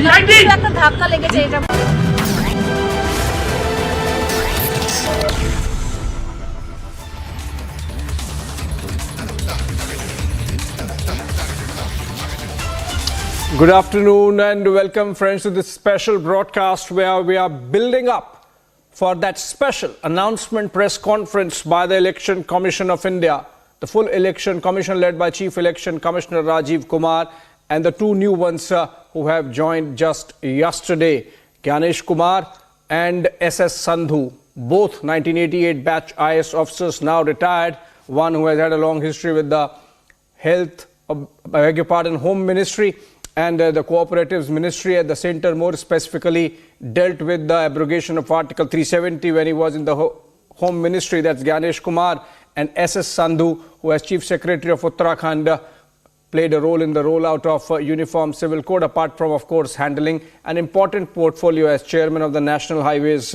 না দিদি একটা ধাক্কা লেগেছে এটা Good afternoon and welcome friends to this special broadcast where we are building up for that special announcement press conference by the Election Commission of India. The full election commission led by Chief Election Commissioner Rajiv Kumar and the two new ones who have joined just yesterday. Gyanesh Kumar, and SS Sandhu, both 1988 batch IS officers, now retired. One who has had a long history with the Health, Home Ministry and the Cooperatives Ministry at the center, more specifically dealt with the abrogation of Article 370 when he was in the Home Ministry. That's Ganesh Kumar. And SS Sandhu, who as Chief Secretary of Uttarakhand, played a role in the rollout of Uniform Civil Code, apart from, of course, handling an important portfolio as Chairman of the National Highways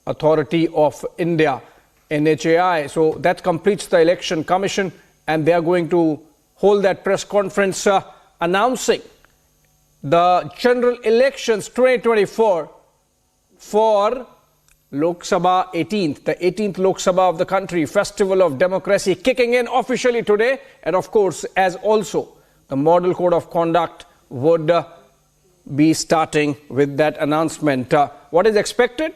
Authority of India, NHAI. So that completes the Election Commission, and they are going to hold that press conference announcing the general elections 2024 for Lok Sabha 18th, the 18th Lok Sabha of the country, Festival of Democracy, kicking in officially today. And of course, as also the Model Code of Conduct would be starting with that announcement. What is expected?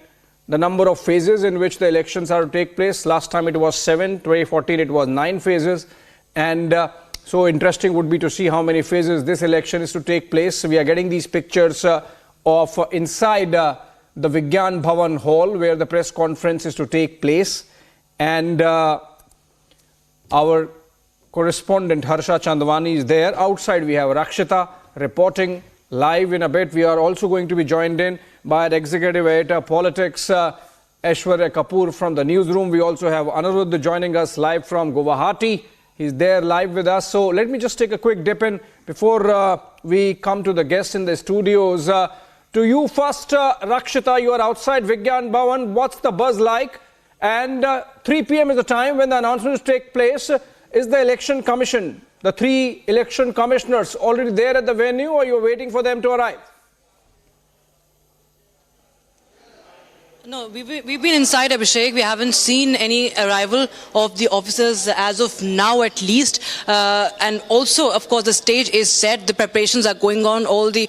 The number of phases in which the elections are to take place. Last time it was 7, 2014 it was 9 phases. And so interesting would be to see how many phases this election is to take place. We are getting these pictures of inside the Vigyan Bhavan Hall where the press conference is to take place. And our correspondent Harsha Chandwani is there. Outside we have Rakshita reporting live in a bit. We are also going to be joined in by our Executive Editor Politics, Aishwarya Kapoor from the newsroom. We also have Aniruddha joining us live from Guwahati. He's there live with us. So let me just take a quick dip in before we come to the guests in the studios. To you first, Rakshita, you are outside Vigyan Bhavan. What's the buzz like? And 3 p.m. is the time when the announcements take place. Is the Election Commission, the 3 election commissioners, already there at the venue, or you're waiting for them to arrive? No, we've been inside, Abhishek. We haven't seen any arrival of the officers as of now, at least. And also, of course, the stage is set. The preparations are going on. All the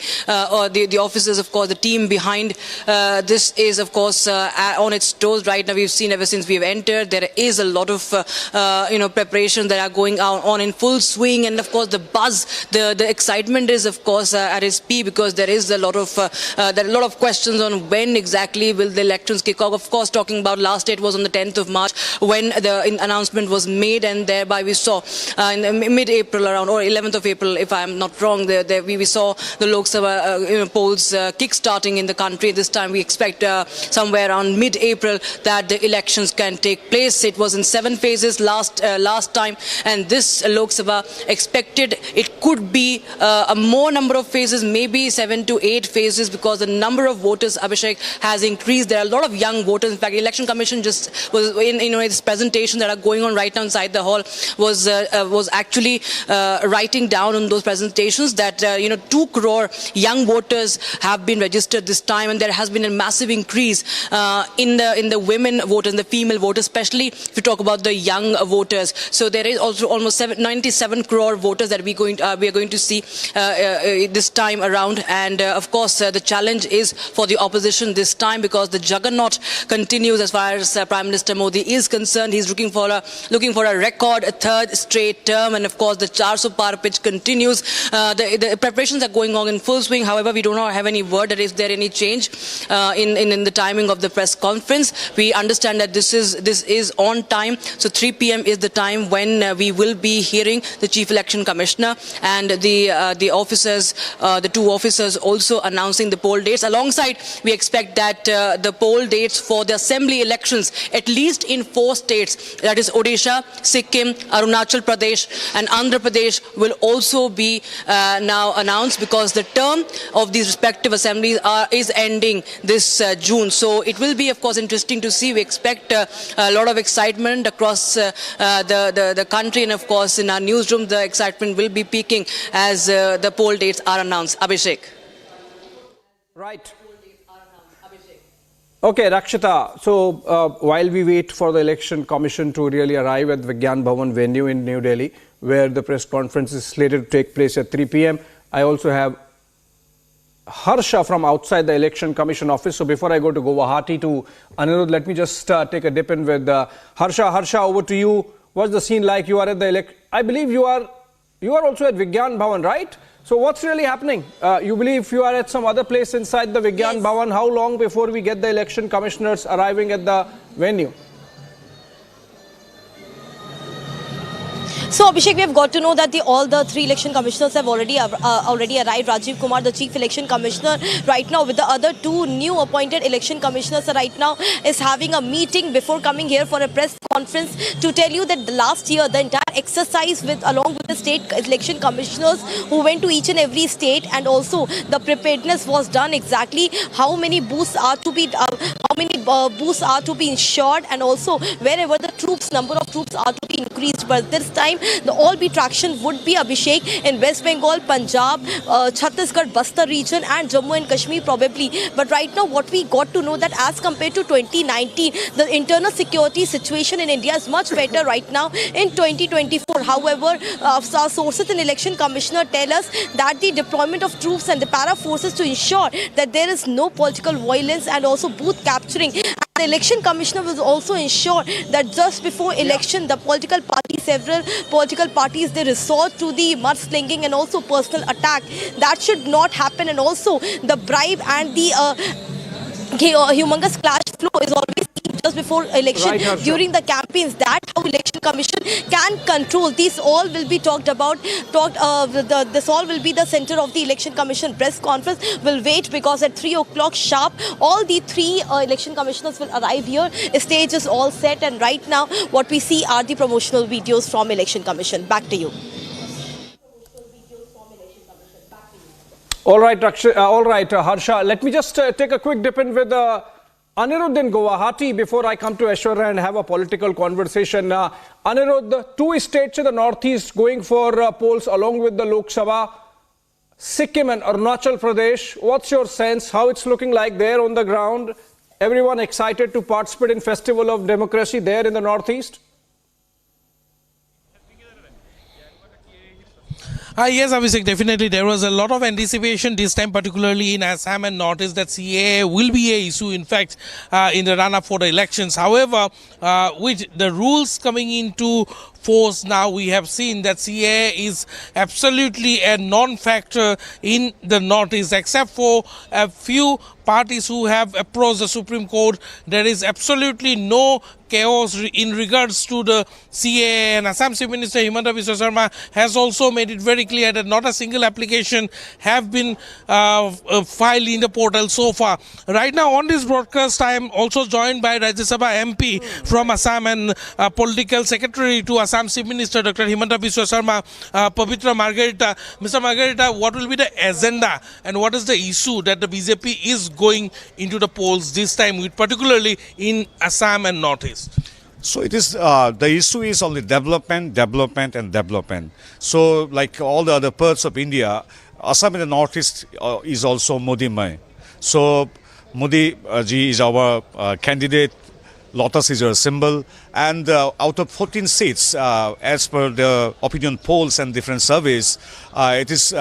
officers, of course, the team behind this is, of course, on its toes right now. We've seen ever since we've entered. There is a lot of, preparations that are going on in full swing. And, of course, the buzz, the excitement is, of course, at its peak, because there is a lot of questions on when exactly will the elections kick off. Of course, talking about last date was on the 10th of March when the announcement was made, and thereby we saw in mid-April around, or 11th of April, if I'm not wrong, we saw the Lok Sabha polls kick-starting in the country. This time we expect somewhere around mid-April that the elections can take place. It was in 7 phases last time, and this Lok Sabha expected it could be a more number of phases, maybe 7 to 8 phases, because the number of voters, Abhishek, has increased. There are a lot of young voters. In fact, the Election Commission just was in its presentation that are going on right now inside the hall was actually writing down on those presentations that 2 crore young voters have been registered this time, and there has been a massive increase in the women voters, in the female voters, especially if you talk about the young voters. So there is also almost 97 crore voters that we are going to see this time around. And of course, the challenge is for the opposition this time, because the juggernaut continues as far as Prime Minister Modi is concerned. He's looking for a record 3rd straight term, and of course the 400 par pitch continues. The preparations are going on in full swing. However, we do not have any word that is there any change in the timing of the press conference. We understand that this is on time. So 3 p.m. is the time when we will be hearing the Chief Election Commissioner and the officers, the 2 officers also announcing the poll dates. Alongside, we expect that the poll dates for the assembly elections, at least in 4 states, that is Odisha, Sikkim, Arunachal Pradesh and Andhra Pradesh, will also be now announced, because the term of these respective assemblies is ending this June. So it will be, of course, interesting to see. We expect a lot of excitement across the country, and of course in our newsroom the excitement will be peaking as the poll dates are announced. Abhishek. Right. Okay, Rakshita. So while we wait for the Election Commission to really arrive at Vigyan Bhavan venue in New Delhi, where the press conference is slated to take place at 3 p.m., I also have Harsha from outside the Election Commission office. So before I go to Guwahati to Anirudh, let me just take a dip in with Harsha. Harsha, over to you. What's the scene like? You are at the I believe you are You are also at Vigyan Bhavan, right? So what's really happening? You believe you are at some other place inside the Vigyan Bhavan. How long before we get the election commissioners arriving at the venue? So Abhishek, we have got to know that all the three election commissioners have already arrived. Rajiv Kumar, the chief election commissioner, right now with the other two new appointed election commissioners right now is having a meeting before coming here for a press conference to tell you that last year the entire exercise along with the state election commissioners who went to each and every state, and also the preparedness was done exactly how many booths are to be ensured, and also wherever the number of troops are to be increased. But this time the all-be traction would be, Abhishek, in West Bengal, Punjab, Chhattisgarh, Bastar region and Jammu and Kashmir probably. But right now what we got to know that as compared to 2019, the internal security situation in India is much better right now in 2024. However, our sources in election commissioner tell us that the deployment of troops and the para forces to ensure that there is no political violence and also booth capturing. The election commissioner will also ensure that just before election, the several political parties, they resort to the mudslinging and also personal attack. That should not happen, and also the bribe and the humongous clash flow is always seen just before election during the campaigns. That how election commission can control. These all will be talked about. This all will be the center of the election commission press conference. We'll wait because at 3 o'clock sharp, all the three election commissioners will arrive here. Stage is all set, and right now what we see are the promotional videos from election commission. Back to you. All right, Harsha. Let me just take a quick dip in with Anirudh in Guwahati before I come to Aishwarya and have a political conversation. Anirudh, two states in the northeast going for polls along with the Lok Sabha, Sikkim and Arunachal Pradesh. What's your sense? How it's looking like there on the ground? Everyone excited to participate in Festival of Democracy there in the northeast? Yes, Abhishek, definitely. There was a lot of anticipation this time, particularly in Assam and Northeast, that CAA will be an issue, in fact, in the run-up for the elections. However, with the rules coming into force now, we have seen that CAA is absolutely a non-factor in the Northeast, except for a few parties who have approached the Supreme Court. There is absolutely no chaos in regards to the CAA, and Assam Chief Minister Himanta Biswa Sarma has also made it very clear that not a single application have been filed in the portal so far. Right now on this broadcast, I am also joined by Rajya Sabha MP from Assam and Political Secretary to Assam Chief Minister Dr. Himanta Biswa Sarma, Pavitra Margarita. Mr. Margarita, what will be the agenda and what is the issue that the BJP is going into the polls this time, with particularly in Assam and Northeast? So it is, the issue is only development. So like all the other parts of India, Assam in the Northeast is also Modi-Mai. So Modi ji is our candidate, Lotus is our symbol, and out of 14 seats, as per the opinion polls and different surveys, it is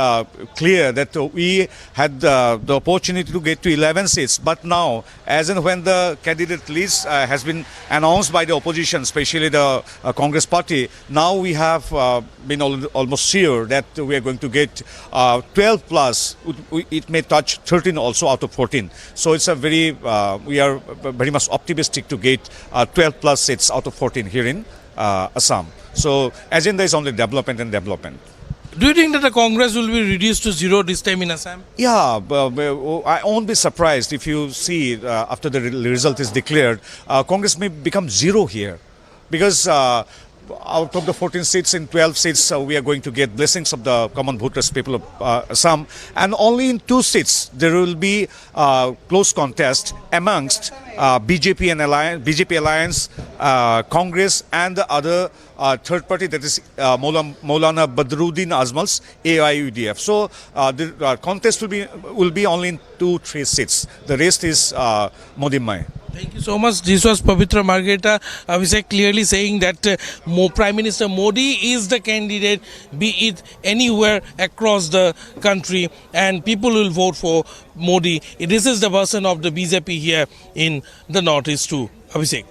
clear that we had the opportunity to get to 11 seats. But now, as and when the candidate list has been announced by the opposition, especially the Congress party, now we have been almost sure that we are going to get 12 plus. It may touch 13 also out of 14. So it's a very, we are very much optimistic to get 12 plus seats out of 14 here in Assam. So agenda is only development. Do you think that the Congress will be reduced to zero this time in Assam? Yeah, I won't be surprised if you see after the result is declared, Congress may become zero here, because out of the 14 seats, in 12 seats, we are going to get blessings of the common voters, people of Assam, and only in 2 seats there will be close contest amongst BJP Alliance, Congress, and the other third party, that is Maulana Badruddin Azmal's AIUDF. So the contest will be only in 2-3 seats. The rest is Modi-Mai. Thank you so much. This was Pavitra Margarita, Abhishek, clearly saying that Prime Minister Modi is the candidate, be it anywhere across the country, and people will vote for Modi. This is the version of the BJP here in the Northeast too. Abhishek.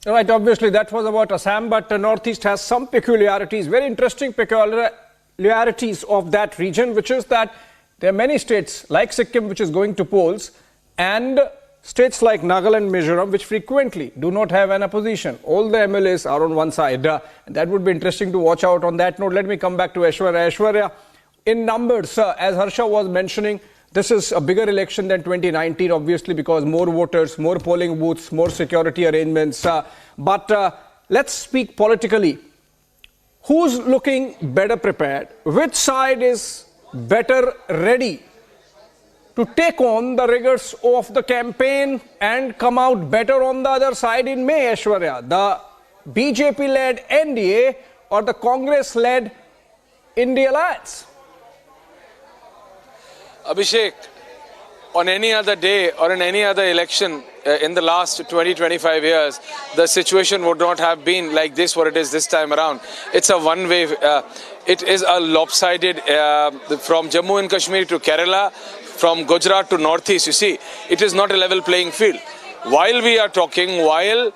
Right, obviously that was about Assam, but the Northeast has some peculiarities, very interesting peculiarities of that region, which is that there are many states like Sikkim which is going to polls, and states like Nagaland, Mizoram, which frequently do not have an opposition. All the MLAs are on one side. And that would be interesting to watch out. On that note, let me come back to Aishwarya. Aishwarya, in numbers, as Harsha was mentioning, this is a bigger election than 2019, obviously, because more voters, more polling booths, more security arrangements. But let's speak politically. Who's looking better prepared? Which side is better ready to take on the rigors of the campaign and come out better on the other side in May, Aishwarya? The BJP-led NDA or the Congress-led India Alliance? Abhishek, on any other day or in any other election in the last 20-25 years, the situation would not have been like this, what it is this time around. It's a one-way, it is a lopsided from Jammu and Kashmir to Kerala, from Gujarat to Northeast. You see, it is not a level playing field. While we are talking, while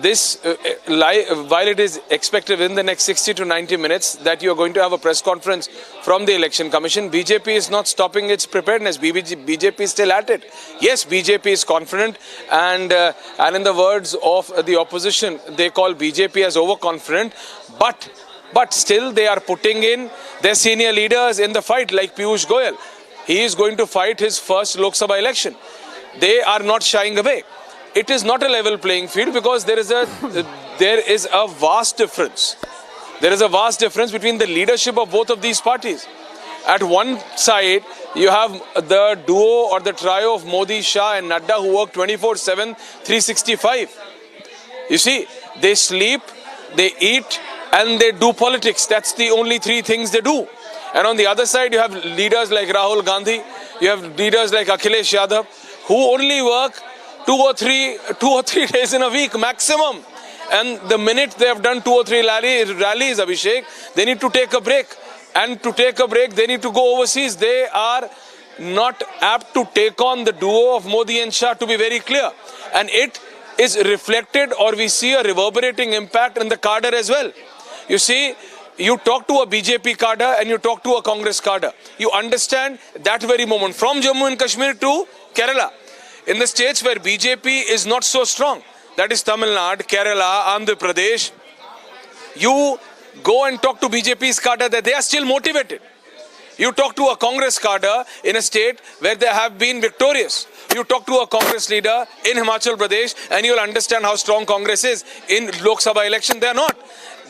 it is expected in the next 60 to 90 minutes that you are going to have a press conference from the Election Commission, BJP is not stopping its preparedness. BJP is still at it. Yes, BJP is confident, and in the words of the opposition, they call BJP as overconfident, but still they are putting in their senior leaders in the fight, like Piyush Goyal. He is going to fight his first Lok Sabha election. They are not shying away. It is not a level playing field because there is a vast difference. There is a vast difference between the leadership of both of these parties. At one side, you have the duo or the trio of Modi, Shah and Nadda who work 24/7, 365. You see, they sleep, they eat and they do politics. That's the only three things they do. And on the other side, you have leaders like Rahul Gandhi, you have leaders like Akhilesh Yadav who only work two or three days in a week maximum. And the minute they have done 2 or 3 rallies, Abhishek, they need to take a break. And to take a break, they need to go overseas. They are not apt to take on the duo of Modi and Shah, to be very clear. And it is reflected, or we see a reverberating impact in the cadre as well. You see, you talk to a BJP cadre and you talk to a Congress cadre. You understand that very moment from Jammu and Kashmir to Kerala. In the states where BJP is not so strong, that is Tamil Nadu, Kerala, Andhra Pradesh, you go and talk to BJP's cadre that they are still motivated. You talk to a Congress cadre in a state where they have been victorious. You talk to a Congress leader in Himachal Pradesh and you'll understand how strong Congress is. In Lok Sabha election, they are not.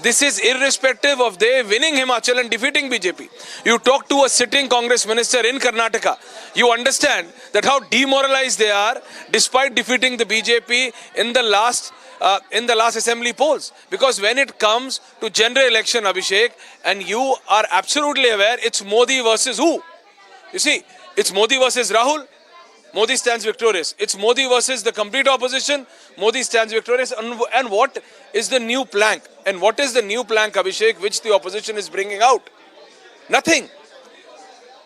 This is irrespective of they winning Himachal and defeating BJP. You talk to a sitting Congress minister in Karnataka, you understand that how demoralized they are despite defeating the BJP in the last assembly polls. Because when it comes to general election, Abhishek, and you are absolutely aware, it's Modi versus who? You see, it's Modi versus Rahul. Modi stands victorious. It's Modi versus the complete opposition. Modi stands victorious. And what is the new plank? And what is the new plank, Abhishek, which the opposition is bringing out? Nothing.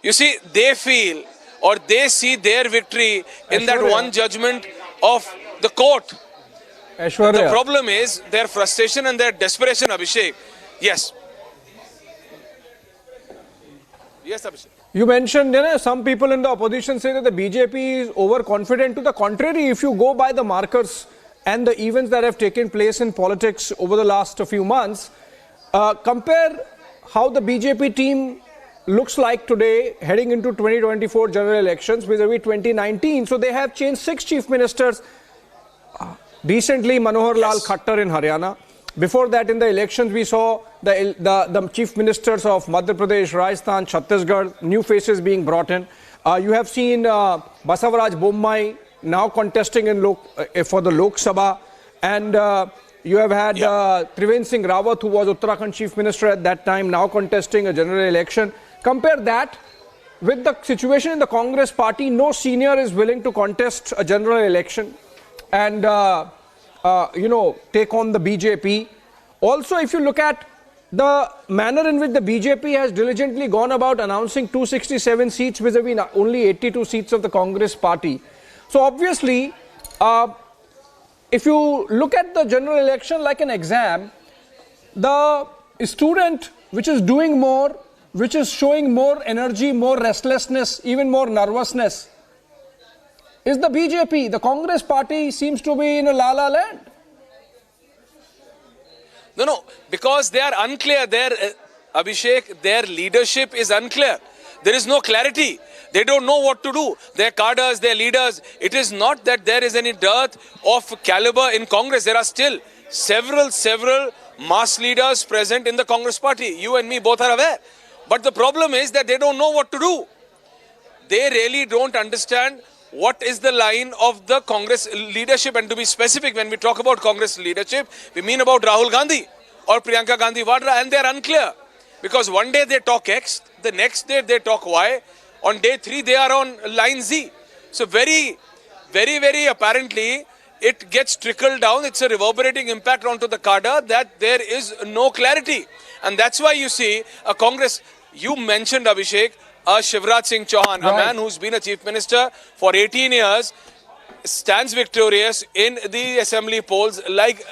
You see, they feel or they see their victory in that one judgment of the court. Aishwarya. The problem is their frustration and their desperation, Abhishek. Yes. Yes, Abhishek. You mentioned, some people in the opposition say that the BJP is overconfident. To the contrary, if you go by the markers and the events that have taken place in politics over the last few months, compare how the BJP team looks like today heading into 2024 general elections vis-a-vis 2019. So they have changed 6 chief ministers. Recently, Manohar Lal Khattar in Haryana. Before that, in the elections, we saw the chief ministers of Madhya Pradesh, Rajasthan, Chhattisgarh, new faces being brought in. You have seen Basavaraj Bommai now contesting for the Lok Sabha. And you have had Trivendra Singh Rawat, who was Uttarakhand chief minister at that time, now contesting a general election. Compare that with the situation in the Congress party. No senior is willing to contest a general election and take on the BJP. Also, if you look at the manner in which the BJP has diligently gone about announcing 267 seats vis-a-vis only 82 seats of the Congress party. So obviously, if you look at the general election like an exam, the student which is doing more, which is showing more energy, more restlessness, even more nervousness, is the BJP. The Congress party seems to be in a la-la land. No, because they are unclear. Abhishek, their leadership is unclear. There is no clarity. They don't know what to do. Their cadres, their leaders. It is not that there is any dearth of caliber in Congress. There are still several mass leaders present in the Congress party. You and me both are aware. But the problem is that they don't know what to do. They really don't understand what is the line of the Congress leadership. And to be specific, when we talk about Congress leadership, we mean about Rahul Gandhi or Priyanka Gandhi Vadra, and they are unclear. Because one day they talk X, the next day they talk Y, on day 3 they are on line Z. So very apparently it gets trickled down. It's a reverberating impact onto the cadre that there is no clarity. And that's why you see a Congress, you mentioned Abhishek, Shivraj Singh Chauhan, a man who's been a chief minister for 18 years, stands victorious in the assembly polls like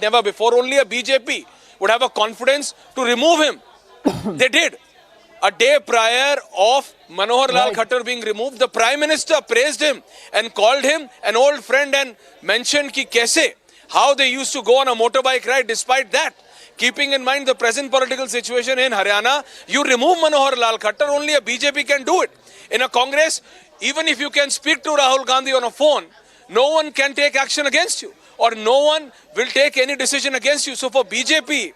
never before. Only a BJP would have a confidence to remove him. They did. A day prior of Manohar Lal Khattar being removed, the Prime Minister praised him and called him an old friend and mentioned ki kaise, how they used to go on a motorbike ride. Despite that, keeping in mind the present political situation in Haryana, you remove Manohar Lal Khattar, only a BJP can do it. In a Congress, even if you can speak to Rahul Gandhi on a phone, no one can take action against you, or no one will take any decision against you. So for BJP,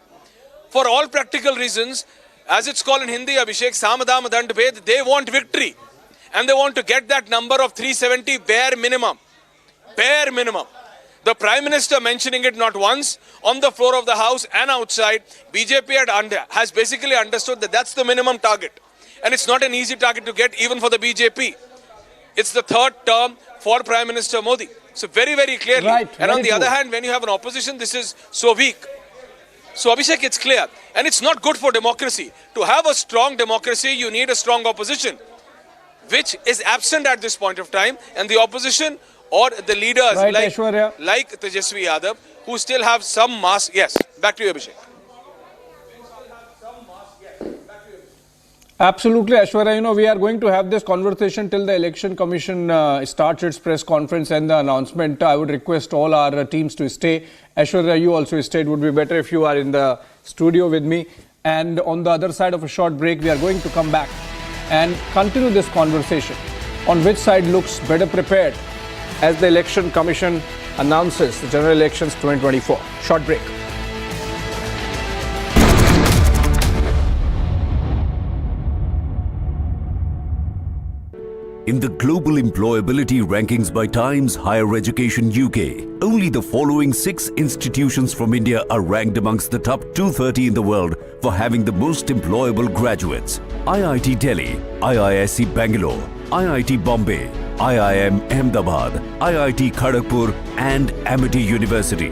for all practical reasons, as it's called in Hindi, Abhishek, Samadam Dand Bhed, they want victory. And they want to get that number of 370 bare minimum. Bare minimum. The Prime Minister mentioning it not once, on the floor of the House and outside, BJP has basically understood that that's the minimum target. And it's not an easy target to get even for the BJP. It's the third term for Prime Minister Modi. So very clearly. And on the other hand, when you have an opposition, this is so weak. So Abhishek, it's clear. And it's not good for democracy. To have a strong democracy, you need a strong opposition, which is absent at this point of time. And the opposition or the leaders like Tejasvi Yadav, who still have some mass. Yes, back to you, Abhishek. Absolutely, Aishwarya. We are going to have this conversation till the Election Commission starts its press conference and the announcement. I would request all our teams to stay. Aishwarya, you also stay. It would be better if you are in the studio with me. And on the other side of a short break, we are going to come back and continue this conversation on which side looks better prepared as the Election Commission announces the general elections 2024. Short break. In the global employability rankings by Times Higher Education UK, only the following 6 institutions from India are ranked amongst the top 230 in the world for having the most employable graduates. IIT Delhi, IISc Bangalore, IIT Bombay, IIM Ahmedabad, IIT Kharagpur and Amity University.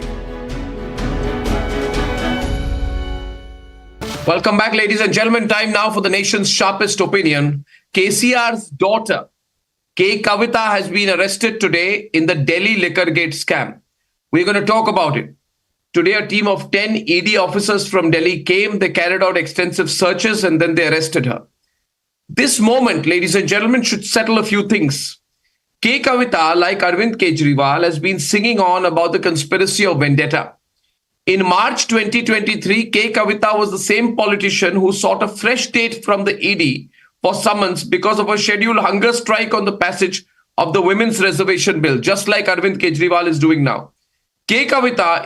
Welcome back, ladies and gentlemen. Time now for the nation's sharpest opinion. KCR's daughter, K Kavitha, has been arrested today in the Delhi Liquorgate scam. We're going to talk about it. Today, a team of 10 ED officers from Delhi came. They carried out extensive searches and then they arrested her. This moment, ladies and gentlemen, should settle a few things. K Kavitha, like Arvind Kejriwal, has been singing on about the conspiracy of vendetta. In March 2023, K Kavitha was the same politician who sought a fresh date from the ED for summons because of a scheduled hunger strike on the passage of the Women's Reservation Bill, just like Arvind Kejriwal is doing now. K Kavitha